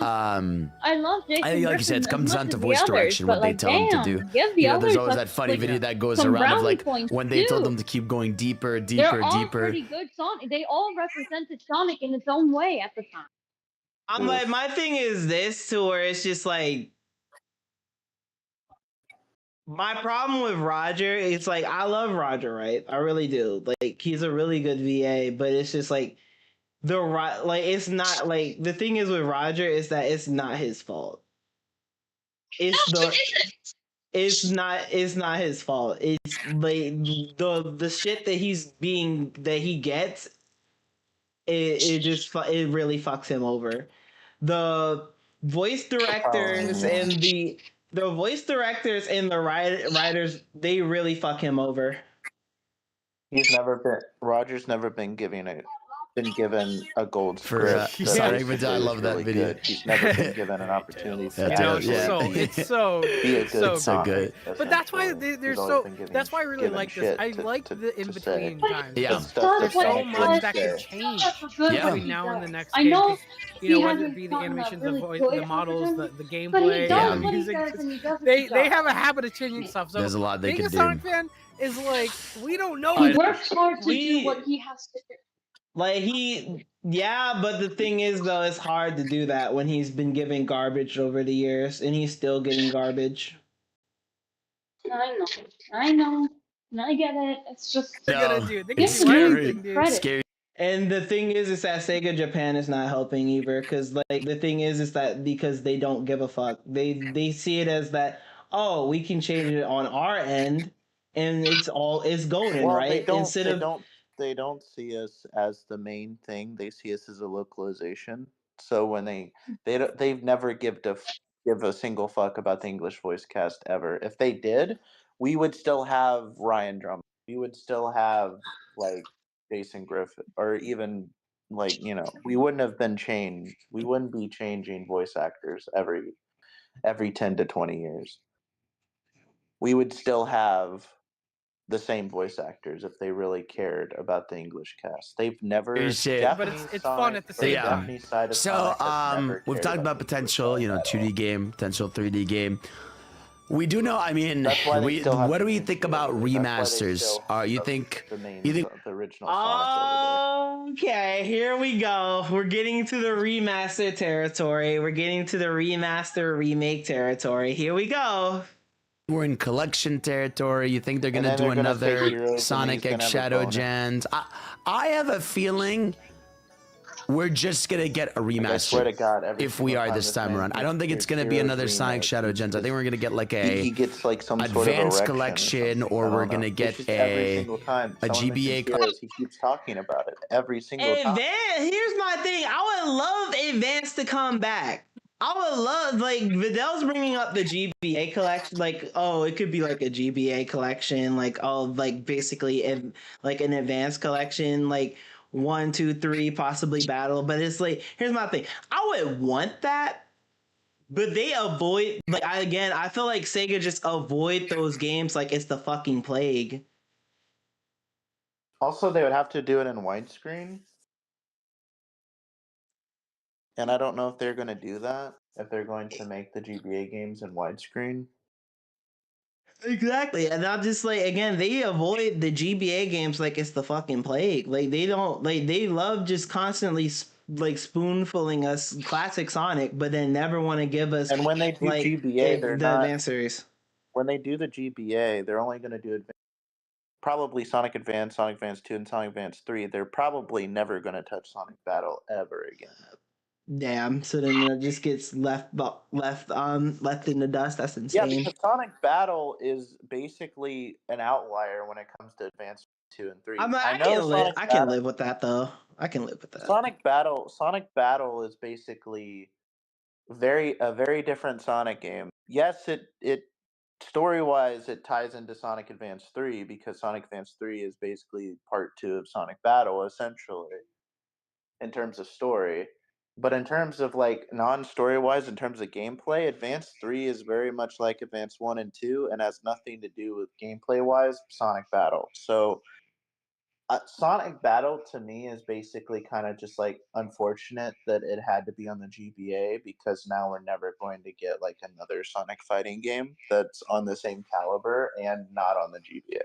I love Jason. I think, like you said, it Griffin comes as down much to as the voice others, direction, but, what they like, tell them to damn, do. give the You know, there's others, always like, that funny video that goes some around of brownie like points, when they told too. them to keep going deeper, They're deeper, all deeper. pretty good Sonic. They all represented Sonic in its own way at the time. I'm like, my thing is this to where it's just like my problem with Roger is like I love Roger, right? I really do. Like he's a really good VA, but it's just like like it's not like the thing is with Roger is that it's not his fault. It's not his fault. It's like the shit that he gets. It really fucks him over. The voice directors and the voice directors and the writers, they really fuck him over. Roger's never been given a gold For script. Sonic, but I love that video. Good. He's never been given an opportunity to It's so be a good so good. But that's why they're so. That's why I really like this. I like the in between times. Yeah, there's so much that could change between now and the next game. I know. You know, whether it be the animations, the models, the gameplay, But the music. They have a habit of changing stuff. So there's a lot they being could a Sonic do. fan is like we don't know. He works hard to do what he has to do. Like but the thing is though, it's hard to do that when he's been given garbage over the years and he's still getting garbage. I know, and I get it. It's just It's scary. And the thing is that Sega Japan is not helping either, because like the thing is that because they don't give a fuck. They see it as that, oh, we can change it on our end, and it's golden, right? They don't see us as the main thing. They see us as a localization. So when they've never give a single fuck about the English voice cast ever. If they did, we would still have Ryan Drummond. We would still have like Jason Griffith, or even like, you know, we wouldn't have been changed. We wouldn't be changing voice actors every 10 to 20 years. We would still have the same voice actors if they really cared about the English cast. They've never. But it's fun at the same time. So we've talked about potential, 2D game, potential 3D game. We do know. I mean, what do we think about remasters? You think the original? Okay, here we go. We're getting to the remaster territory. We're getting to the remaster remake territory. Here we go. We're in collection territory. You think they're gonna do another Sonic X Shadow Gens? I have a feeling we're just gonna get a remaster. I swear to God, if we are this time around, I don't think it's gonna be another Sonic Shadow Gens. I think we're gonna get like he gets like some advanced sort of collection, or we're gonna get a GBA collection. He keeps talking about it every single time. Here's my thing. I would love Advance to come back. I would love, like, Vidal's bringing up the GBA collection, like, oh, it could be like a GBA collection, like, oh, like, basically, like, an advanced collection, like, 1, 2, 3, possibly battle, but it's like, here's my thing. I would want that, but they avoid, like, I feel like Sega just avoid those games like it's the fucking plague. Also, they would have to do it in widescreen. And I don't know if they're going to do that, if they're going to make the GBA games in widescreen. Exactly. And I'm just like, again, they avoid the GBA games like it's the fucking plague. Like, they don't, like, they love just constantly, like, spoonfulling us classic Sonic, but then never want to give us, and when they do like, GBA, they're the not, Advance series. When they do the GBA, they're only going to do probably Sonic Advance, Sonic Advance 2, and Sonic Advance 3. They're probably never going to touch Sonic Battle ever again. Damn, so then it just gets left in the dust. That's insane. Yeah, because Sonic Battle is basically an outlier when it comes to Advance 2 and 3. I can live with that though. I can live with that. Sonic Battle is basically a very different Sonic game. Yes, it story-wise it ties into Sonic Advance 3 because Sonic Advance 3 is basically part 2 of Sonic Battle essentially in terms of story. But in terms of like non-story-wise, in terms of gameplay, Advance 3 is very much like Advance 1 and 2 and has nothing to do with gameplay-wise Sonic Battle. So Sonic Battle to me is basically kind of just like unfortunate that it had to be on the GBA because now we're never going to get like another Sonic fighting game that's on the same caliber and not on the GBA.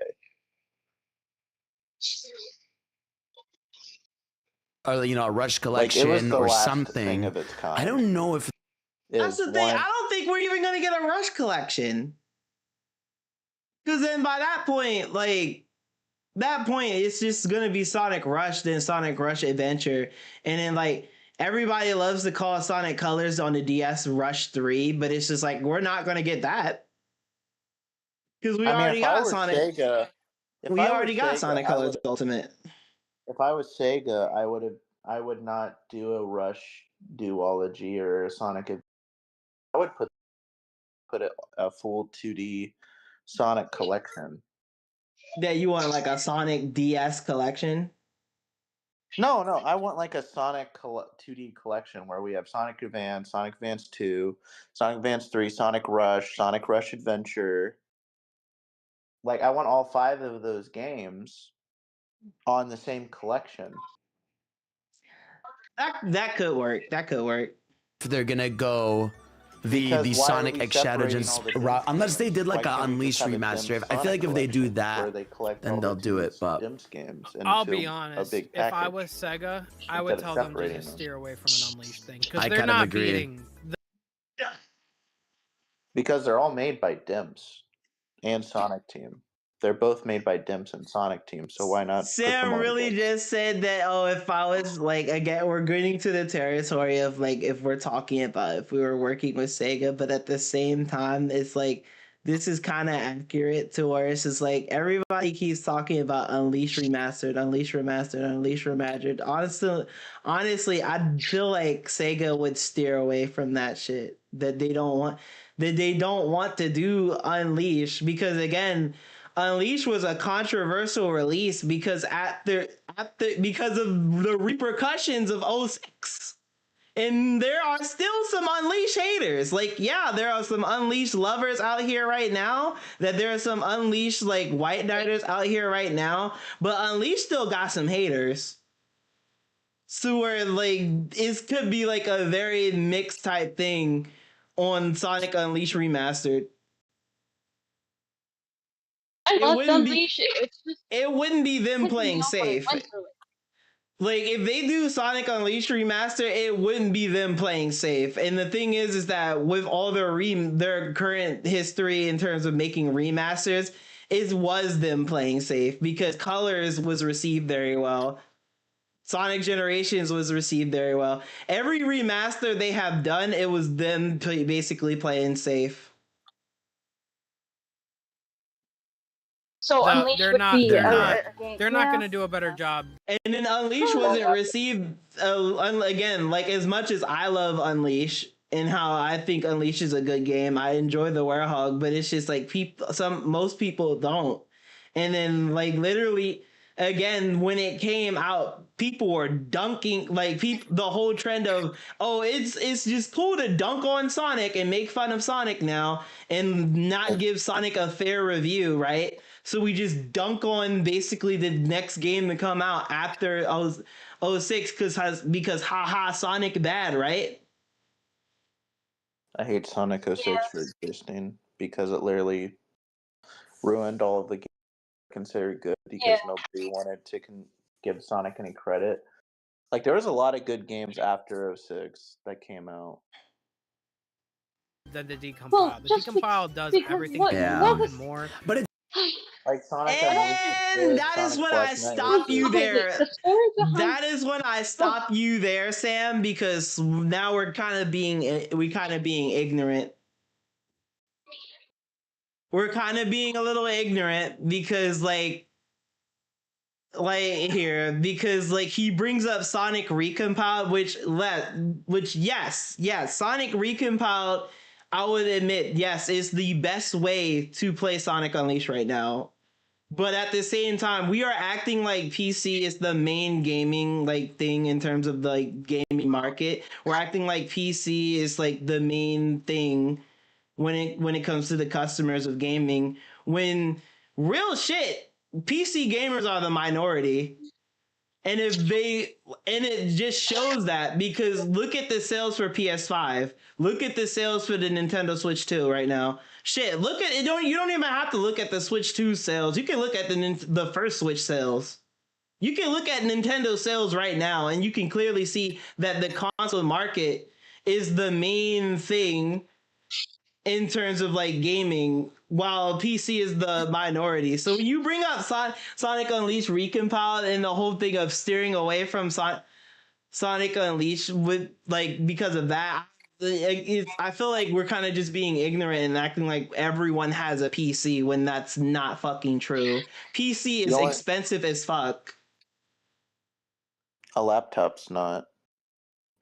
Or a Rush collection or something. I don't know if that's the thing. I don't think we're even gonna get a Rush collection. Because then by that point, it's just gonna be Sonic Rush, then Sonic Rush Adventure, and then like everybody loves to call Sonic Colors on the DS Rush 3, but it's just like we're not gonna get that because we already got Sonic. We already got Sonic Colors Ultimate. If I was Sega, I would not do a Rush duology or a Sonic. I would put a full 2D Sonic collection. That you want like a Sonic DS collection? No, I want like a Sonic 2D collection where we have Sonic Advance, Sonic Advance 2, Sonic Advance 3, Sonic Rush Adventure. Like I want all 5 of those games on the same collection. That could work. If they're gonna go the Sonic X Shadow Gens route, unless they did like an Unleashed remaster. I feel like if they do that, then they'll do it. But I'll be honest, if I was Sega, I would tell them to just steer away from an Unleashed thing because they're not beating. Because they're all made by Dimps and Sonic Team. They're both made by Dimps and Sonic Team, so why not? Sam really just said that, if I was like, again, we're getting to the territory of like, if we're talking about if we were working with Sega, but at the same time, it's like, this is kind of accurate to where it's just like, everybody keeps talking about Unleashed Remastered. Honestly, I feel like Sega would steer away from that shit, that they don't want to do Unleashed, because again, Unleashed was a controversial release because because of the repercussions of 06. And there are still some Unleashed haters. Like, yeah, there are some Unleashed lovers out here right now. That there are some Unleashed, like, White Knighters out here right now. But Unleashed still got some haters. So where, like, it could be, like, a very mixed type thing on Sonic Unleashed Remastered. I love Unleashed. It wouldn't be them playing safe. Like, if they do Sonic Unleashed Remaster, it wouldn't be them playing safe. And the thing is that with all their current history in terms of making remasters, it was them playing safe because Colors was received very well. Sonic Generations was received very well. Every remaster they have done, it was them basically playing safe. So Unleashed they're would not. be They're not going to do a better job. And then Unleash wasn't received again. Like, as much as I love Unleash and how I think Unleash is a good game, I enjoy the Werehog, but it's just like most people don't. And then, like, literally, again, when it came out, people were dunking, like, the whole trend of, oh, it's just cool to dunk on Sonic and make fun of Sonic now and not give Sonic a fair review, right? So we just dunk on basically the next game to come out after 06 because haha Sonic bad, right? I hate Sonic 06 for existing because it literally ruined all of the games considered good because nobody wanted to give Sonic any credit. Like, there was a lot of good games after 06 that came out. The decompile. The decompile does everything and more. But it like Sonic and that is when I stop you there. That is when I stop you there, Sam, because now we're kind of being ignorant. We're kind of being a little ignorant because like he brings up Sonic Recompiled, which yes, Sonic Recompiled, I would admit, yes, is the best way to play Sonic Unleashed right now. But at the same time, we are acting like PC is the main gaming like thing in terms of the like, gaming market. We're acting like PC is like the main thing when it comes to the customers of gaming. When real shit, PC gamers are the minority. And it just shows that because look at the sales for PS5. Look at the sales for the Nintendo Switch 2 right now. Shit, look at it. You don't even have to look at the Switch 2 sales. You can look at the first Switch sales. You can look at Nintendo sales right now, and you can clearly see that the console market is the main thing in terms of like gaming, while PC is the minority. So when you bring up Sonic Unleashed Recompiled and the whole thing of steering away from Sonic Unleashed with like because of that, I feel like we're kind of just being ignorant and acting like everyone has a PC when that's not fucking true. PC is expensive as fuck. A laptop's not.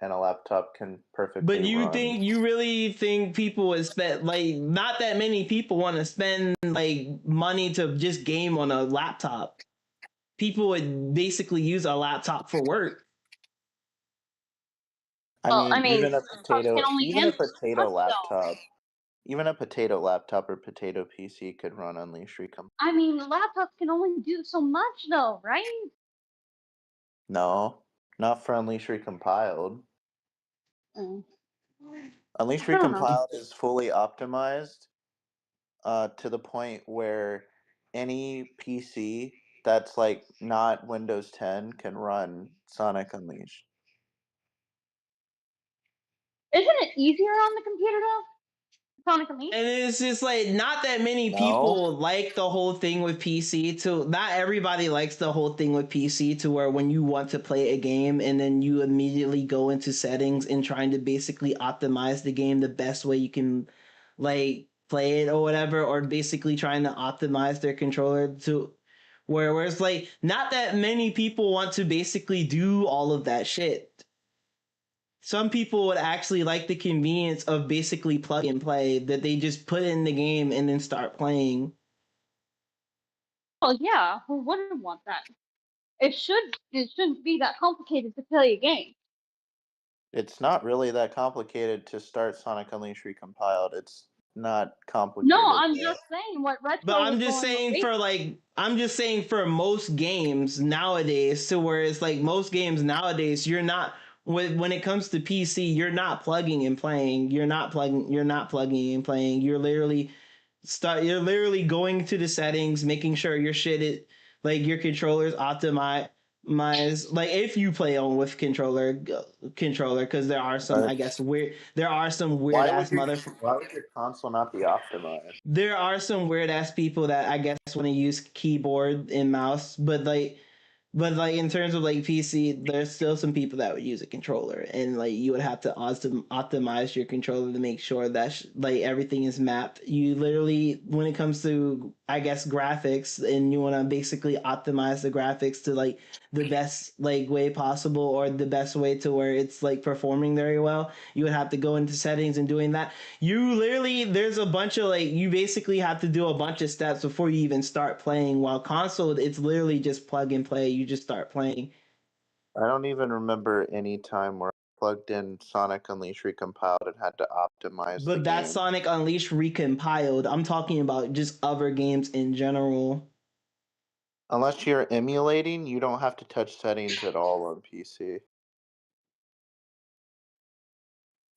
And a laptop can perfectly But you run. really think people would spend, like, not that many people want to spend like money to just game on a laptop. People would basically use a laptop for work. I mean even a potato laptop or potato PC could run Unleashed Recompiled. I mean, laptops can only do so much though, right? No, not for Unleashed Recompiled. Unleashed Recompiled is fully optimized to the point where any PC that's like not Windows 10 can run Sonic Unleashed. Isn't it easier on the computer though? Sonic Unleashed? And it's just like not that many people like the whole thing with PC. Not everybody likes the whole thing with PC to where when you want to play a game and then you immediately go into settings and trying to basically optimize the game the best way you can like play it or whatever, or basically trying to optimize their controller to where it's like not that many people want to basically do all of that shit. Some people would actually like the convenience of basically plug and play, that they just put in the game and then start playing. Well, yeah, who wouldn't want that? It shouldn't be that complicated to play a game. It's not really that complicated to start Sonic Unleashed recompiled. It's not complicated. No, I'm just saying what Retro. But I'm just saying for most games nowadays, to where it's like most games nowadays, you're not when it comes to PC, you're not plugging and playing. You're not plugging and playing. You're literally going to the settings, making sure your shit is like your controller's optimized. Like if you play on with controller, because there are some weird ass motherfuckers. Why would your console not be optimized? There are some weird ass people that I guess want to use keyboard and mouse, but in terms of like PC, there's still some people that would use a controller, and like you would have to optimize your controller to make sure that like everything is mapped. You literally, when it comes to I guess graphics, and you want to basically optimize the graphics to like the best like way possible, or the best way to where it's like performing very well, you would have to go into settings and doing that. You literally, there's a bunch of like, you basically have to do a bunch of steps before you even start playing. While console, it's literally just plug and play. You just start playing. I don't even remember any time where I plugged in Sonic Unleashed recompiled and had to optimize. But that's game. Sonic Unleashed recompiled. I'm talking about just other games in general. Unless you're emulating, you don't have to touch settings at all on PC.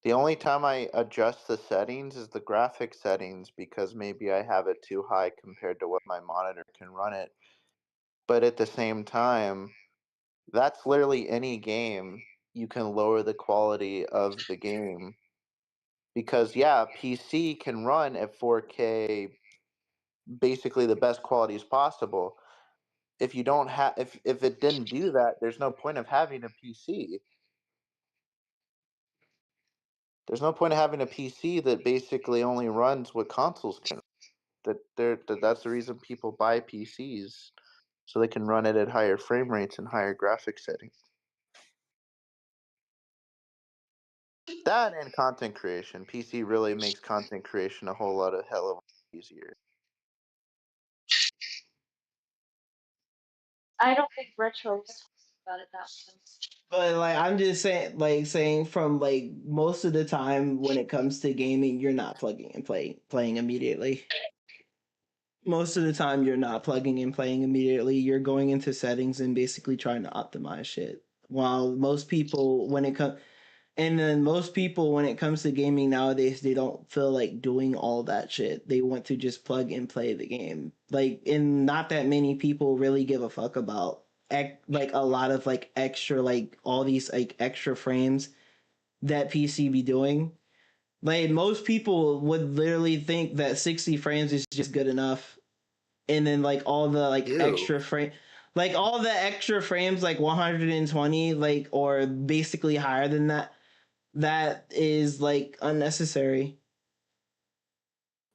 The only time I adjust the settings is the graphic settings, because maybe I have it too high compared to what my monitor can run it. But at the same time, that's literally any game. You can lower the quality of the game. Because yeah, PC can run at 4K, basically the best quality as possible. If you don't have, if it didn't do that, there's no point of having a PC. There's no point of having a PC that basically only runs what consoles can. That's the reason people buy PCs, so they can run it at higher frame rates and higher graphic settings. That and content creation. PC really makes content creation a whole lot of hell of easier. I don't think Retro about it that much. But like I'm just saying from like most of the time when it comes to gaming, you're not plugging and playing immediately. Most of the time you're not plugging and playing immediately. You're going into settings and basically trying to optimize shit. While most people when it comes to gaming nowadays, they don't feel like doing all that shit. They want to just plug and play the game. Like, and not that many people really give a fuck about like a lot of like extra, like all these like extra frames that PC be doing. Like most people would literally think that 60 frames is just good enough, and then like all the like extra frame, like all the extra frames, like 120, like or basically higher than that. That is like unnecessary.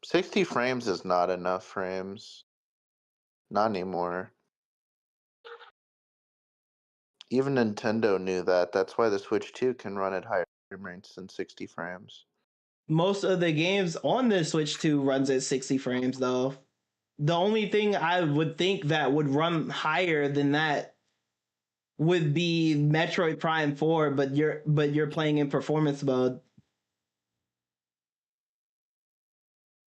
60 frames is not enough frames. Not anymore. Even Nintendo knew that. That's why the Switch 2 can run at higher frame rates than 60 frames. Most of the games on the Switch 2 runs at 60 frames though. The only thing I would think that would run higher than that would be Metroid Prime 4, but you're playing in performance mode.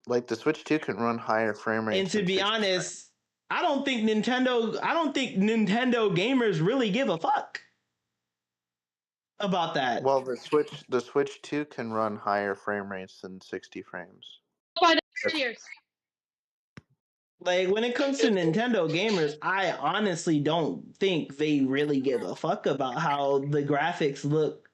Like the Switch 2 can run higher frame rates. And to be honest, I don't think Nintendo gamers really give a fuck about that. Well, the Switch 2 can run higher frame rates than 60 frames. By the years. Like when it comes to Nintendo gamers, I honestly don't think they really give a fuck about how the graphics look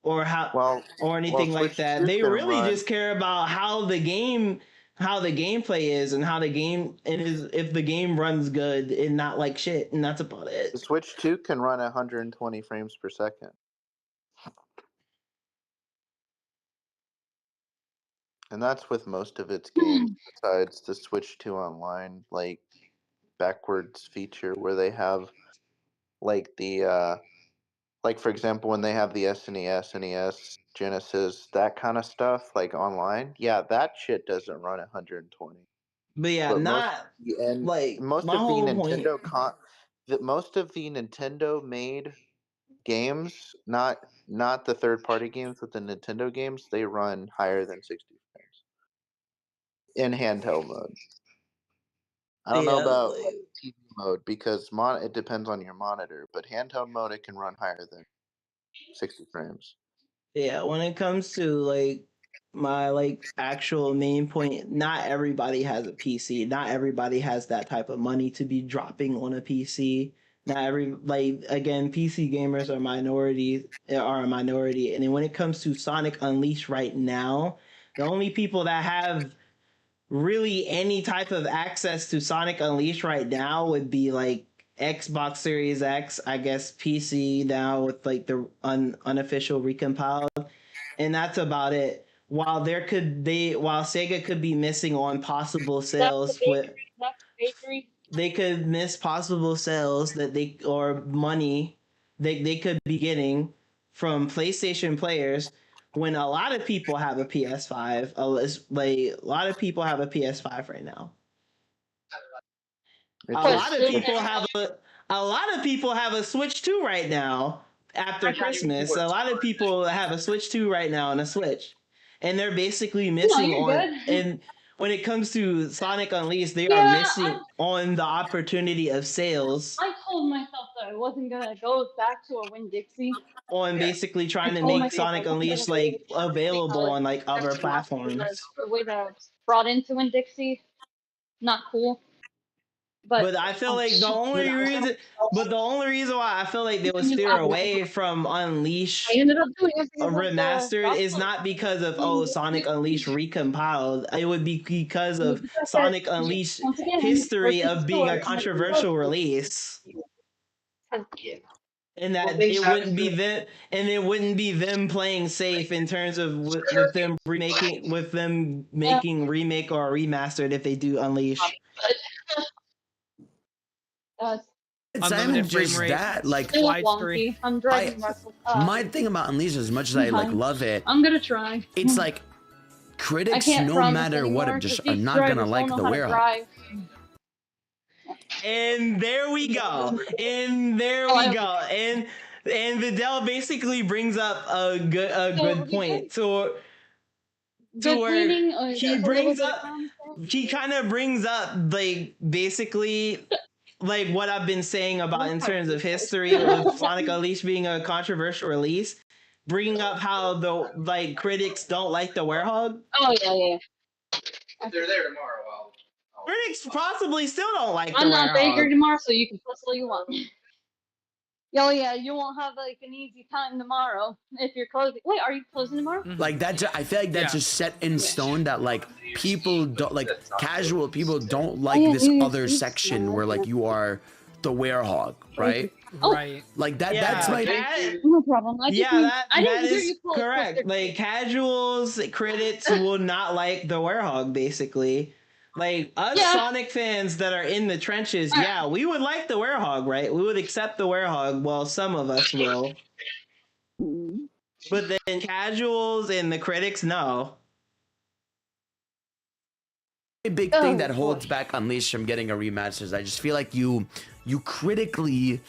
or anything like that. They really just care about how the gameplay is and how the game if the game runs good and not like shit, and that's about it. The Switch 2 can run 120 frames per second. And that's with most of its games, besides the Switch 2 Online, like, backwards feature where they have, like, the, like, for example, when they have the SNES, NES, Genesis, that kind of stuff, like, online, yeah, that shit doesn't run 120. But yeah, but not, most of the Nintendo made games, not the third-party games, but the Nintendo games, they run higher than 60 frames in handheld mode. I don't know about like, TV mode because it depends on your monitor, but handheld mode it can run higher than 60 frames. Yeah, when it comes to like my like actual main point, not everybody has a PC. Not everybody has that type of money to be dropping on a PC. Not every again, PC gamers are a minority, and then when it comes to Sonic Unleashed right now, the only people that have really any type of access to Sonic Unleashed right now would be like Xbox Series X, I guess PC now with like the unofficial recompiled, and that's about it. While Sega could be missing on possible sales they could miss possible sales that money they could be getting from PlayStation players when a lot of people have a PS5. A lot of people have a PS5 right now. A lot of people have a Switch 2 right now after Christmas. A lot of people have a Switch 2 right now and a Switch. And they're basically missing and when it comes to Sonic Unleashed, they are missing on the opportunity of sales. I told myself that I wasn't gonna go back to a Winn-Dixie. On basically trying to make Sonic Unleashed like available on like other platforms. The way that I was brought into Winn-Dixie, not cool. But I feel like the only reason why I feel like they would steer away from Unleashed Remastered is not because of Sonic Unleashed recompiled. It would be because of Sonic Unleashed history of being a controversial release. And that it wouldn't be them playing safe in terms of with them making remake or remastered if they do Unleash. It's not even just that, like widescreen. I'm driving my thing about Unleashed, as much as I like love it, I'm gonna try. It's like critics, no matter what, just are not gonna like the Werehog. And there we go. And Vidal basically brings up a good point to where he kind of brings up like basically like what I've been saying about in terms of history of Sonic Unleashed being a controversial release, bringing up how the critics don't like the Werehog. Oh yeah. If they're there tomorrow, critics possibly still don't like I'm not there tomorrow, so you can plus all you want. Oh yeah, you won't have like an easy time tomorrow if you're closing. Wait, are you closing tomorrow? Like that, I feel like that's just set in stone that like people don't like casual people don't like this other section where like you are the Werehog, right? Right. Like that. That's my no problem. That is correct. Like casuals, critics will not like the Werehog basically. Like us Sonic fans that are in the trenches, we would like the Werehog, right? We would accept the Werehog. Well, some of us will. But then casuals and the critics, no. A big thing that holds back Unleashed from getting a rematch is I just feel like you critically,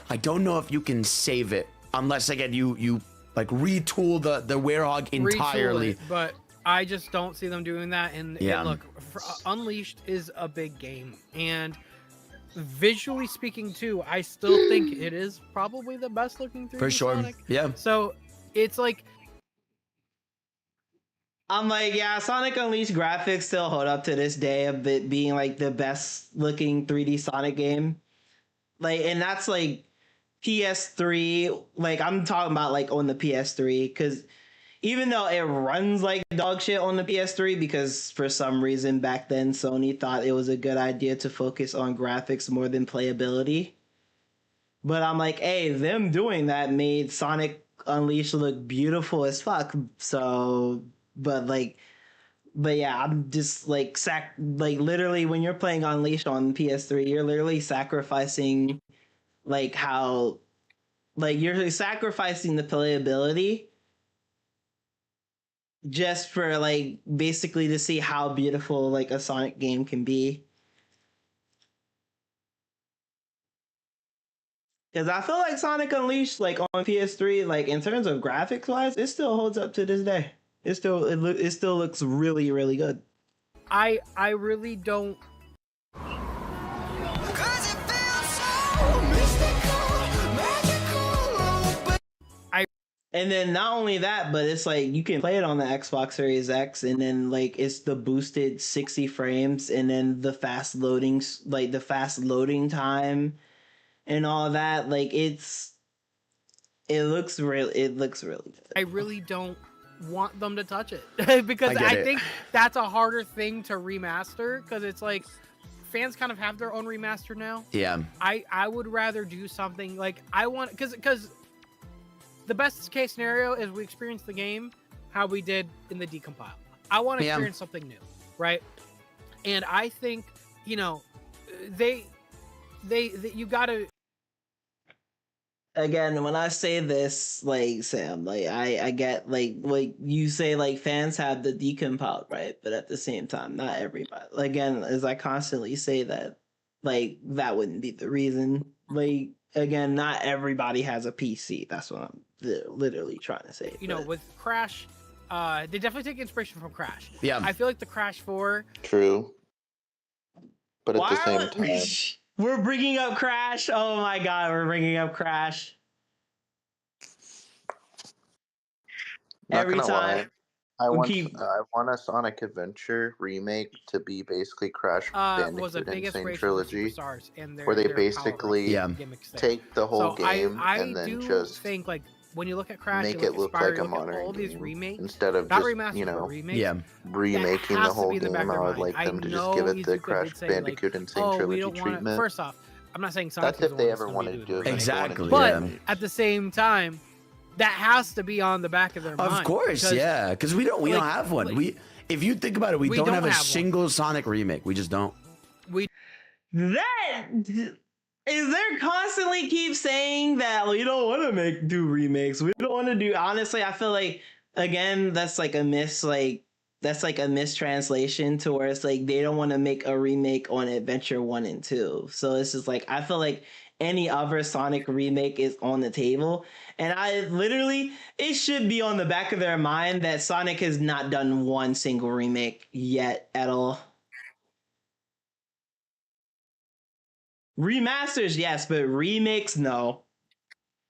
I don't know if you can save it unless again you like retool the Werehog entirely. But I just don't see them doing that. And look, Unleashed is a big game, and visually speaking too, I still think it is probably the best looking 3D for sure. Sonic. Yeah. So it's like I'm like, Sonic Unleashed graphics still hold up to this day of it being like the best looking 3D Sonic game. Like, and that's like PS3. Like I'm talking about like on the PS3 because. Even though it runs like dog shit on the PS3 because for some reason back then Sony thought it was a good idea to focus on graphics more than playability. But I'm like, hey, them doing that made Sonic Unleashed look beautiful as fuck. So, but yeah, I'm just like literally when you're playing Unleashed on PS3, you're literally sacrificing you're sacrificing the playability just for like basically to see how beautiful like a Sonic game can be. Because I feel like Sonic Unleashed, like on PS3, like in terms of graphics wise, it still holds up to this day. It still looks really, really good. I really don't. And then not only that, but it's like you can play it on the Xbox Series X, and then like it's the boosted 60 frames, and then the fast loading, like the fast loading time, and all that. Like it looks really good. I really don't want them to touch it because I think that's a harder thing to remaster, because it's like fans kind of have their own remaster now. Yeah. I would rather do something like I want, because the best case scenario is we experience the game how we did in the decompile. I want to experience something new, right? And I think, you know, they you gotta. Again, when I say this, like Sam, like I get like you say, like fans have the decompiled, right? But at the same time, not everybody. Again, as I constantly say that, like that wouldn't be the reason. Like again, not everybody has a PC. That's what I'm literally trying to say. You know, with Crash, they definitely take inspiration from Crash. Yeah. I feel like the Crash 4. True. But at the same time, we're bringing up Crash. Oh my god, we're bringing up Crash. Every time. I want a Sonic Adventure remake to be basically Crash Bandicoot Insane Trilogy, where they basically take the whole game and then just think like when you look at Crash, make it look like a modern game instead of just remaking the whole game. I would like them to just give it the Crash Bandicoot Insane Trilogy treatment. First off, I'm not saying Sonic that's if they ever wanted to do it. Exactly. But at the same time, that has to be on the back of their mind. Of course, yeah, because we don't have one. If you think about it, we don't have a single Sonic remake. We just don't. They're constantly keep saying that we don't want to do remakes. We don't want to do. Honestly, I feel like again that's like a mistranslation to where it's like they don't want to make a remake on Adventure 1 and 2. So it's just like I feel like any other Sonic remake is on the table. And it should be on the back of their mind that Sonic has not done one single remake yet at all. Remasters, yes, but remakes, no.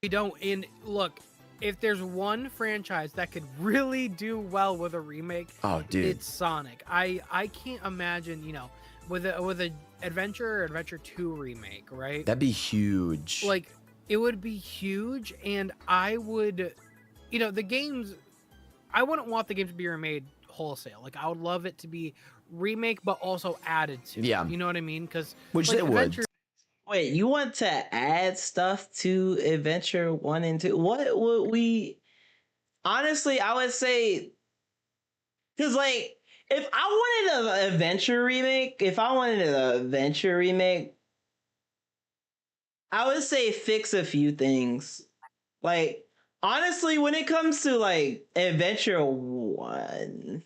We don't. And look, if there's one franchise that could really do well with a remake, it's Sonic. I can't imagine, you know, with a Adventure 2 remake, right? That'd be huge. Like, it would be huge, and I would, you know, the games, I wouldn't want the game to be remade wholesale. Like, I would love it to be remake, but also added to. Yeah. You know what I mean? Because which like, they would. Wait, you want to add stuff to Adventure 1 and 2? What would we... Honestly, I would say... Because, like, if I wanted an Adventure remake, I would say fix a few things. Like, honestly, when it comes to, like, Adventure 1...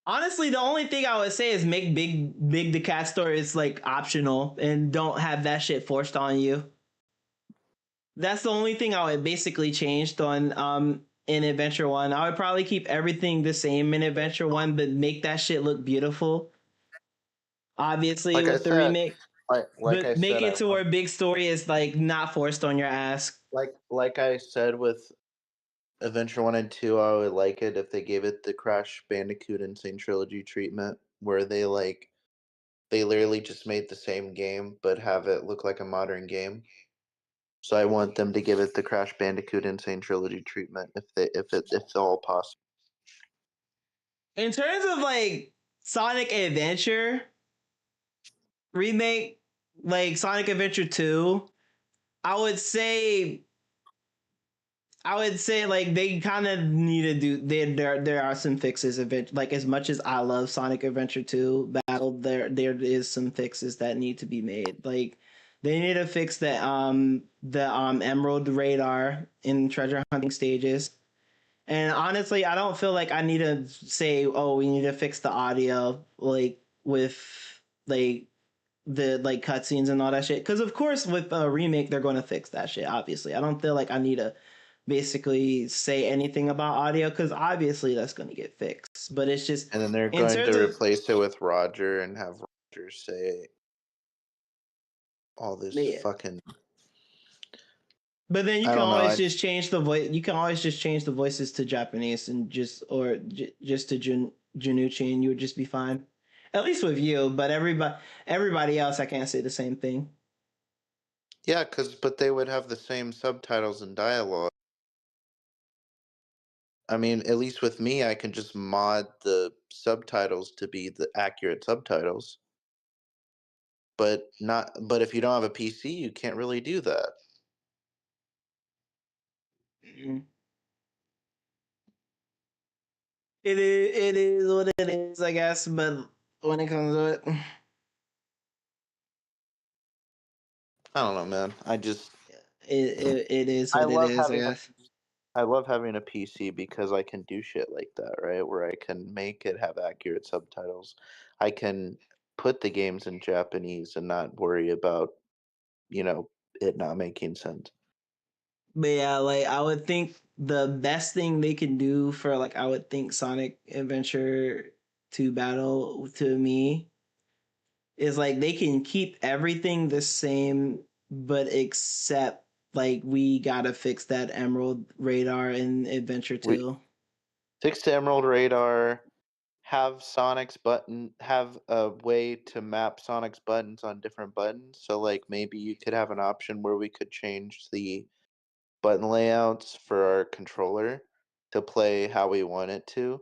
Honestly, the only thing I would say is make Big the Cat Stories like optional and don't have that shit forced on you. That's the only thing I would basically change on in Adventure 1. I would probably keep everything the same in Adventure 1, but make that shit look beautiful. Obviously, like with the remake. But make it to where Big Story is like not forced on your ass. Like I said with Adventure 1 and 2, I would like it if they gave it the Crash Bandicoot Insane Trilogy treatment, where they literally just made the same game but have it look like a modern game. So I want them to give it the Crash Bandicoot Insane Trilogy treatment if it's all possible. In terms of like Sonic Adventure remake, like Sonic Adventure 2, I would say like they kind of need to do. There are some fixes. Like as much as I love Sonic Adventure 2 Battle, there is some fixes that need to be made. Like they need to fix the Emerald radar in treasure hunting stages. And honestly, I don't feel like I need to say, oh, we need to fix the audio like with like the like cutscenes and all that shit. Because of course, with a remake, they're going to fix that shit. Obviously, I don't feel like I need to basically say anything about audio because obviously that's going to get fixed. But it's just, and then they're going to replace it with Roger and have Roger say all this fucking. But then you can always just change the voice. You can always just change the voices to Japanese and just to Janucci, and you would just be fine. At least with you, but everybody else, I can't say the same thing. Yeah, but they would have the same subtitles and dialogue. I mean, at least with me, I can just mod the subtitles to be the accurate subtitles. But if you don't have a PC, you can't really do that. It is what it is, I guess. But when it comes to it, I don't know, man. it is what it is, I guess. I love having a PC because I can do shit like that, right? Where I can make it have accurate subtitles. I can put the games in Japanese and not worry about, it not making sense. But yeah, like I would think the best thing they can do for I would think Sonic Adventure 2 Battle to me is they can keep everything the same, but except we gotta fix that Emerald Radar in Adventure 2. Fix the Emerald Radar. Have a way to map Sonic's buttons on different buttons. So maybe you could have an option where we could change the button layouts for our controller to play how we want it to.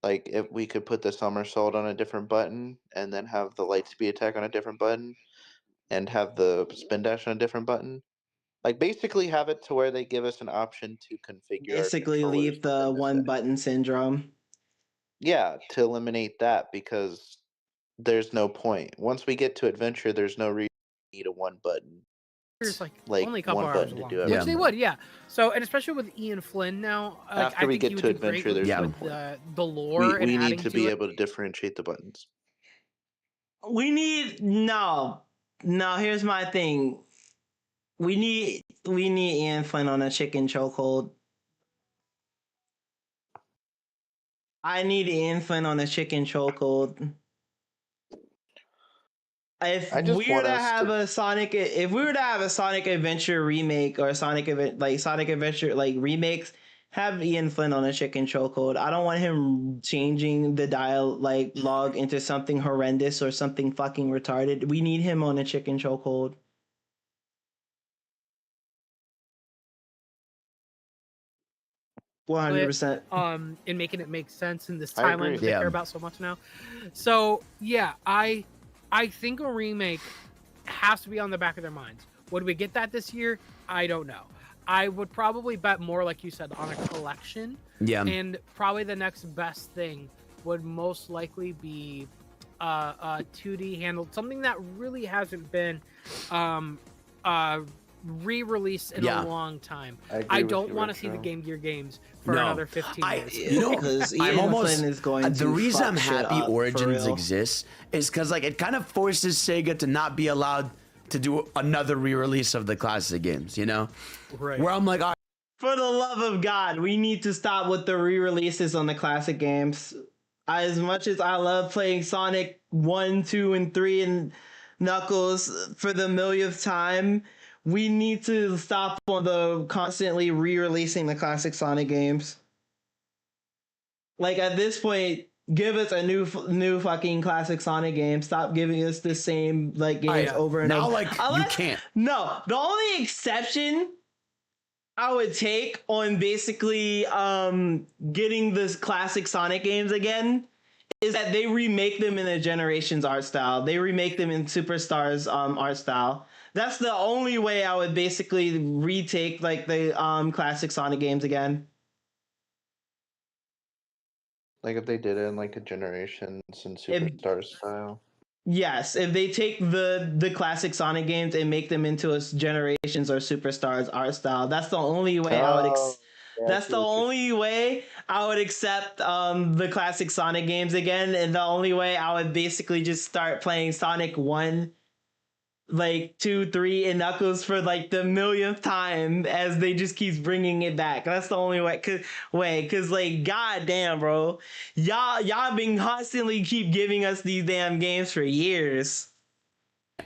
If we could put the somersault on a different button and then have the light speed attack on a different button and have the spin dash on a different button. Basically have it to where they give us an option to configure. Basically leave the one button syndrome. Yeah, to eliminate that because there's no point. Once we get to Adventure, there's no reason to need a one button. There's only a couple hours long, which they would, yeah. So, and especially with Ian Flynn now, after we get to Adventure, there's no point. The lore. We need to be able to differentiate the buttons. No. Here's my thing. We need Ian Flynn on a chicken chokehold. I need Ian Flynn on a chicken chokehold. If we were to have a Sonic Adventure remake or Sonic Adventure remakes, have Ian Flynn on a chicken chokehold. I don't want him changing the dialogue into something horrendous or something fucking retarded. We need him on a chicken chokehold. %. In making it make sense in this timeline that they care about so much now. So yeah, I think a remake has to be on the back of their minds. Would we get that this year? I don't know. I would probably bet more, like you said, on a collection. Yeah. And probably the next best thing would most likely be a 2D handled, something that really hasn't been re-released in a long time. I don't want to see the Game Gear games for another 15 years. Because Ian Flynn is going to the reason I'm happy Origins real. exists is because it kind of forces Sega to not be allowed to do another re-release of the classic games, Right. Where I'm like, all right. For the love of God, we need to stop with the re-releases on the classic games. As much as I love playing Sonic 1, 2, and 3 and Knuckles for the millionth time, we need to stop on the constantly re-releasing the classic Sonic games. At this point, give us a new fucking classic Sonic game. Stop giving us the same games over and over. Now you can't. No, the only exception I would take on basically getting this classic Sonic games again is that they remake them in a Generations art style. They remake them in Superstars art style. That's the only way I would basically retake the classic Sonic games again. If they did it in a Generations and Superstars style. Yes, if they take the classic Sonic games and make them into a Generations or Superstars art style, that's the only way I would That's the only way I would accept the classic Sonic games again, and the only way I would basically just start playing Sonic 1, like 2, 3, and Knuckles for like the millionth time as they just keeps bringing it back. That's the only way. Cause like, goddamn, bro, y'all been constantly keep giving us these damn games for years.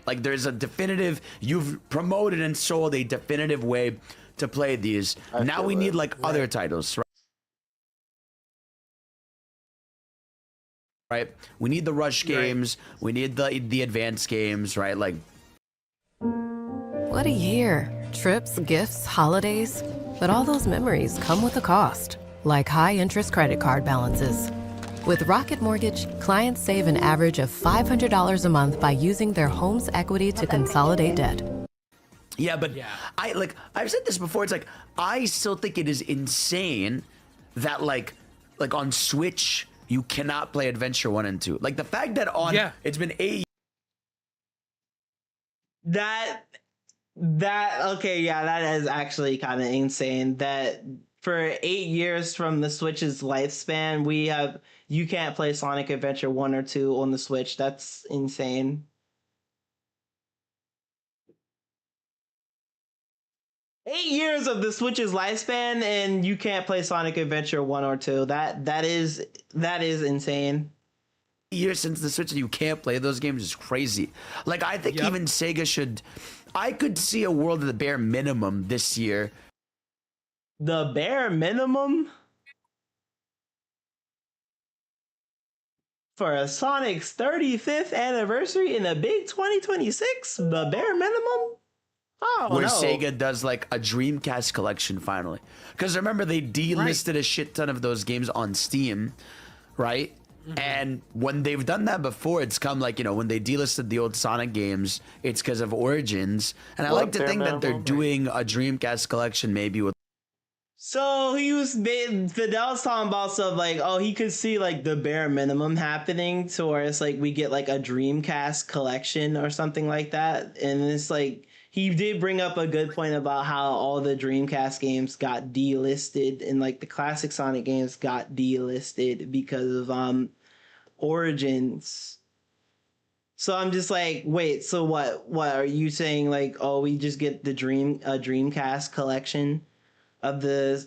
Like, there's a definitive, you've promoted and sold a definitive way to play these. Now we need like other titles, right? We need the Rush games. We need the advanced games, right? Like, what a year. Trips, gifts, holidays. But all those memories come with a cost, like high interest credit card balances. With Rocket Mortgage, clients save an average of $500 a month by using their home's equity to consolidate debt. Yeah, but I've said this before. It's like, I still think it is insane that like on Switch you cannot play Adventure 1 and 2. Like, the fact that it's been 8 that is actually kind of insane that for 8 years from the Switch's lifespan you can't play Sonic Adventure 1 or 2 on the Switch. That's insane. 8 years of the Switch's lifespan and you can't play Sonic Adventure 1 or 2. That is insane. Years since the Switch, you can't play those games is crazy. Like, I think even Sega should. I could see a world of the bare minimum this year. The bare minimum for a Sonic's 35th anniversary in a big 2026. The bare minimum. Where Sega does like a Dreamcast collection finally. Because remember, they delisted a shit ton of those games on Steam, right? Mm-hmm. And when they've done that before, it's come like, when they delisted the old Sonic games, it's because of Origins. And I like to think that they're doing a Dreamcast collection maybe with. So Fidel's talking about stuff like, he could see like the bare minimum happening to where it's like we get like a Dreamcast collection or something like that. And it's like, he did bring up a good point about how all the Dreamcast games got delisted and like the classic Sonic games got delisted because of Origins. So I'm just like, wait, so what are you saying? Like, we just get the Dreamcast collection of the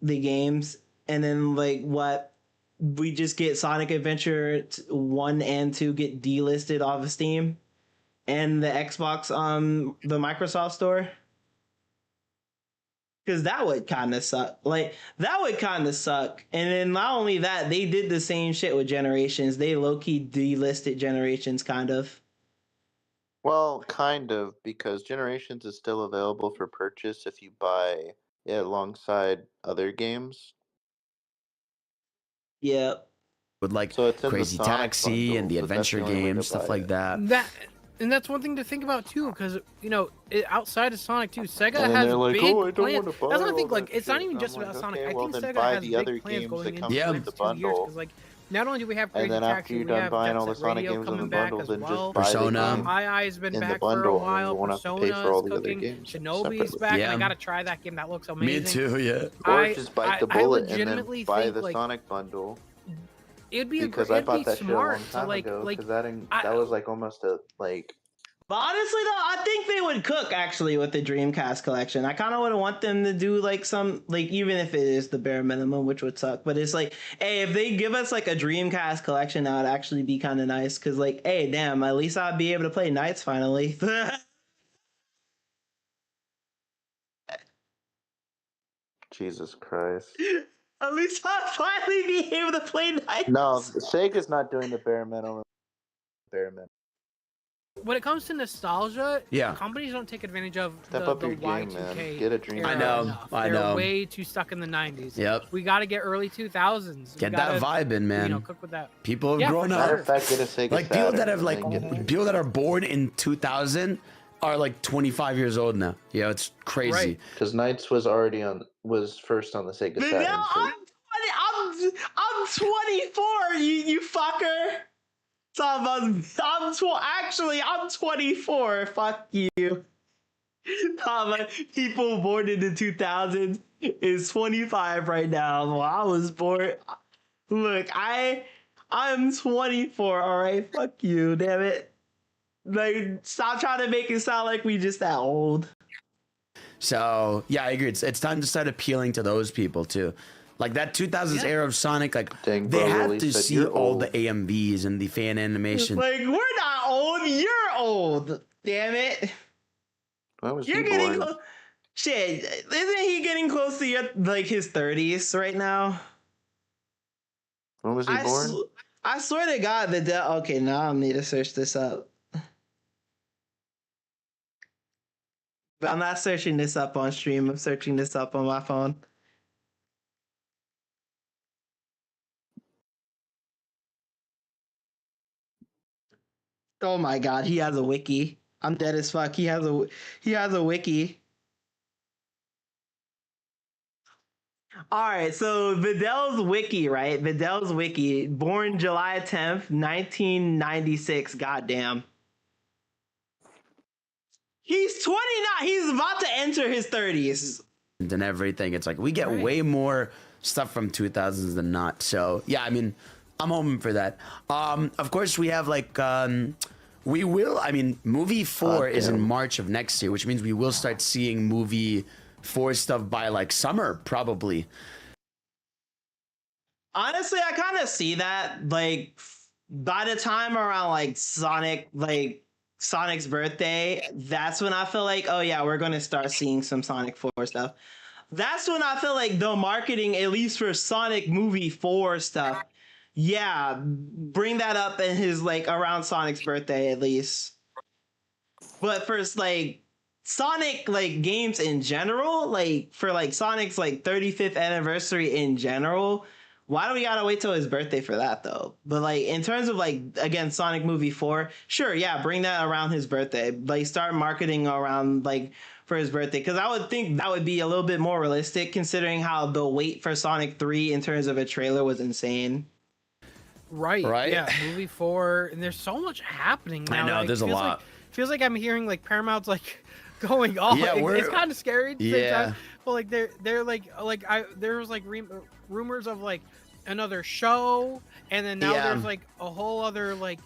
games, and then like what, we just get Sonic Adventure 1 and 2 get delisted off of Steam and the Xbox the Microsoft Store? Because that would kind of suck. Like, that would kind of suck. And then not only that, they did the same shit with Generations. They low-key delisted Generations, kind of. Well, kind of, because Generations is still available for purchase if you buy it alongside other games. Yeah. With like Crazy Taxi bundle, and the adventure games, stuff like that. And that's one thing to think about too, because outside of Sonic 2, Sega has big plans. That's what I think. Like, it's not even just about Sonic. I think Sega has big plans going into the next 2 years. Because like, not only do we have Crazy Taxi, we have Jet Set Radio coming back as well. Persona. II's been back for a while. Persona's cooking. Shinobi's back. And I gotta try that game. That looks amazing. Me too. Yeah. Or just bite the bullet and then buy the Sonic bundle. It'd be because I bought that shit a long time ago. Because that was like almost a like. But honestly, though, I think they would cook actually with the Dreamcast collection. I kind of would want them to do like some, like, even if it is the bare minimum, which would suck. But it's like, hey, if they give us like a Dreamcast collection, that would actually be kind of nice. Because like, hey, damn, at least I'd be able to play Knights finally. Jesus Christ. At least I'll finally be able to play Knights. No, Sega's not doing the bare minimum. When it comes to nostalgia, companies don't take advantage of the Y2K. Get a dream. I know. They're way too stuck in the 90s. Yep. We got to get early 2000s. Get that vibe in, man. Cook with that. People have grown up. Matter of fact, get a Sega like people that have people that are born in 2000 are like 25 years old now. Yeah, it's crazy. Because Knights was first on the Sega Saturn. Now I'm 24. You fucker. So I'm 24. Fuck you. People born in the 2000s is 25 right now. Well, I was born. Look, I'm 24. All right, fuck you, damn it. Like, stop trying to make it sound like we just that old. So yeah, I agree. It's time to start appealing to those people too. Like that 2000s era of Sonic, like Dang, they bro, had Willie to said see you're all old. the AMVs and the fan animation. Like, we're not old. You're old. Damn it. When was You're he getting born? shit. Isn't he getting close to his 30s right now? When was he born? I swear to God, okay, now I need to search this up. But I'm not searching this up on stream. I'm searching this up on my phone. Oh my God, he has a wiki. I'm dead as fuck. He has a wiki. All right, so Vidal's wiki, right? Vidal's wiki, born July 10th, 1996. Goddamn. He's 29. He's about to enter his 30s. And everything. It's like we get way more stuff from 2000s than not. So yeah, I mean, I'm hoping for that. Of course, we have like we will. I mean, movie 4 is in March of next year, which means we will start seeing movie 4 stuff by like summer, probably. Honestly, I kind of see that. Like by the time around like Sonic's birthday, that's when I feel like, oh yeah, we're gonna start seeing some Sonic 4 stuff. That's when I feel like the marketing, at least for Sonic movie 4 stuff, yeah, bring that up in his like around Sonic's birthday at least. But for like Sonic like games in general, like for like Sonic's like 35th anniversary in general, why do we gotta wait till his birthday for that though? But like in terms of like, again, Sonic movie 4, sure, yeah, bring that around his birthday. Like start marketing around like for his birthday, because I would think that would be a little bit more realistic considering how the wait for Sonic 3 in terms of a trailer was insane. Right. Yeah, movie 4, and there's so much happening now. I know, like, there's a lot. Feels like I'm hearing like Paramount's like going off. Yeah, it's kind of scary at the same yeah. time. But like they're like there was like rumors of like another show, and then now there's like a whole other like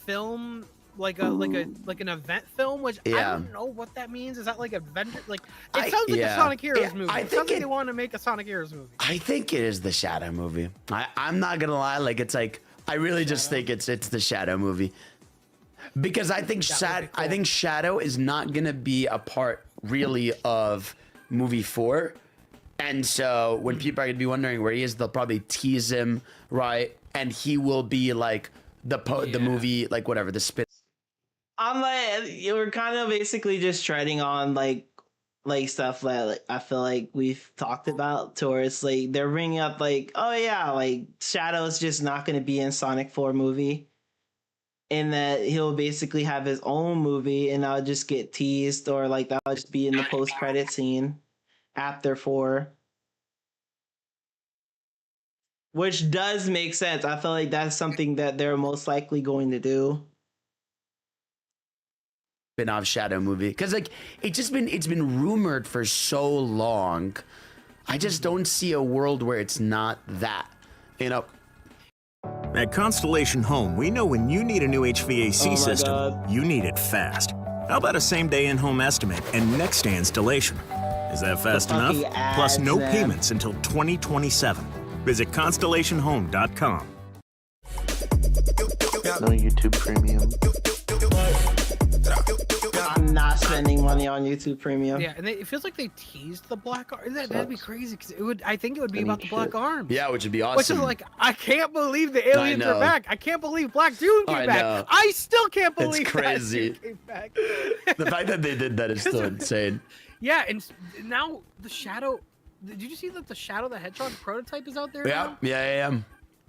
film, like an event film, which I don't know what that means. Is that like Avenger? Like it sounds like a Sonic Heroes movie. It sounds like they want to make a Sonic Heroes movie. I think it is the Shadow movie. I'm not gonna lie, like it's like I really just think it's the Shadow movie. Because I think I think Shadow is not gonna be a part really of movie 4. And so when people are gonna be wondering where he is, they'll probably tease him, right? And he will be like the movie, like whatever, the spin. I'm like, we're kind of basically just treading on like stuff that like, I feel like we've talked about, towards like they're bringing up like, oh yeah, like Shadow's just not gonna be in Sonic 4 movie, and that he'll basically have his own movie, and I'll just get teased, or like that'll just be in the post-credit scene after 4. Which does make sense. I feel like that's something that they're most likely going to do. Spin-off Shadow movie, because like it's been rumored for so long. I just don't see a world where it's not that, you know. At Constellation Home, we know when you need a new HVAC system, you need it fast. How about a same-day in-home estimate and next-day installation? Is that fast enough? Plus no payments until 2027. Visit ConstellationHome.com. No YouTube Premium. I'm not spending money on YouTube Premium. Yeah, and it feels like they teased the Black Arm. That'd be crazy, because I think it would be about the Black Arms. Yeah, which would be awesome. Which is like, I can't believe the aliens are back. I can't believe Black Doom came back. I still can't believe it's crazy. That came back. The fact that they did that is still insane. Yeah, and now the Shadow. Did you see that the Shadow the Hedgehog prototype is out there now? Yeah.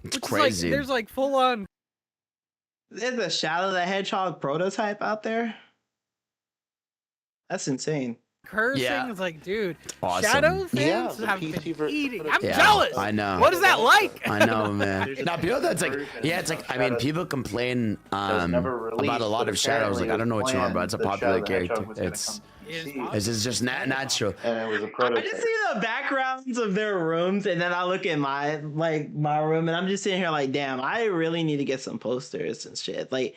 It's which crazy. Is like, there's like full on. There's a Shadow the Hedgehog prototype out there. That's insane. Cursing is like, dude, awesome. Shadow fans have been eating. I'm Yeah, jealous. I know. What is that like? I know, man. Now, people that's like, yeah, it's like, I mean, people complain about a lot of Shadows. Like, I don't know what you want, but it's a popular character. This is just natural. And it was a prototype. I just see the backgrounds of their rooms, and then I look at my room, and I'm just sitting here like, damn, I really need to get some posters and shit. Like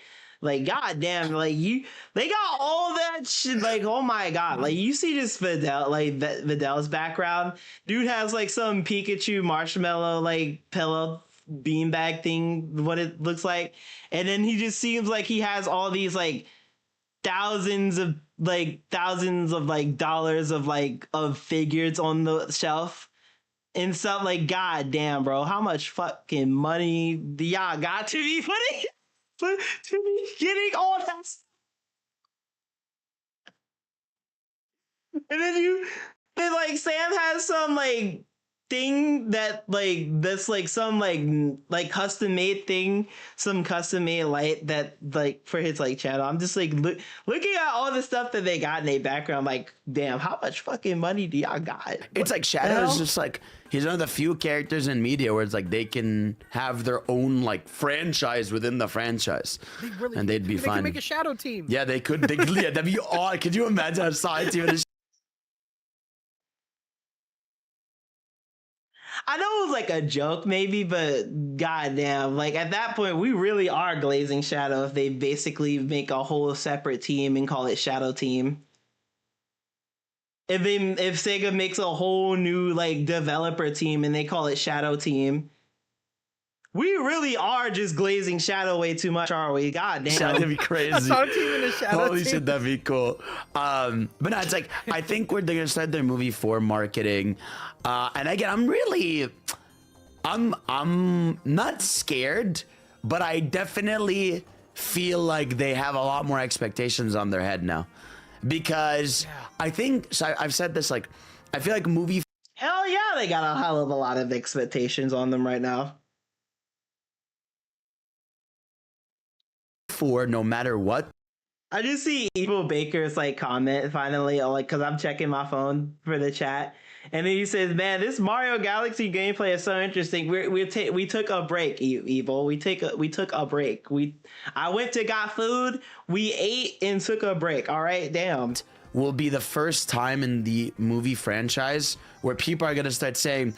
goddamn, like they got all that shit. Like, oh my god, like you see this Videl's background. Dude has like some Pikachu marshmallow like pillow beanbag thing, what it looks like, and then he just seems like he has all these like thousands of dollars of figures on the shelf and stuff. Like, god damn, bro, how much fucking money do y'all got to be putting to be getting all that stuff? And then like Sam has some like thing that like that's like some like custom made thing, some custom made light that like for his like channel. I'm just like looking at all the stuff that they got in their background, like, damn, how much fucking money do y'all got? It's like Shadow is just like, he's one of the few characters in media where it's like they can have their own like franchise within the franchise, and they'd be fine. They could make a Shadow team. Yeah, they could. Yeah, that'd be odd. Could you imagine a side team? I know it was like a joke maybe, but goddamn, like at that point we really are glazing Shadow if they basically make a whole separate team and call it Shadow Team. If Sega makes a whole new like developer team and they call it Shadow Team, we really are just glazing Shadow way too much, are we? God damn. That'd be crazy. A Shadow Team and a Shadow Holy team. shit, that'd be cool. But no, it's like, I think they're gonna start their movie 4 marketing. And again, I'm not scared, but I definitely feel like they have a lot more expectations on their head now. Because I think, so I've said this, like, I feel like movie... Hell yeah, they got a hell of a lot of expectations on them right now. 4, no matter what. I just see Evil Baker's like comment finally, like, because I'm checking my phone for the chat, and then he says, "Man, this Mario Galaxy gameplay is so interesting. We took a break, Evil. We took a break. I went to got food. We ate and took a break. All right, damn." Will be the first time in the movie franchise where people are gonna start saying,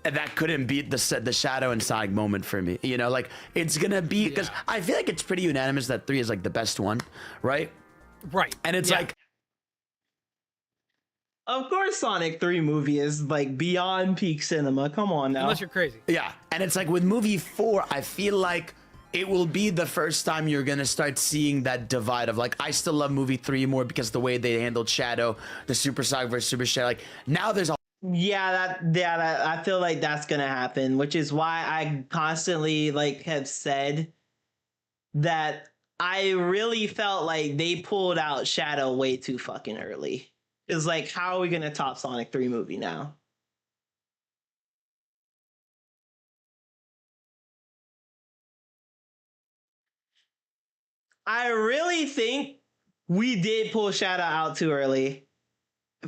that couldn't beat the Shadow and Sonic moment for me. You know, like, it's gonna be, because I feel like it's pretty unanimous that 3 is like the best one, right? Right. And it's like, of course Sonic 3 movie is like beyond peak cinema. Come on now. Unless you're crazy. Yeah. And it's like with movie 4, I feel like it will be the first time you're gonna start seeing that divide of like, I still love movie 3 more because the way they handled Shadow, the Super Sonic versus Super Shadow. Like, now there's a I feel like that's gonna happen, which is why I constantly like have said that I really felt like they pulled out Shadow way too fucking early. It's like, how are we gonna top Sonic 3 movie now? I really think we did pull Shadow out too early.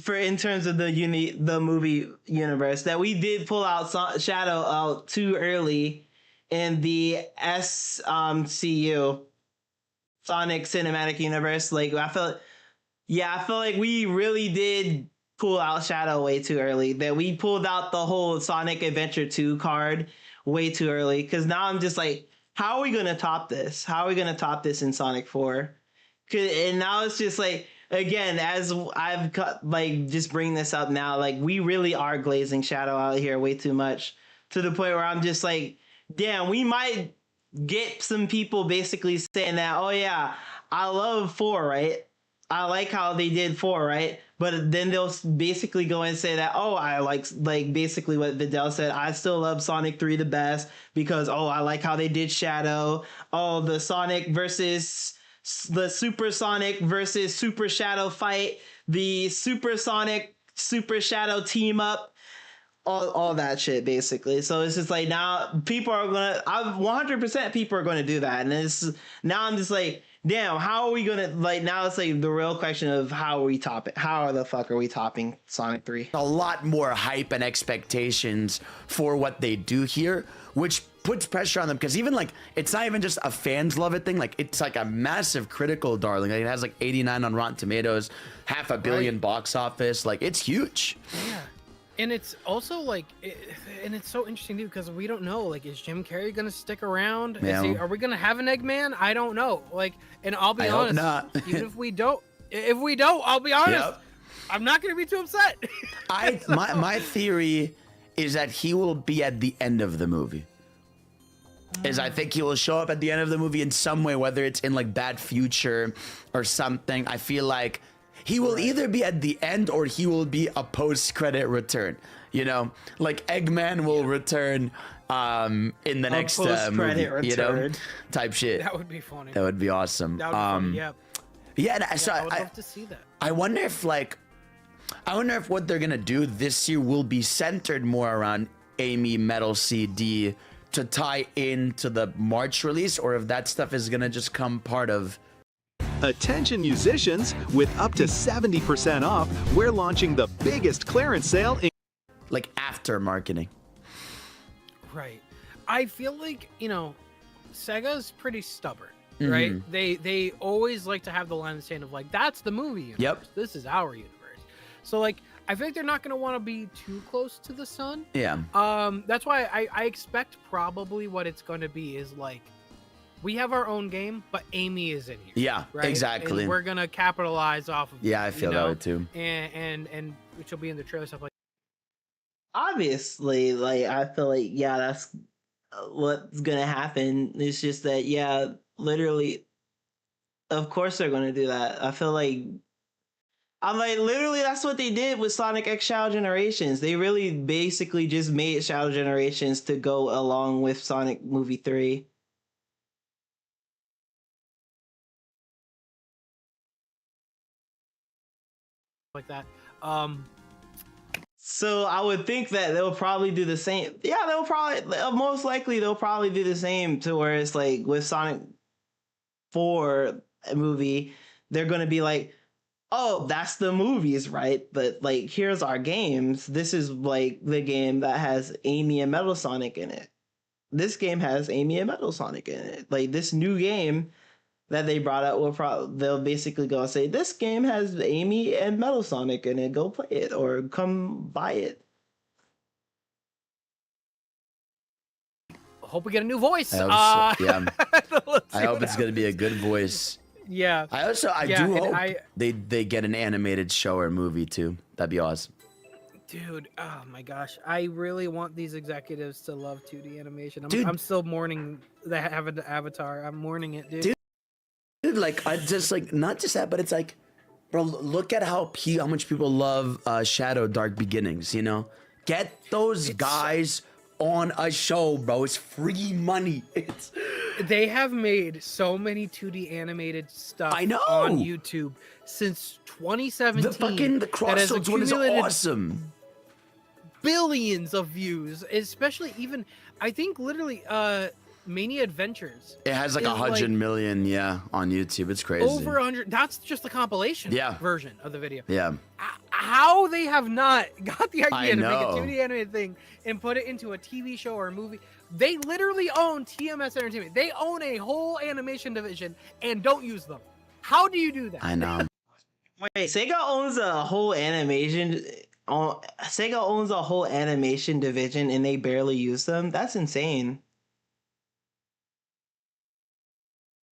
In terms of the movie universe, that we did pull out Shadow out too early in the SCU, Sonic Cinematic Universe. Like, I feel like we really did pull out Shadow way too early. That we pulled out the whole Sonic Adventure 2 card way too early. Because now I'm just like, how are we gonna top this? How are we gonna top this in Sonic 4? And now it's just like, again, as I've like just bring this up now, like we really are glazing Shadow out here way too much, to the point where I'm just like, damn, we might get some people basically saying that, oh yeah, I love 4, right? I like how they did 4, right? But then they'll basically go and say that, oh, I like basically what Videl said, I still love Sonic 3 the best because, oh, I like how they did Shadow. Oh, the Sonic versus the Super Sonic versus Super Shadow fight, the Super Sonic Super Shadow team up, all that shit basically. So it's just like, now people are gonna, 100% people are going to do that, and it's now I'm just like, damn, how are we gonna, like, now it's like the real question of how are we topping, how the fuck are we topping Sonic 3? A lot more hype and expectations for what they do here, which puts pressure on them, because even like it's not even just a fans love it thing, like it's like a massive critical darling. Like, it has like 89 on Rotten Tomatoes, 500 million box office. Like, it's huge. Yeah. And it's also like, and it's so interesting too, because we don't know, like, is Jim Carrey gonna stick around? Yeah. Are we gonna have an Eggman? I don't know. Like, and I'll be honest, hope not. even if we don't, I'll be honest, Yep. I'm not gonna be too upset. My theory is that he will be at the end of the movie. I think he will show up at the end of the movie in some way, whether it's in like Bad Future or something. I feel like he will either be at the end or he will be a post-credit return. You know, like Eggman will return in the next movie, you know, type shit. That would be funny. That would be awesome. That would be funny, yeah. Yeah, and so I would love to see that. I wonder if what they're gonna do this year will be centered more around Amy, Metal CD to tie into the March release, or if that stuff is gonna just come part of. Attention musicians, with up to 70% off, we're launching the biggest clearance sale in like after marketing. Right. I feel like, you know, Sega's pretty stubborn, right? They always like to have the line of saying of like, that's the movie universe. Yep. This is our universe. So like, I feel like they're not going to want to be too close to the sun. Yeah. That's why I expect probably what it's going to be is like, we have our own game, but Amy is in here. Yeah, right? exactly. And we're going to capitalize off of it. Yeah, I feel that way too. And which will be in the trailer stuff like. Obviously, like, I feel like, yeah, that's what's gonna happen. It's just that, yeah, literally, of course they're gonna do that. I feel like, I'm like, literally, that's what they did with Sonic X Shadow Generations. They really basically just made Shadow Generations to go along with Sonic Movie 3. Like that. So I would think that they'll probably do the same. Yeah, they'll probably, most likely they'll probably do the same, to where it's like with Sonic 4 movie, they're going to be like, oh, that's the movies, right? But like, here's our games. This is like the game that has Amy and Metal Sonic in it. This game has Amy and Metal Sonic in it. Like, this new game that they brought out, they'll basically go and say, this game has Amy and Metal Sonic in it. Go play it or come buy it. Hope we get a new voice. I hope yeah. I hope it's gonna be a good voice. Yeah. I do hope they get an animated show or movie too. That'd be awesome. Dude, oh my gosh. I really want these executives to love 2D animation. I'm still mourning the Avatar. I'm mourning it, dude. Dude, like, I just, like, not just that, but it's like, bro, look at how much people love Shadow Dark Beginnings, you know? Get those guys on a show, bro. It's free money. They have made so many 2D animated stuff on YouTube since 2017. The Crossroads one is awesome. Billions of views, especially even, I think literally, Mania Adventures. It has like 100 million, yeah, on YouTube. It's crazy. Over 100. That's just the compilation version of the video. Yeah. How they have not got the idea to make a 2D animated thing and put it into a TV show or a movie. They literally own TMS Entertainment. They own a whole animation division and don't use them. How do you do that? I know. Wait, Sega owns a whole animation. Sega owns a whole animation division and they barely use them. That's insane.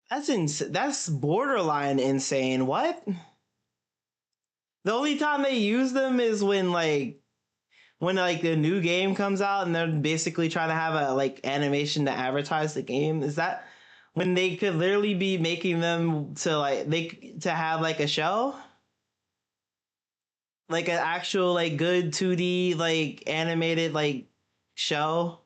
That's borderline insane. What? The only time they use them is when the new game comes out and they're basically trying to have a like animation to advertise the game. Is that when they could literally be making them to have like a show? Like an actual like good 2D like animated like show?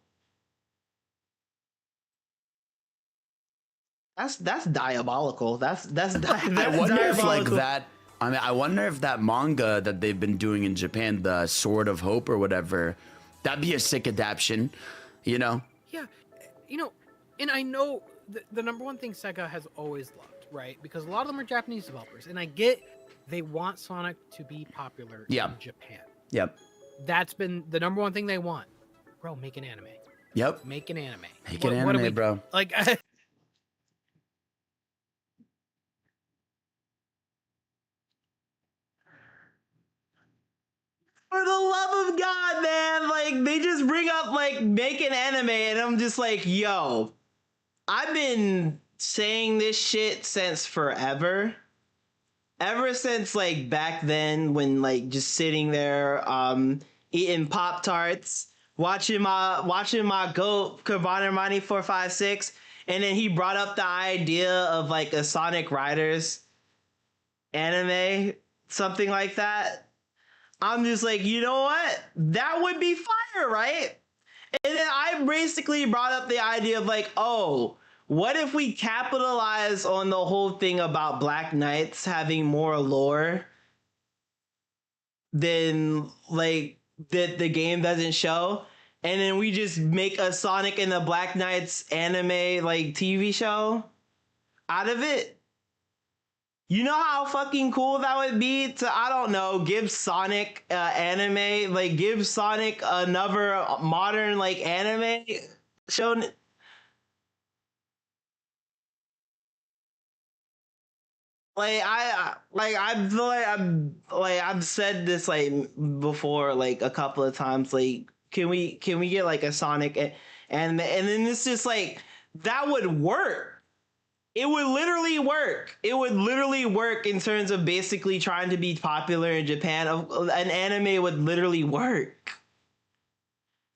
That's diabolical. That's I wonder if like that. I mean, I wonder if that manga that they've been doing in Japan, the Sword of Hope or whatever, that'd be a sick adaptation, you know? Yeah, you know, and I know the number one thing Sega has always loved, right? Because a lot of them are Japanese developers, and I get they want Sonic to be popular in Japan. Yep. That's been the number one thing they want. Bro, make an anime. Yep. Make an anime. Make an anime, bro. Like. For the love of God, man, like, they just bring up, like, make an anime, and I'm just like, yo, I've been saying this shit since forever. Ever since, like, back then when, like, just sitting there, eating Pop-Tarts, watching my goat, Cabana Money 456, and then he brought up the idea of, like, a Sonic Riders anime, something like that. I'm just like, you know what? That would be fire, right? And then I basically brought up the idea of like, oh, what if we capitalize on the whole thing about Black Knights having more lore than like that the game doesn't show? And then we just make a Sonic and the Black Knights anime like TV show out of it? You know how fucking cool that would be to, I don't know, give Sonic anime, like give Sonic another modern like anime show. Like I've said this like before like a couple of times, like can we get like a Sonic and then it's just like that would work. It would literally work. It would literally work in terms of basically trying to be popular in Japan. An anime would literally work.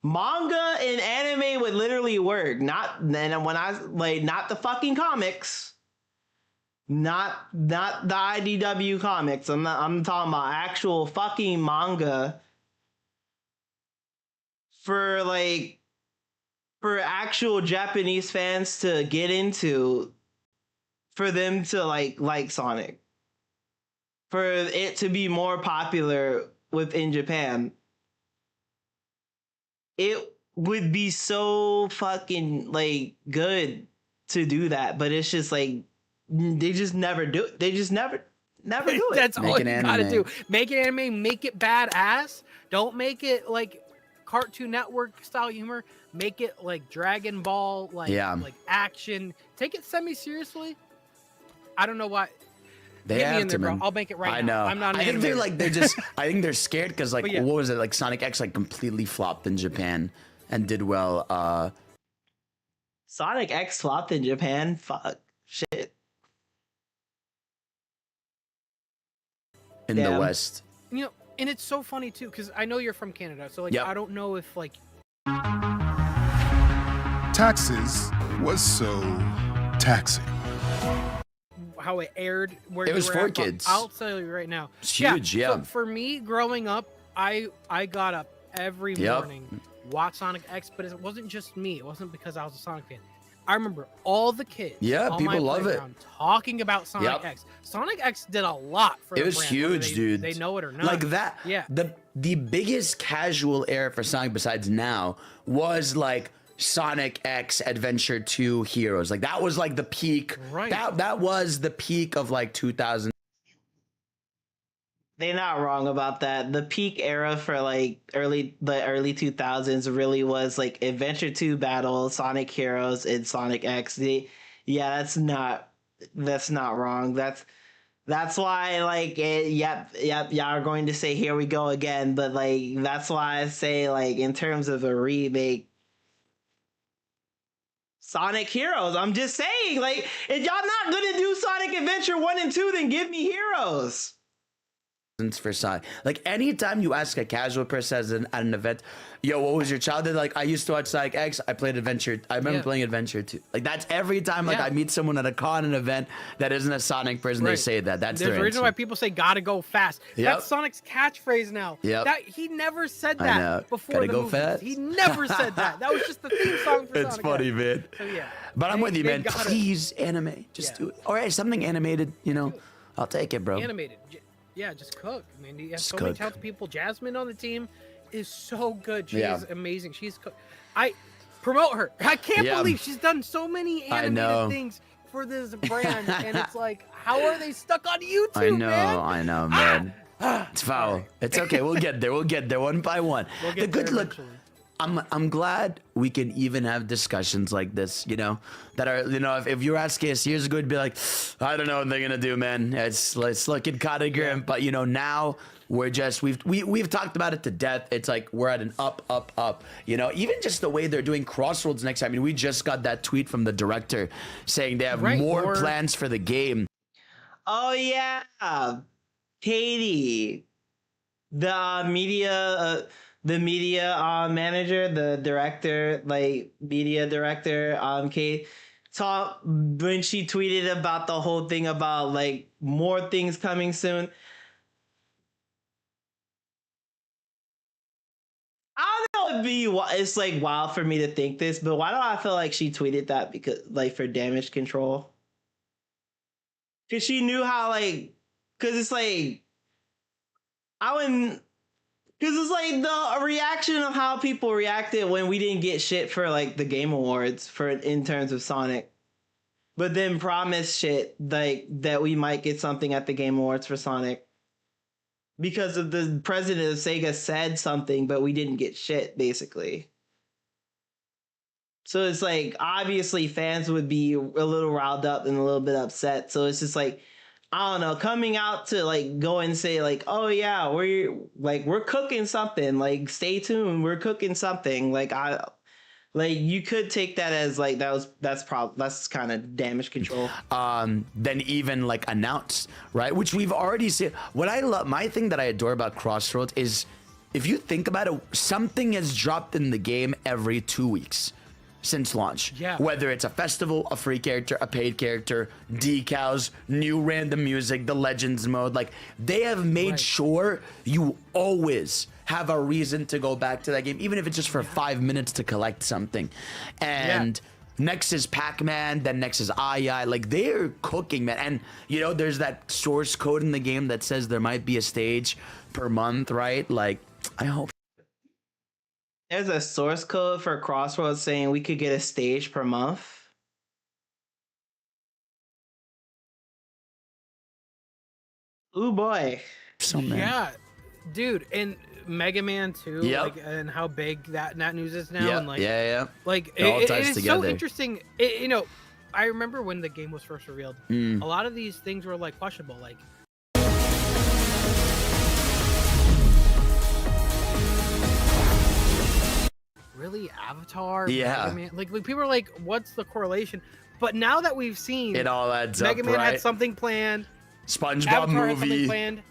Manga and anime would literally work. Not the fucking comics. Not the IDW comics. I'm talking about actual fucking manga. For actual Japanese fans to get into. For them to like Sonic, for it to be more popular within Japan, it would be so fucking like good to do that. But it's just like they just never do it. They just never do it. That's all you gotta do. Make an anime, make it badass. Don't make it like Cartoon Network style humor. Make it like Dragon Ball, like action. Take it semi-seriously. I don't know why. They have in there, bro. I'll make it right now. I know. I'm not. I think they're like I think they're scared because like what was it like? Sonic X like completely flopped in Japan and did well. Sonic X flopped in Japan. Fuck shit. In the West. You know, and it's so funny too because I know you're from Canada, so like I don't know if like taxes was so taxing. How it aired, where it was for kids. I'll tell you right now, it's huge. Yeah. So for me, growing up, I got up every morning, watched Sonic X, but it wasn't just me. It wasn't because I was a Sonic fan. I remember all the kids. Yeah, people love it. Talking about Sonic X. Sonic X did a lot for. It was huge, dude. They know it or not. Like that. Yeah. The biggest casual era for Sonic besides now was like Sonic X Adventure 2 Heroes. Like that was like the peak. Right. That was the peak of like 2000. They're not wrong about that. The peak era for like the early 2000s really was like Adventure 2 Battle, Sonic Heroes, and Sonic X. That's not wrong. That's why like yep, y'all are going to say here we go again, but like that's why I say like in terms of a remake, Sonic Heroes. I'm just saying, like, if y'all not gonna do Sonic Adventure 1 and 2, then give me Heroes. For Sonic, like anytime you ask a casual person at an event, yo, what was your childhood like? I used to watch Sonic X. I played Adventure. I remember playing Adventure 2. Like that's every time like I meet someone at a con, an event that isn't a Sonic person, they say that. That's the reason why people say "gotta go fast." That's Sonic's catchphrase now. That he never said that before. Gotta the go movies. fast. He never said that. That was just the theme song for It's Sonic funny, X. man. So yeah. But I'm with you, man. Please anime, just do it. All right, something animated. You know, I'll take it, bro. Animated. Yeah, just cook. I mean, you have so many talented people. Jasmine on the team is so good. She is amazing. She's I promote her. I can't believe she's done so many animated things for this brand, and it's like, how are they stuck on YouTube? I know, man. It's foul. It's okay. We'll get there. We'll get there one by one. We'll get there eventually. I'm glad we can even have discussions like this, you know, that are, you know, if you were asking us years ago, it'd be like, I don't know what they're gonna do, man. It's looking kind of grim. But you know, now we're just we've talked about it to death. It's like we're at an up. You know, even just the way they're doing Crossroads next time. I mean, we just got that tweet from the director saying they have more plans for the game. Oh yeah, Katie, the media manager, the director, like media director, Kate, when she tweeted about the whole thing about like more things coming soon. I don't know, it's like wild for me to think this, but why do I feel like she tweeted that? Because like for damage control? Because she knew how, like, because it's like, because it's like the reaction of how people reacted when we didn't get shit for like the Game Awards in terms of Sonic, but then promised shit like that we might get something at the Game Awards for Sonic because of the president of Sega said something, but we didn't get shit basically. So it's like, obviously fans would be a little riled up and a little bit upset. So it's just like, I don't know, coming out to like go and say like, oh yeah, we're cooking something, like stay tuned, we're cooking something. Like you could take that as like that's kind of damage control. Then even like announce, right? Which we've already seen. What I love, my thing that I adore about Crossroads is, if you think about it, something has dropped in the game every 2 weeks since launch. Yeah. Whether it's a festival, a free character, a paid character, decals, new random music, the Legends mode, like they have made sure you always have a reason to go back to that game, even if it's just for 5 minutes to collect something. And next is Pac-Man, then next is II. Like they're cooking, man. And you know, there's that source code in the game that says there might be a stage per month, right? Like I hope. There's a source code for Crossroads saying we could get a stage per month. Ooh boy. Yeah, dude, and Mega Man 2, like, and how big that news is now, and like, like it is together. So interesting. You know, I remember when the game was first revealed, a lot of these things were like questionable, like. Really, Avatar? Yeah. Mega Man? Like people are like, what's the correlation? But now that we've seen it all adds Mega up, Man right? had something planned. SpongeBob Avatar movie. Had something planned.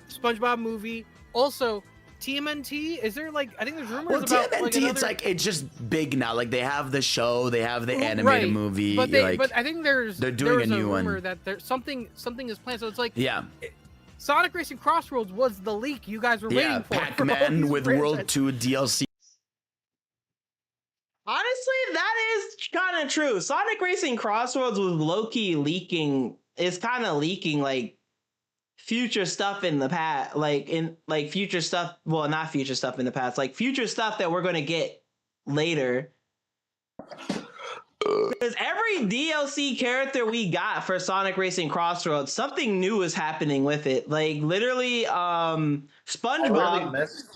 SpongeBob movie. Also, TMNT. Is there like, I think there's rumors about TMNT, like another... it's like it's just big now. Like they have the show, they have the animated movie. But I think they're doing a new rumor one. that there's something is planned. So it's like Sonic Racing Crossroads was the leak you guys were waiting for. Pac-Man with World 2 DLC. Honestly, that is kind of true. Sonic Racing Crossroads was low-key leaking. It's kind of leaking like future stuff in the past, like future stuff. Well, not future stuff in the past, like future stuff that we're gonna get later. Because every DLC character we got for Sonic Racing Crossroads, something new is happening with it. Like literally, SpongeBob. I really missed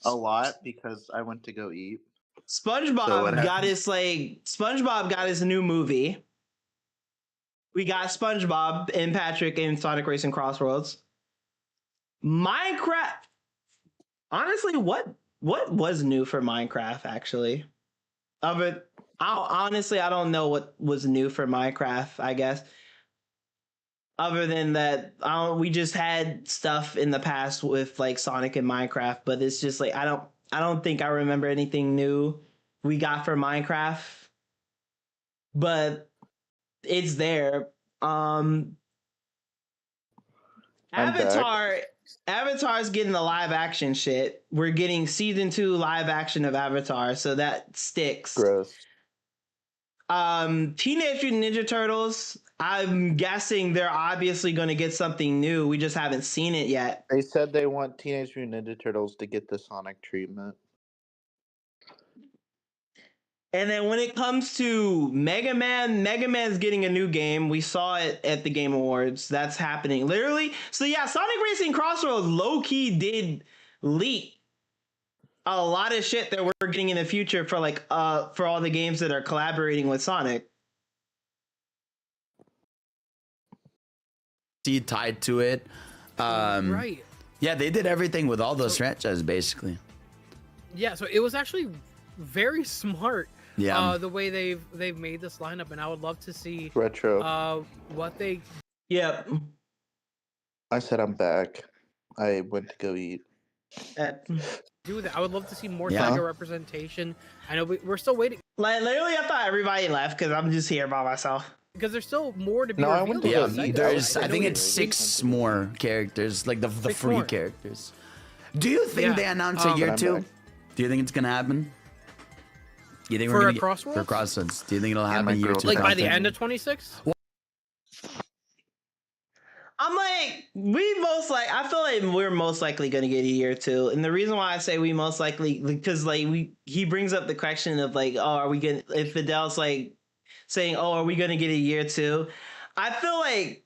a lot because I went to go eat. SpongeBob got his new movie. We got SpongeBob and Patrick in Sonic Racing Crossroads. Minecraft. Honestly, what was new for Minecraft actually? Honestly, I don't know what was new for Minecraft, I guess. Other than that, we just had stuff in the past with like Sonic and Minecraft, but it's just like I don't think I remember anything new we got for Minecraft, but it's there. Avatar's getting the live action shit. We're getting season 2 live action of Avatar, so that sticks. Gross. Teenage Mutant Ninja Turtles, I'm guessing they're obviously going to get something new. We just haven't seen it yet. They said they want Teenage Mutant Ninja Turtles to get the Sonic treatment. And then when it comes to Mega Man's getting a new game. We saw it at the Game Awards. That's happening. Literally. So yeah, Sonic Racing Crossroads low-key did leak a lot of shit that we're getting in the future for like for all the games that are collaborating with Sonic. Tied to it. Right. Yeah, they did everything with all those franchises basically. Yeah, so it was actually very smart. Yeah. The way they've made this lineup, and I would love to see retro. What they. Yep. I said I'm back. I went to go eat. Do that. I would love to see more Sega representation. I know we're still waiting. Like literally, I thought everybody left because I'm just here by myself. Because there's still more to be No, I revealed. went to Yeah, there's. I think it's 6 more characters, like the free characters. Do you think they announce a year 2? Do you think it's gonna happen? You think for we're gonna Crossroads? For Crossroads? Do you think it'll happen year 2? Like by the end of 26? I'm like, I feel like we're most likely gonna get a year 2, and the reason why I say we most likely, because like he brings up the question of like, oh, are we gonna? If Fidel's like saying, oh, are we gonna get a year 2? I feel like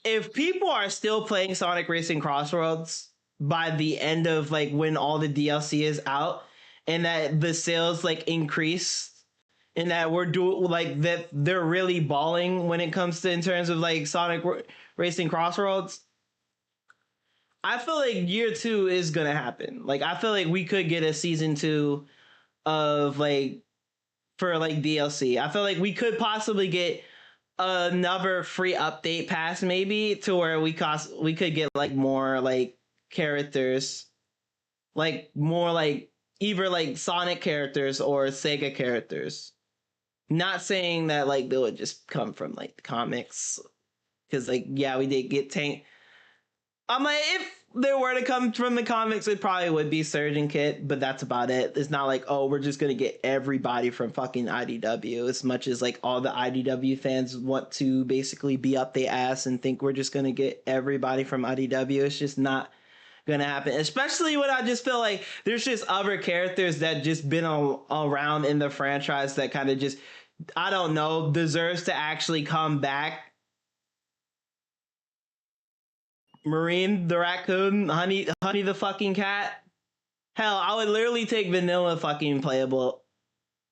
if people are still playing Sonic Racing Crossroads by the end of like when all the DLC is out, and that the sales like increase, and that we're doing like that they're really balling when it comes to in terms of like Sonic Racing Crossroads, I feel like year 2 is gonna happen. Like I feel like we could get a season 2 of like for like DLC. I feel like we could possibly get another free update pass maybe to where we could get like more like characters, like more like either like Sonic characters or Sega characters. Not saying that like they would just come from like the comics, because like yeah, we did get Tank. I'm like, if they were to come from the comics, it probably would be Surge and Kit, but that's about it. It's not like, oh, we're just gonna get everybody from fucking IDW, as much as like all the IDW fans want to basically be up their ass and think we're just gonna get everybody from IDW. It's just not gonna happen, especially when I just feel like there's just other characters that just been around in the franchise that kind of just, I don't know, deserves to actually come back. Marine the raccoon, Honey the fucking cat. Hell, I would literally take Vanilla fucking playable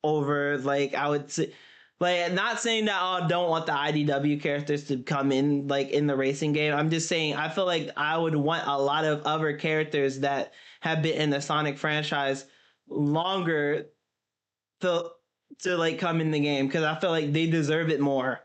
over, like, I would say, like, not saying that I don't want the IDW characters to come in, like, in the racing game. I'm just saying I feel like I would want a lot of other characters that have been in the Sonic franchise longer to like come in the game, because I feel like they deserve it more.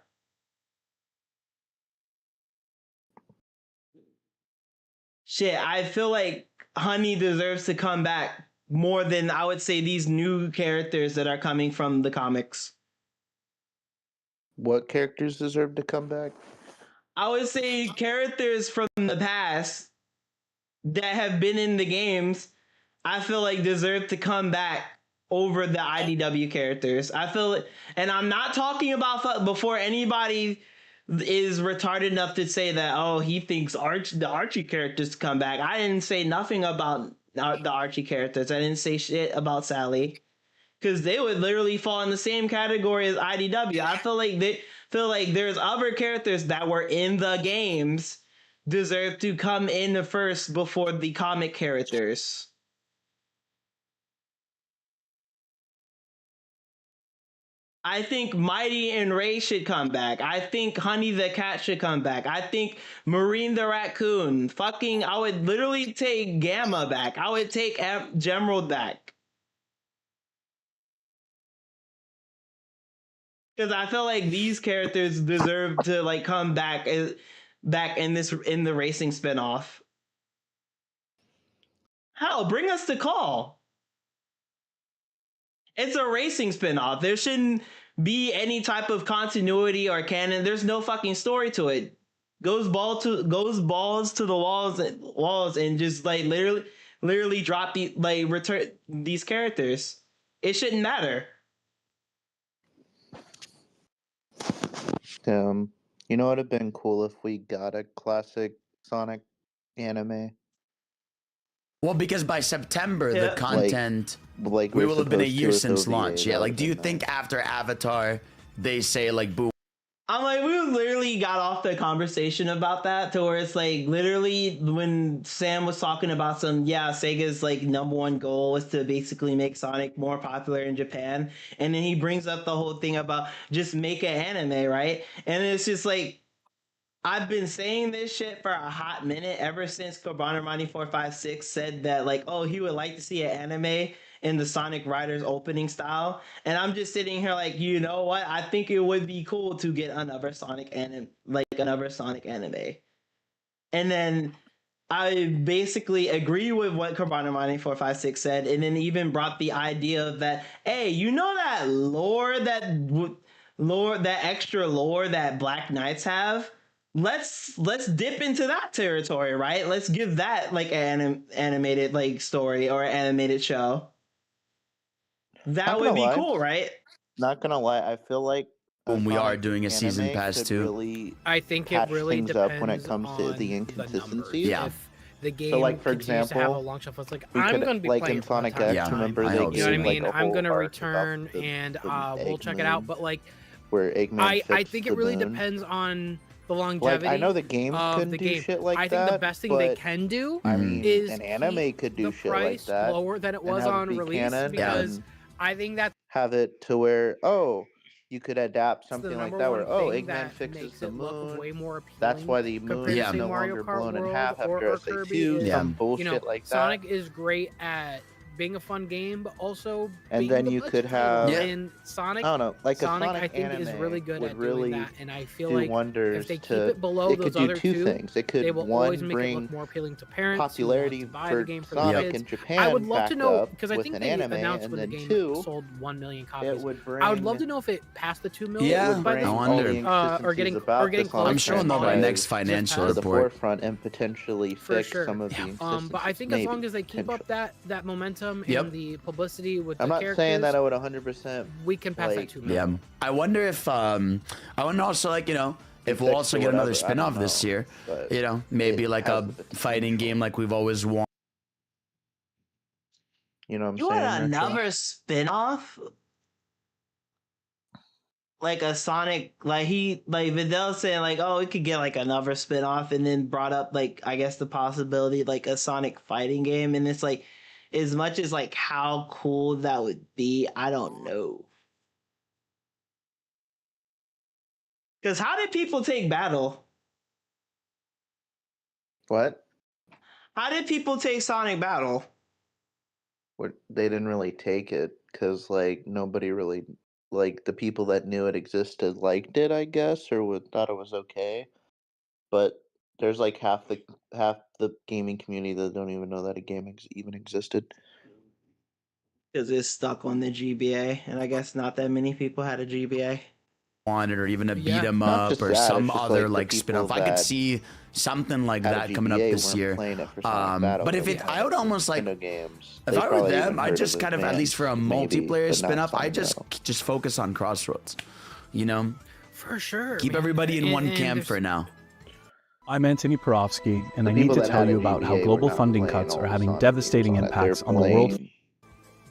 Shit, I feel like Honey deserves to come back more than, I would say, these new characters that are coming from the comics. What characters deserve to come back? I would say characters from the past that have been in the games, I feel like deserve to come back over the IDW characters. I feel, and I'm not talking about before anybody is retarded enough to say that, oh, he thinks the Archie characters come back. I didn't say nothing about the Archie characters. I didn't say shit about Sally, because they would literally fall in the same category as IDW. I feel like there's other characters that were in the games deserve to come in first before the comic characters. I think Mighty and Ray should come back. I think Honey the Cat should come back. I think Marine the Raccoon. I would literally take Gamma back. I would take Gemerald back. Because I feel like these characters deserve to like come back in the racing spinoff. Hell, bring us to Call. It's a racing spinoff. There shouldn't be any type of continuity or canon. There's no fucking story to it. Goes balls to the walls and just like literally drop return these characters. It shouldn't matter. You know what would have been cool if we got a classic Sonic anime? Well, because by September, the content we will have been a year since launch. Yeah, like, do you think after Avatar, they say like, "Boo"? I'm like, we would literally literally got off the conversation about that to where it's like literally when Sam was talking about Sega's like #1 goal was to basically make Sonic more popular in Japan, and then he brings up the whole thing about just make an anime, right? And it's just like, I've been saying this shit for a hot minute ever since Carbonermani456 said that like, oh, he would like to see an anime in the Sonic Riders opening style. And I'm just sitting here like, you know what? I think it would be cool to get another Sonic anime. And then I basically agree with what Carbonermani456 said, and then even brought the idea of that, hey, you know that that extra lore that Black Knights have? Let's dip into that territory, right? Let's give that like an animated like story or animated show. That would be cool, right? Not gonna lie, I feel like when we are doing a season pass too. Really I think it really depends up when it comes to the inconsistencies. Yeah. If the game so, like for continues example, to have a long shelf, it's like I'm gonna be like playing in Sonic all the X. time. Remember they You know what I gave, mean? like, a I'm whole gonna arc return about and the we'll check it out. But like, where Eggman I fixed think it the really moon. depends on the Like longevity. I know the game of couldn't the do game. shit like I that. think the best thing they but, can do I mean, is an anime keep could do the shit like price that. lower than it and was have it on be release canon, because and I think that's have it to where you could adapt the something like number that one where thing Eggman that fixes makes the it look moon. way more appealing. That's why the moon compared is to no Mario longer Kart blown in World half or after Kirby SA2. is, Some bullshit you know, like that. Sonic is great at being a fun game, but also And being then the you budget could have- title. Yeah. And Sonic, I don't know, like a Sonic Sonic I think is anime really good would at really doing that, and I feel do like wonders if they keep to- it below it those could do other two things. It could, they will one, always make it bring look more appealing to parents popularity who want to buy for the game for Sonic the kids. in Japan I would love to backed know up because I with think an they anime, announced and when the then game two, sold 1 million it copies. would bring. I would love to know if it passed the 2 million. Yeah, would by bring I the- all the wonder. or getting inconsistencies about or getting the Sonic I'm sure they'll by franchise next financial to the report. forefront and potentially For fix sure. some of the inconsistencies. But I think as long as they keep up that momentum Yep. and the publicity with I'm the not characters, saying that I would 100%. we can pass that 2 million. Yeah. I wonder if I wonder also like, you know, if we'll Fix also or get another whatever, I spin-off don't this know, year. but You know, maybe it like has a the fighting game like we've always wanted. You know what I'm You saying? want Retro? another spin-off? Like a Sonic, like Vidal saying like, oh, we could get like another spin-off, and then brought up like, I guess the possibility like a Sonic fighting game, and it's like, as much as like how cool that would be, I don't know. Because how did people take Battle? What? How did people take Sonic Battle? What? They didn't really take it because like nobody really, like the people that knew it existed liked it, I guess, or thought it was okay. But there's like half the gaming community that don't even know that a game even existed. Because it's stuck on the GBA, and I guess not that many people had a GBA. Wanted or even a beat 'em Not up just or that, some it's just, other like, the like spin-off. people I could that see something like had a that coming up GBA this weren't year. playing it for Sonic Battle, But if they it, had I would almost like Nintendo games. if They I were probably them, even I heard just of kind of at least for a Advanced, maybe, multiplayer but not spin-off, I Sonic just Battle. focus on Crossroads. You know, For sure. keep man. everybody in And- one and camp there's- for now. I'm Antony Perovsky, and The I need people to that tell had a you about how GBA were global not funding playing cuts all are the having Sonic devastating games on it. They're impacts on the world. playing-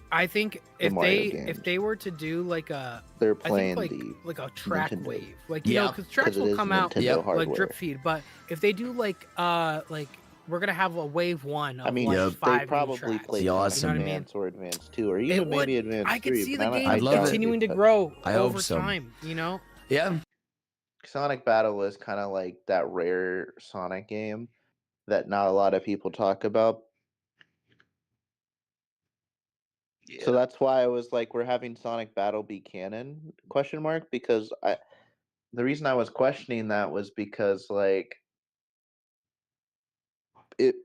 I think if Mario they games. were to do like a They're I playing think like a track Nintendo. wave, like you know, Yeah, because tracks 'cause it will is come out Nintendo like hardware. drip feed, but if they do like we're gonna have a wave 1 of I mean, like Yep. 5 they new probably tracks. played Yeah, Sonic awesome. You know what I mean? Advance or Advance 2, or It even would- maybe Advance I 3. could see but the I don't- game I I'd love doubt it. continuing to because grow I hope over so. time. You know, Yeah, Sonic Battle is kind of like that rare Sonic game that not a lot of people talk about. So that's why I was like, we're having Sonic Battle be canon? Question mark? Because the reason I was questioning that was because like it.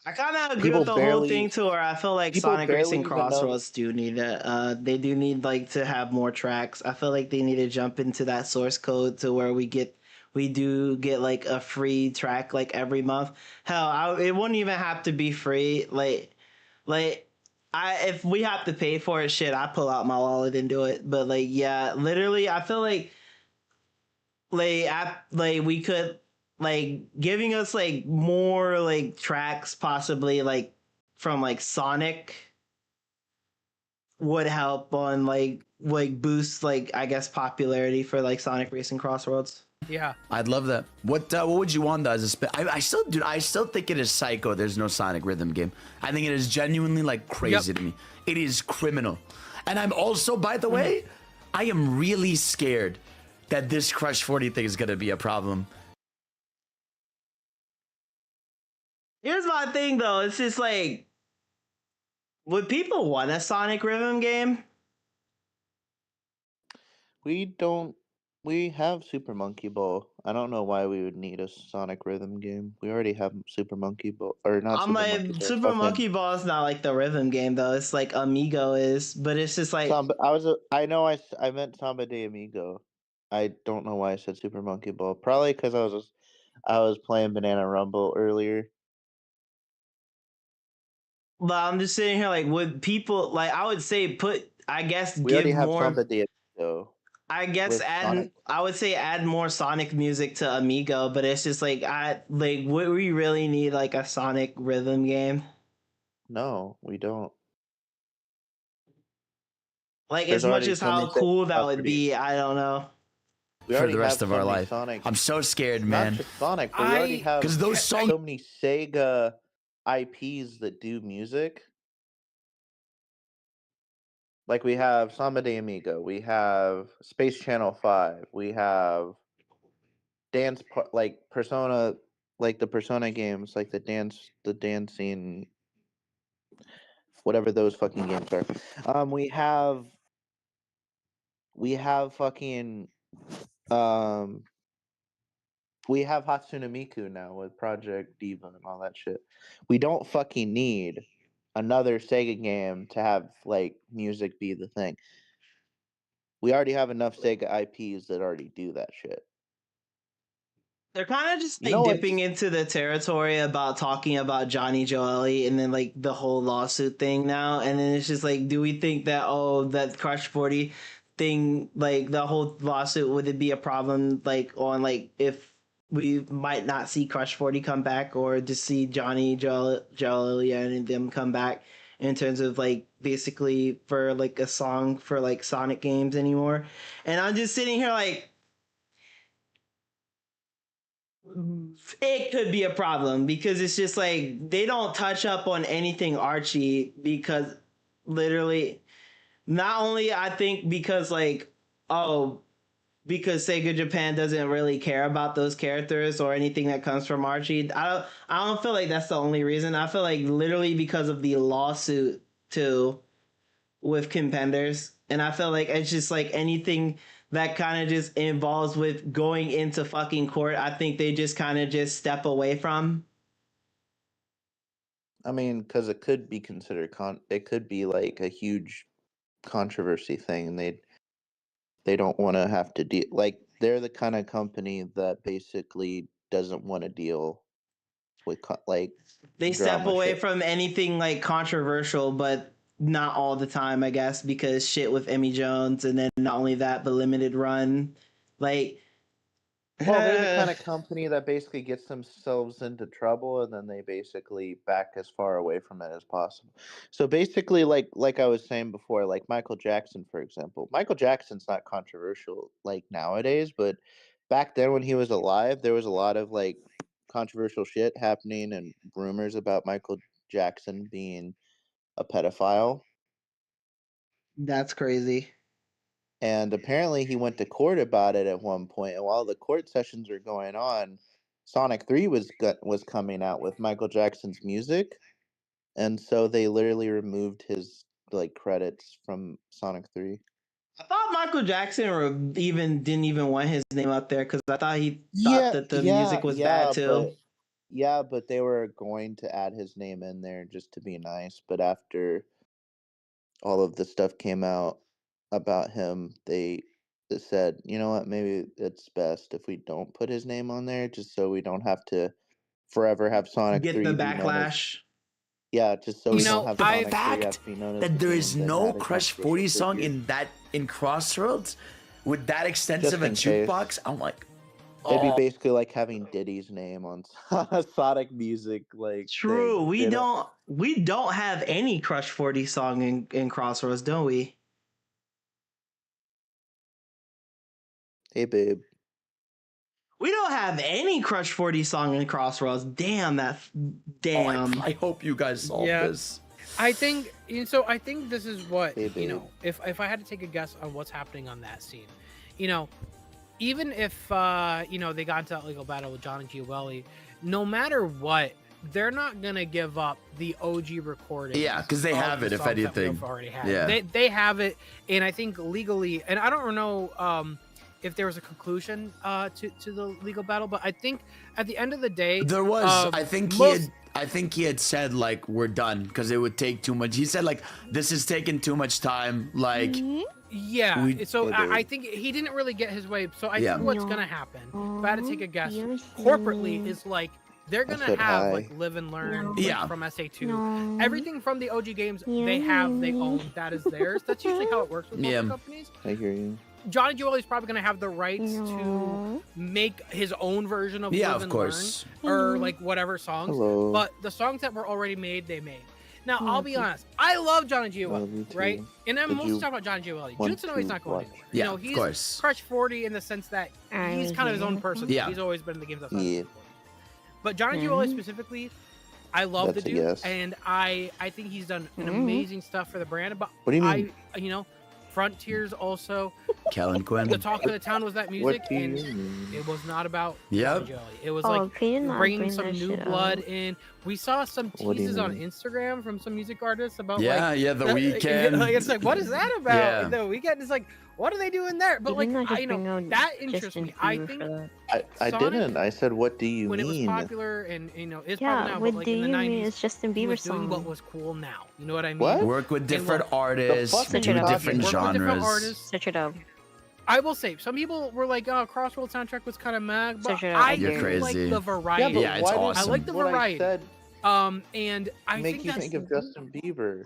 I kind of agree People with the whole barely- thing too, where I feel like people Sonic barely Racing even know- Crossroads do need they do need like to have more tracks. I feel like they need to jump into that source code to where we do get like a free track like every month. Hell, it wouldn't even have to be free. Like if we have to pay for it, shit, I pull out my wallet and do it. But like, yeah, literally, I feel like we could like giving us like more like tracks possibly like from like Sonic would help on like like boost like I guess popularity for like Sonic Racing Crossroads. Yeah, I'd love that. What would you want as a I still think it is psycho. There's no Sonic rhythm game. I think it is genuinely like crazy to me. It is criminal. And I'm also, by the way, I am really scared that this Crush 40 thing is gonna be a problem. Here's my thing though. It's just like, would people want a Sonic rhythm game? We have Super Monkey Ball. I don't know why we would need a Sonic rhythm game. We already have Super Monkey Ball, or not? I'm like, Super Monkey Ball is not like the rhythm game though. It's like Amigo is, but it's just like I meant Samba de Amigo. I don't know why I said Super Monkey Ball. Probably because I was playing Banana Rumble earlier. But I'm just sitting here like, would people like? I would say I guess we already have Samba de Amigo. I guess I would say add more Sonic music to Amigo, but it's just like would we really need like a Sonic rhythm game? No, we don't. Like as much as how cool that would be, I don't know. For the rest of our life, I'm so scared, man. Not just Sonic, but we already have those songs. So many Sega IPs that do music. Like we have Samba de Amigo, we have Space Channel 5, we have like Persona, like the Persona games, like the dancing, whatever those fucking games are. We have fucking we have Hatsune Miku now with Project Diva and all that shit. We don't fucking need another Sega game to have like music be the thing. We already have enough Sega IPs that already do that shit. They're kind of just like dipping into the territory about talking about Johnny Joeli and then like the whole lawsuit thing now, and then it's just like, do we think that that Crush 40 thing, like the whole lawsuit, would it be a problem like on like if we might not see Crush 40 come back, or just see Johnny Joeli and them come back in terms of like basically for like a song for like Sonic games anymore? And I'm just sitting here like, it could be a problem because it's just like they don't touch up on anything Archie, because literally, not only I think because like, because Sega Japan doesn't really care about those characters or anything that comes from Archie. I don't feel like that's the only reason. I feel like literally because of the lawsuit too with Compenders. And I feel like it's just like anything that kind of just involves with going into fucking court, I think they just kind of just step away from. I mean, because it could be considered it could be like a huge controversy thing, and they don't want to have to deal, like they're the kind of company that basically doesn't want to deal with like they step away from anything like controversial, but not all the time, I guess, because shit with Emmy Jones, and then not only that, but Limited Run, like. Well, they're the kind of company that basically gets themselves into trouble and then they basically back as far away from it as possible. So basically, like I was saying before, like Michael Jackson, for example. Michael Jackson's not controversial like nowadays, but back then when he was alive, there was a lot of like controversial shit happening and rumors about Michael Jackson being a pedophile. That's crazy. And apparently he went to court about it at one point. And while the court sessions were going on, Sonic 3 was coming out with Michael Jackson's music. And so they literally removed his like credits from Sonic 3. I thought Michael Jackson didn't even want his name up there because I thought he thought that the music was bad too. But they were going to add his name in there just to be nice. But after all of the stuff came out about him, they said, you know what, maybe it's best if we don't put his name on there, just so we don't have to forever have Sonic 3 get the backlash. Just so we don't have Sonic 3 have to be known as that there is no Crush 40 song in Crossroads with that extensive a jukebox. I'm like, it'd be basically like having Diddy's name on Sonic music. Like, true, we don't have any Crush 40 song in Crossroads, don't we? Hey, babe. We don't have any Crush 40 song in Crossroads. Damn, damn. I hope you guys solve this. I think so. I think this is what if I had to take a guess on what's happening on that scene, even if they got into that legal battle with John and Giovanni, no matter what, they're not gonna give up the OG recording. Yeah, because they have it. If anything, already had. They have it, and I think legally, and I don't know if there was a conclusion to the legal battle, but I think at the end of the day, there was. I think he had said like we're done because it would take too much. He said like this is taking too much time. Like I think he didn't really get his way. So I think what's gonna happen, if I had to take a guess, corporately is like they're gonna have like live and learn from SA2. Everything from the OG games they own. That is theirs. That's usually how it works with most companies. I hear you. Johnny Giovanni's probably going to have the rights to make his own version of Live and Learn or like whatever songs. But the songs that were already made, they made. Now, I'll be honest. I love Johnny Giovanni, right? And I'm mostly talking about Johnny Giovanni. Jutsuno's not going anywhere. Yeah, he's Crush 40 in the sense that he's kind of his own person. Yeah. He's always been in the games outside of 40. But Johnny Giovanni specifically, I love the dude. And I think he's done an amazing stuff for the brand. But what do you mean? Frontiers also. Kellen Quinn. The talk of the town was that music, and it was not about Jelly. It was like bringing some new blood in. We saw some teases on Instagram from some music artists about the Weeknd. Like, it's like, what is that about? Yeah. The Weeknd is like, what are they doing there? But like, that interests me. I think I didn't. I said, what do you mean? When it was popular and it's popular now, but like in the 90s, it's Justin Bieber song. Doing what was cool now. You know what I mean? What? Work with different artists, do different genres. Such a dub. I will say, some people were like, "Oh, Crossroad soundtrack was kind of mad," but I like the variety. Yeah, it's awesome. I like the variety. And I think you think of Justin Bieber.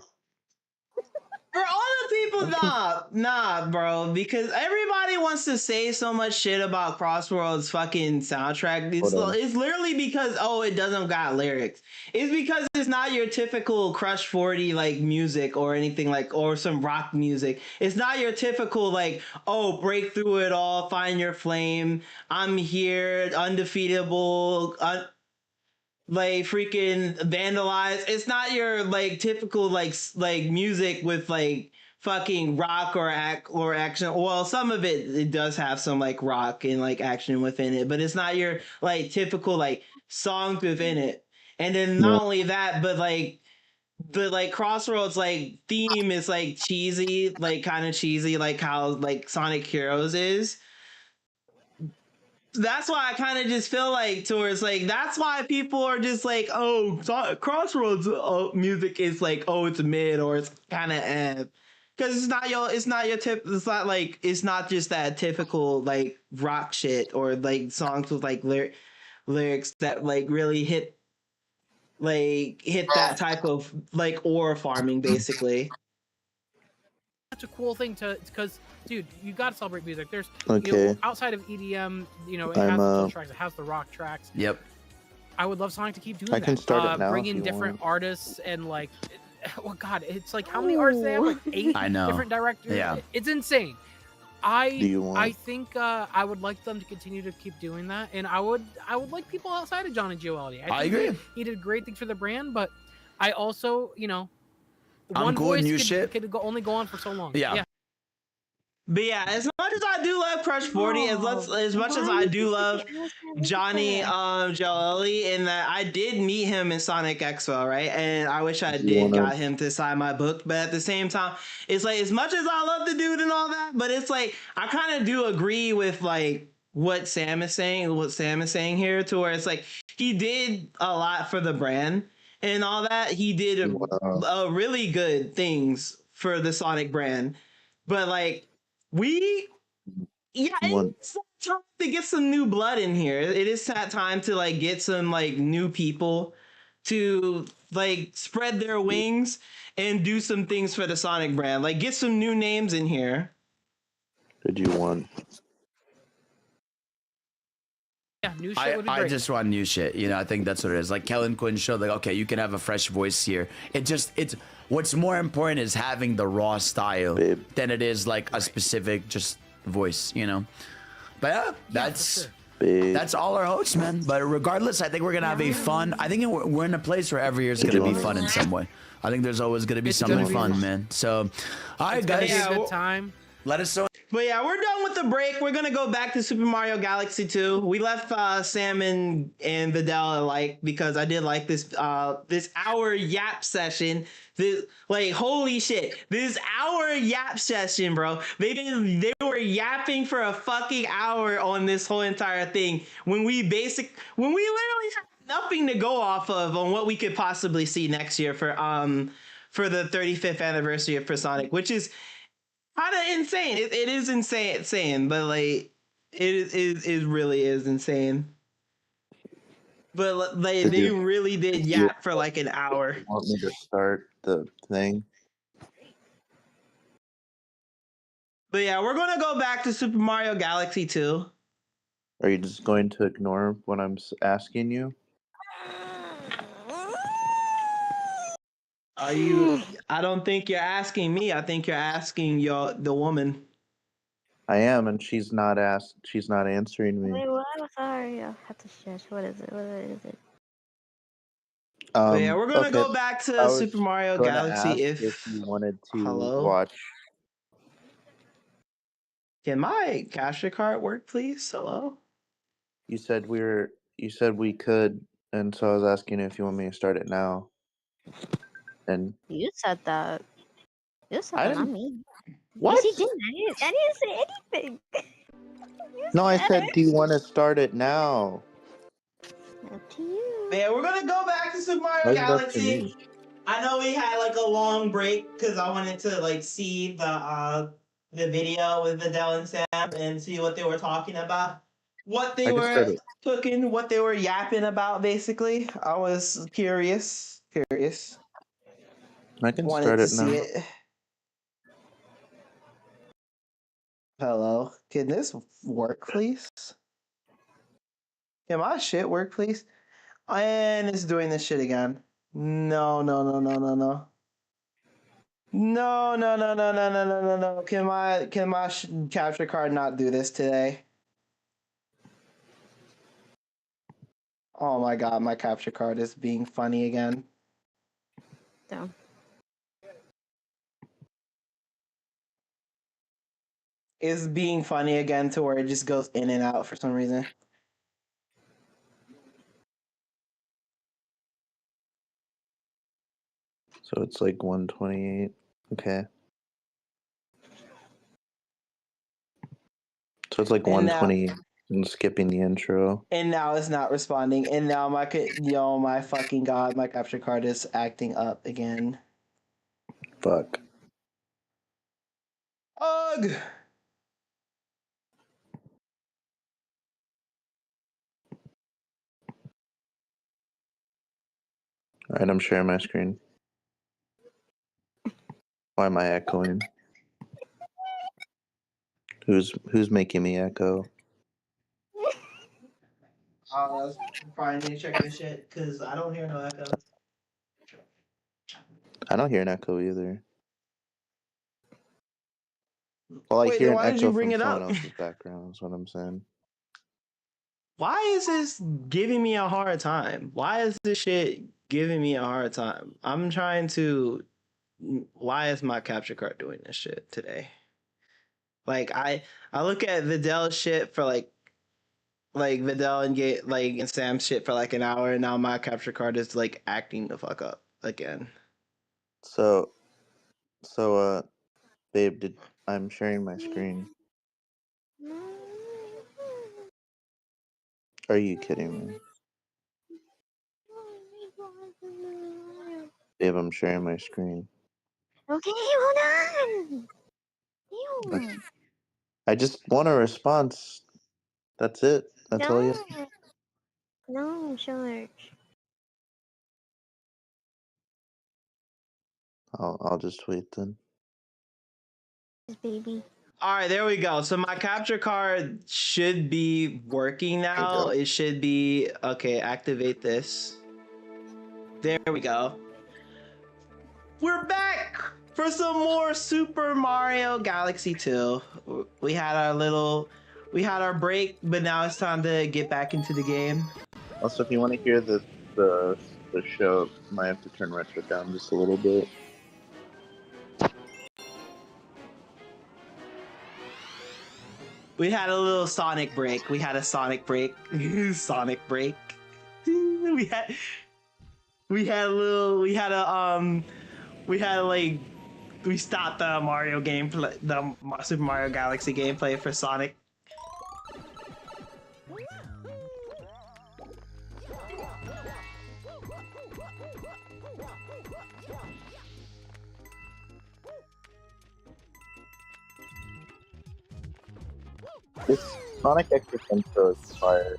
For all the people, nah, bro, because everybody wants to say so much shit about Crossroads fucking soundtrack. It's literally because, it doesn't got lyrics. It's because it's not your typical Crush 40 like music or anything like, or some rock music. It's not your typical like, break through it all, find your flame, I'm here, undefeatable, like freaking vandalize. It's not your like typical like music with like fucking rock or action. Well, some of it does have some like rock and like action within it, but it's not your like typical like songs within it. And then not only that, but like Crossroads like theme is like cheesy, like kind of cheesy, like how like Sonic Heroes is. That's why I kind of just feel like towards like that's why people are just like, Crossroads music is like, it's mid or it's kind of because it's not just that typical like rock shit or like songs with like lyrics that like really hit that type of like ore farming basically. Such a cool thing because dude, you gotta celebrate music. There's outside of EDM, it has the chill tracks, it has the rock tracks. Yep. I would love Sonic to keep doing that. I can start it now. Bring in different artists and like, it's like how many artists they have? Like 8 different directors. Yeah. It's insane. I think I would like them to continue to keep doing that, and I would like people outside of John and Giovanni. I agree. He did great things for the brand, but I also, I'm one cool voice new shit. Could only go on for so long. Yeah. But yeah, as much as I do love Crush 40, as much as I do love Johnny Jalali, in that I did meet him in Sonic Expo, right? And I wish I did got him to sign my book. But at the same time, it's like as much as I love the dude and all that, but it's like I kind of do agree with like what Sam is saying here, to where it's like he did a lot for the brand and all that. He did a really good things for the Sonic brand, but like. It's time to get some new blood in here. It is that time to like get some like new people to like spread their wings and do some things for the Sonic brand. Like get some new names in here. Did you want? Yeah, new shit would be great. I just want new shit. I think that's what it is. Like Kellen Quinn showed, like, okay, you can have a fresh voice here. It's what's more important is having the raw style than it is like a specific just voice, But yeah, that's all our hopes, man. But regardless, I think we're gonna have a fun. I think we're in a place where every year is gonna be fun in some way. I think there's always gonna be something fun, man. So, all right, guys. It's gonna be a good time. Let us know. But yeah, we're done with the break. We're gonna go back to Super Mario Galaxy 2. We left Sam and Vidal alike because I did like this this hour yap session. This, like, holy shit, this hour yap session, bro. They were yapping for a fucking hour on this whole entire thing when we literally had nothing to go off of on what we could possibly see next year for the 35th anniversary of Sonic, which is kind of insane. It is insane, but like it really is insane. But they really did yap for like an hour. Want me to start the thing? But yeah, we're gonna go back to Super Mario Galaxy 2. Are you just going to ignore what I'm asking you? Are you? I don't think you're asking me. I think you're asking the woman. I am, and she's not answering me. Wait, what? Sorry, I'll have to shush. What is it? What is it? Yeah, we're gonna go back to Super Mario Galaxy if you wanted to watch. Can my capture card work, please? Hello. You said we could, and so I was asking if you want me to start it now. And you said that. You said that, not me. What? Yes, you didn't. I didn't say anything. No, I said, do you want to start it now? Up to you. Yeah, we're gonna go back to Super Mario Galaxy. I know we had like a long break because I wanted to like see the video with Vidal and Sam and see what they were talking about, what they were cooking, what they were yapping about. Basically, I was curious. I can start it now. Hello, can this work, please? Can my shit work, please? And it's doing this shit again. No. No. Can my capture card not do this today? Oh my god, my capture card is being funny again. Down. Is being funny again to where it just goes in and out for some reason. So it's like 128. Okay. So it's like 120 and skipping the intro. And now it's not responding. And now my fucking god, my capture card is acting up again. Fuck. Ugh. Alright, I'm sharing my screen. Why am I echoing? Who's making me echo? That's probably need to check this shit because I don't hear no echo. I don't hear an echo either. Well, I hear an echo from someone else's background. That's what I'm saying. Why is this giving me a hard time? Why is this shit giving me a hard time? I'm trying to. Why is my capture card doing this shit today? Like I look at Vidal's shit for like Vidal and Sam's shit for like an hour, and now my capture card is like acting the fuck up again. So, babe, I'm sharing my screen. Are you kidding me? Babe, I'm sharing my screen. Okay, hold on. Ew. I just want a response. That's it. That's all you. No, George. I'll just wait then. Baby. All right, there we go. So my capture card should be working now. It should be okay. Activate this. There we go. We're back for some more Super Mario Galaxy 2. We had our little We had our break, but now it's time to get back into the game. Also, if you want to hear the show, I might have to turn retro down just a little bit. We had a little Sonic break. We had a Sonic break. Sonic break. We had we stopped the Mario gameplay, the Super Mario Galaxy gameplay for Sonic. This Sonic X intro is fire.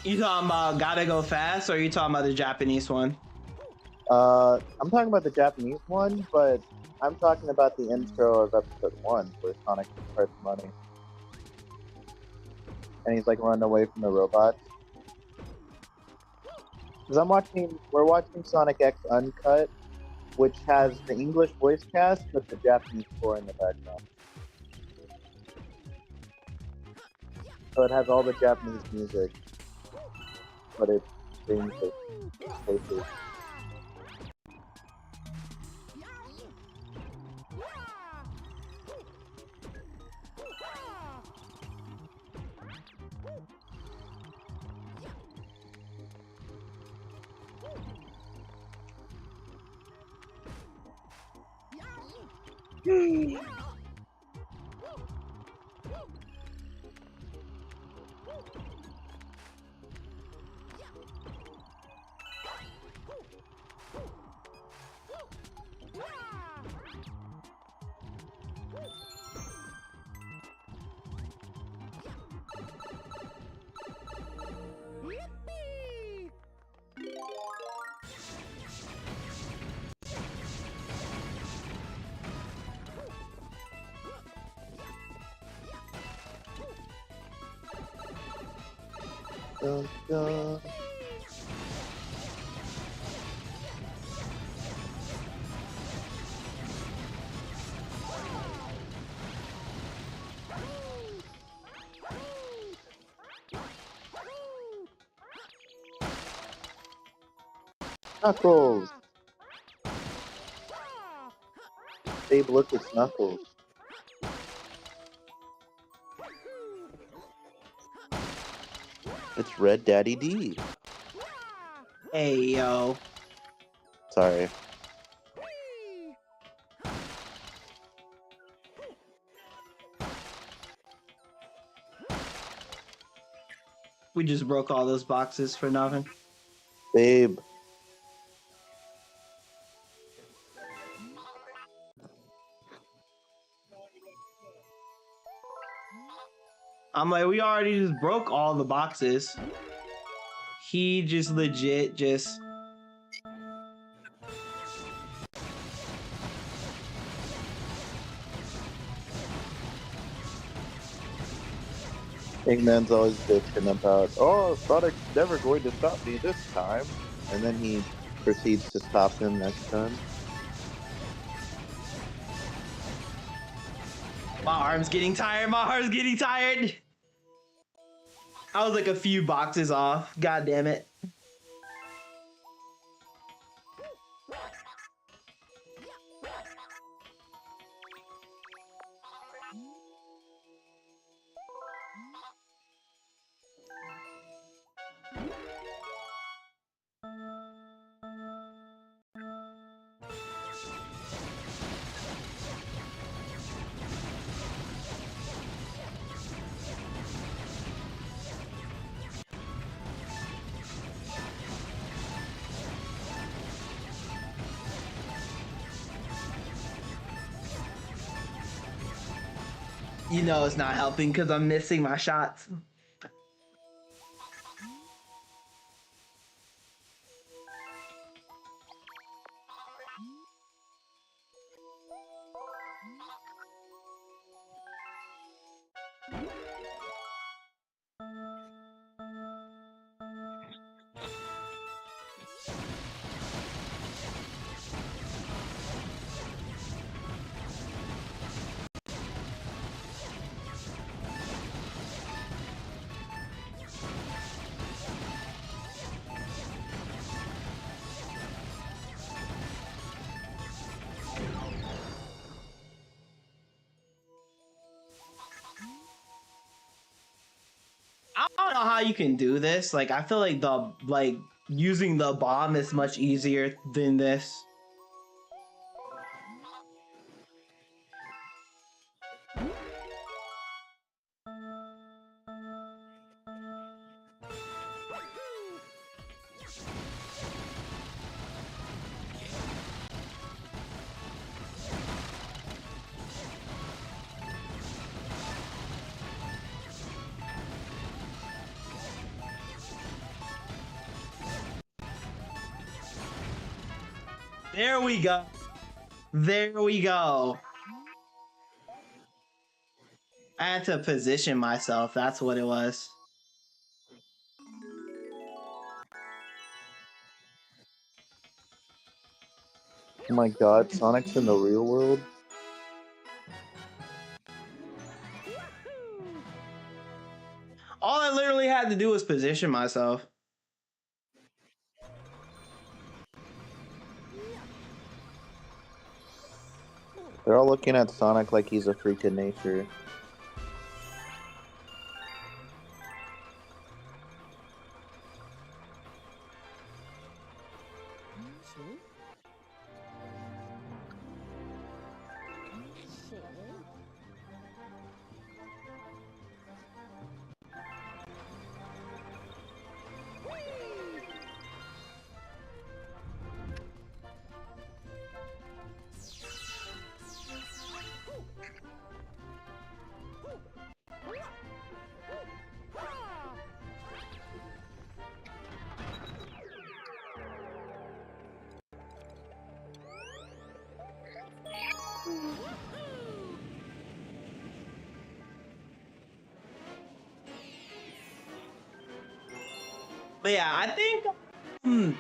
You talking about Gotta Go Fast, or are you talking about the Japanese one? I'm talking about the Japanese one, but I'm talking about the intro of episode 1, where Sonic starts money. And he's like running away from the robots. Because we're watching Sonic X Uncut, which has the English voice cast, but the Japanese score in the background. So it has all the Japanese music, but it's English voices. Dun, dun. Knuckles! Babe, look, it's Knuckles. It's Red Daddy D. Hey, yo. Sorry. We just broke all those boxes for nothing. Babe. I'm like, we already just broke all the boxes. He just legit just... Eggman's always bitching about, oh, Sonic's never going to stop me this time. And then he proceeds to stop him next time. My arm's getting tired. My heart's getting tired. I was like a few boxes off. God damn it. You know it's not helping because I'm missing my shots. don't know how you can do this. Like, I feel like using the bomb is much easier than this. There we go. There we go. I had to position myself. That's what it was. Oh my god, Sonic's in the real world? All I literally had to do was position myself. They're all looking at Sonic like he's a freak of nature. But yeah, I think,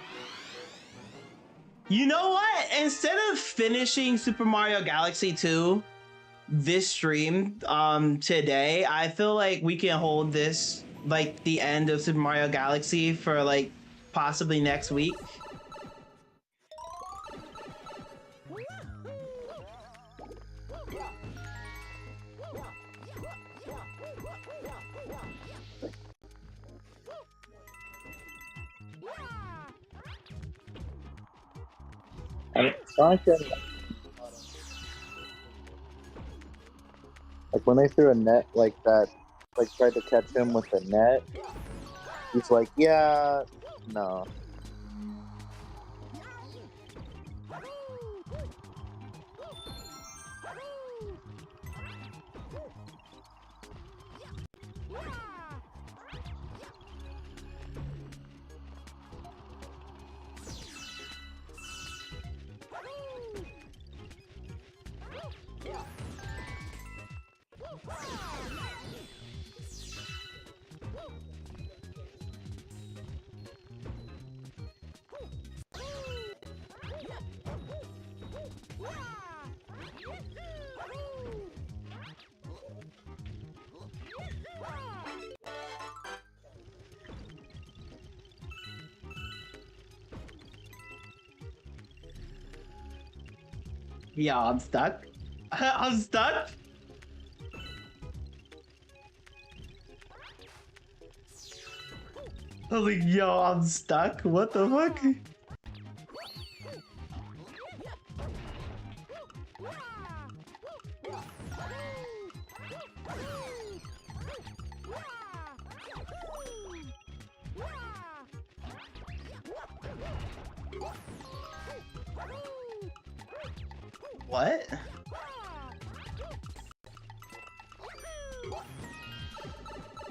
you know what? Instead of finishing Super Mario Galaxy 2 this stream today, I feel like we can hold this like the end of Super Mario Galaxy for like possibly next week. Sonic didn't... Like when they threw a net like that, like tried to catch him with the net, he's like, yeah, no. Yeah, I'm stuck. I'm stuck. I was like, yo, I'm stuck. What the fuck? What?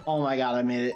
Oh my god, I made it.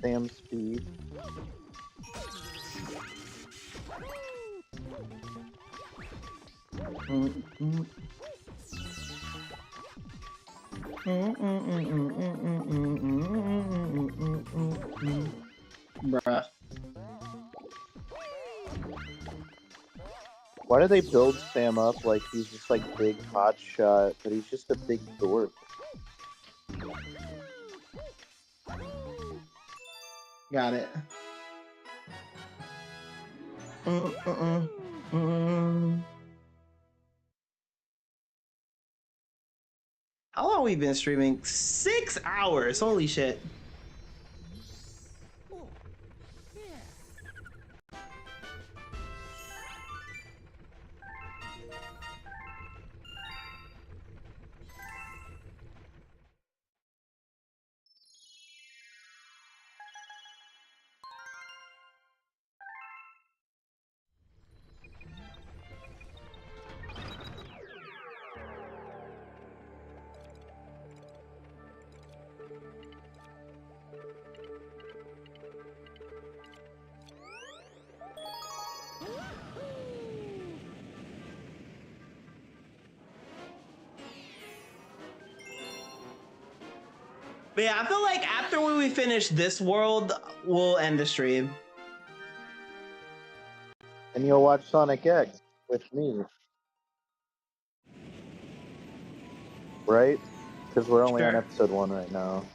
Damn speed. Bruh. Why do they build Sam up like he's just like big hot shot, but he's just a big dork? Got it. How long have we been streaming? 6 hours. Holy shit. But yeah, I feel like after we finish this world, we'll end the stream. And you'll watch Sonic X with me. Right? Because we're only on episode 1 right now.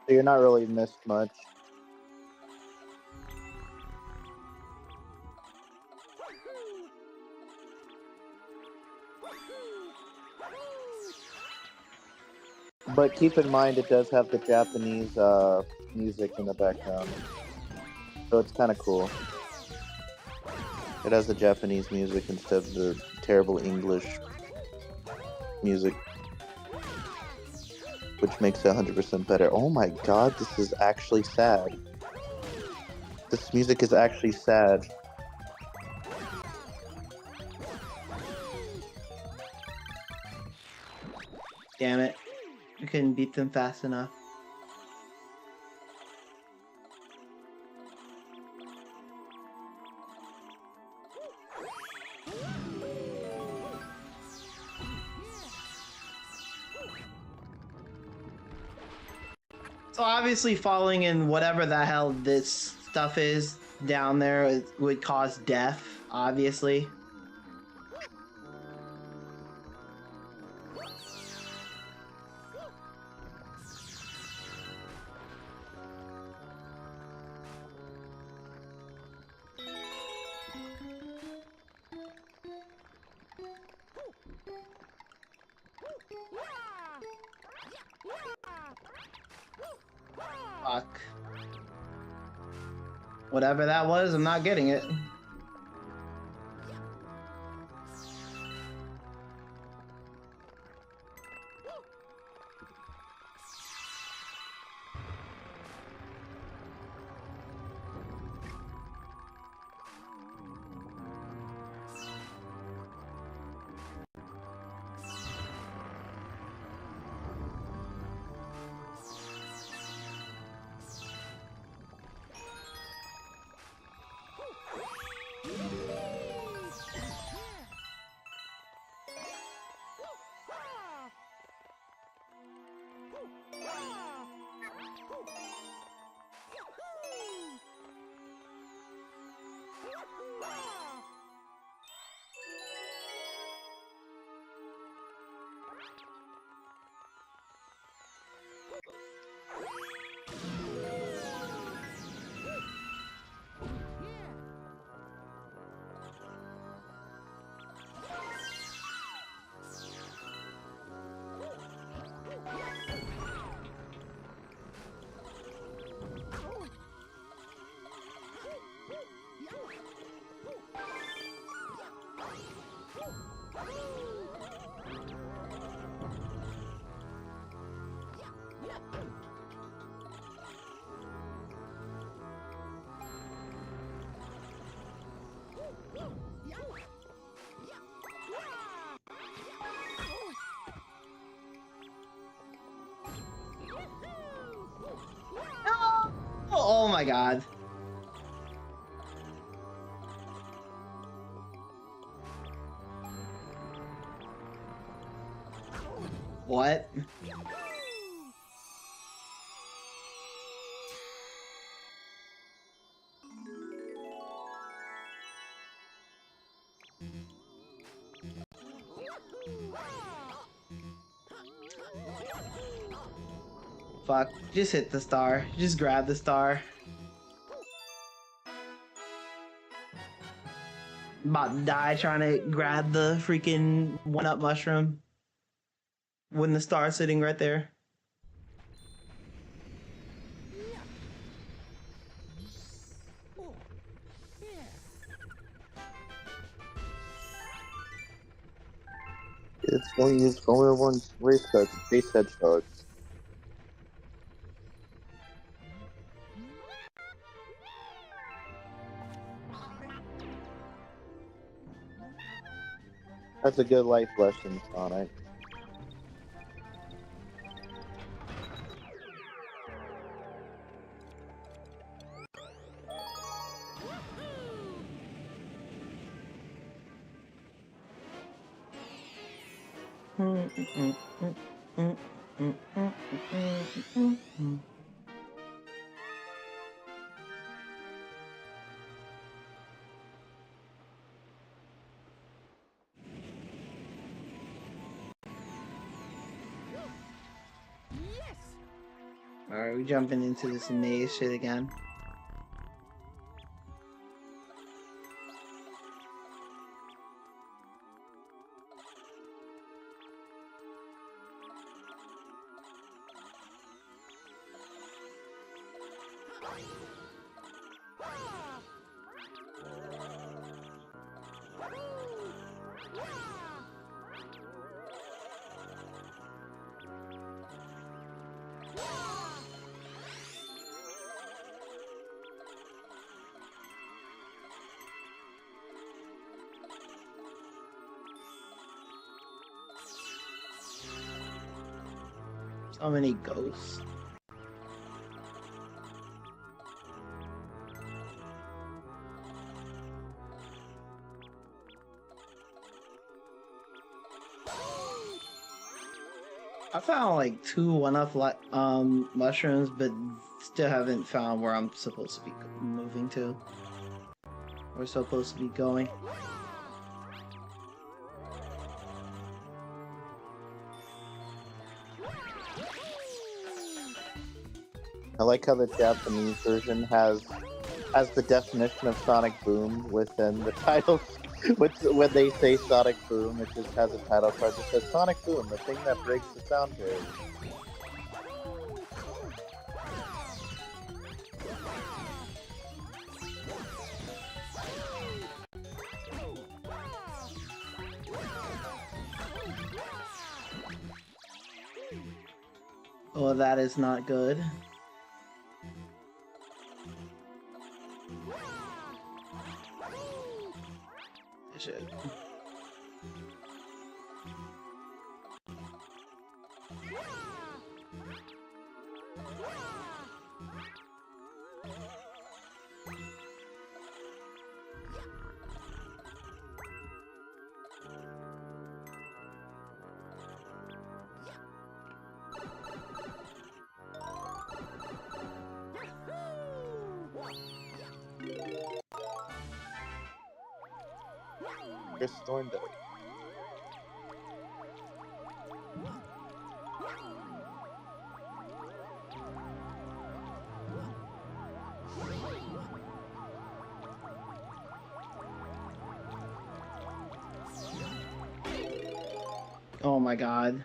So you're not really missed much. But keep in mind, it does have the Japanese music in the background. So it's kind of cool. It has the Japanese music instead of the terrible English music. Which makes it 100% better. Oh my god, this is actually sad. This music is actually sad. Damn it. We couldn't beat them fast enough. So obviously falling in whatever the hell this stuff is down there would cause death, obviously. Fuck. Whatever that was, I'm not getting it. Oh my god. What? Fuck, just hit the star. Just grab the star. About to die trying to grab the freaking 1-up mushroom when the star's sitting right there. It's going to use Formula 1 race cars to chase hedgehogs. That's a good life lesson, Sonic. Alright, we jumping into this maze shit again. So many ghosts. I found like 2 1-up mushrooms, but still haven't found where I'm supposed to be moving to. We're supposed to be going. I like how the Japanese version has the definition of Sonic Boom within the title. When they say Sonic Boom, it just has a title card that says Sonic Boom, the thing that breaks the sound barrier. Oh, that is not good. Shit. Chris Thornberry. Oh my god.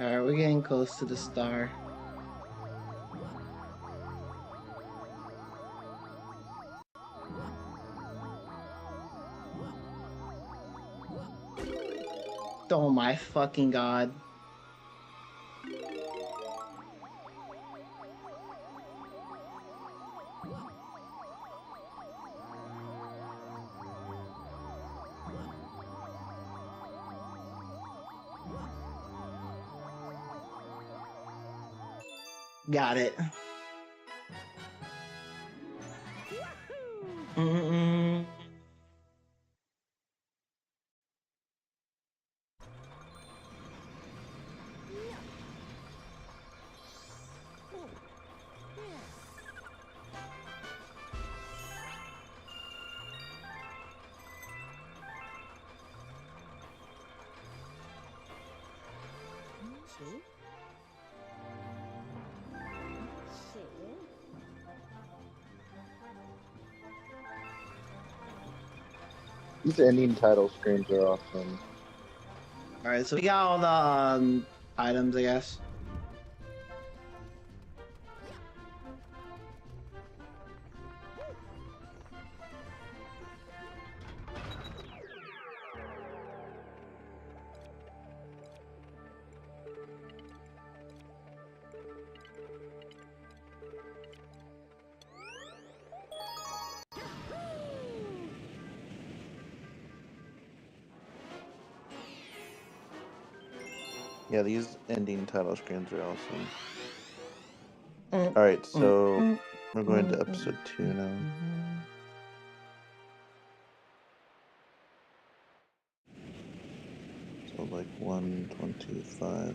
Alright, we're getting close to the star. Oh my fucking god. Got it. These ending title screens are awesome. Alright, so we got all the items, I guess. Yeah, these ending title screens are awesome. Alright, so we're going to episode 2 now. So like 125.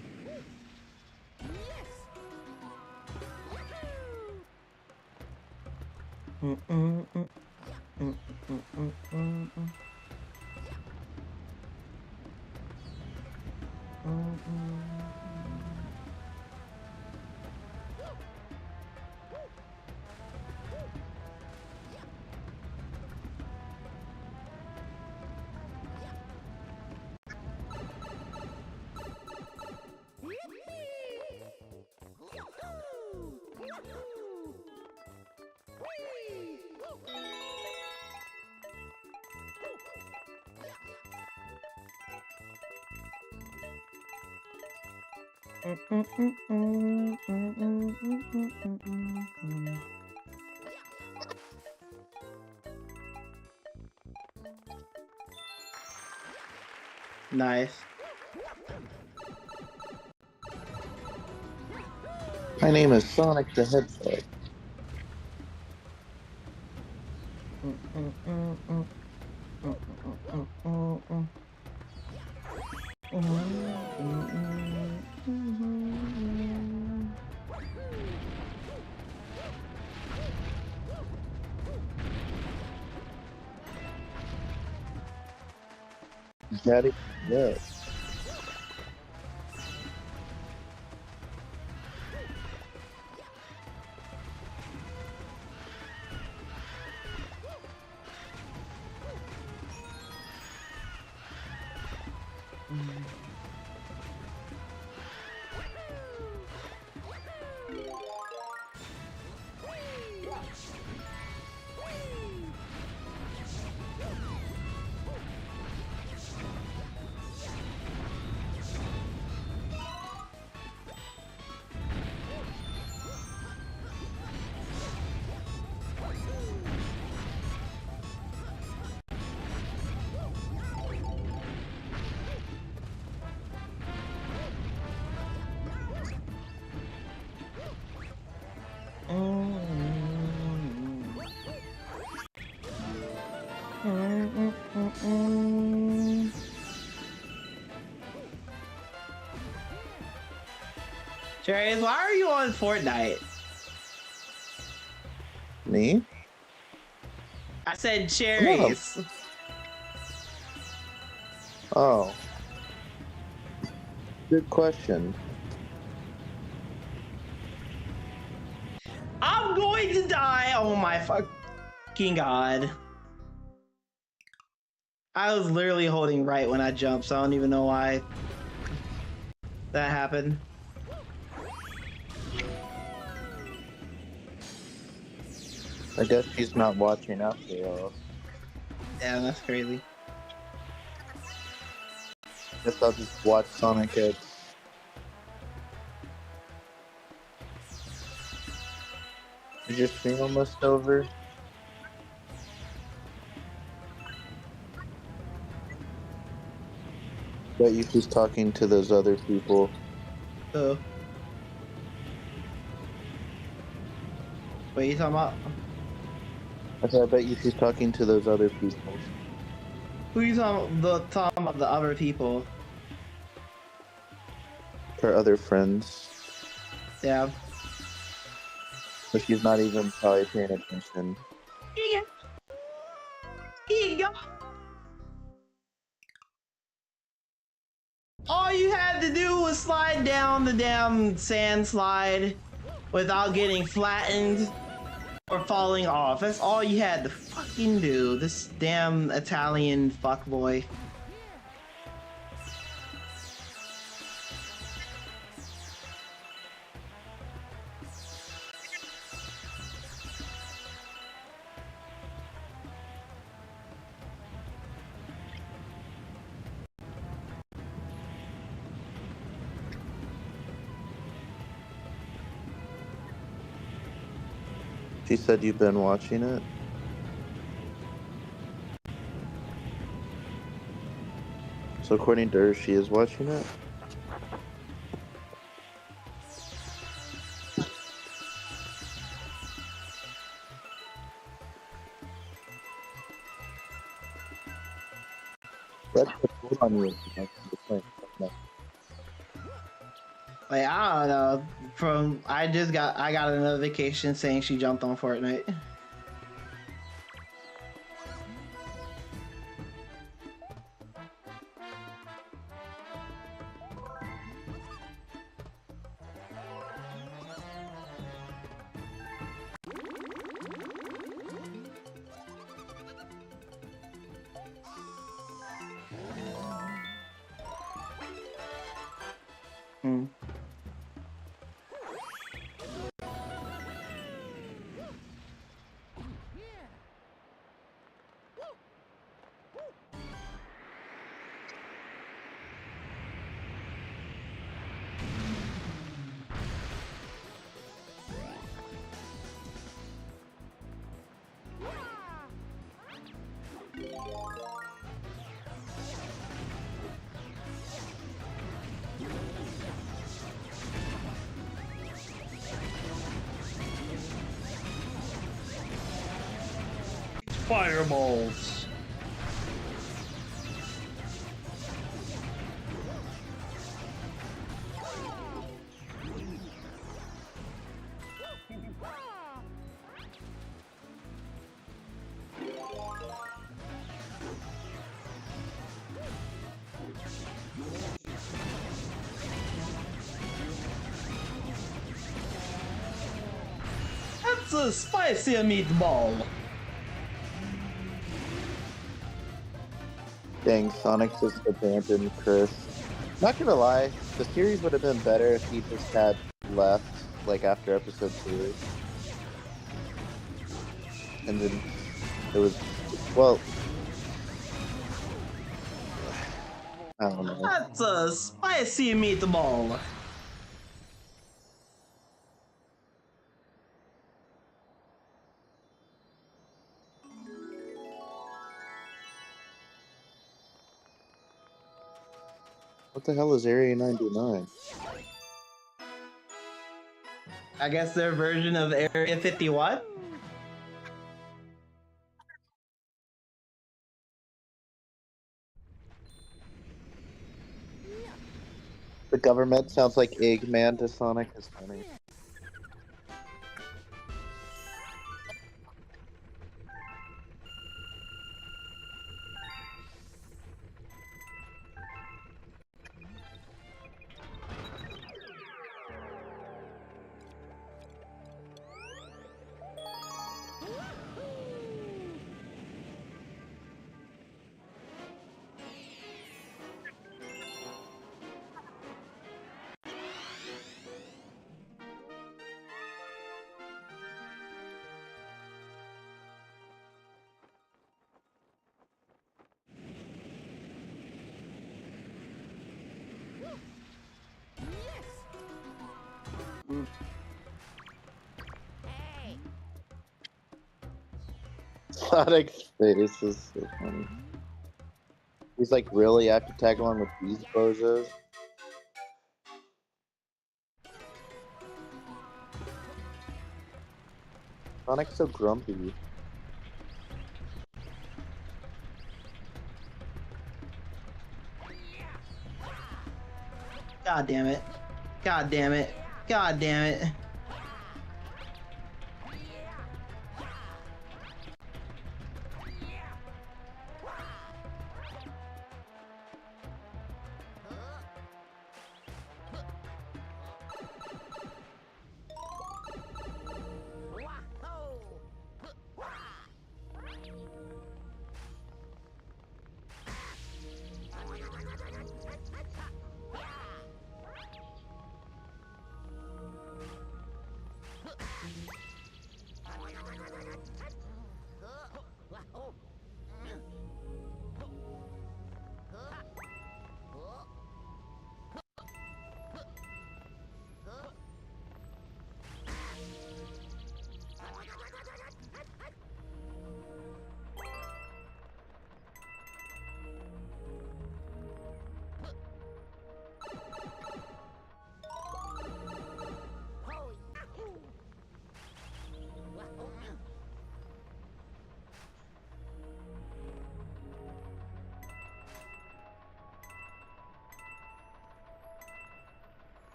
Nice. My name is Sonic the Hedgehog. Daddy, yeah. Cherries, why are you on Fortnite? Me? I said Cherries. Oh. Good question. I'm going to die! Oh my fucking god. I was literally holding right when I jumped, so I don't even know why that happened. I guess she's not watching after all. Yeah, that's crazy. Guess I'll just watch Sonic X. Is your stream almost over? Bet you she's talking to those other people. Oh. What are you talking about? I said, I bet you she's talking to those other people. Who are you talking about the other people? Her other friends. Yeah. But she's not even probably paying attention. Here you go. All you had to do was slide down the damn sand slide without getting flattened or falling off. That's all you had to fucking do. This damn Italian fuckboy. She said you've been watching it? So according to her, she is watching it? That's the food on you. Like, I don't know. I got a notification saying she jumped on Fortnite. Fireballs. That's a spicy meatball. Dang, Sonic just abandoned Chris. Not gonna lie, the series would have been better if he just had left, like, after episode 2. And then it was, well, I don't know. That's a spicy meatball. What the hell is Area 99? I guess their version of Area 51? The government sounds like Eggman to Sonic. Is funny. Sonic's face is so funny. He's like, really? I have to tag along with these bozos? Sonic's so grumpy. God damn it. God damn it. God damn it.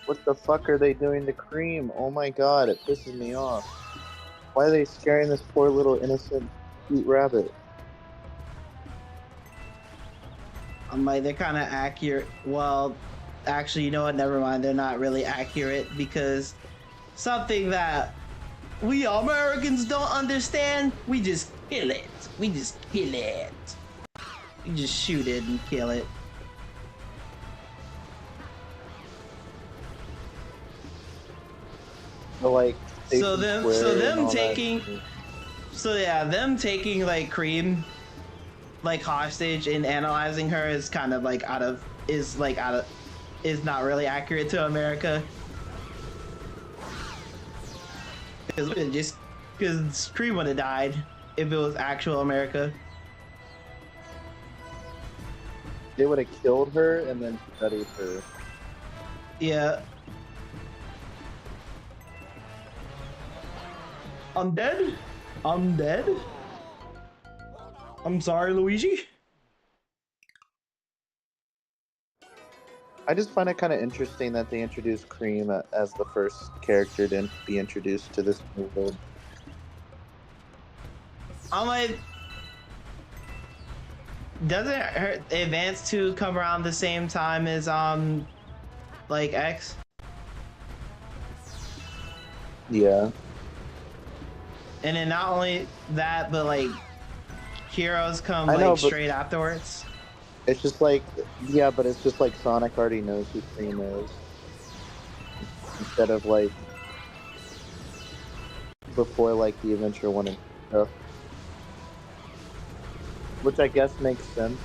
What the fuck are they doing to Cream? Oh my god, it pisses me off. Why are they scaring this poor little innocent cute rabbit? I'm like, they're kind of accurate. Well, actually, you know what? Never mind. They're not really accurate because something that we Americans don't understand, we just kill it. We just kill it. We just shoot it and kill it. Like, them taking like Cream like hostage and analyzing her is kind of like is not really accurate to America. Because Cream would have died if it was actual America. They would have killed her and then studied her. Yeah. I'm dead? I'm dead? I'm sorry, Luigi? I just find it kind of interesting that they introduced Cream as the first character to be introduced to this movie. I'm like, doesn't her Advance 2 come around the same time as like X? Yeah. And then not only that, but like Heroes come like straight afterwards. It's just like, yeah, but it's just like Sonic already knows who Cream is. Instead of like before like the Adventure 1 and stuff. Which I guess makes sense.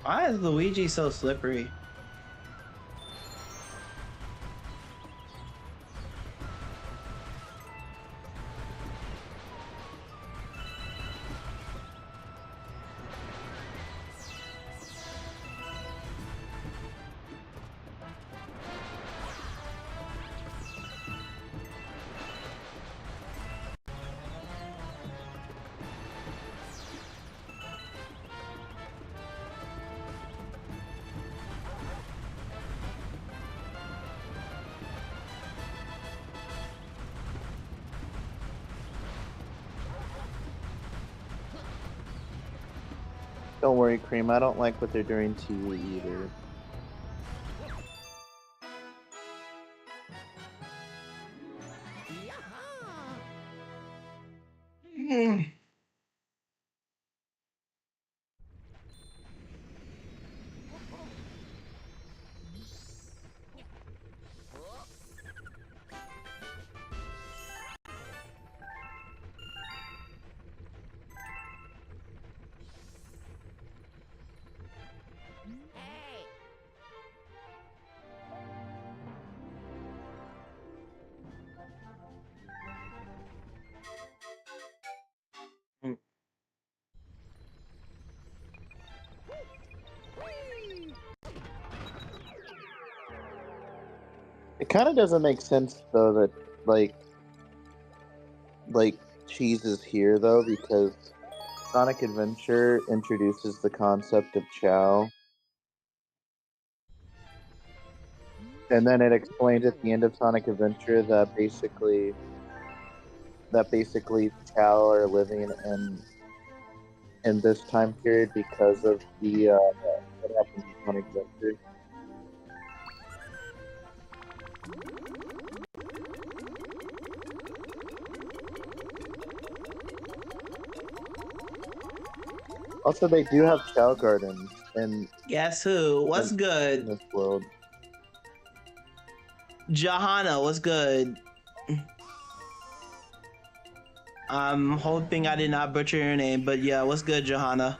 Why is Luigi so slippery? Don't worry, Cream. I don't like what they're doing to you either. It kind of doesn't make sense though that like Cheese is here though, because Sonic Adventure introduces the concept of Chow, and then it explains at the end of Sonic Adventure that basically Chow are living in this time period because of the what happened in Sonic Adventure. Also, they do have Chow Gardens in. Guess who? What's good? In this world. Johanna, what's good? I'm hoping I did not butcher your name, but yeah, what's good, Johanna?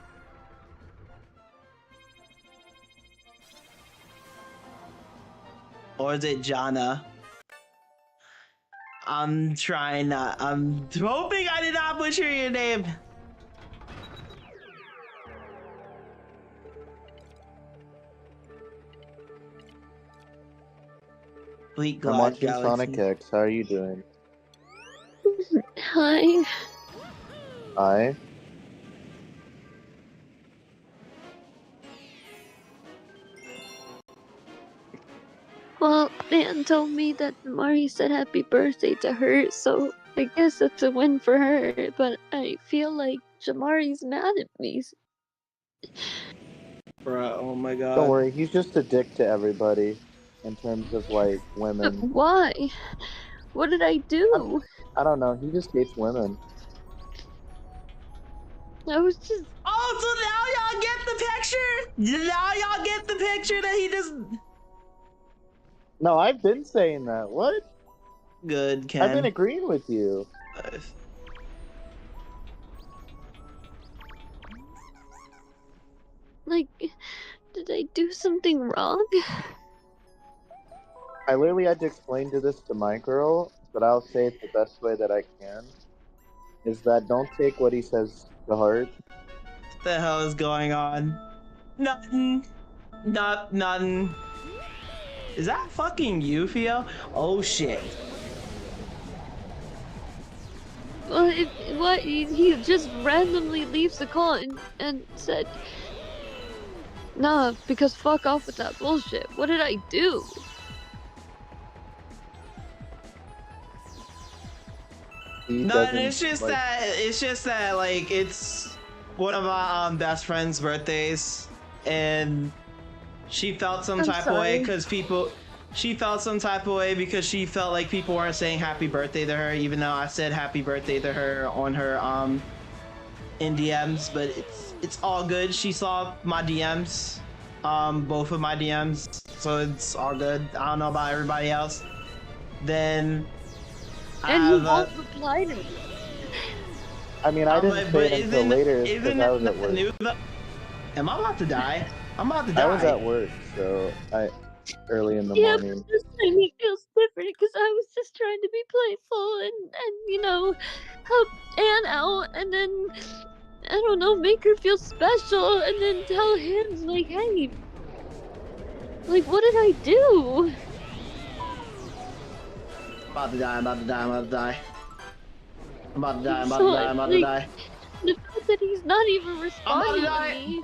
Or is it Jana? I'm hoping I did not butcher your name. I'm watching Sonic X. How are you doing? Hi. Hi. Well, Dan told me that Mari said happy birthday to her, so I guess that's a win for her, but I feel like Jamari's mad at me. Bruh, oh my god. Don't worry, he's just a dick to everybody in terms of like women. Why? What did I do? I don't know, he just hates women. I was just... Oh, so now y'all get the picture? Now y'all get the picture that he just... No, I've been saying that. What? Good, Ken. I've been agreeing with you. Like, did I do something wrong? I literally had to explain this to my girl, but I'll say it the best way that I can. Is that don't take what he says to heart. What the hell is going on? Nothing. Nothing. Is that fucking you, Theo? Oh shit. Well, what? He just randomly leaves the call and said, nah, because fuck off with that bullshit. What did I do? No, it's just that like it's one of my best friend's birthdays, and she felt some type of way because she felt some type of way because she felt like people weren't saying happy birthday to her, even though I said happy birthday to her on her in DMs. But it's all good. She saw my DMs, both of my DMs, so it's all good. I don't know about everybody else. Then and you won't reply to me. I mean, I didn't say it until later because I was at work. Am I about to die? I'm about to die. I was at work, so early in the morning. Yeah, but this time it feels different because I was just trying to be playful and you know, help Anne out, and then I don't know, make her feel special, and then tell him like, hey, like what did I do? I'm about to die. I'm about to die. I'm about to die. I'm about to die. I'm about to die. I'm about to die. The fact that he's not even responding to me.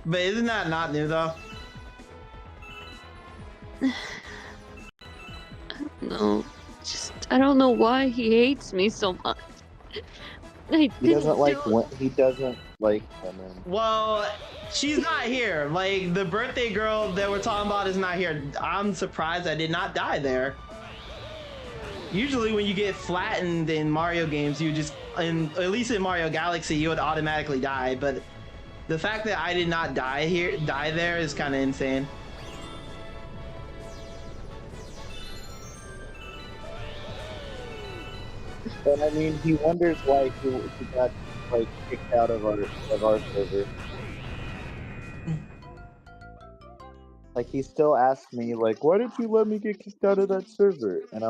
But isn't that not new though? No, just I don't know why he hates me so much. He doesn't like women. Well, she's not here. Like the birthday girl that we're talking about is not here. I'm surprised I did not die there. Usually when you get flattened in Mario games, you just, at least in Mario Galaxy, you would automatically die. But the fact that I did not die there is kind of insane. But I mean, he wonders why he got like kicked out of our server. Like, he still asks me, like, why did you let me get kicked out of that server? And I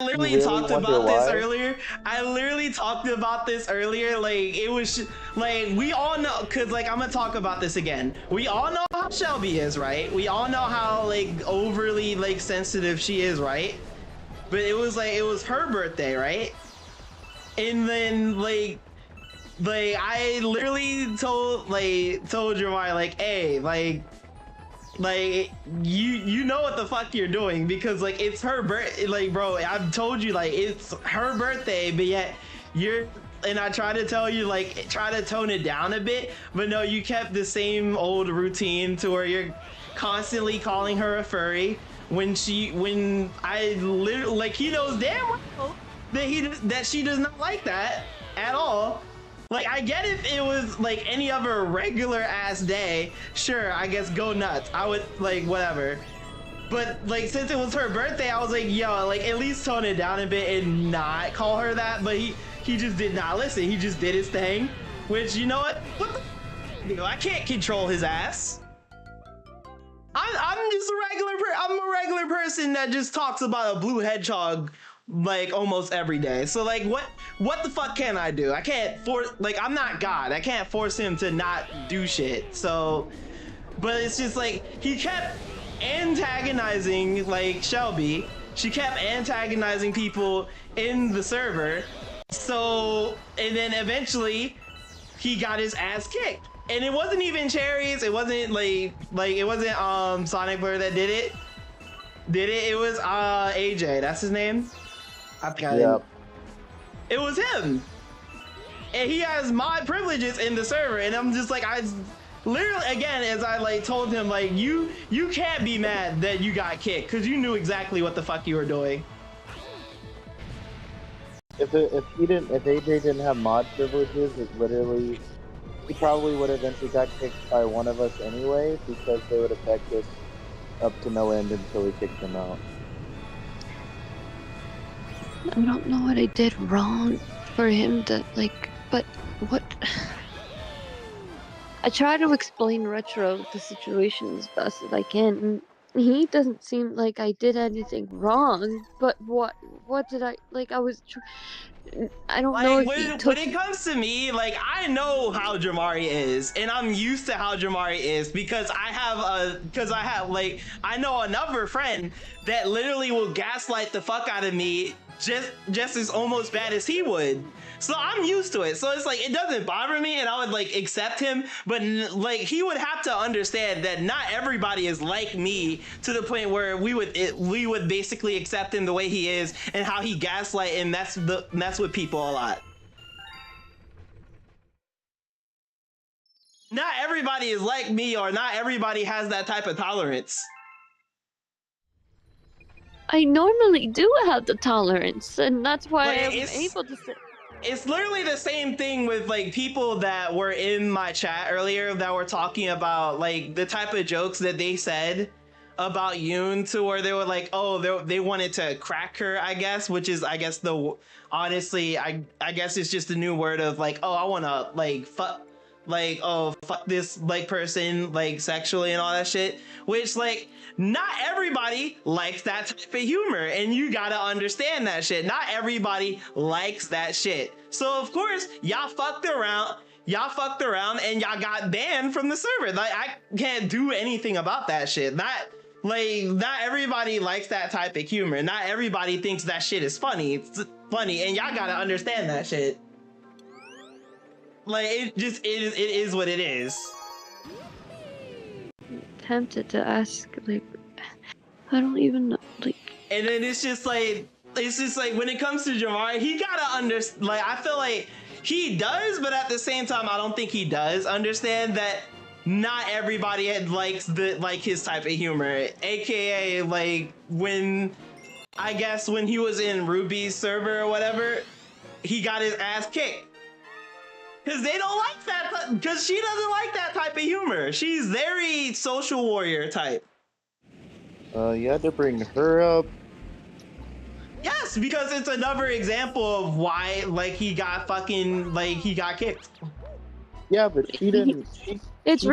literally talked about this earlier. I literally talked about this earlier. Like, it was, like, we all know, because, like, I'm going to talk about this again. We all know how Shelby is, right? We all know how, like, overly, like, sensitive she is, right? But it was, like, it was her birthday, right? And then, like, I literally told Jamari, like, hey, like you know what the fuck you're doing, because like it's her birthday. Like, bro, I've told you, like, it's her birthday, but yet and I try to tell you, like, try to tone it down a bit, but no, you kept the same old routine to where you're constantly calling her a furry when I literally, like, he knows damn well that she does not like that at all. Like, I get if it was like any other regular ass day, sure, I guess go nuts. I would, like, whatever. But like, since it was her birthday, I was like, yo, like, at least tone it down a bit and not call her that. But he just did not listen. He just did his thing, which, you know what? I can't control his ass. I'm just a regular person that just talks about a blue hedgehog like almost every day. So like, what the fuck can I do? I can't force, like, I'm not God. I can't force him to not do shit. So, but it's just like, he kept antagonizing, like, Shelby. She kept antagonizing people in the server. So, and then eventually he got his ass kicked. And it wasn't even Cherries. It wasn't like it wasn't Sonic Blur that did it. It was AJ. That's his name. I forgot him. It was him. And he has mod privileges in the server, and I'm just like, I literally, again, as I like told him, like, you can't be mad that you got kicked, because you knew exactly what the fuck you were doing. If AJ didn't have mod privileges, it literally, he probably would have eventually got kicked by one of us anyway, because they would affect us up to no end until we kicked him out. I don't know what I did wrong for him to, like, but what? I try to explain Retro the situation as best as I can. He doesn't seem like I did anything wrong, but what did I, like, I don't know if when it comes to me, like, I know how Jamari is, and I'm used to how Jamari is, because I know another friend that literally will gaslight the fuck out of me just as almost bad as he would. So I'm used to it. So it's like, it doesn't bother me, and I would like accept him, but like, he would have to understand that not everybody is like me to the point where we would basically accept him the way he is and how he gaslight and mess with people a lot. Not everybody is like me, or not everybody has that type of tolerance. I normally do have the tolerance, and that's why I'm able to say. It's literally the same thing with like people that were in my chat earlier that were talking about like the type of jokes that they said about Yoon, to where they were like, oh, they wanted to crack her, I guess, which is, I guess, honestly, I guess it's just a new word of like, oh, I want to like fuck this like person like sexually and all that shit, which like, not everybody likes that type of humor, and you gotta understand that shit. Not everybody likes that shit. So of course y'all fucked around and y'all got banned from the server. Like, I can't do anything about that shit. Not everybody likes that type of humor. Not everybody thinks that shit is funny. It's funny, and y'all gotta understand that shit. Like, it is what it is. Tempted to ask, like, I don't even know, like. And then it's just like when it comes to Jamari, he gotta understand. Like, I feel like he does, but at the same time, I don't think he does understand that not everybody likes his type of humor. AKA, like, when I guess when he was in Ruby's server or whatever, he got his ass kicked. Because they don't like that, because she doesn't like that type of humor. She's very social warrior type. You had to bring her up. Yes, because it's another example of why, like, he got kicked. Yeah, but she didn't. It's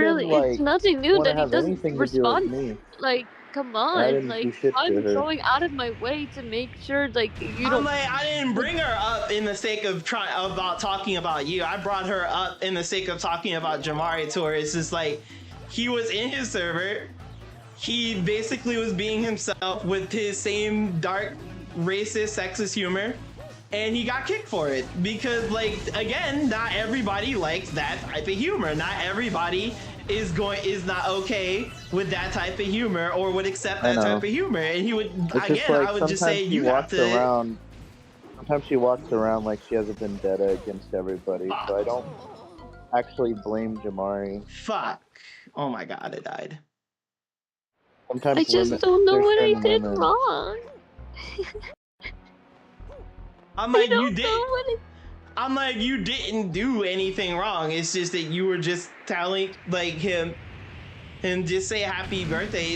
nothing new that he doesn't respond. Like, come on, like, I'm going out of my way to make sure, like, you don't. I didn't bring her up in the sake of talking about you. I brought her up in the sake of talking about Jamari Tour. It's just like, he was in his server. He basically was being himself with his same dark, racist, sexist humor, and he got kicked for it because, like, again, not everybody likes that type of humor. Not everybody is not okay with that type of humor or would accept that type of humor. And he would, I would just say you have to. Sometimes she walks around like she has a vendetta against everybody, so I don't actually blame Jamari. Fuck! Oh my god, it died. Sometimes I just don't know what I did wrong. I'm like, you didn't do anything wrong. It's just that you were just telling, like, him just say happy birthday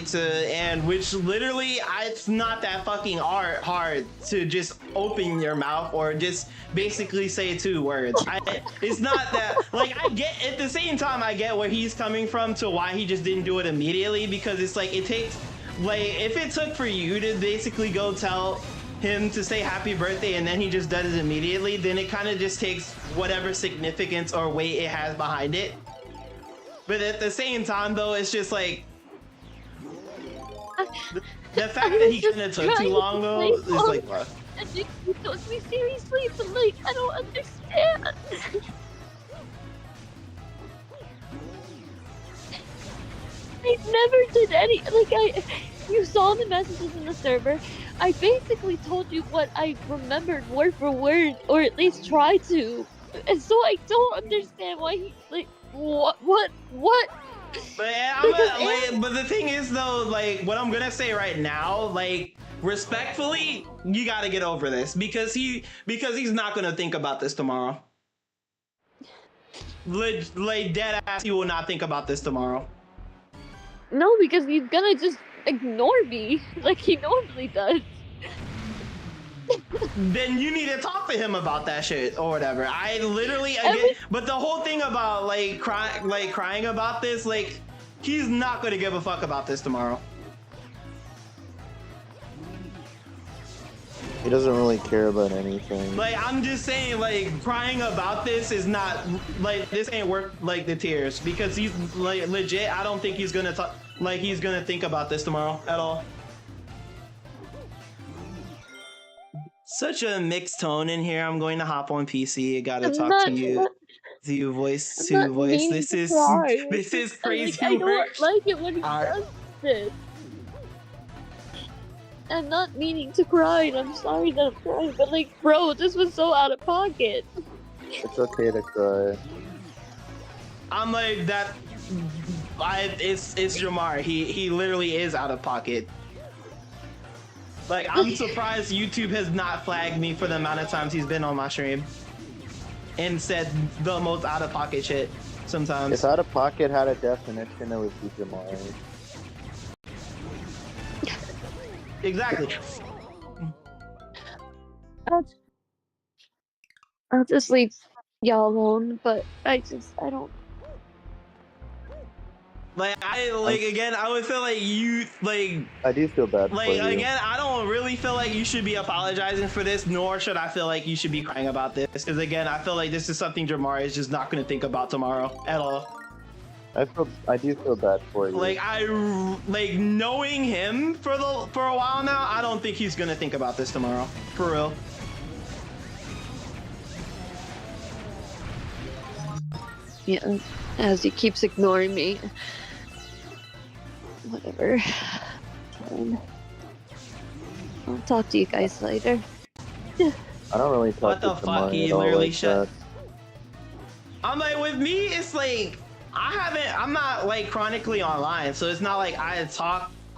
and which literally, it's not that fucking hard to just open your mouth or just basically say 2 words. It's not that, like, I get, at the same time, I get where he's coming from to why he just didn't do it immediately, because it's like, it takes, like, if it took for you to basically go tell him to say happy birthday and then he just does it immediately, then it kind of just takes whatever significance or weight it has behind it. But at the same time, though, it's just like the fact that he kind of took too long, though, is like, what? And you took me seriously, but, like, I don't understand. I never did any, like, you saw the messages in the server. I basically told you what I remembered word for word, or at least tried to. And so I don't understand why he, like, what? But the thing is, though, like, what I'm gonna say right now, like, respectfully, you gotta get over this, because he's not gonna think about this tomorrow. Like, dead ass, he will not think about this tomorrow. No, because he's gonna just ignore me like he normally does. Then you need to talk to him about that shit or whatever. I literally, but the whole thing about crying about this, like, he's not gonna give a fuck about this tomorrow. He doesn't really care about anything. Like, I'm just saying, like, crying about this is not, like, this ain't worth, like, the tears, because he's, like, legit, I don't think he's gonna talk, like, he's gonna think about this tomorrow at all. Such a mixed tone in here. I'm going to hop on PC. I gotta talk to you voice to voice. This is crazy. I don't like it when he does this. I'm not meaning to cry, and I'm sorry that I'm crying, but, like, bro, this was so out of pocket. It's okay to cry. I'm like, that. It's Jamar. He literally is out of pocket. Like, I'm surprised YouTube has not flagged me for the amount of times he's been on my stream and said the most out of pocket shit sometimes. If out of pocket had a definition, it would be Jamar. Exactly. I'll just leave y'all alone, but I don't. Like, again, I would feel like you, like... I do feel bad for you. Again, I don't really feel like you should be apologizing for this, nor should I feel like you should be crying about this. Because, again, I feel like this is something Jamar is just not going to think about tomorrow at all. I do feel bad for you. Like, knowing him for a while now, I don't think he's going to think about this tomorrow. For real. Yeah, as he keeps ignoring me. Whatever. Fine. I'll talk to you guys later. I don't really talk what the to fuck? He all literally like shut. that. I'm like, with me, it's like I'm not like chronically online, so it's not like I talk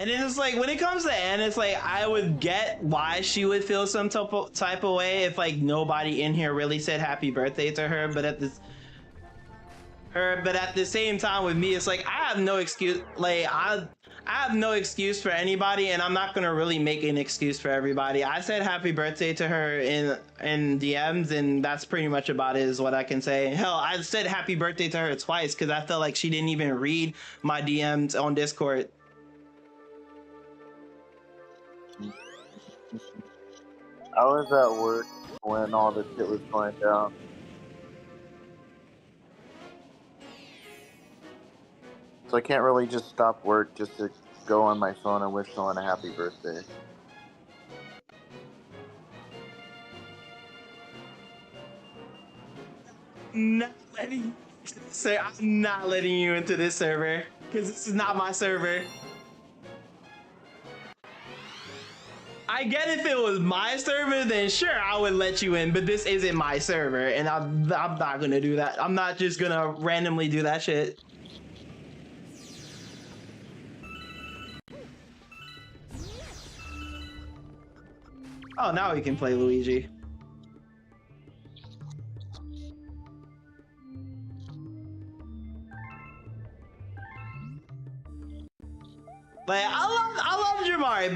And then it's like, when it comes to Anne, it's like, I would get why she would feel some type of way if like nobody in here really said happy birthday to her, but at the same time with me, it's like, I have no excuse. Like, I have no excuse for anybody, and I'm not gonna really make an excuse for everybody. I said happy birthday to her in DMs, and that's pretty much about it, is what I can say. Hell, I said happy birthday to her twice because I felt like she didn't even read my DMs on Discord. I was at work when all this shit was going down. So I can't really just stop work just to go on my phone and wish someone a happy birthday. I'm not letting you into this server, because this is not my server. I get if it was my server, then sure, I would let you in, but this isn't my server, and I'm not gonna do that. I'm not just gonna randomly do that shit. Oh, now we can play Luigi. Like, I love Jamari,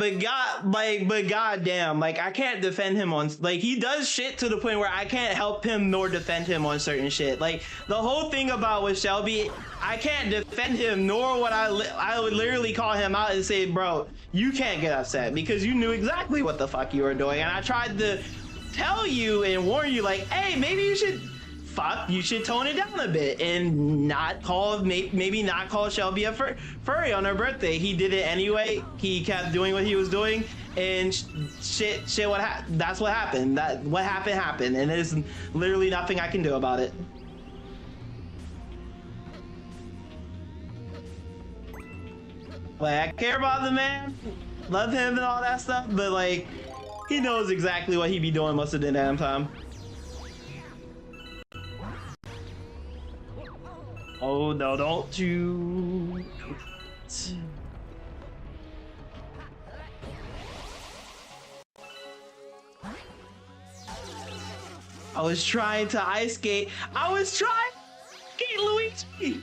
but goddamn, like, I can't defend him on, like, he does shit to the point where I can't help him nor defend him on certain shit. Like, the whole thing about with Shelby, I can't defend him, nor would I would literally call him out and say, bro, you can't get upset because you knew exactly what the fuck you were doing, and I tried to tell you and warn you, like, hey, maybe you should tone it down a bit and not call, maybe not call Shelby a furry on her birthday. He did it anyway. He kept doing what he was doing, and that's what happened. What happened, and there's literally nothing I can do about it. Like, I care about the man, love him and all that stuff, but like, he knows exactly what he be doing most of the damn time. Oh no, don't you. I was trying to ice skate. I was trying to skate Luigi.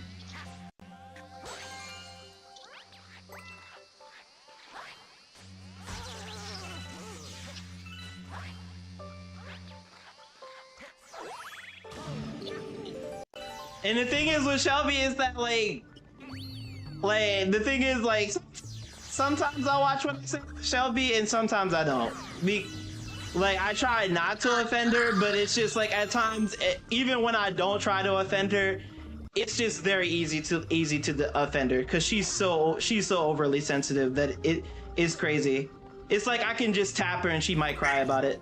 And the thing is with Shelby is that like the thing is like sometimes I watch what I say with Shelby and sometimes I don't. Like I try not to offend her, but it's just like at times, even when I don't try to offend her, it's just very easy to offend her because she's so overly sensitive that it is crazy. It's like I can just tap her and she might cry about it.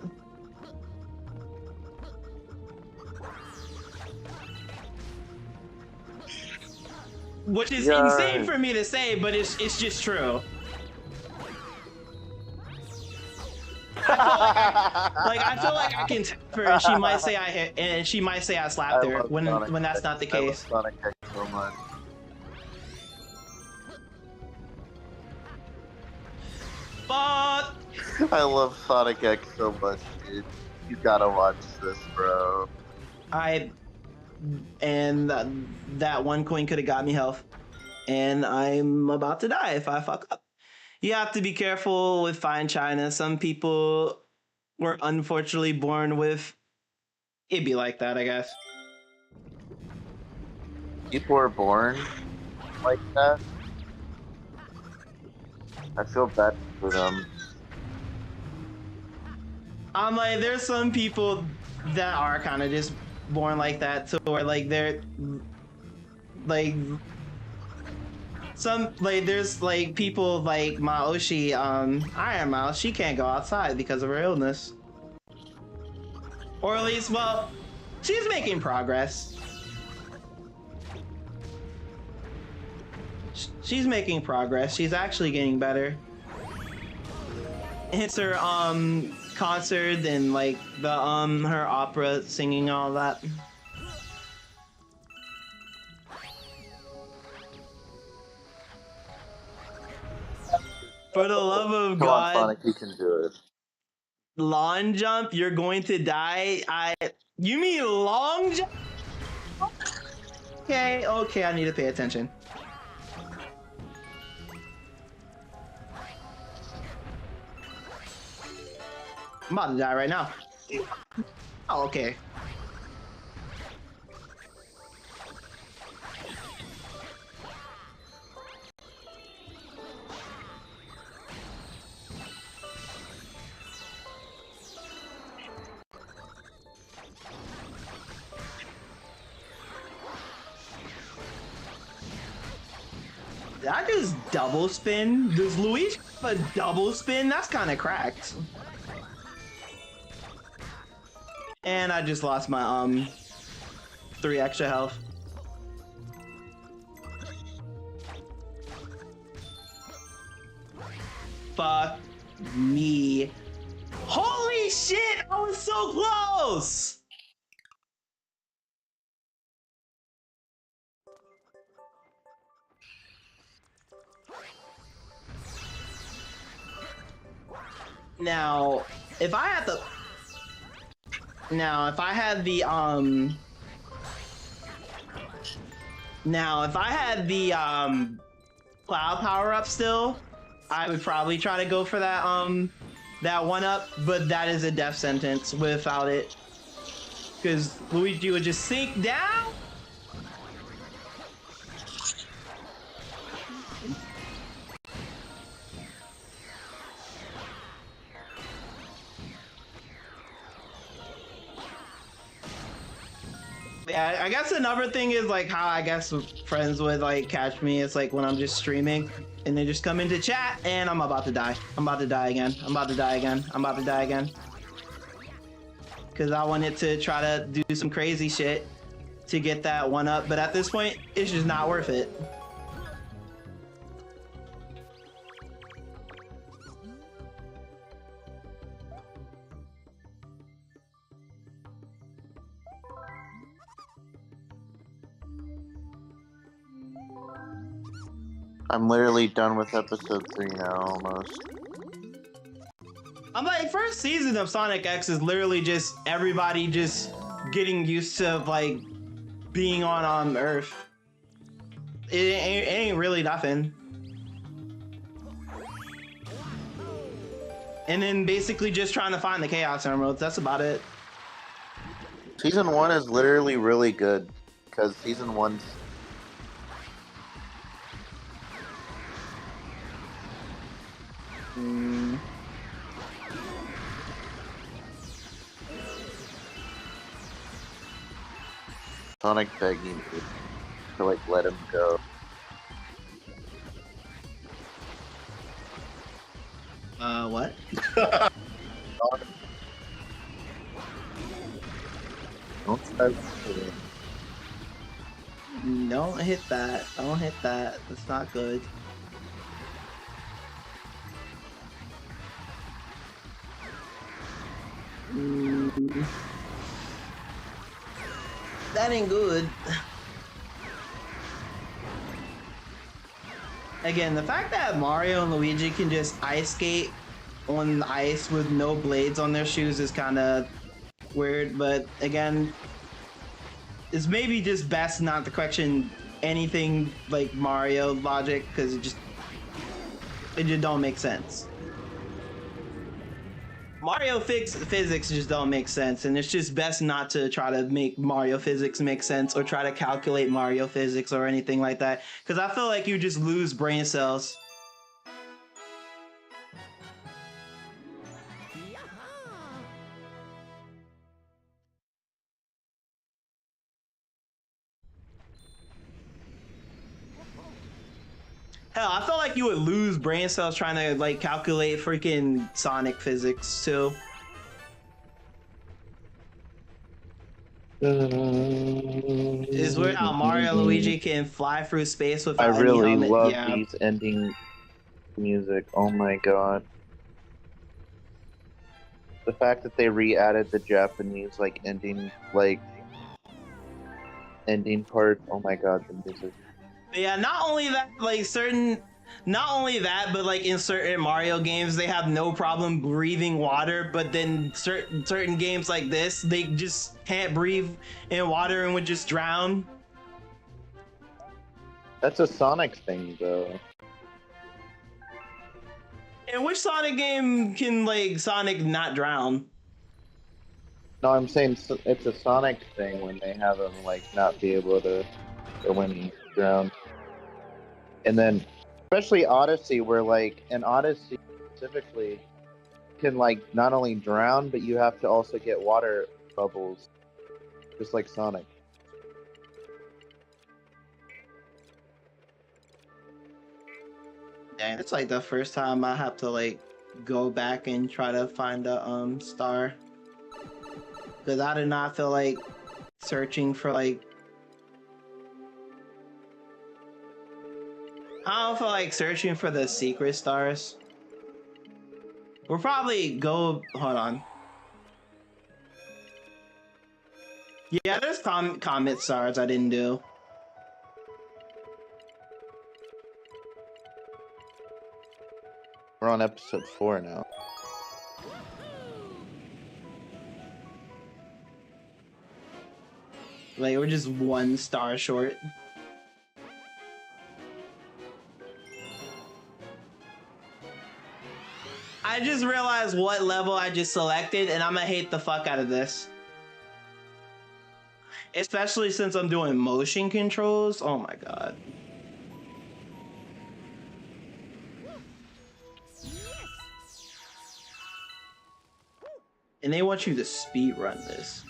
Which is insane for me to say, but it's just true. I feel like I can tap her and she might say I hit, and she might say I slapped her when that's not the case. I love Sonic X so much. But I love Sonic X so much, dude. You gotta watch this, bro. That one coin could have got me health, and I'm about to die if I fuck up. You have to be careful with fine china. Some people were unfortunately born with it be like that, I guess. People are born like that. I feel bad for them. I'm like, there's some people that are kind of just born like that, so where like they're like some like there's like people like Maoshi, Iron Mouse, she can't go outside because of her illness, or at least, well, she's making progress. She's making progress. She's actually getting better. It's her concert and like the her opera singing, all that. For the love of Come God. on, Sonic, you can do it. Lawn jump, you're going to die. You mean long jump? Okay, I need to pay attention. I'm about to die right now. Oh, okay. Did I just double spin? Does Luigi have a double spin? That's kind of cracked. And I just lost my 3 extra health. Fuck me. Holy shit! I was so close! Now, if I had the cloud power up still, I would probably try to go for that that 1-up, but that is a death sentence without it, because Luigi would just sink down. Yeah, I guess another thing is like how I guess friends would like catch me. It's like when I'm just streaming and they just come into chat and I'm about to die. I'm about to die again. I'm about to die again. I'm about to die again. Because I wanted to try to do some crazy shit to get that 1-up, but at this point, it's just not worth it. I'm literally done with episode 3 now, almost. I'm like, first season of Sonic X is literally just everybody just getting used to like being on Earth. It ain't really nothing. And then basically just trying to find the Chaos Emeralds. That's about it. Season 1 is literally really good because season 1's Sonic begging me to like let him go. What? Don't hit that. Don't hit that. That's not good. That ain't good. Again, the fact that Mario and Luigi can just ice skate on the ice with no blades on their shoes is kind of weird, but again, it's maybe just best not to question anything like Mario logic because it just don't make sense. Mario physics just don't make sense, and it's just best not to try to make Mario physics make sense or try to calculate Mario physics or anything like that, because I feel like you just lose brain cells. Hell, I felt like you would lose brain cells trying to like calculate freaking Sonic physics too. It's weird how Mario and Luigi can fly through space without I really any helmet. love Yeah. these ending music. Oh my god. The fact that they re-added the Japanese like ending part. Oh my god, the music. Yeah, not only that, like certain not only that, but like in certain Mario games, they have no problem breathing water, but then certain games like this, they just can't breathe in water and would just drown. That's a Sonic thing, though. In which Sonic game can like Sonic not drown? No, I'm saying it's a Sonic thing when they have him like not be able to when he drown. And then, especially Odyssey, where like in Odyssey specifically, can like not only drown, but you have to also get water bubbles, just like Sonic. Dang, it's like the first time I have to like go back and try to find a star. Because I did not feel like searching for like... I don't feel like searching for the secret stars. We'll probably go... Hold on. Yeah, there's comet stars I didn't do. We're on episode 4 now. Like, we're just 1 star short. I just realized what level I just selected, and I'm gonna hate the fuck out of this. Especially since I'm doing motion controls. Oh my god. And they want you to speedrun this.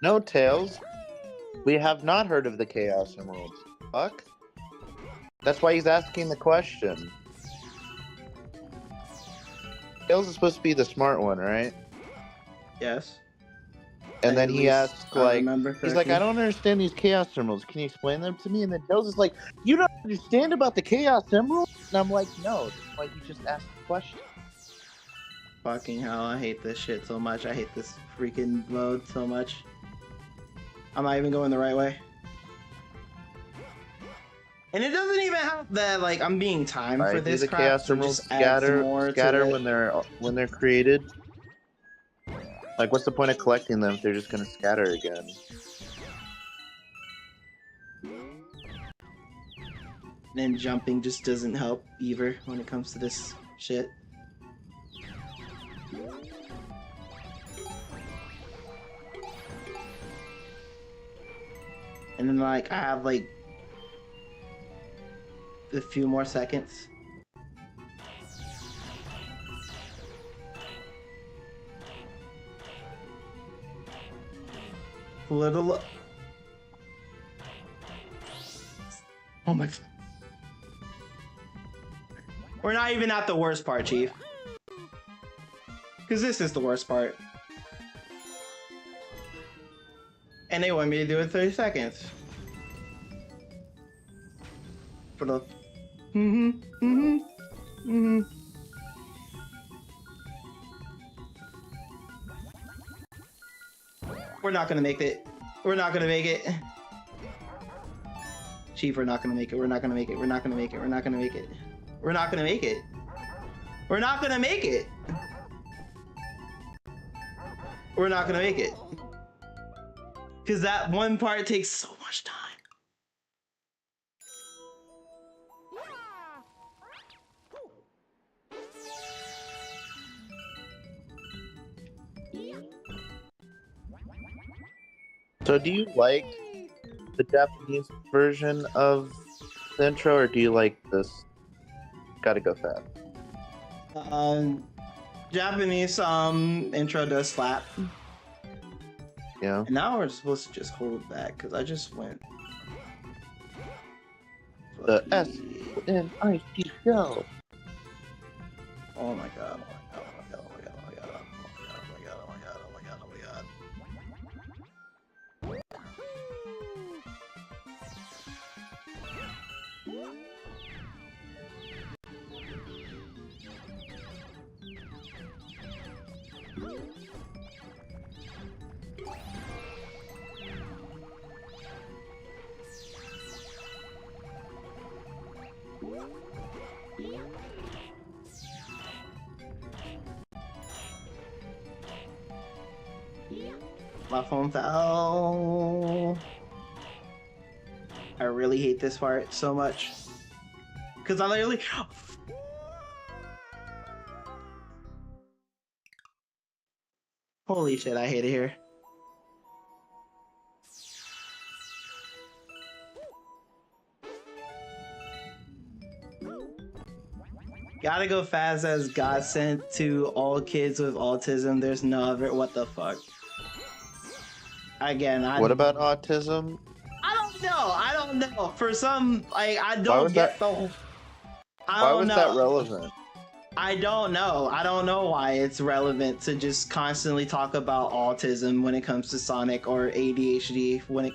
No, Tails. We have not heard of the Chaos Emeralds. Fuck. That's why he's asking the question. Tails is supposed to be the smart one, right? Yes. And then he asks, like, he's like, I don't understand these Chaos Emeralds. Can you explain them to me? And then Tails is like, you don't understand about the Chaos Emeralds? And I'm like, no. That's why you just asked the question. Fucking hell, I hate this shit so much. I hate this freaking mode so much. I'm not even going the right way. And it doesn't even have that, like, I'm being timed for this the crap. Chaos Emeralds scatter when they're created. Like, what's the point of collecting them if they're just gonna scatter again? And jumping just doesn't help either when it comes to this shit. And then, like, I have, like, a few more seconds. Little... Oh my... We're not even at the worst part, Chief. Because this is the worst part. And they want me to do it in 30 seconds. For the... We're not gonna make it. We're not gonna make it. Chief, we're not gonna make it. We're not gonna make it. We're not gonna make it. We're not gonna make it. We're not gonna make it. We're not gonna make it. We're not gonna make it. Because that one part takes so much time. So do you like the Japanese version of the intro, or do you like this Gotta Go Fast? Japanese intro does slap. Yeah. And now we're supposed to just hold back because I just went. The S-N-I-C go. Oh my god. Oh my god. Oh my god. Oh my god. Oh my god. Oh my god. Oh my god. Oh my god. Oh my god. My phone fell. I really hate this part so much. Because I literally... Holy shit, I hate it here. Gotta go fast as God sent to all kids with autism. There's no other. What the fuck? Again, What about autism? I don't know. For some, like, I don't get the whole... Why was that relevant? I don't know. I don't know why it's relevant to just constantly talk about autism when it comes to Sonic or ADHD when it...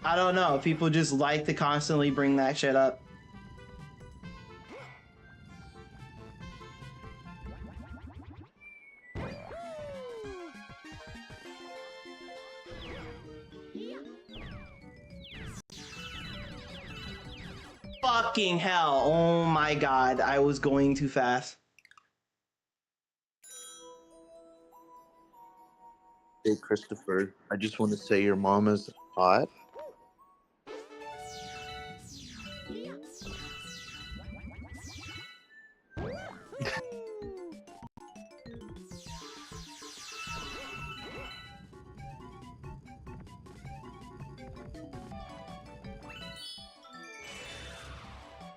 I don't know. People just like to constantly bring that shit up. Fucking hell. Oh my god. I was going too fast. Hey, Christopher. I just want to say your mom is hot.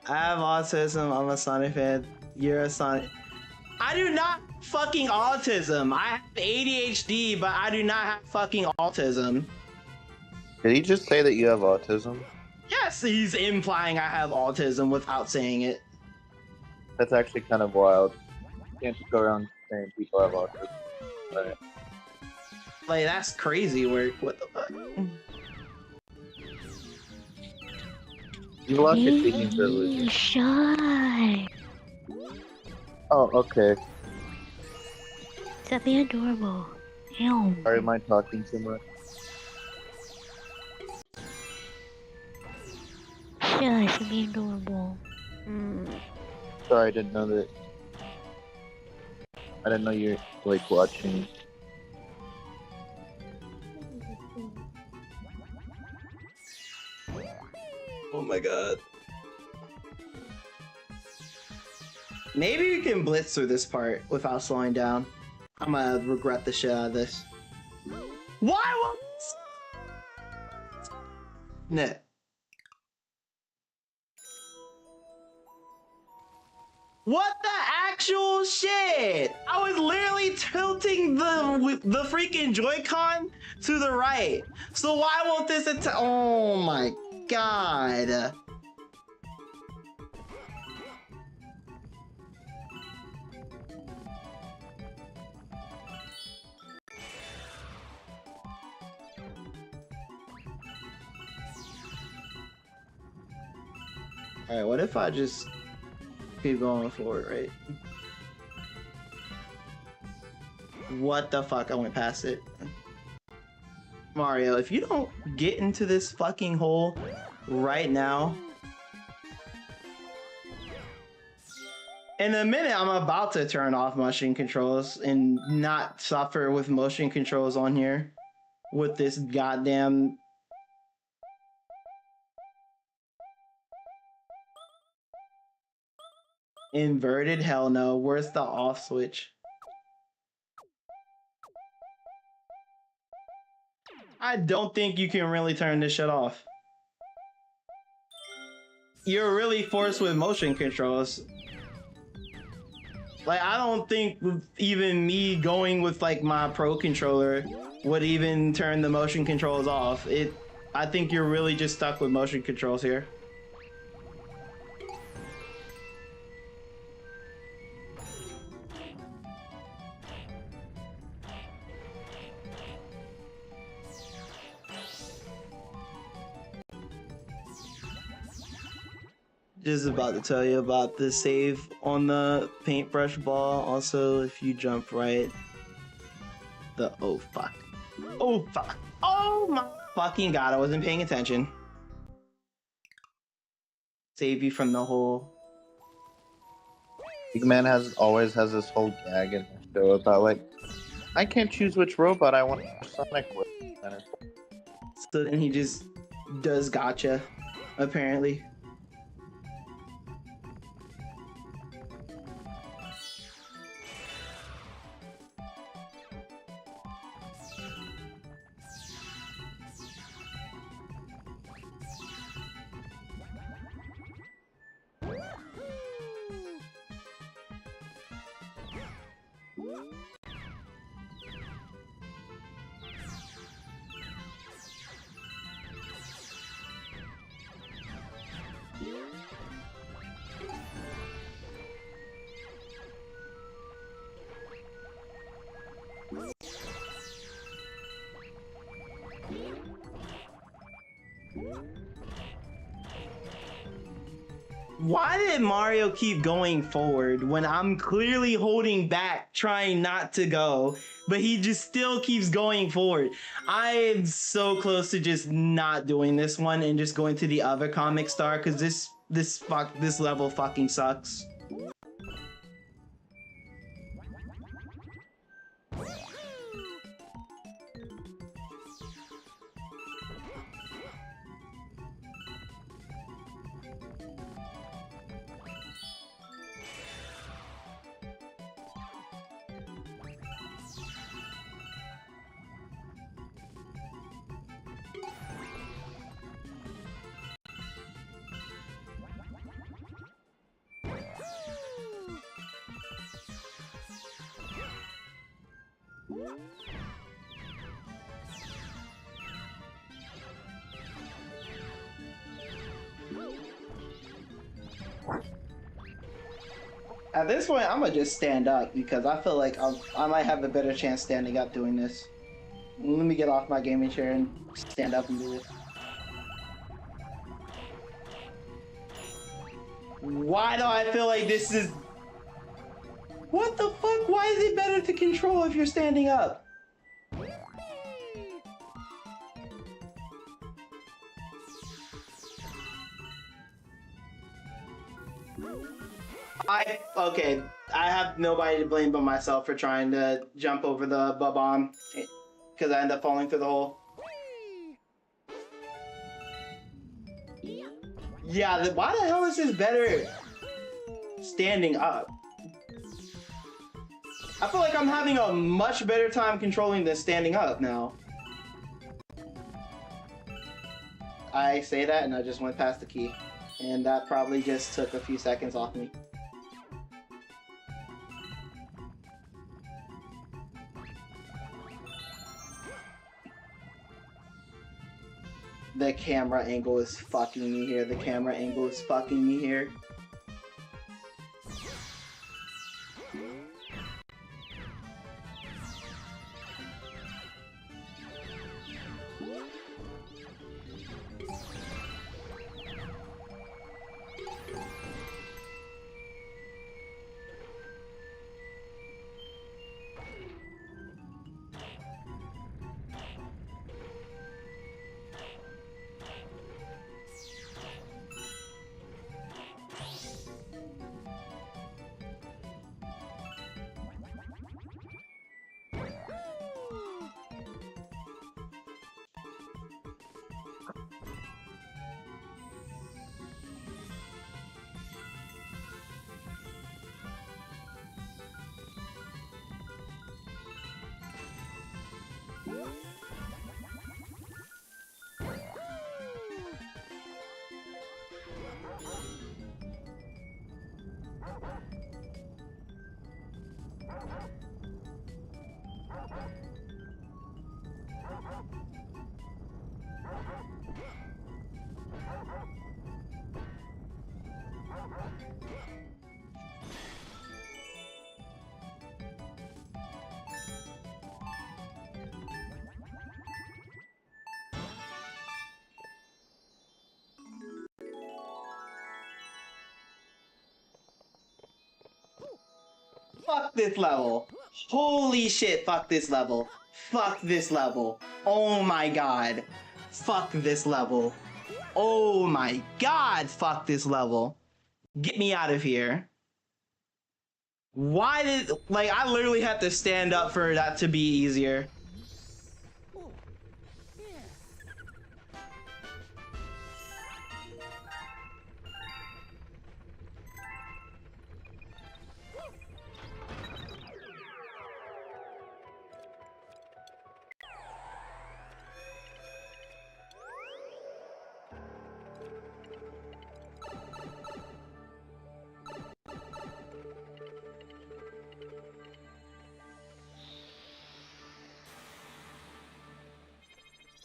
I have autism. I'm a Sonic fan. You're a Sonic. I do not fucking autism. I have ADHD, but I do not have fucking autism. Did he just say that you have autism? Yes, he's implying I have autism without saying it. That's actually kind of wild. You can't just go around saying people have autism. Right. Like, that's crazy work. What the fuck? You lost your speaking privilege. Shy. Oh, okay. Stop being adorable. Ew. Sorry, am I talking too much? Shush, you're being adorable. Sorry, I didn't know that. I didn't know you're, like, watching. Oh my god. Maybe we can blitz through this part without slowing down. I'm gonna regret the shit out of this. Why won't... Nah. What the actual shit? I was literally tilting the freaking Joy-Con to the right. So why won't this oh my god. Alright, what if I just keep going forward, right? What the fuck? I went past it. Mario, if you don't get into this fucking hole right now, in a minute I'm about to turn off motion controls and not suffer with motion controls on here with this goddamn inverted. Hell no. Where's the off switch? I don't think you can really turn this shit off. You're really forced with motion controls. Like, I don't think even me going with like my Pro controller would even turn the motion controls off. I think you're really just stuck with motion controls here. Just about to tell you about the save on the paintbrush ball. Also, if you jump right, oh fuck, oh fuck, oh my fucking god, I wasn't paying attention. Save you from the hole. Big Man always has this whole gag in there. though about like I can't choose which robot I want Sonic with. So then he just does gotcha, apparently. Why did Mario keep going forward when I'm clearly holding back, trying not to go, but he just still keeps going forward? I'm so close to just not doing this one and just going to the other comic star because this level fucking sucks. At this point, I'm gonna just stand up because I feel like I might have a better chance standing up doing this. Let me get off my gaming chair and stand up and do this. Why do I feel like this is... What the fuck? Why is it better to control if you're standing up? Okay, I have nobody to blame but myself for trying to jump over the bomb because I end up falling through the hole. Yeah, why the hell is this better standing up? I feel like I'm having a much better time controlling this standing up now. I say that and I just went past the key. And that probably just took a few seconds off me. The camera angle is fucking me here. The camera angle is fucking me here. Fuck this level. Holy shit, fuck this level. Fuck this level. Oh my god. Fuck this level. Oh my god, fuck this level. Get me out of here. Why did, like, I literally had to stand up for that to be easier.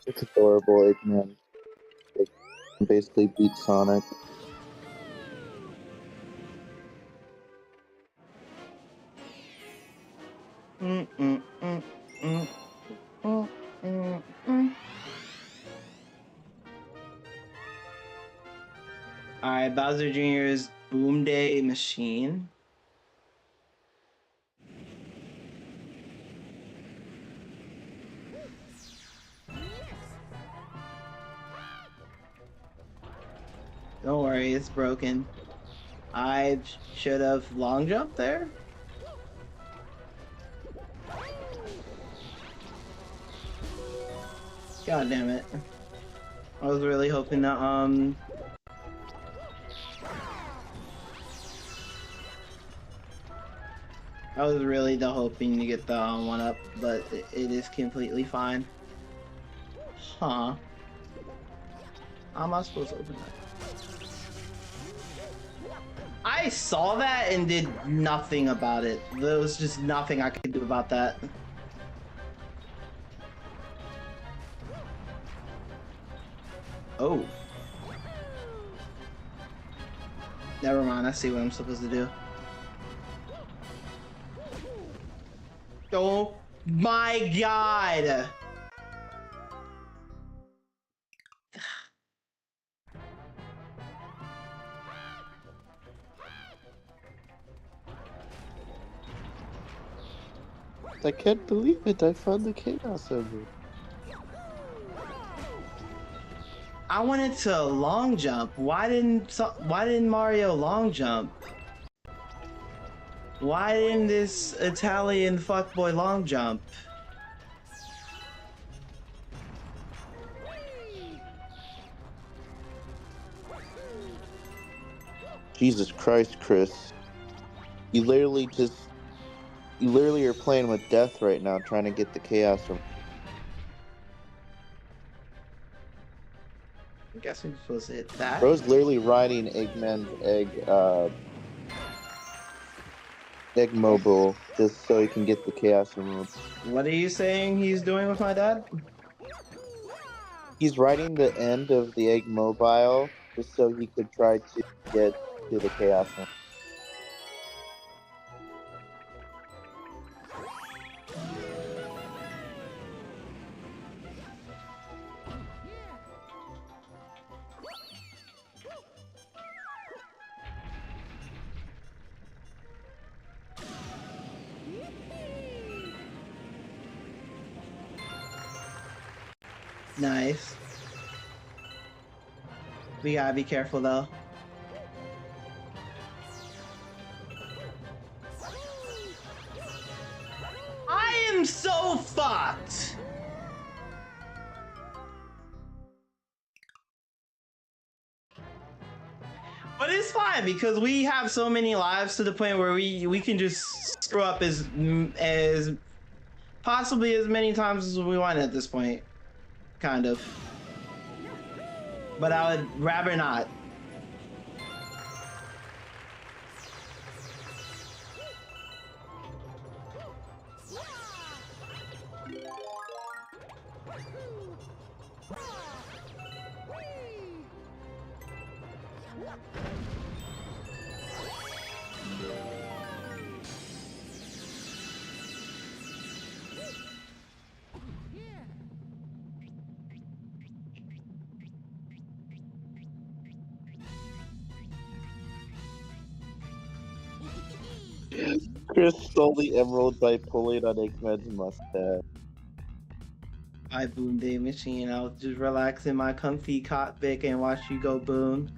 It's adorable, Eggman. It basically beat Sonic. Alright, Bowser Jr.'s Boom Day Machine. Don't worry, it's broken. I should have long jumped there. God damn it. I was really hoping that, I was really hoping to get the one up, but it is completely fine. Huh. How am I supposed to open that? I saw that and did nothing about it. There was just nothing I could do about that. Oh. Never mind, I see what I'm supposed to do. Oh my god! I can't believe it, I found the Chaos Emerald. I wanted to long jump. Why didn't Mario long jump? Why didn't this Italian fuckboy long jump? Jesus Christ, Chris. You literally are playing with death right now, trying to get the Chaos Emerald. I'm guessing I'm supposed to hit that. Bro's literally riding Eggman's egg mobile just so he can get the Chaos Emerald. What are you saying he's doing with my dad? He's riding the end of the egg mobile just so he could try to get to the Chaos Emerald. Nice. We gotta be careful though. I am so fucked! But it's fine because we have so many lives to the point where we can just screw up as possibly as many times as we want at this point. Kind of. But I would rather not. Chris stole the emerald by pulling on Eggman's mustache. I Boom Day Machine. I'll just relax in my comfy cockpit and watch you go boom.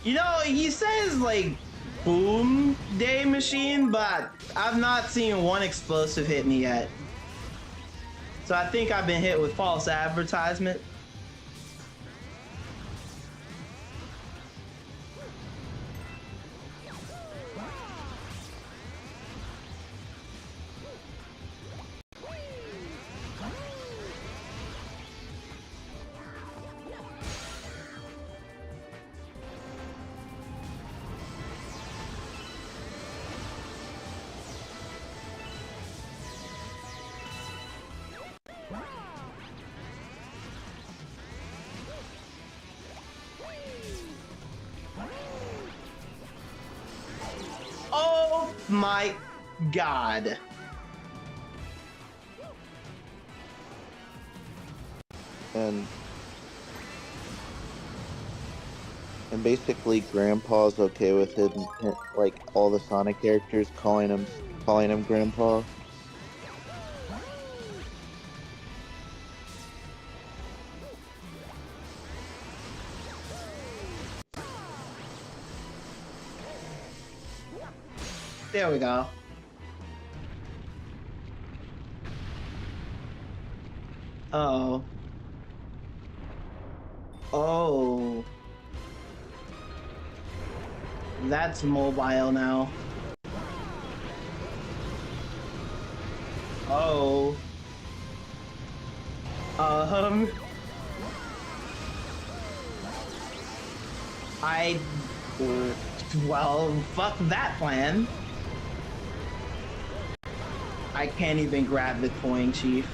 You know, he says like boom day machine, but I've not seen one explosive hit me yet. So I think I've been hit with false advertisement. Oh my God. And basically Grandpa's okay with it, like all the Sonic characters calling him Grandpa. There we go. Oh. Oh. That's mobile now. Oh. Well, fuck that plan. I can't even grab the coin, Chief.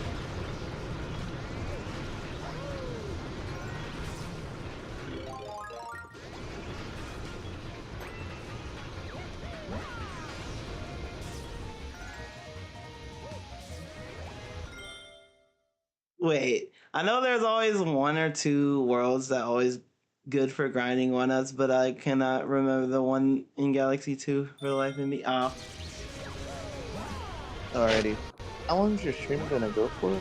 Wait, I know there's always one or two worlds that always good for grinding one-ups, but I cannot remember the one in Galaxy 2 for the life of me. Oh. Alrighty. How long is your stream gonna go for?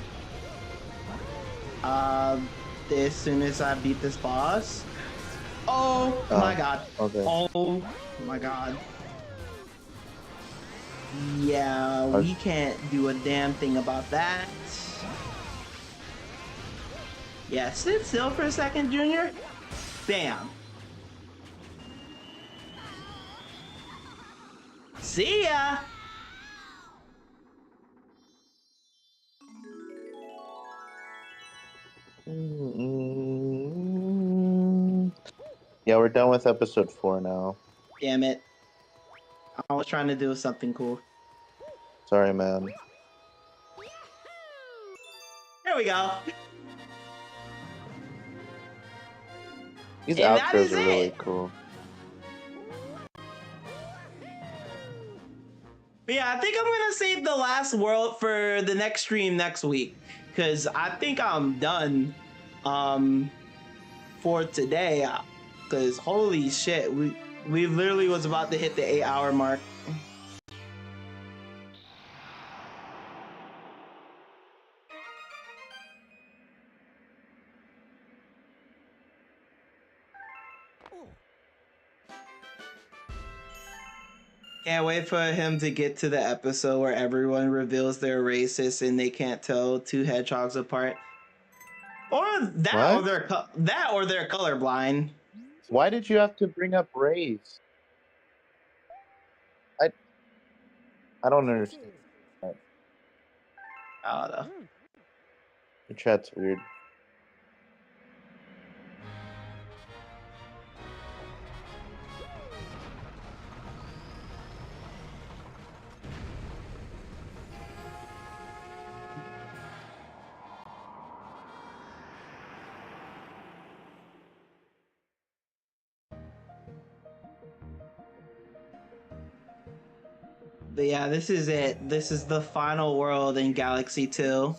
As soon as I beat this boss. Oh my God. Okay. Oh my God. Yeah, we can't do a damn thing about that. Yeah, sit still for a second, Junior. Bam. See ya. Yeah, we're done with episode 4 now. Damn it. I was trying to do something cool. Sorry, man. There we go. These outros are really cool. But yeah, I think I'm gonna save the last world for the next stream next week, because I think I'm done for today. Because holy shit, we literally was about to hit the 8-hour mark. Can't wait for him to get to the episode where everyone reveals they're racist and they can't tell two hedgehogs apart, or that, or they're colorblind. Why did you have to bring up race? I don't understand. I don't know. Your chat's weird. But yeah, this is it. This is the final world in Galaxy 2.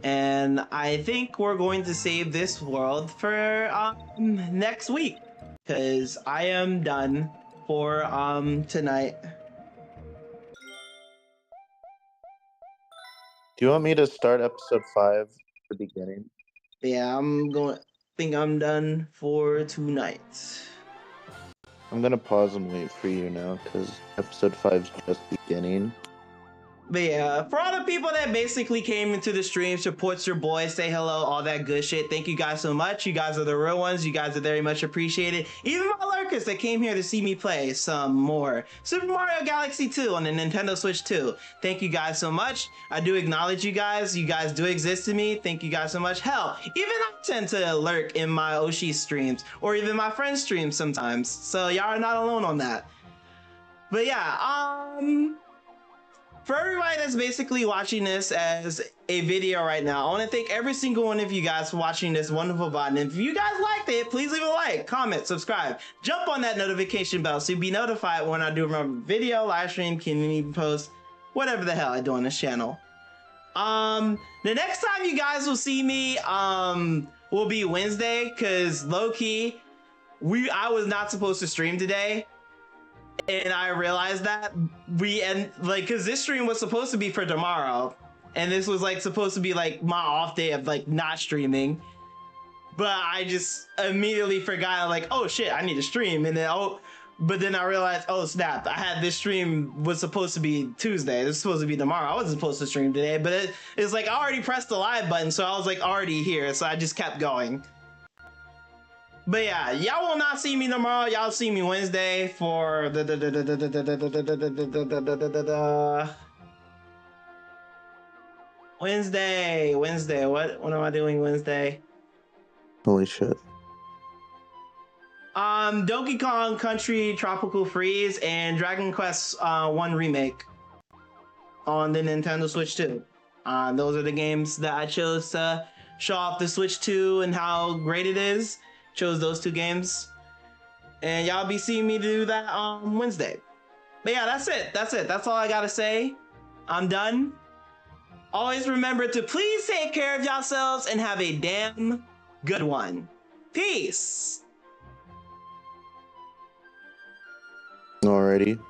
And I think we're going to save this world for next week, because I am done for tonight. Do you want me to start episode 5 at the beginning? Yeah, think I'm done for tonight. I'm gonna pause and wait for you now because episode 5's just beginning. But yeah, for all the people that basically came into the stream, supports your boy, say hello, all that good shit, thank you guys so much. You guys are the real ones. You guys are very much appreciated. Even my lurkers that came here to see me play some more Super Mario Galaxy 2 on the Nintendo Switch 2. Thank you guys so much. I do acknowledge you guys. You guys do exist to me. Thank you guys so much. Hell, even I tend to lurk in my Oshi streams or even my friends' streams sometimes. So y'all are not alone on that. But yeah, for everybody that's basically watching this as a video right now, I want to thank every single one of you guys for watching this wonderful VOD. And if you guys liked it, please leave a like, comment, subscribe, jump on that notification bell so you'll be notified when I do a video, live stream, community post, whatever the hell I do on this channel. The next time you guys will see me will be Wednesday, because low-key, I was not supposed to stream today. And I realized that because this stream was supposed to be for tomorrow, and this was like supposed to be like my off day of like not streaming, but I just immediately forgot, like, oh shit, I need to stream. And then but then I realized, oh snap, I had this stream was supposed to be Tuesday. This was supposed to be tomorrow. I wasn't supposed to stream today, but it's like I already pressed the live button, so I was like already here, so I just kept going. But yeah, y'all will not see me tomorrow. Y'all see me Wednesday for Wednesday. What am I doing Wednesday? Holy shit. Donkey Kong Country Tropical Freeze and Dragon Quest 1 Remake on the Nintendo Switch 2. Those are the games that I chose to show off the Switch 2 and how great it is. Chose those 2 games, and y'all be seeing me do that on Wednesday. But yeah, that's it. That's all I gotta say. I'm done. Always remember to please take care of yourselves and have a damn good one. Peace. Alrighty.